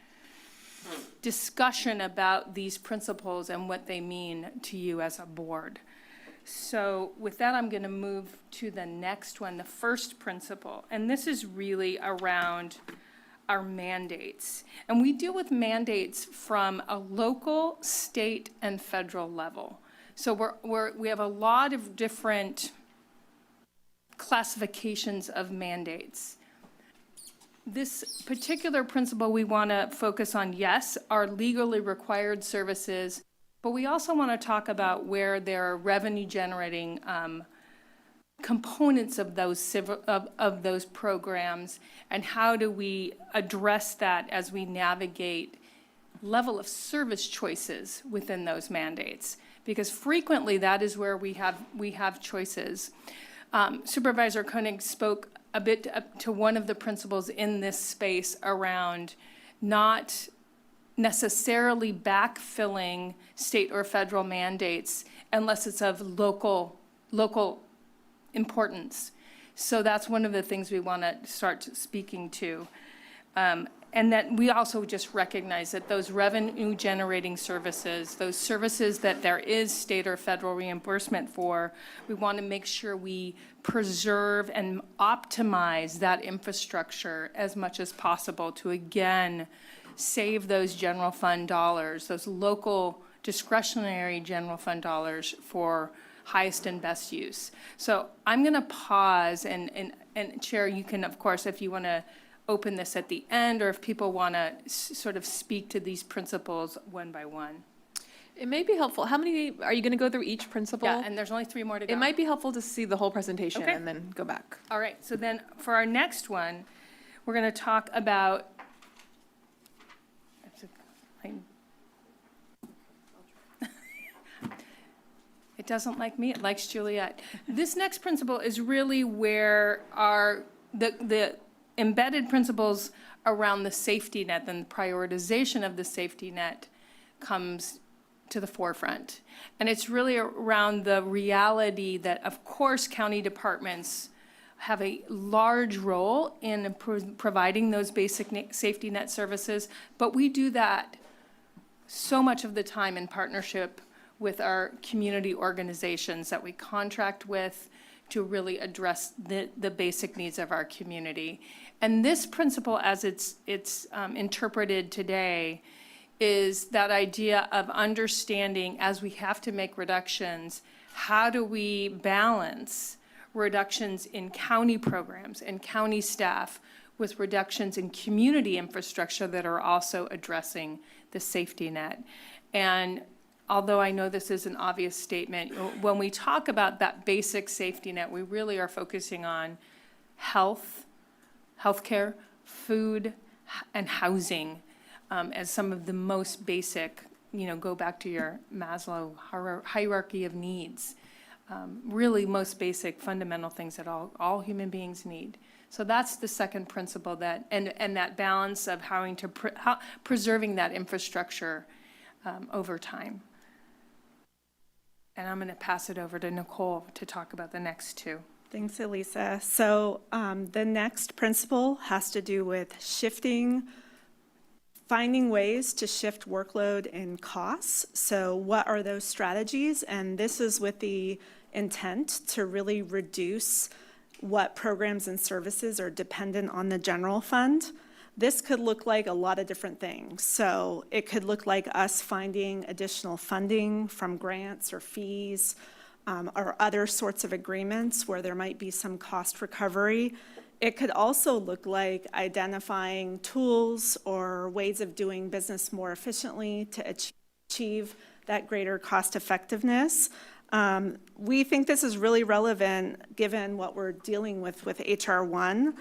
discussion about these principles and what they mean to you as a board. So with that, I'm going to move to the next one, the first principle. And this is really around our mandates. And we deal with mandates from a local, state, and federal level. So we have a lot of different classifications of mandates. This particular principle we want to focus on, yes, are legally required services, but we also want to talk about where there are revenue generating components of those programs, and how do we address that as we navigate level of service choices within those mandates, because frequently that is where we have choices. Supervisor Koenig spoke a bit to one of the principles in this space around not necessarily backfilling state or federal mandates unless it's of local importance. So that's one of the things we want to start speaking to. And that we also just recognize that those revenue generating services, those services that there is state or federal reimbursement for, we want to make sure we preserve and optimize that infrastructure as much as possible to, again, save those general fund dollars, those local discretionary general fund dollars for highest and best use. So I'm going to pause, and Chair, you can, of course, if you want to open this at the end, or if people want to sort of speak to these principles one by one. It may be helpful. How many, are you going to go through each principle? Yeah, and there's only 3 more to go. It might be helpful to see the whole presentation Okay. and then go back. All right, so then for our next one, we're going to talk about, it doesn't like me, it likes Juliet. This next principle is really where the embedded principles around the safety net and the prioritization of the safety net comes to the forefront. And it's really around the reality that, of course, county departments have a large role in providing those basic safety net services, but we do that so much of the time in partnership with our community organizations that we contract with to really address the basic needs of our community. And this principle, as it's interpreted today, is that idea of understanding, as we have to make reductions, how do we balance reductions in county programs and county staff with reductions in community infrastructure that are also addressing the safety net. And although I know this is an obvious statement, when we talk about that basic safety net, we really are focusing on health, healthcare, food, and housing as some of the most basic, go back to your Maslow hierarchy of needs. Really most basic fundamental things that all human beings need. So that's the second principle that, and that balance of having to, preserving that infrastructure over time. And I'm going to pass it over to Nicole to talk about the next two. Thanks, Elisa. So the next principle has to do with finding ways to shift workload and costs. So what are those strategies? And this is with the intent to really reduce what programs and services are dependent on the general fund. This could look like a lot of different things. So it could look like us finding additional funding from grants or fees, or other sorts of agreements where there might be some cost recovery. It could also look like identifying tools or ways of doing business more efficiently to achieve that greater cost effectiveness. We think this is really relevant given what we're dealing with HR 1.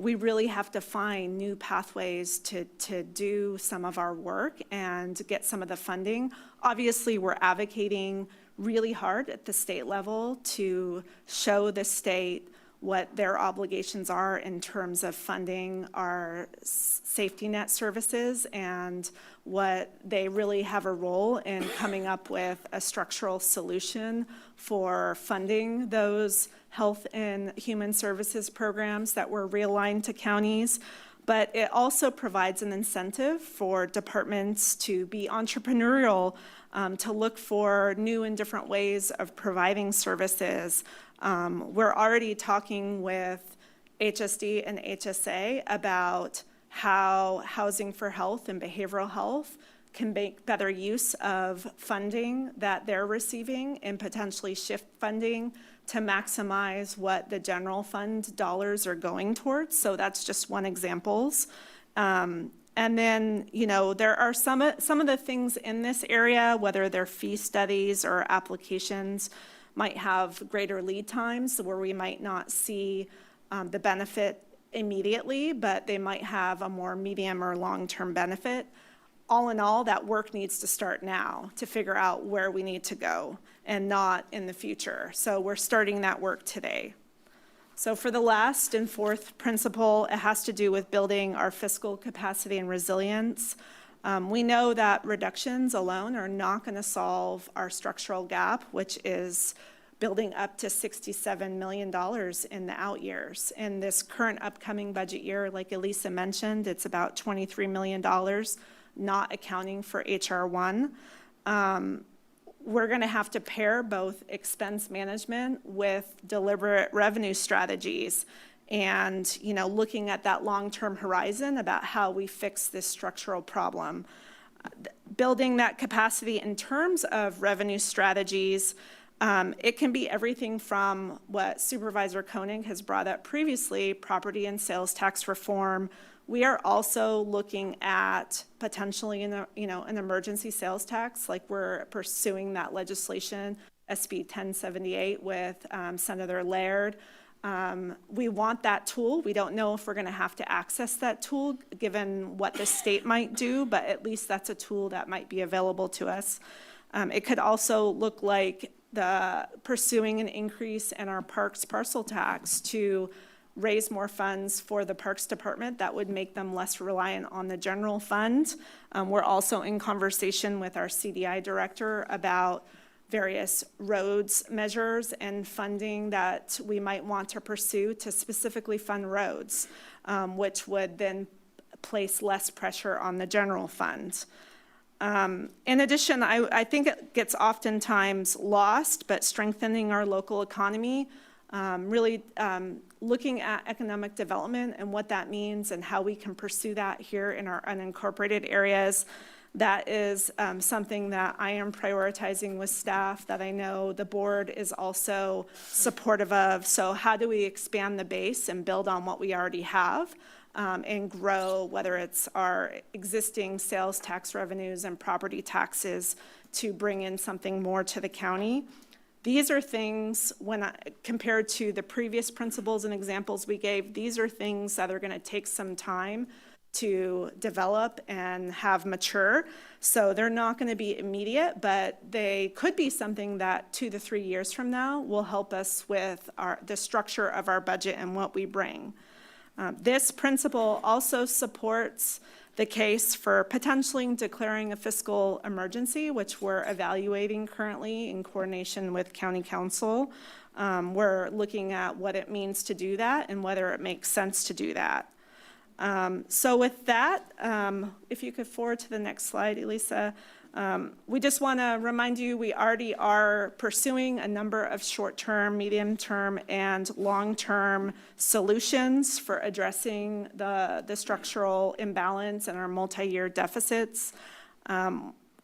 We really have to find new pathways to do some of our work and get some of the funding. Obviously, we're advocating really hard at the state level to show the state what their obligations are in terms of funding our safety net services and what they really have a role in coming up with a structural solution for funding those health and human services programs that were realigned to counties. But it also provides an incentive for departments to be entrepreneurial, to look for new and different ways of providing services. We're already talking with HSD and HSA about how Housing for Health and behavioral health can make better use of funding that they're receiving and potentially shift funding to maximize what the general fund dollars are going towards. So that's just one example. And then, there are some of the things in this area, whether they're fee studies or applications, might have greater lead times where we might not see the benefit immediately, but they might have a more medium or long-term benefit. All in all, that work needs to start now to figure out where we need to go and not in the future. So we're starting that work today. So for the last and fourth principle, it has to do with building our fiscal capacity and resilience. We know that reductions alone are not going to solve our structural gap, which is building up to $67 million in the out years. In this current upcoming budget year, like Elisa mentioned, it's about $23 million, not accounting for HR 1. We're going to have to pair both expense management with deliberate revenue strategies and, looking at that long-term horizon about how we fix this structural problem. Building that capacity in terms of revenue strategies, it can be everything from what Supervisor Koenig has brought up previously, property and sales tax reform. We are also looking at potentially an emergency sales tax, like we're pursuing that legislation, SB 1078 with Senator Laird. We want that tool. We don't know if we're going to have to access that tool given what the state might do, but at least that's a tool that might be available to us. It could also look like pursuing an increase in our parks parcel tax to raise more funds for the Parks Department that would make them less reliant on the general fund. We're also in conversation with our CDI director about various roads measures and funding that we might want to pursue to specifically fund roads, which would then place less pressure on the general fund. In addition, I think it gets oftentimes lost, but strengthening our local economy, really looking at economic development and what that means and how we can pursue that here in our unincorporated areas. That is something that I am prioritizing with staff that I know the board is also supportive of. So how do we expand the base and build on what we already have and grow, whether it's our existing sales tax revenues and property taxes to bring in something more to the county? These are things, compared to the previous principles and examples we gave, these are things that are going to take some time to develop and have mature. So they're not going to be immediate, but they could be something that 2 to 3 years from now will help us with the structure of our budget and what we bring. This principle also supports the case for potentially declaring a fiscal emergency, which we're evaluating currently in coordination with County Council. We're looking at what it means to do that and whether it makes sense to do that. So with that, if you could forward to the next slide, Elisa. We just want to remind you, we already are pursuing a number of short-term, medium-term, and long-term solutions for addressing the structural imbalance and our multi-year deficits.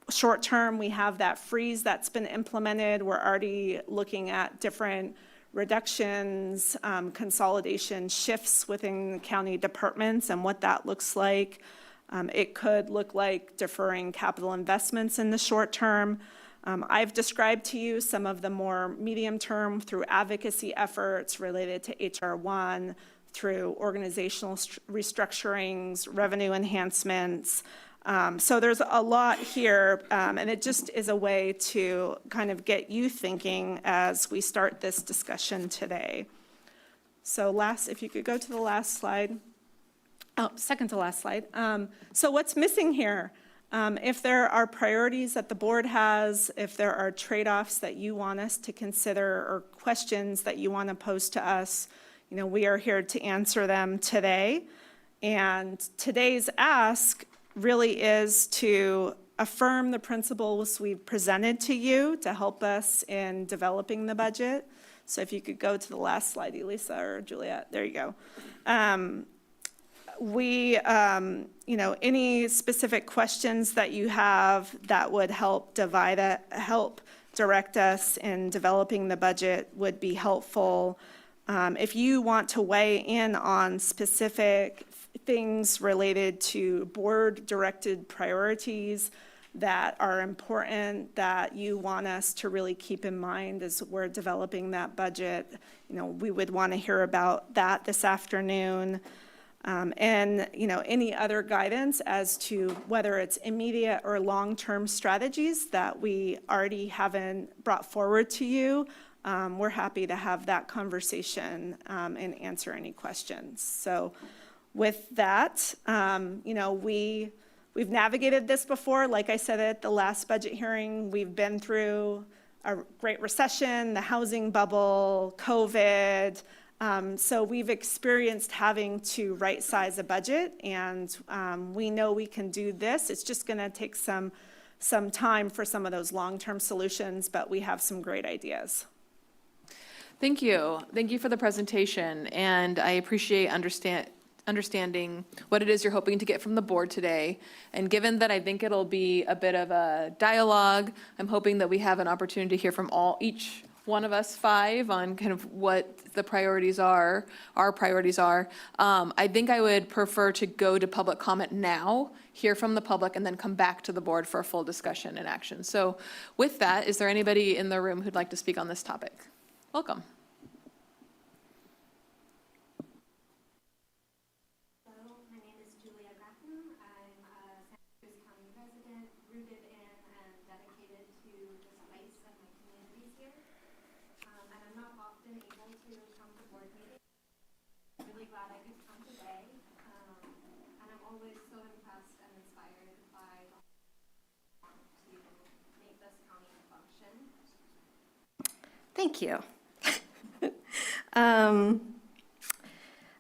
Short-term, we have that freeze that's been implemented. We're already looking at different reductions, consolidation shifts within county departments and what that looks like. It could look like deferring capital investments in the short term. I've described to you some of the more medium term through advocacy efforts related to HR1, through organizational restructurings, revenue enhancements. So there's a lot here, and it just is a way to kind of get you thinking as we start this discussion today. So if you could go to the last slide. Oh, second to last slide. So what's missing here? If there are priorities that the board has, if there are trade-offs that you want us to consider or questions that you want to pose to us, we are here to answer them today. And today's ask really is to affirm the principles we've presented to you to help us in developing the budget. So if you could go to the last slide, Elisa or Juliet, there you go. Any specific questions that you have that would help direct us in developing the budget would be helpful. If you want to weigh in on specific things related to board-directed priorities that are important that you want us to really keep in mind as we're developing that budget, we would want to hear about that this afternoon. Any other guidance as to whether it's immediate or long-term strategies that we already haven't brought forward to you, we're happy to have that conversation and answer any questions. So with that, we've navigated this before. Like I said at the last budget hearing, we've been through a Great Recession, the housing bubble, COVID. So we've experienced having to right-size a budget, and we know we can do this. It's just going to take some time for some of those long-term solutions, but we have some great ideas. Thank you. Thank you for the presentation, and I appreciate understanding what it is you're hoping to get from the board today. And given that I think it'll be a bit of a dialogue, I'm hoping that we have an opportunity to hear from each one of us 5 on kind of what the priorities are, our priorities are. I think I would prefer to go to public comment now, hear from the public, and then come back to the board for a full discussion and action. So with that, is there anybody in the room who'd like to speak on this topic? Welcome. Thank you.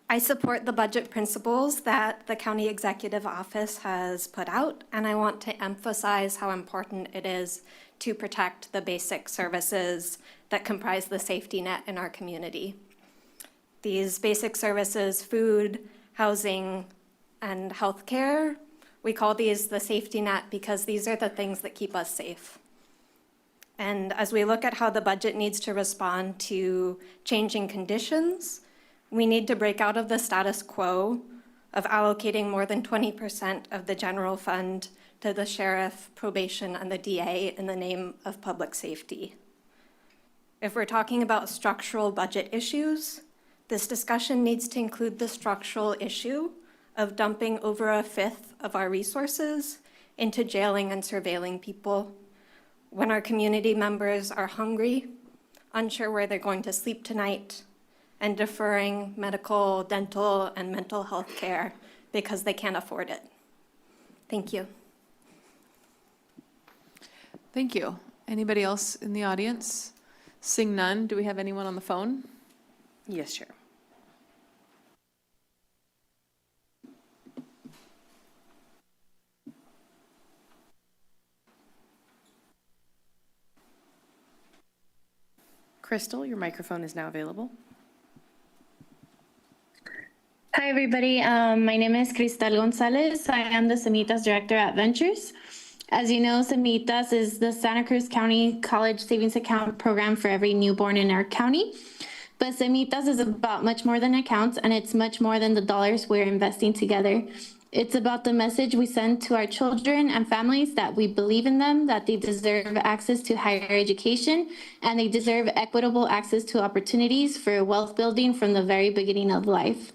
I support the budget principles that the County Executive Office has put out, and I want to emphasize how important it is to protect the basic services that comprise the safety net in our community. These basic services, food, housing, and healthcare, we call these the safety net because these are the things that keep us safe. And as we look at how the budget needs to respond to changing conditions, we need to break out of the status quo of allocating more than 20% of the general fund to the sheriff, probation, and the DA in the name of public safety. If we're talking about structural budget issues, this discussion needs to include the structural issue of dumping over a fifth of our resources into jailing and surveilling people when our community members are hungry, unsure where they're going to sleep tonight, and deferring medical, dental, and mental health care because they can't afford it. Thank you. Thank you. Anybody else in the audience? Seeing none, do we have anyone on the phone? Yes, Chair. Crystal, your microphone is now available. Hi, everybody. My name is Cristal Gonzalez. I am the Semitas Director at Ventures. As you know, Semitas is the Santa Cruz County College Savings Account program for every newborn in our county. But Semitas is about much more than accounts, and it's much more than the dollars we're investing together. It's about the message we send to our children and families that we believe in them, that they deserve access to higher education, and they deserve equitable access to opportunities for wealth building from the very beginning of life.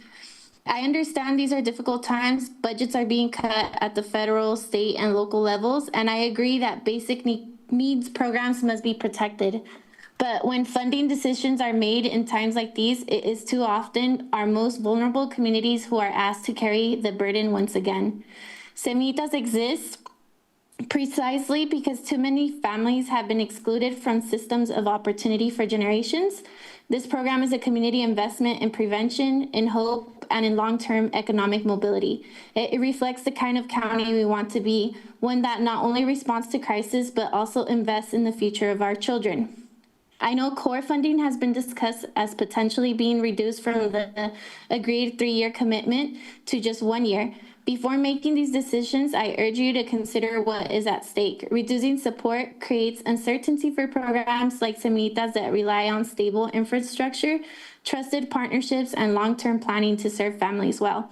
I understand these are difficult times. Budgets are being cut at the federal, state, and local levels, and I agree that basic needs programs must be protected. But when funding decisions are made in times like these, it is too often our most vulnerable communities who are asked to carry the burden once again. Semitas exists precisely because too many families have been excluded from systems of opportunity for generations. This program is a community investment in prevention, in hope, and in long-term economic mobility. It reflects the kind of county we want to be, one that not only responds to crisis, but also invests in the future of our children. I know core funding has been discussed as potentially being reduced from the agreed 3-year commitment to just 1 year. Before making these decisions, I urge you to consider what is at stake. Reducing support creates uncertainty for programs like Semitas that rely on stable infrastructure, trusted partnerships, and long-term planning to serve families well.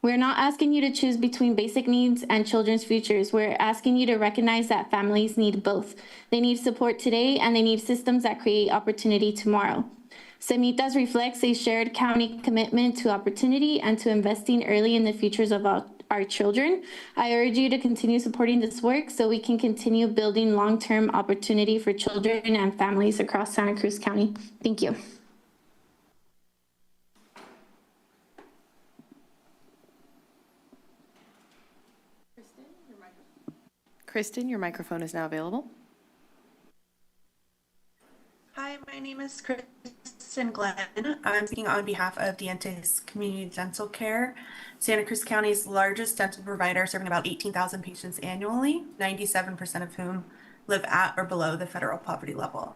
We're not asking you to choose between basic needs and children's futures. We're asking you to recognize that families need both. They need support today, and they need systems that create opportunity tomorrow. Semitas reflects a shared county commitment to opportunity and to investing early in the futures of our children. I urge you to continue supporting this work so we can continue building long-term opportunity for children and families across Santa Cruz County. Thank you. Kristen, your microphone is now available. Hi, my name is Kristen Glenn. I'm speaking on behalf of Dientes Community Dental Care, Santa Cruz County's largest dental provider, serving about 18,000 patients annually, 97% of whom live at or below the federal poverty level.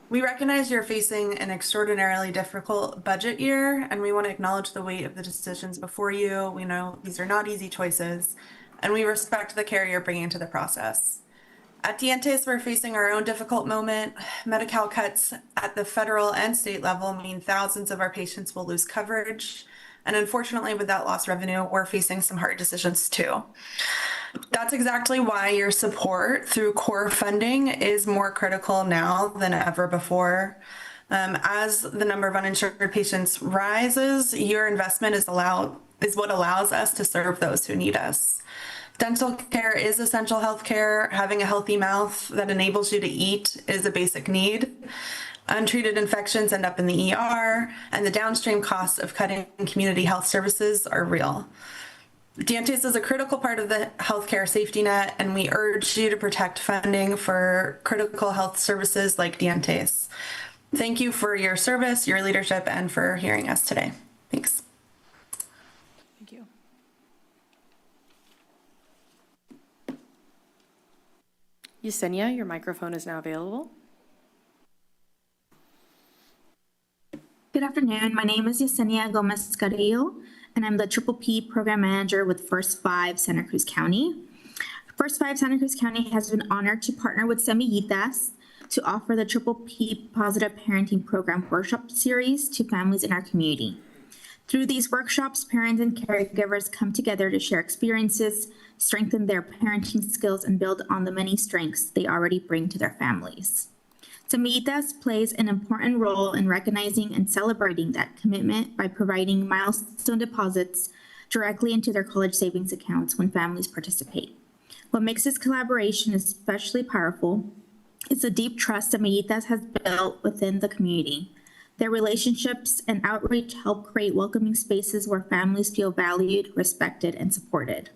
We recognize you're facing an extraordinarily difficult budget year, and we want to acknowledge the weight of the decisions before you. We know these are not easy choices, and we respect the care you're bringing to the process. At Dientes, we're facing our own difficult moment. Medi-Cal cuts at the federal and state level mean thousands of our patients will lose coverage. And unfortunately, with that lost revenue, we're facing some hard decisions too. That's exactly why your support through core funding is more critical now than ever before. As the number of uninsured patients rises, your investment is what allows us to serve those who need us. Dental care is essential health care. Having a healthy mouth that enables you to eat is a basic need. Untreated infections end up in the ER, and the downstream costs of cutting community health services are real. Dientes is a critical part of the healthcare safety net, and we urge you to protect funding for critical health services like Dientes. Thank you for your service, your leadership, and for hearing us today. Thanks. Thank you. Yesenia, your microphone is now available. Good afternoon. My name is Yesenia Gomez Carrillo, and I'm the Triple P Program Manager with First 5 Santa Cruz County. First 5 Santa Cruz County has been honored to partner with Semillitas to offer the Triple P Positive Parenting Program workshop series to families in our community. Through these workshops, parents and caregivers come together to share experiences, strengthen their parenting skills, and build on the many strengths they already bring to their families. Semillitas plays an important role in recognizing and celebrating that commitment by providing milestone deposits directly into their college savings accounts when families participate. What makes this collaboration especially powerful is the deep trust Semillitas has built within the community. Their relationships and outreach help create welcoming spaces where families feel valued, respected, and supported.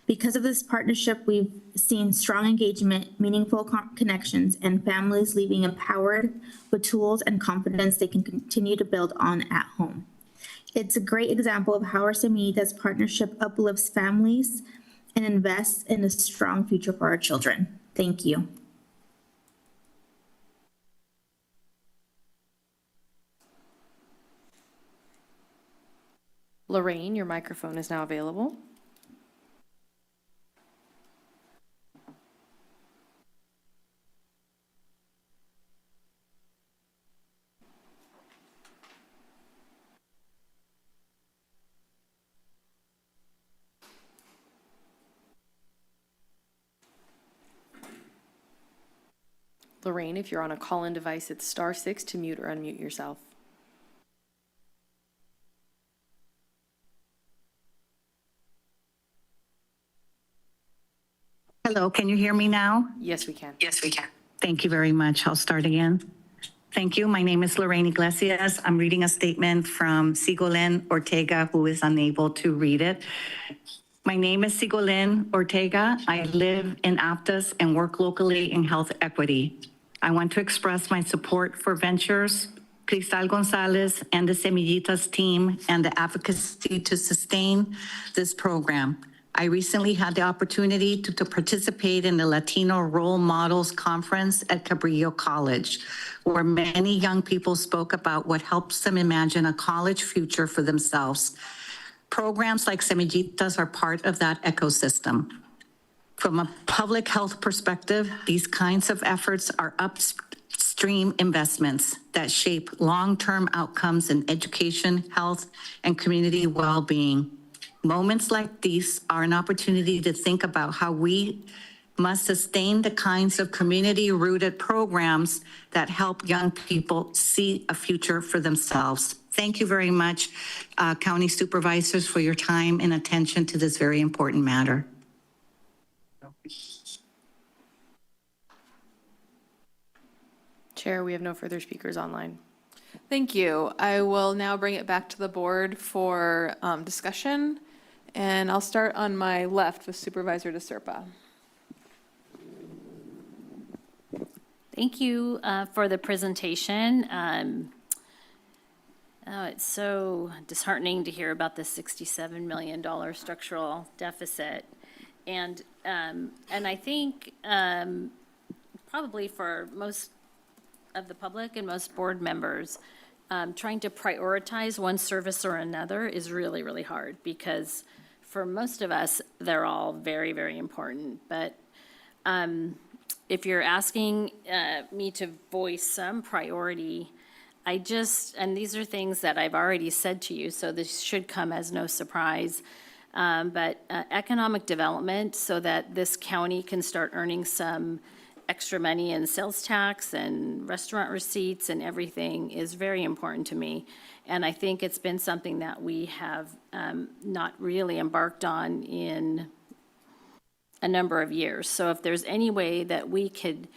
Because of this partnership, we've seen strong engagement, meaningful connections, and families leaving empowered with tools and confidence they can continue to build on at home. It's a great example of how our Semillitas partnership uplifts families and invests in a strong future for our children. Thank you. Lorraine, your microphone is now available. Lorraine, if you're on a call-in device, it's *6 to mute or unmute yourself. Hello, can you hear me now? Yes, we can. Yes, we can. Thank you very much. I'll start again. Thank you. My name is Lorraine Iglesias. I'm reading a statement from Sigolén Ortega, who is unable to read it. My name is Sigolén Ortega. I live in Aptos and work locally in health equity. I want to express my support for Ventures, Cristal Gonzalez, and the Semillitas team and the advocacy to sustain this program. I recently had the opportunity to participate in the Latino Role Models Conference at Cabrillo College, where many young people spoke about what helps them imagine a college future for themselves. Programs like Semillitas are part of that ecosystem. From a public health perspective, these kinds of efforts are upstream investments that shape long-term outcomes in education, health, and community well-being. Moments like these are an opportunity to think about how we must sustain the kinds of community-rooted programs that help young people see a future for themselves. Thank you very much, County Supervisors, for your time and attention to this very important matter. Chair, we have no further speakers online. Thank you. I will now bring it back to the board for discussion, and I'll start on my left with Supervisor DeSerpa. Thank you for the presentation. It's so disheartening to hear about the $67 million structural deficit. And I think probably for most of the public and most board members, trying to prioritize one service or another is really, really hard, because for most of us, they're all very, very important. But if you're asking me to voice some priority, and these are things that I've already said to you, so this should come as no surprise, but economic development so that this county can start earning some extra money in sales tax and restaurant receipts and everything is very important to me. And I think it's been something that we have not really embarked on in a number of years. So if there's any way that we could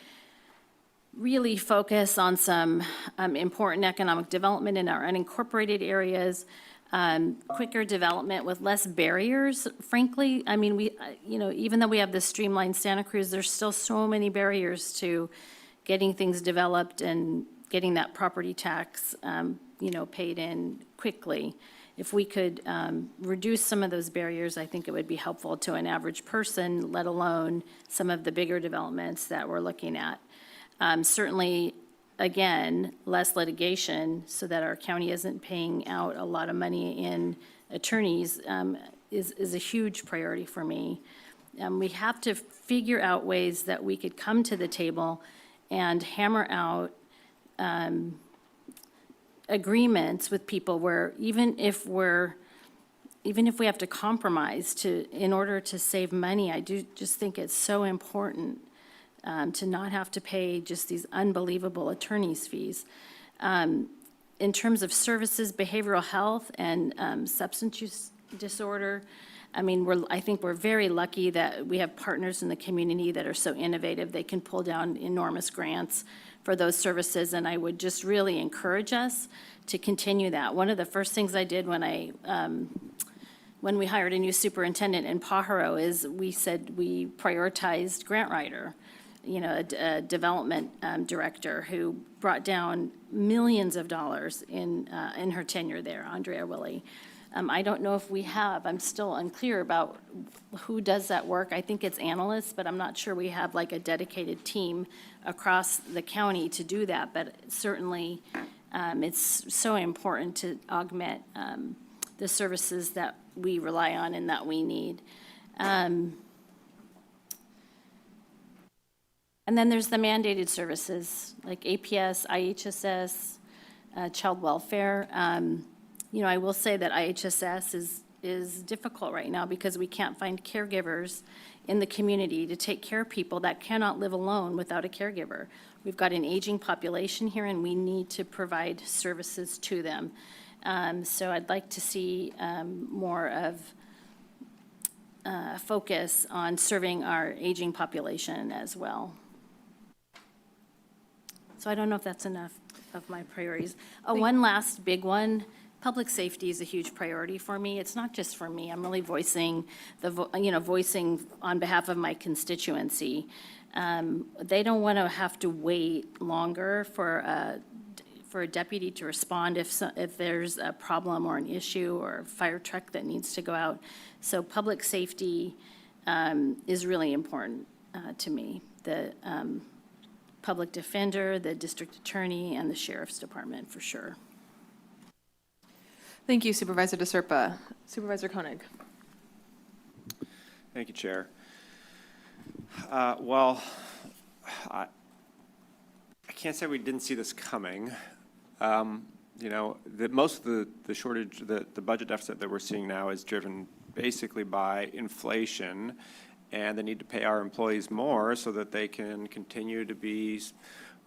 really focus on some important economic development in our unincorporated areas, quicker development with less barriers, frankly. I mean, even though we have this streamlined Santa Cruz, there's still so many barriers to getting things developed and getting that property tax, paid in quickly. If we could reduce some of those barriers, I think it would be helpful to an average person, let alone some of the bigger developments that we're looking at. Certainly, again, less litigation so that our county isn't paying out a lot of money in attorneys is a huge priority for me. We have to figure out ways that we could come to the table and hammer out agreements with people where even if we have to compromise in order to save money, I do just think it's so important to not have to pay just these unbelievable attorney's fees. In terms of services, behavioral health, and substance use disorder, I mean, I think we're very lucky that we have partners in the community that are so innovative. They can pull down enormous grants for those services, and I would just really encourage us to continue that. One of the first things I did when we hired a new superintendent in Pajaro is we said we prioritized grant writer, a development director who brought down millions of dollars in her tenure there, Andrea Willie. I don't know if we have, I'm still unclear about who does that work. I think it's analysts, but I'm not sure we have like a dedicated team across the county to do that. But certainly, it's so important to augment the services that we rely on and that we need. And then there's the mandated services like APS, IHSS, child welfare. I will say that IHSS is difficult right now because we can't find caregivers in the community to take care of people that cannot live alone without a caregiver. We've got an aging population here, and we need to provide services to them. So I'd like to see more of focus on serving our aging population as well. So I don't know if that's enough of my priorities. Oh, one last big one. Public safety is a huge priority for me. It's not just for me. I'm really voicing on behalf of my constituency. They don't want to have to wait longer for a deputy to respond if there's a problem or an issue or a fire truck that needs to go out. So public safety is really important to me. The public defender, the district attorney, and the sheriff's department for sure. Thank you, Supervisor DeSerpa. Supervisor Koenig. Thank you, Chair. Well, I can't say we didn't see this coming. Most of the shortage, the budget deficit that we're seeing now is driven basically by inflation and the need to pay our employees more so that they can continue to be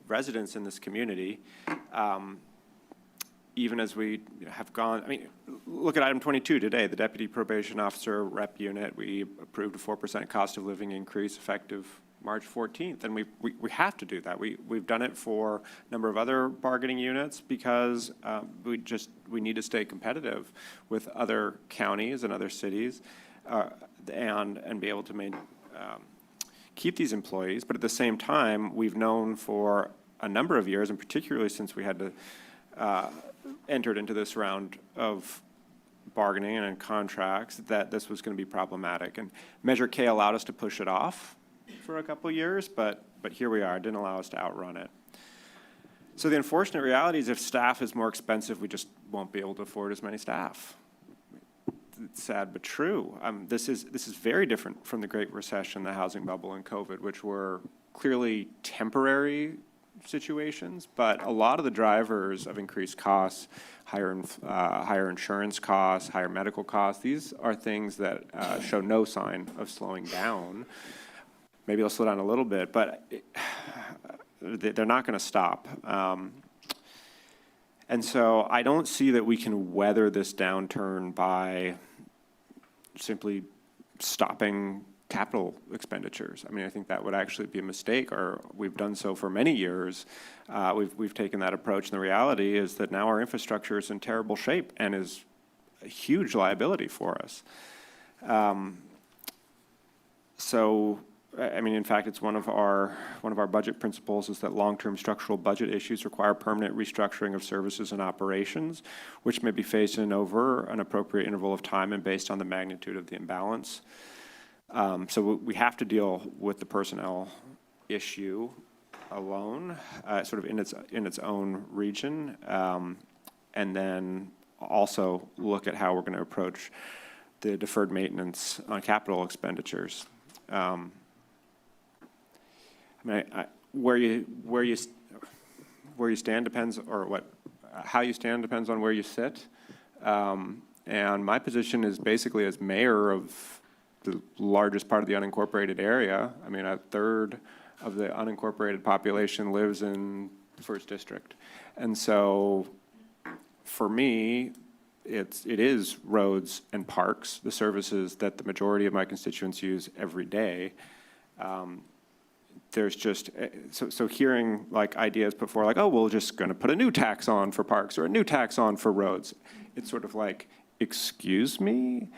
residents in this community. Even as we have gone, look at item 22 today, the Deputy Probation Officer Rep Unit. We approved a 4% cost of living increase effective March 14th, and we have to do that. We've done it for a number of other bargaining units because we need to stay competitive with other counties and other cities, and be able to keep these employees. But at the same time, we've known for a number of years, and particularly since we had to entered into this round of bargaining and contracts, that this was going to be problematic. And Measure K allowed us to push it off for a couple years, but here we are. It didn't allow us to outrun it. So the unfortunate reality is if staff is more expensive, we just won't be able to afford as many staff. It's sad but true. This is very different from the Great Recession, the housing bubble, and COVID, which were clearly temporary situations, but a lot of the drivers of increased costs, higher insurance costs, higher medical costs, these are things that show no sign of slowing down. Maybe they'll slow down a little bit, but they're not going to stop. And so I don't see that we can weather this downturn by simply stopping capital expenditures. I think that would actually be a mistake, or we've done so for many years. We've taken that approach, and the reality is that now our infrastructure is in terrible shape and is a huge liability for us. In fact, it's one of our budget principles is that long-term structural budget issues require permanent restructuring of services and operations, which may be phased in over an appropriate interval of time and based on the magnitude of the imbalance. So we have to deal with the personnel issue alone, sort of in its own region, and then also look at how we're going to approach the deferred maintenance on capital expenditures. Where you stand depends, or how you stand depends on where you sit. And my position is basically as mayor of the largest part of the unincorporated area. A third of the unincorporated population lives in the first district. And so for me, it is roads and parks, the services that the majority of my constituents use every day. There's just, so hearing like ideas put forward, like, oh, we're just going to put a new tax on for parks or a new tax on for roads. It's sort of like, excuse me?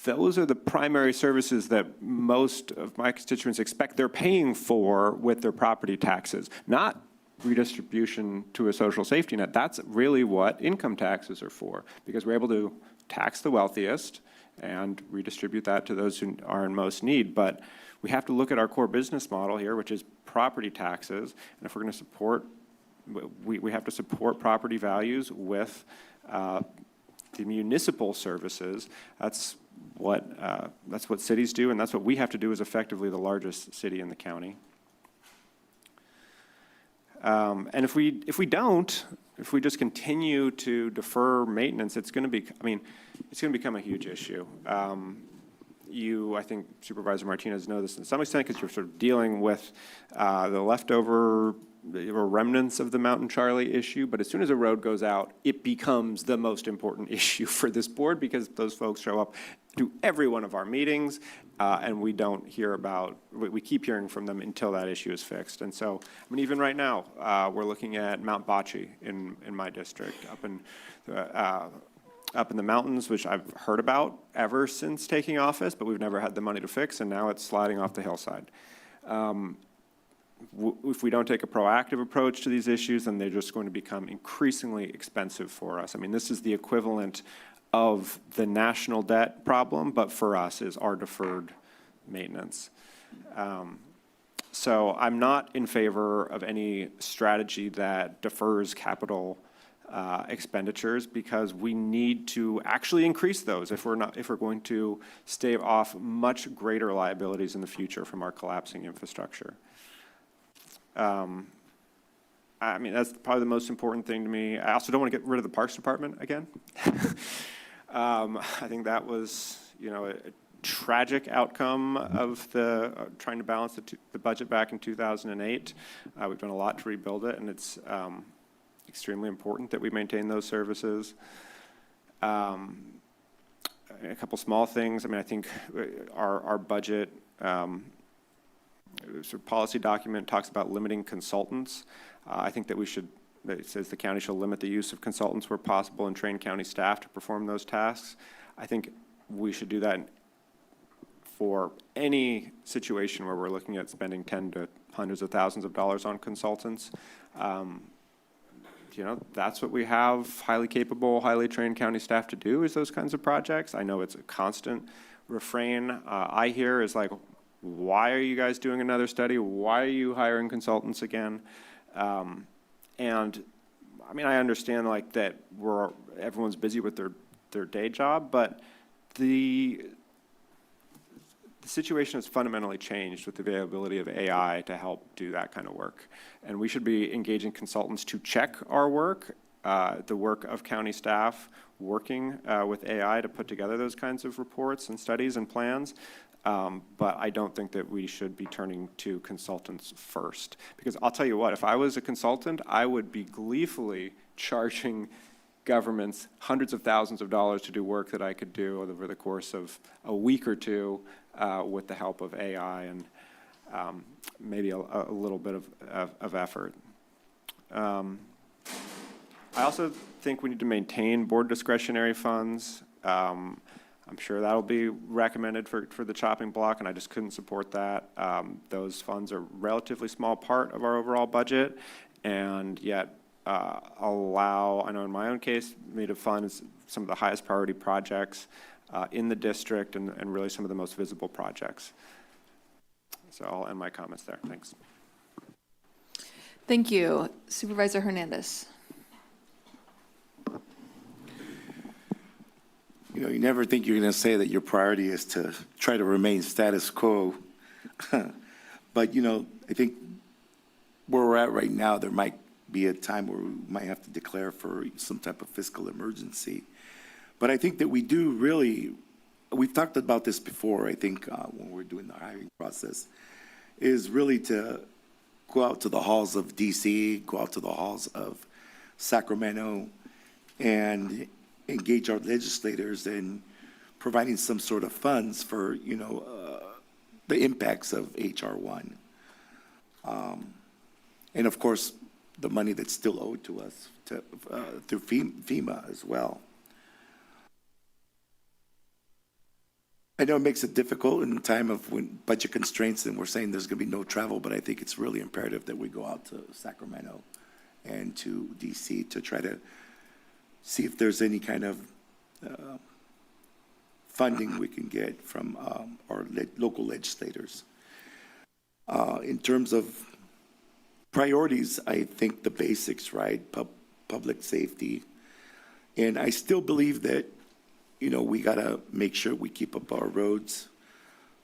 Those are the primary services that most of my constituents expect they're paying for with their property taxes, not redistribution to a social safety net. That's really what income taxes are for, because we're able to tax the wealthiest and redistribute that to those who are in most need. But we have to look at our core business model here, which is property taxes. And if we're going to support, we have to support property values with the municipal services. That's what cities do, and that's what we have to do as effectively the largest city in the county. And if we just continue to defer maintenance, it's going to become a huge issue. I think Supervisor Martinez knows this to some extent because you're sort of dealing with the leftover remnants of the Mountain Charlie issue, but as soon as a road goes out, it becomes the most important issue for this board because those folks show up to every one of our meetings, and we don't hear about, we keep hearing from them until that issue is fixed. And so, I mean, even right now, we're looking at Mount Bocce in my district, up in the mountains, which I've heard about ever since taking office, but we've never had the money to fix, and now it's sliding off the hillside. If we don't take a proactive approach to these issues, then they're just going to become increasingly expensive for us. I mean, this is the equivalent of the national debt problem, but for us is our deferred maintenance. So I'm not in favor of any strategy that defers capital expenditures, because we need to actually increase those if we're going to stave off much greater liabilities in the future from our collapsing infrastructure. I mean, that's probably the most important thing to me. I also don't want to get rid of the Parks Department again. I think that was, a tragic outcome of trying to balance the budget back in 2008. We've done a lot to rebuild it, and it's extremely important that we maintain those services. A couple small things. I mean, I think our budget sort of policy document talks about limiting consultants. I think that it says the county shall limit the use of consultants where possible and train county staff to perform those tasks. I think we should do that for any situation where we're looking at spending tens to hundreds of thousands of dollars on consultants. That's what we have highly capable, highly trained county staff to do, is those kinds of projects. I know it's a constant refrain I hear is like, why are you guys doing another study? Why are you hiring consultants again? And I mean, I understand like that everyone's busy with their day job, but the situation has fundamentally changed with the availability of AI to help do that kind of work. And we should be engaging consultants to check our work, the work of county staff working with AI to put together those kinds of reports and studies and plans. But I don't think that we should be turning to consultants first. Because I'll tell you what, if I was a consultant, I would be gleefully charging governments hundreds of thousands of dollars to do work that I could do over the course of a week or two with the help of AI and maybe a little bit of effort. I also think we need to maintain board discretionary funds. I'm sure that'll be recommended for the chopping block, and I just couldn't support that. Those funds are a relatively small part of our overall budget, and yet I know in my own case, me to fund some of the highest priority projects in the district and really some of the most visible projects. So I'll end my comments there. Thanks. Thank you. Supervisor Hernandez. You never think you're going to say that your priority is to try to remain status quo. But, I think where we're at right now, there might be a time where we might have to declare for some type of fiscal emergency. But I think that we do really, we've talked about this before, I think, when we're doing the hiring process. is really to go out to the halls of DC, go out to the halls of Sacramento, and engage our legislators in providing some sort of funds for, the impacts of HR 1. And of course, the money that's still owed to us through FEMA as well. I know it makes it difficult in the time of when budget constraints and we're saying there's going to be no travel, but I think it's really imperative that we go out to Sacramento and to DC to try to see if there's any kind of funding we can get from our local legislators. In terms of priorities, I think the basics, right? Public safety. And I still believe that, we got to make sure we keep up our roads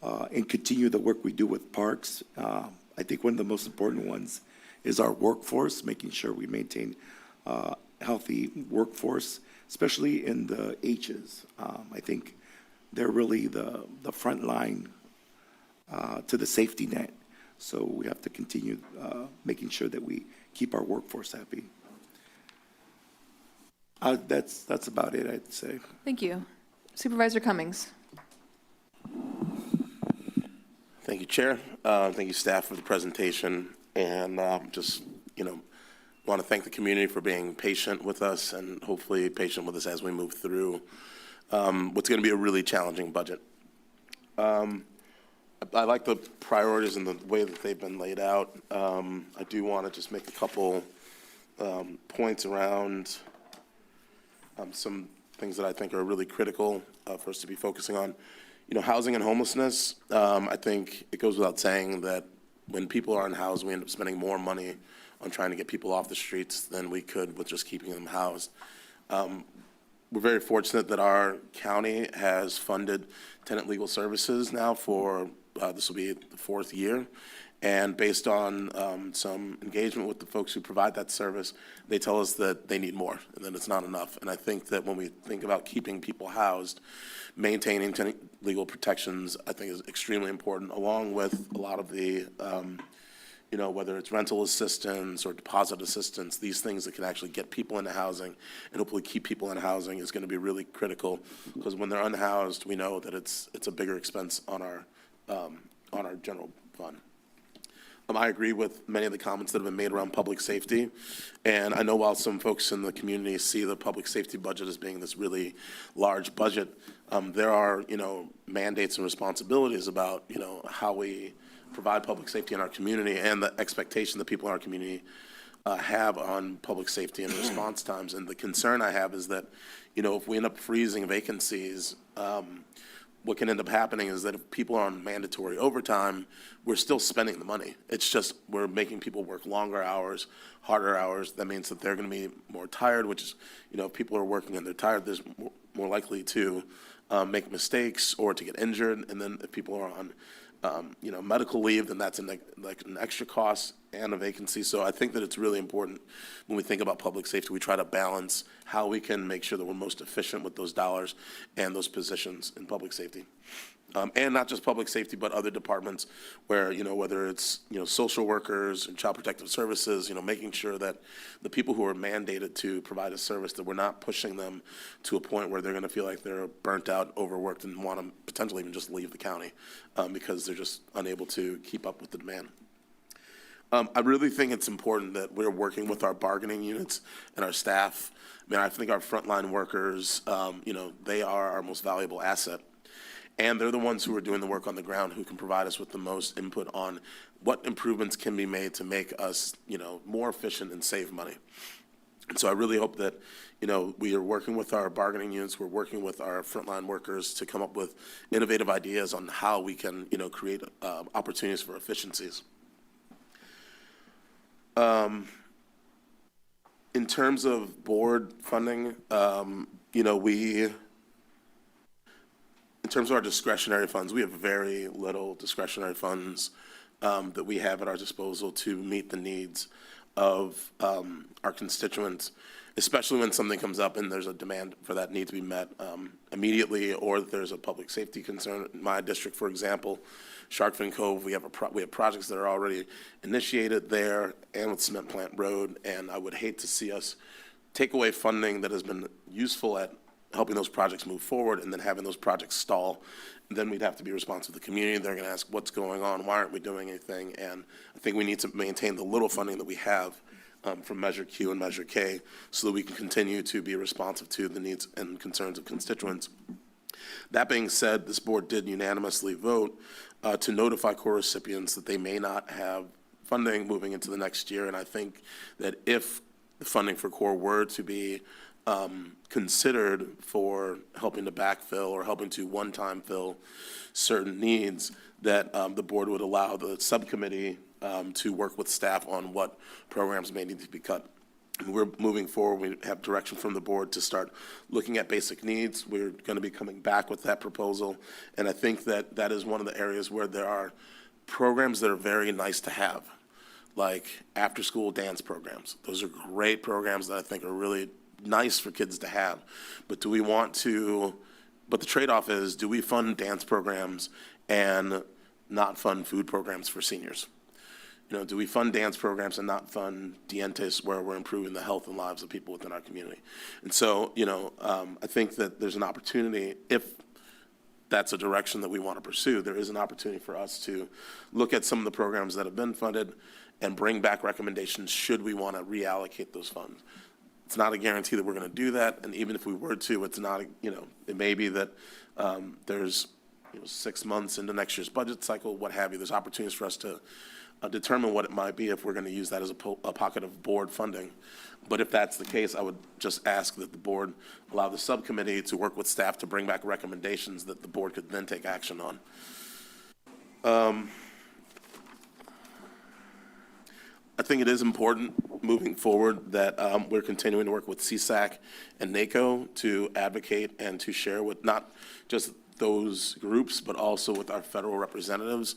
and continue the work we do with parks. I think one of the most important ones is our workforce, making sure we maintain a healthy workforce, especially in the H's. I think they're really the front line to the safety net. So we have to continue making sure that we keep our workforce happy. That's about it, I'd say. Thank you. Supervisor Cummings. Thank you, Chair. Thank you, staff, for the presentation. And just, want to thank the community for being patient with us and hopefully patient with us as we move through what's going to be a really challenging budget. I like the priorities and the way that they've been laid out. I do want to just make a couple points around some things that I think are really critical for us to be focusing on. Housing and homelessness, I think it goes without saying that when people are unhoused, we end up spending more money on trying to get people off the streets than we could with just keeping them housed. We're very fortunate that our county has funded tenant legal services now for, this will be the 4th year. And based on some engagement with the folks who provide that service, they tell us that they need more and that it's not enough. And I think that when we think about keeping people housed, maintaining tenant legal protections, I think is extremely important, along with a lot of the, whether it's rental assistance or deposit assistance, these things that can actually get people into housing and hopefully keep people in housing is going to be really critical, because when they're unhoused, we know that it's a bigger expense on our general fund. I agree with many of the comments that have been made around public safety. And I know while some folks in the community see the public safety budget as being this really large budget, there are, mandates and responsibilities about, how we provide public safety in our community and the expectation that people in our community have on public safety and response times. And the concern I have is that, if we end up freezing vacancies, what can end up happening is that if people are on mandatory overtime, we're still spending the money. It's just we're making people work longer hours, harder hours. That means that they're going to be more tired, which is, if people are working and they're tired, there's more likely to make mistakes or to get injured. And then if people are on, medical leave, then that's an extra cost and a vacancy. So I think that it's really important when we think about public safety, we try to balance how we can make sure that we're most efficient with those dollars and those positions in public safety. And not just public safety, but other departments where, whether it's, social workers and child protective services, making sure that the people who are mandated to provide a service, that we're not pushing them to a point where they're going to feel like they're burnt out, overworked, and want to potentially even just leave the county because they're just unable to keep up with the demand. I really think it's important that we're working with our bargaining units and our staff. I think our frontline workers, they are our most valuable asset. And they're the ones who are doing the work on the ground, who can provide us with the most input on what improvements can be made to make us, more efficient and save money. And so I really hope that, we are working with our bargaining units, we're working with our frontline workers to come up with innovative ideas on how we can, create opportunities for efficiencies. In terms of board funding, in terms of our discretionary funds, we have very little discretionary funds that we have at our disposal to meet the needs of our constituents, especially when something comes up and there's a demand for that need to be met immediately, or there's a public safety concern. In my district, for example, Shark Fin Cove, we have projects that are already initiated there and with Cement Plant Road, and I would hate to see us take away funding that has been useful at helping those projects move forward and then having those projects stall. And then we'd have to be responsive to the community. They're going to ask, what's going on? Why aren't we doing anything? And I think we need to maintain the little funding that we have from Measure Q and Measure K so that we can continue to be responsive to the needs and concerns of constituents. That being said, this board did unanimously vote to notify core recipients that they may not have funding moving into the next year. And I think that if the funding for core were to be considered for helping to backfill or helping to one-time fill certain needs, that the board would allow the subcommittee to work with staff on what programs may need to be cut. We're moving forward. We have direction from the board to start looking at basic needs. We're going to be coming back with that proposal. And I think that that is one of the areas where there are programs that are very nice to have, like after-school dance programs. Those are great programs that I think are really nice for kids to have. But do we want to, but the trade-off is, do we fund dance programs and not fund food programs for seniors? You know, do we fund dance programs and not fund Dientes, where we're improving the health and lives of people within our community? And so, you know, I think that there's an opportunity, if that's a direction that we want to pursue, there is an opportunity for us to look at some of the programs that have been funded and bring back recommendations should we want to reallocate those funds. It's not a guarantee that we're going to do that, and even if we were to, it's not, you know, it may be that there's 6 months into next year's budget cycle, what have you. There's opportunities for us to determine what it might be if we're going to use that as a pocket of board funding. But if that's the case, I would just ask that the board allow the subcommittee to work with staff to bring back recommendations that the board could then take action on. I think it is important moving forward that we're continuing to work with CSAC and NACO to advocate and to share with not just those groups, but also with our federal representatives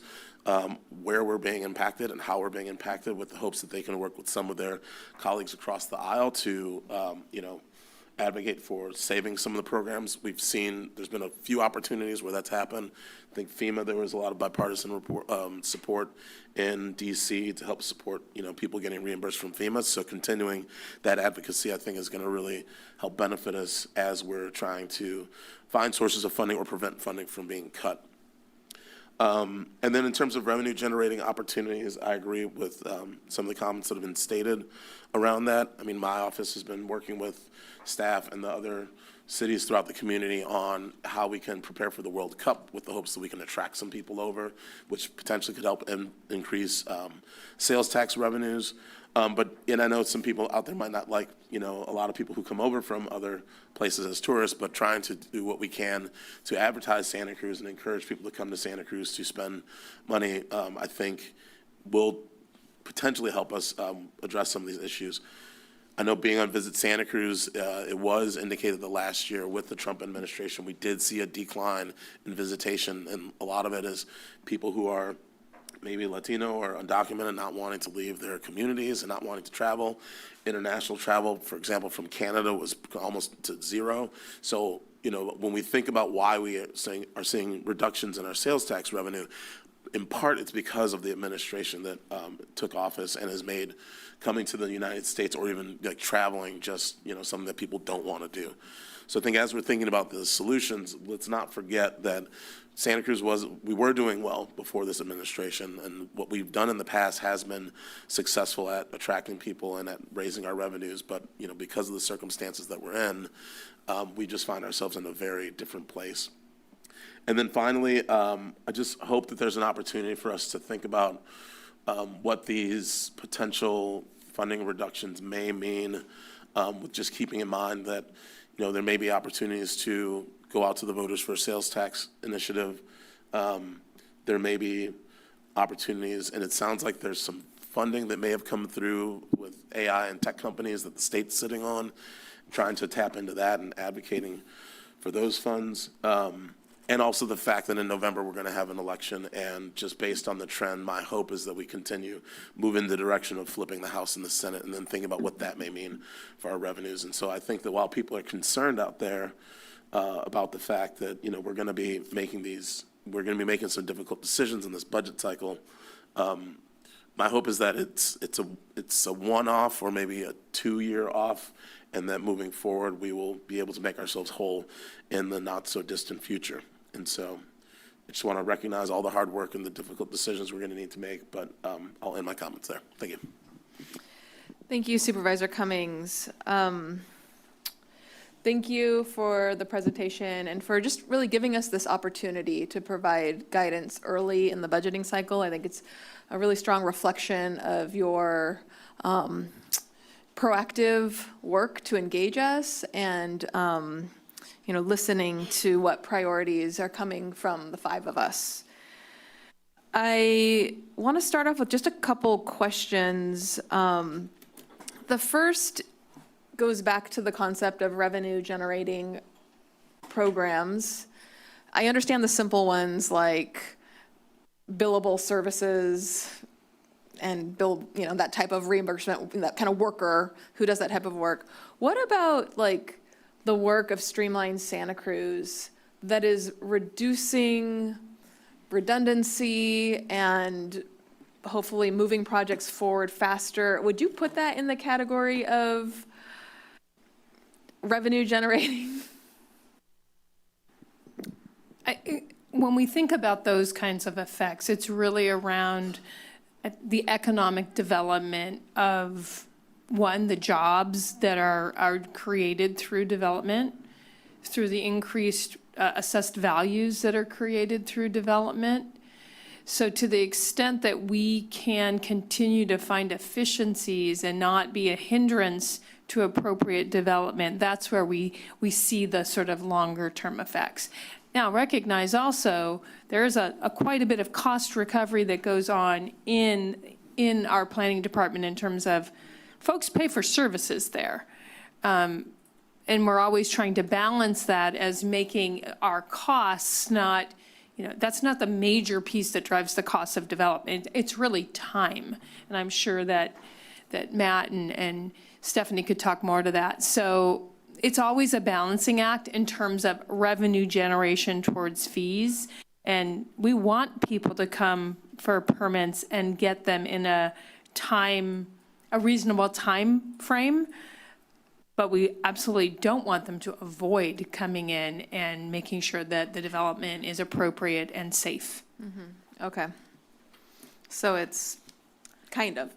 where we're being impacted and how we're being impacted, with the hopes that they can work with some of their colleagues across the aisle to, you know, advocate for saving some of the programs. We've seen there's been a few opportunities where that's happened. I think FEMA, there was a lot of bipartisan support in DC to help support, you know, people getting reimbursed from FEMA. So continuing that advocacy, I think, is going to really help benefit us as we're trying to find sources of funding or prevent funding from being cut. And then in terms of revenue generating opportunities, I agree with some of the comments that have been stated around that. I mean, my office has been working with staff and the other cities throughout the community on how we can prepare for the World Cup, with the hopes that we can attract some people over, which potentially could help increase sales tax revenues. And I know some people out there might not like, you know, a lot of people who come over from other places as tourists, but trying to do what we can to advertise Santa Cruz and encourage people to come to Santa Cruz to spend money, I think will potentially help us address some of these issues. I know being on Visit Santa Cruz, it was indicated that last year with the Trump administration, we did see a decline in visitation, and a lot of it is people who are maybe Latino or undocumented, not wanting to leave their communities and not wanting to travel. International travel, for example, from Canada was almost to zero. So, you know, when we think about why we are seeing reductions in our sales tax revenue, in part it's because of the administration that took office and has made coming to the United States or even like traveling just, you know, something that people don't want to do. So I think as we're thinking about the solutions, let's not forget that Santa Cruz we were doing well before this administration, and what we've done in the past has been successful at attracting people and at raising our revenues. But, you know, because of the circumstances that we're in, we just find ourselves in a very different place. And then finally, I just hope that there's an opportunity for us to think about what these potential funding reductions may mean, with just keeping in mind that, you know, there may be opportunities to go out to the voters for a sales tax initiative. There may be opportunities, and it sounds like there's some funding that may have come through with AI and tech companies that the state's sitting on, trying to tap into that and advocating for those funds. And also the fact that in November we're going to have an election, and just based on the trend, my hope is that we continue moving in the direction of flipping the House and the Senate, and then thinking about what that may mean for our revenues. And so I think that while people are concerned out there about the fact that, you know, we're going to be making these we're going to be making some difficult decisions in this budget cycle. My hope is that it's a one-off or maybe a 2-year off, and that moving forward, we will be able to make ourselves whole in the not-so-distant future. And so I just want to recognize all the hard work and the difficult decisions we're going to need to make, but I'll end my comments there. Thank you. Thank you, Supervisor Cummings. Thank you for the presentation and for just really giving us this opportunity to provide guidance early in the budgeting cycle. I think it's a really strong reflection of your proactive work to engage us and listening to what priorities are coming from the 5 of us. I want to start off with just a couple questions. The first goes back to the concept of revenue generating programs. I understand the simple ones like billable services and that type of reimbursement, that kind of worker who does that type of work. What about like the work of Streamline Santa Cruz that is reducing redundancy and hopefully moving projects forward faster? Would you put that in the category of revenue generating? When we think about those kinds of effects, it's really around the economic development of, one, the jobs that are created through development, through the increased assessed values that are created through development. So to the extent that we can continue to find efficiencies and not be a hindrance to appropriate development, that's where we see the sort of longer term effects. Now, recognize also there's a quite a bit of cost recovery that goes on in our planning department in terms of folks pay for services there. And we're always trying to balance that as making our costs not, that's not the major piece that drives the cost of development. It's really time. And I'm sure that Matt and Stephanie could talk more to that. So it's always a balancing act in terms of revenue generation towards fees. And we want people to come for permits and get them in a reasonable time frame. But we absolutely don't want them to avoid coming in and making sure that the development is appropriate and safe. Mm-hmm. Okay. So it's kind of.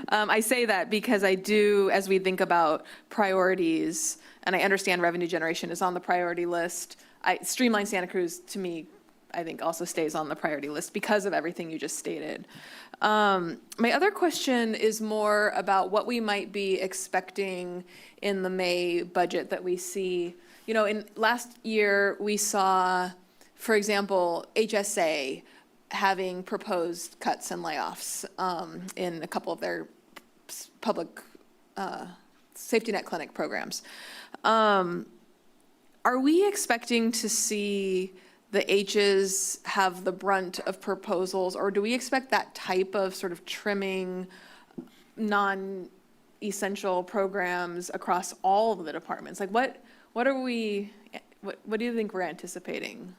I say that because I do, as we think about priorities, and I understand revenue generation is on the priority list. Streamline Santa Cruz, to me, I think also stays on the priority list because of everything you just stated. My other question is more about what we might be expecting in the May budget that we see. In last year, we saw, for example, HSA having proposed cuts and layoffs in a couple of their public safety net clinic programs. Are we expecting to see the H's have the brunt of proposals, or do we expect that type of sort of trimming non-essential programs across all of the departments? Like what do you think we're anticipating?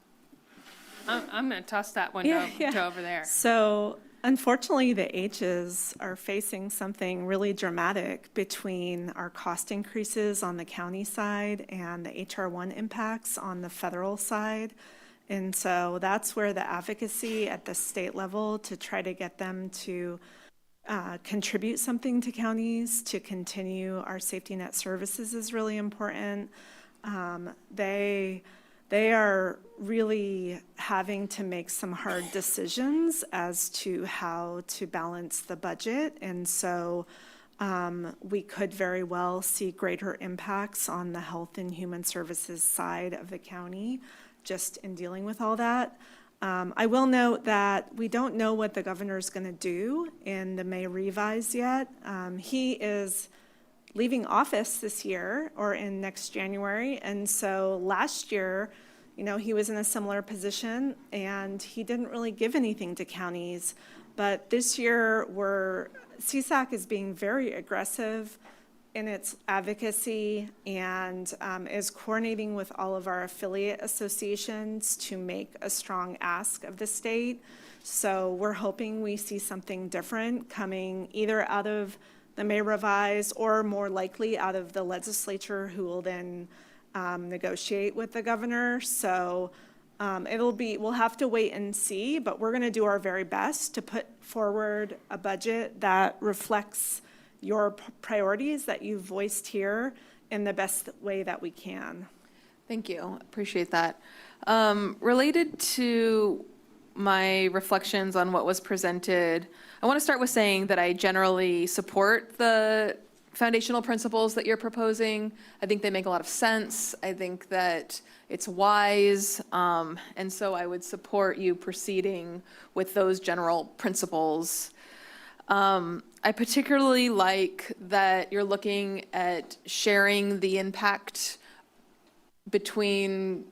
I'm going to toss that one to over there. So unfortunately, the H's are facing something really dramatic between our cost increases on the county side and the HR1 impacts on the federal side. And so that's where the advocacy at the state level to try to get them to contribute something to counties to continue our safety net services is really important. They are really having to make some hard decisions as to how to balance the budget. And so we could very well see greater impacts on the health and human services side of the county just in dealing with all that. I will note that we don't know what the governor's going to do in the May revise yet. He is leaving office this year or in next January. And so last year, he was in a similar position and he didn't really give anything to counties. But this year, CSAC is being very aggressive in its advocacy and is coordinating with all of our affiliate associations to make a strong ask of the state. So we're hoping we see something different coming either out of the May revise or more likely out of the legislature, who will then negotiate with the governor. So we'll have to wait and see, but we're going to do our very best to put forward a budget that reflects your priorities that you've voiced here in the best way that we can. Thank you. Appreciate that. Related to my reflections on what was presented, I want to start with saying that I generally support the foundational principles that you're proposing. I think they make a lot of sense. I think that it's wise. And so I would support you proceeding with those general principles. I particularly like that you're looking at sharing the impact between,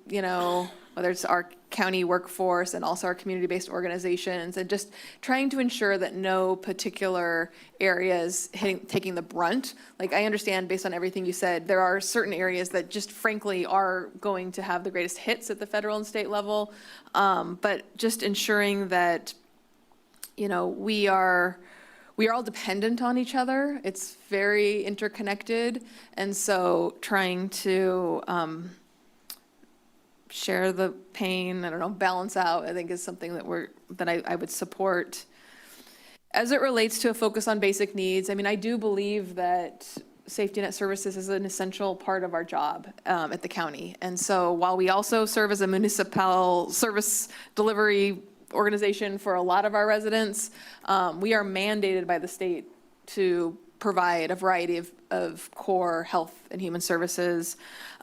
whether it's our county workforce and also our community-based organizations, and just trying to ensure that no particular areas taking the brunt. Like, I understand based on everything you said, there are certain areas that just frankly are going to have the greatest hits at the federal and state level. But just ensuring that, we are all dependent on each other. It's very interconnected. And so trying to share the pain, balance out, I think is something that I would support. As it relates to a focus on basic needs, I do believe that safety net services is an essential part of our job at the county. And so while we also serve as a municipal service delivery organization for a lot of our residents, we are mandated by the state to provide a variety of core health and human services.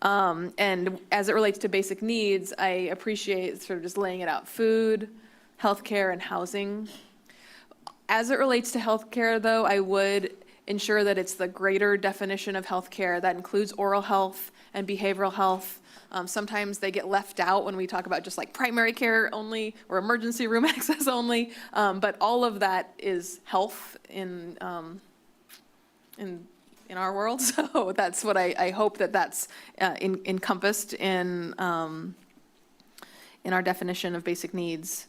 And as it relates to basic needs, I appreciate sort of just laying it out: food, healthcare, and housing. As it relates to healthcare, though, I would ensure that it's the greater definition of healthcare that includes oral health and behavioral health. Sometimes they get left out when we talk about just like primary care only or emergency room access only, but all of that is health in our world. So that's what I hope that's encompassed in our definition of basic needs.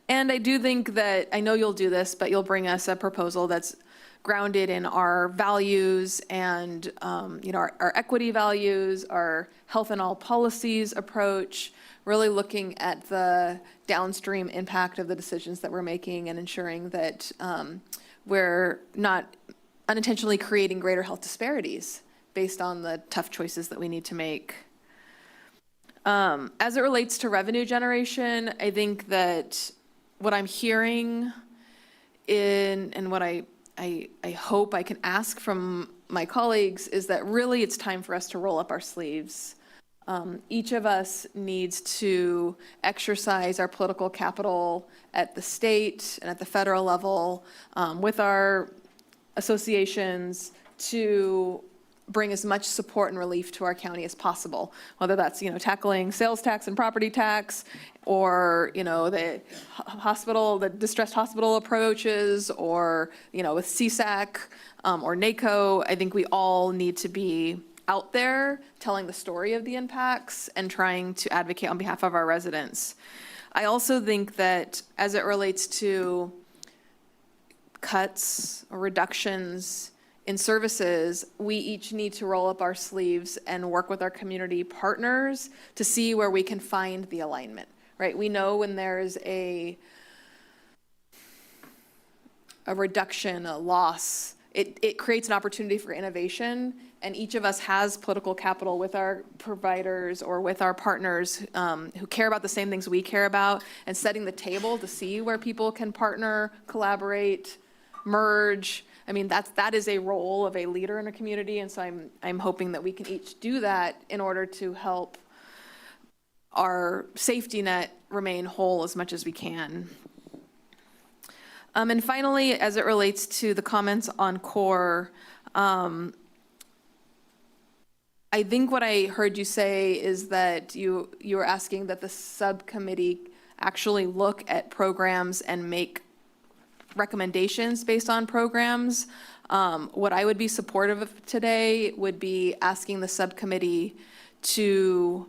And I do think that, I know you'll do this, but you'll bring us a proposal that's grounded in our values and our equity values, our health and all policies approach, really looking at the downstream impact of the decisions that we're making and ensuring that we're not unintentionally creating greater health disparities based on the tough choices that we need to make. As it relates to revenue generation, I think that what I'm hearing and what I hope I can ask from my colleagues is that really it's time for us to roll up our sleeves. Each of us needs to exercise our political capital at the state and at the federal level with our associations to bring as much support and relief to our county as possible, whether that's, tackling sales tax and property tax, or, the distressed hospital approaches, or, with CSAC or NACO. I think we all need to be out there telling the story of the impacts and trying to advocate on behalf of our residents. I also think that as it relates to cuts or reductions in services, we each need to roll up our sleeves and work with our community partners to see where we can find the alignment, right? We know when there's a reduction, a loss, it creates an opportunity for innovation, and each of us has political capital with our providers or with our partners who care about the same things we care about, and setting the table to see where people can partner, collaborate, merge. That is a role of a leader in a community, and so I'm hoping that we can each do that in order to help our safety net remain whole as much as we can. And finally, as it relates to the comments on core, I think what I heard you say is that you were asking that the subcommittee actually look at programs and make recommendations based on programs. What I would be supportive of today would be asking the subcommittee to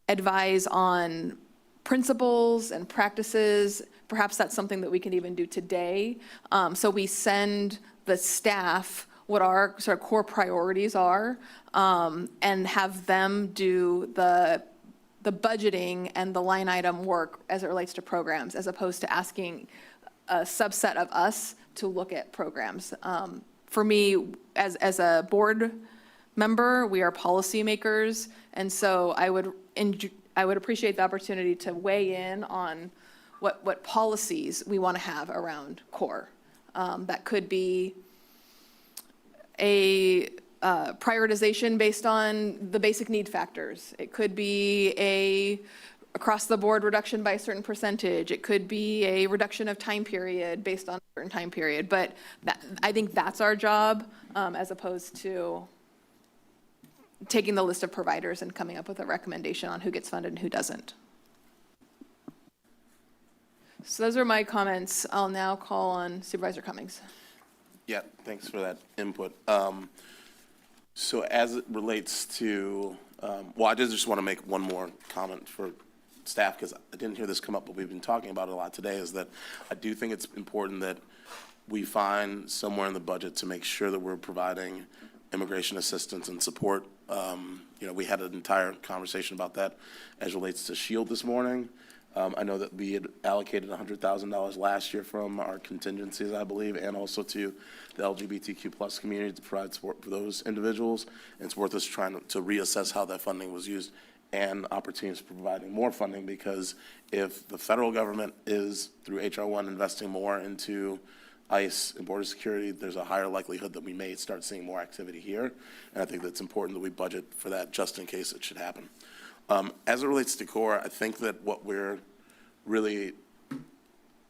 advise on principles and practices. Perhaps that's something that we can even do today. So we send the staff what our sort of core priorities are, and have them do the budgeting and the line item work as it relates to programs, as opposed to asking a subset of us to look at programs. For me, as a board member, we are policymakers, and so I would appreciate the opportunity to weigh in on what policies we want to have around CORE. That could be a prioritization based on the basic need factors. It could be a across-the-board reduction by a certain percentage. It could be a reduction of time period based on a certain time period. But I think that's our job, as opposed to taking the list of providers and coming up with a recommendation on who gets funded and who doesn't. So those are my comments. I'll now call on Supervisor Cummings. Yeah, thanks for that input. So as it relates to, well, I just want to make one more comment for staff, because I didn't hear this come up, but we've been talking about it a lot today, is that I do think it's important that we find somewhere in the budget to make sure that we're providing immigration assistance and support. You know, we had an entire conversation about that as it relates to SHIELD this morning. I know that we had allocated $100,000 last year from our contingencies, I believe, and also to the LGBTQ plus community to provide support for those individuals. And it's worth us trying to reassess how that funding was used and opportunities for providing more funding, because if the federal government is, through HR 1, investing more into ICE and border security, there's a higher likelihood that we may start seeing more activity here. And I think that's important that we budget for that just in case it should happen. As it relates to CORE, I think that what we're really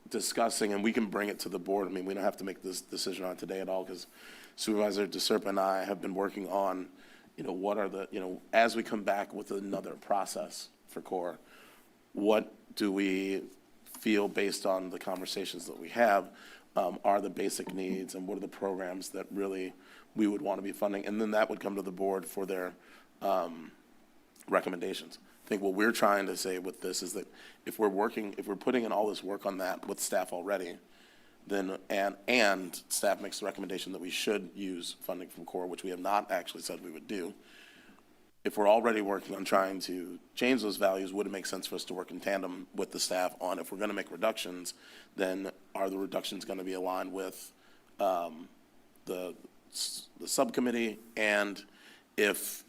discussing, and we can bring it to the board, I mean, we don't have to make this decision on today at all, because Supervisor DeSerpa and I have been working on, you know, what are the, you know, as we come back with another process for CORE, what do we feel based on the conversations that we have are the basic needs, and what are the programs that really we would want to be funding, and then that would come to the board for their recommendations. I think what we're trying to say with this is that if we're putting in all this work on that with staff already, then, and staff makes the recommendation that we should use funding from CORE, which we have not actually said we would do. If we're already working on trying to change those values, would it make sense for us to work in tandem with the staff on, if we're going to make reductions, then are the reductions going to be aligned with the subcommittee, and if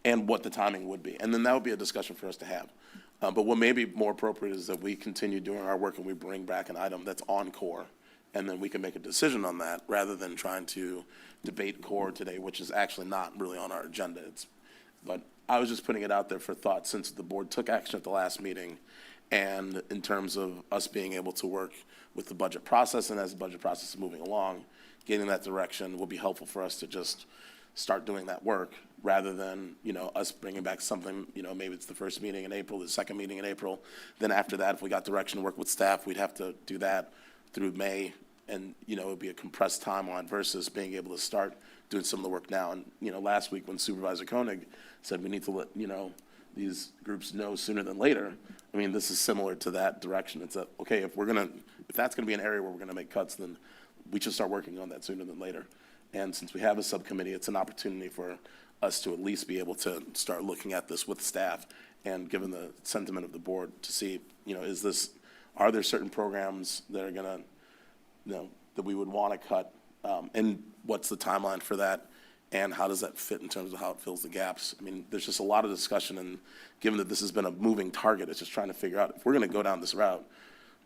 and what the timing would be. And then that would be a discussion for us to have. But what may be more appropriate is that we continue doing our work and we bring back an item that's on CORE, and then we can make a decision on that rather than trying to debate CORE today, which is actually not really on our agenda. But I was just putting it out there for thought, since the board took action at the last meeting, and in terms of us being able to work with the budget process, and as the budget process is moving along, getting that direction will be helpful for us to just start doing that work, rather than, you know, us bringing back something, you know, maybe it's the first meeting in April, the second meeting in April. Then after that, if we got direction to work with staff, we'd have to do that through May. And, you know, it would be a compressed timeline versus being able to start doing some of the work now. And, you know, last week when Supervisor Koenig said we need to let, you know, these groups know sooner than later, I mean, this is similar to that direction. It's okay, if that's gonna be an area where we're gonna make cuts, then we should start working on that sooner than later. And since we have a subcommittee, it's an opportunity for us to at least be able to start looking at this with staff, and given the sentiment of the board, to see, you know, are there certain programs that are gonna, you know, that we would want to cut, and what's the timeline for that, and how does that fit in terms of how it fills the gaps? I mean, there's just a lot of discussion, and given that this has been a moving target, it's just trying to figure out, if we're gonna go down this route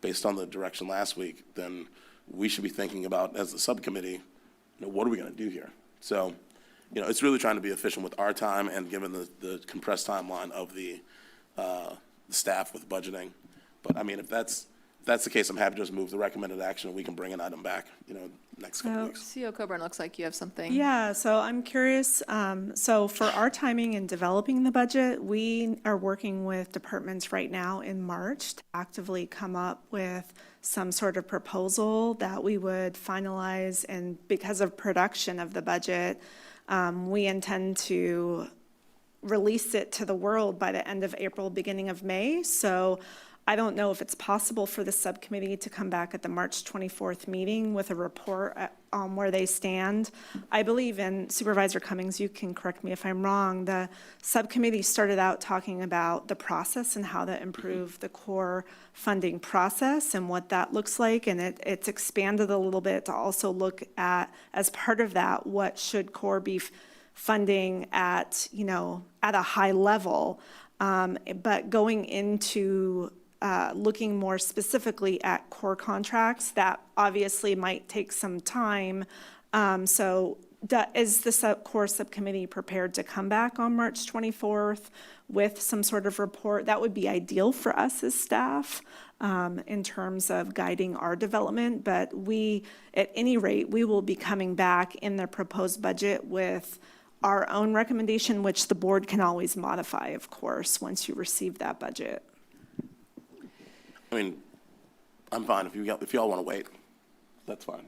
based on the direction last week, then we should be thinking about, as the subcommittee, you know, what are we gonna do here? So, you know, it's really trying to be efficient with our time, and given the compressed timeline of the staff with budgeting. But I mean, if that's that's the case, I'm happy to just move the recommended action, and we can bring an item back, next couple So- weeks. CEO Coburn, looks like you have something. Yeah, so I'm curious, so for our timing in developing the budget, we are working with departments right now in March to actively come up with some sort of proposal that we would finalize, and because of production of the budget, we intend to release it to the world by the end of April, beginning of May. So I don't know if it's possible for the subcommittee to come back at the March 24th meeting with a report on where they stand. I believe in Supervisor Cummings, you can correct me if I'm wrong, the subcommittee started out talking about the process and how to improve the core funding process and what that looks like. And it's expanded a little bit to also look at, as part of that, what should core be funding at, at a high level. But going into looking more specifically at core contracts, that obviously might take some time. So is the core subcommittee prepared to come back on March 24th with some sort of report? That would be ideal for us as staff in terms of guiding our development. But at any rate, we will be coming back in the proposed budget with our own recommendation, which the board can always modify, of course, once you receive that budget. I mean, I'm fine, if y'all want to wait, that's fine.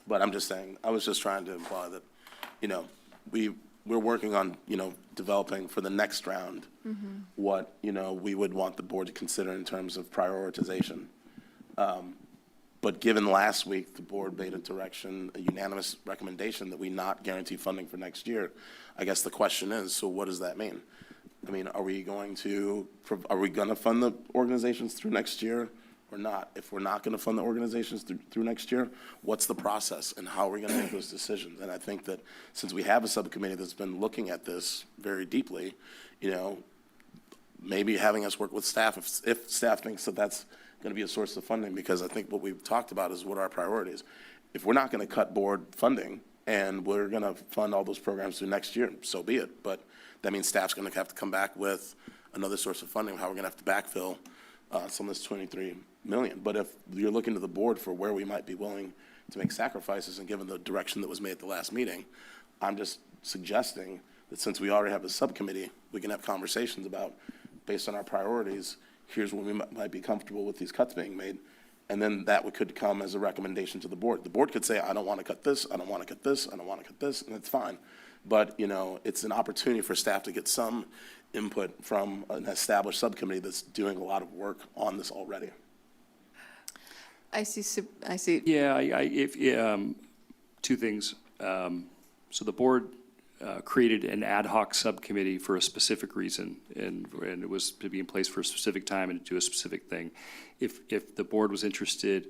But I'm just saying, I was just trying to imply that, we're working on, developing for the next round what, we would want the board to consider in terms of prioritization. But given last week, the board made a unanimous recommendation that we not guarantee funding for next year. I guess the question is, so what does that mean? I mean, are we going to fund the organizations through next year or not? If we're not going to fund the organizations through next year, what's the process and how are we going to make those decisions? And I think that since we have a subcommittee that's been looking at this very deeply, maybe having us work with staff, if staff thinks that that's going to be a source of funding, because I think what we've talked about is what our priorities. If we're not going to cut board funding and we're going to fund all those programs through next year, so be it. But that means staff's going to have to come back with another source of funding, how we're going to have to backfill some of this $23 million. But if you're looking to the board for where we might be willing to make sacrifices, and given the direction that was made at the last meeting, I'm just suggesting that since we already have a subcommittee, we can have conversations about, based on our priorities, here's where we might be comfortable with these cuts being made. And then that could come as a recommendation to the board. The board could say, I don't want to cut this, I don't want to cut this, I don't want to cut this, and it's fine. But, it's an opportunity for staff to get some input from an established subcommittee that's doing a lot of work on this already. I see. Yeah, two things. So the board created an ad hoc subcommittee for a specific reason, and it was to be in place for a specific time and to do a specific thing. If the board was interested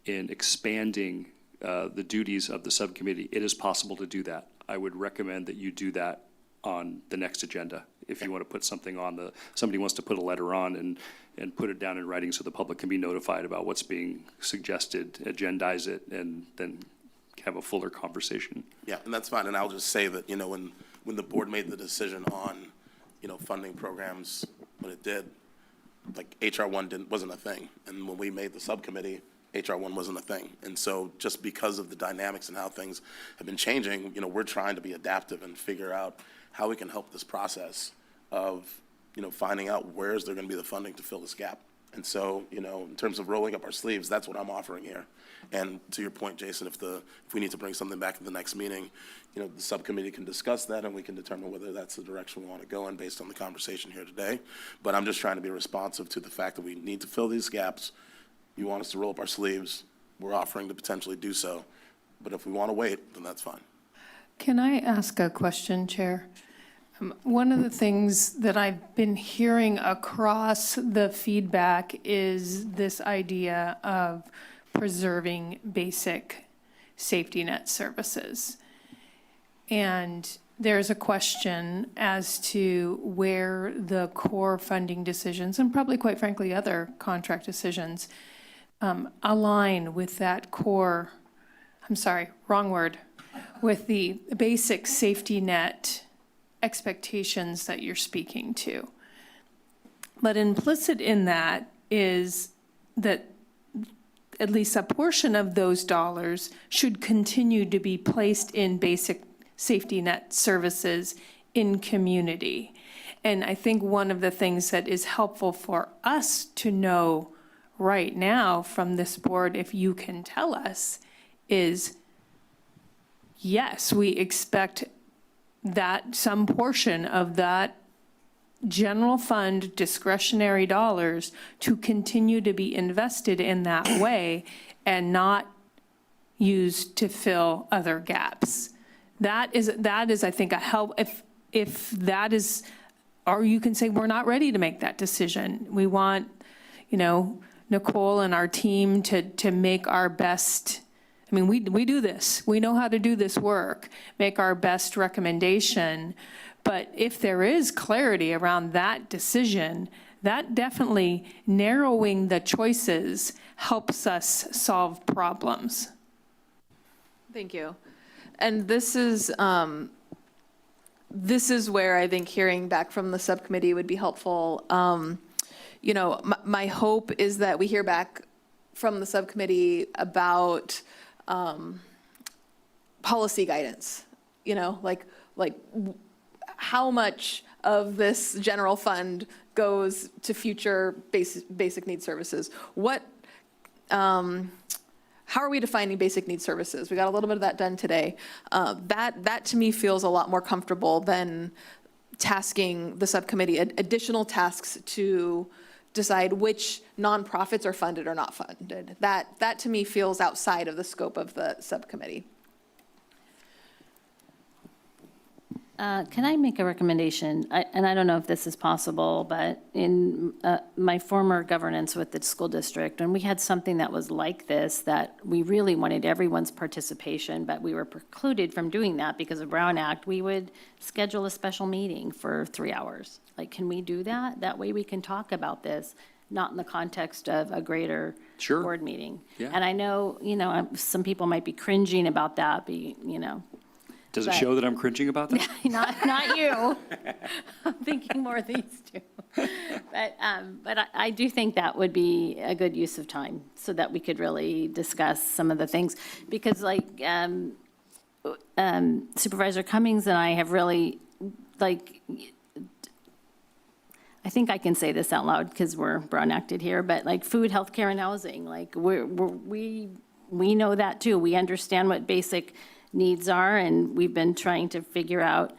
in expanding the duties of the subcommittee, it is possible to do that. I would recommend that you do that on the next agenda. If you want to put something on somebody wants to put a letter on and put it down in writing so the public can be notified about what's being suggested, agendize it, and then have a fuller conversation. Yeah, and that's fine. And I'll just say that, when the board made the decision on, funding programs, when it did, like HR 1 wasn't a thing. And when we made the subcommittee, HR 1 wasn't a thing. And so just because of the dynamics and how things have been changing, we're trying to be adaptive and figure out how we can help this process of, finding out where is there going to be the funding to fill this gap. And so, in terms of rolling up our sleeves, that's what I'm offering here. And to your point, Jason, if we need to bring something back to the next meeting, the subcommittee can discuss that and we can determine whether that's the direction we want to go in based on the conversation here today. But I'm just trying to be responsive to the fact that we need to fill these gaps. You want us to roll up our sleeves, we're offering to potentially do so. But if we want to wait, then that's fine. Can I ask a question, Chair? One of the things that I've been hearing across the feedback is this idea of preserving basic safety net services. And there's a question as to where the core funding decisions, and probably quite frankly other contract decisions, align with that core, with the basic safety net expectations that you're speaking to. But implicit in that is that at least a portion of those dollars should continue to be placed in basic safety net services in community. And I think one of the things that is helpful for us to know right now from this board, if you can tell us, is yes, we expect that some portion of that general fund discretionary dollars to continue to be invested in that way and not used to fill other gaps. That is, I think, a help. If that is, or you can say, we're not ready to make that decision. We want, Nicole and our team to make our best. I mean, we do this. We know how to do this work, make our best recommendation. But if there is clarity around that decision, that definitely narrowing the choices helps us solve problems. Thank you. And this is where I think hearing back from the subcommittee would be helpful. My hope is that we hear back from the subcommittee about policy guidance, like how much of this general fund goes to future basic needs services? How are we defining basic needs services? We got a little bit of that done today. That to me feels a lot more comfortable than tasking the subcommittee additional tasks to decide which nonprofits are funded or not funded. That to me feels outside of the scope of the subcommittee. Can I make a recommendation? And I don't know if this is possible, but in my former governance with the school district, and we had something that was like this, that we really wanted everyone's participation, but we were precluded from doing that because of Brown Act, we would schedule a special meeting for 3 hours. Like, can we do that? That way we can talk about this, not in the context of a greater board meeting. Yeah. And I know, some people might be cringing about that, Does it show that I'm cringing about that? Not you. I'm thinking more of these two. But I do think that would be a good use of time so that we could really discuss some of the things. Because Supervisor Cummings and I have really, I think I can say this out loud because we're Brown Acted here, but food, healthcare, and housing, we know that too. We understand what basic needs are, and we've been trying to figure out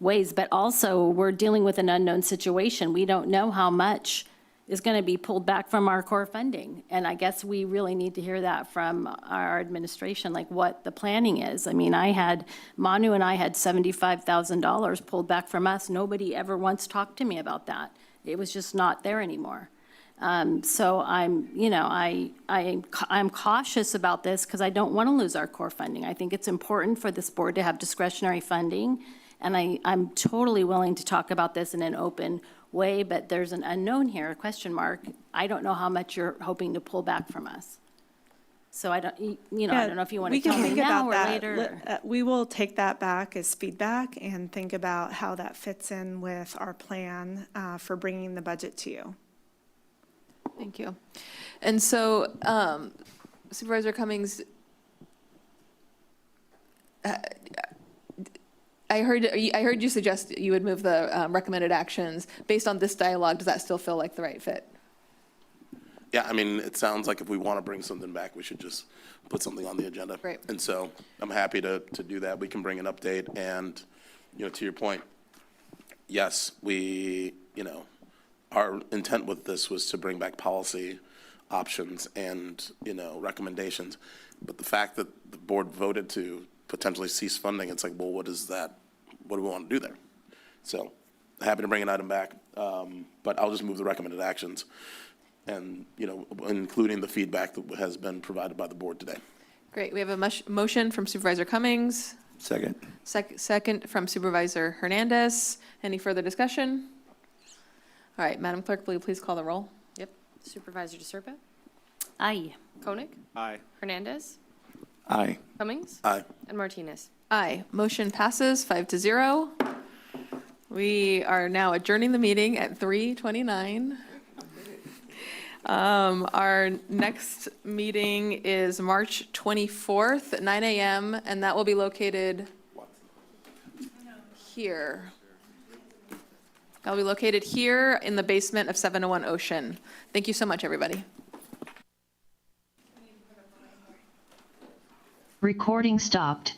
ways, but also we're dealing with an unknown situation. We don't know how much is going to be pulled back from our core funding. And I guess we really need to hear that from our administration, what the planning is. I mean, Manu and I had $75,000 pulled back from us. Nobody ever once talked to me about that. It was just not there anymore. So I'm cautious about this because I don't want to lose our core funding. I think it's important for this board to have discretionary funding, and I'm totally willing to talk about this in an open way, but there's an unknown here, a question mark. I don't know how much you're hoping to pull back from us. So I don't know if you want to tell me now or later. We will take that back as feedback and think about how that fits in with our plan for bringing the budget to you. Thank you. And so, Supervisor Cummings, I heard you suggest you would move the recommended actions. Based on this dialogue, does that still feel like the right fit? Yeah, I mean, it sounds like if we want to bring something back, we should just put something on the agenda. Right. And so I'm happy to do that. We can bring an update and, to your point, yes, our intent with this was to bring back policy options and, recommendations. But the fact that the board voted to potentially cease funding, it's like, well, what is that? What do we want to do there? So happy to bring an item back, but I'll just move the recommended actions and, including the feedback that has been provided by the board today. Great. We have a motion from Supervisor Cummings. Second. Second from Supervisor Hernandez. Any further discussion? All right, Madam Clerk, will you please call the roll? Yep. Supervisor DeSerpa? Aye. Koenig? Aye. Hernandez? Aye. Cummings? Aye. And Martinez? Aye. Motion passes 5-0. We are now adjourning the meeting at 3:29. Our next meeting is March 24th at 9 a.m., and that will be located here. That'll be located here in the basement of 701 Ocean. Thank you so much, everybody. Recording stopped.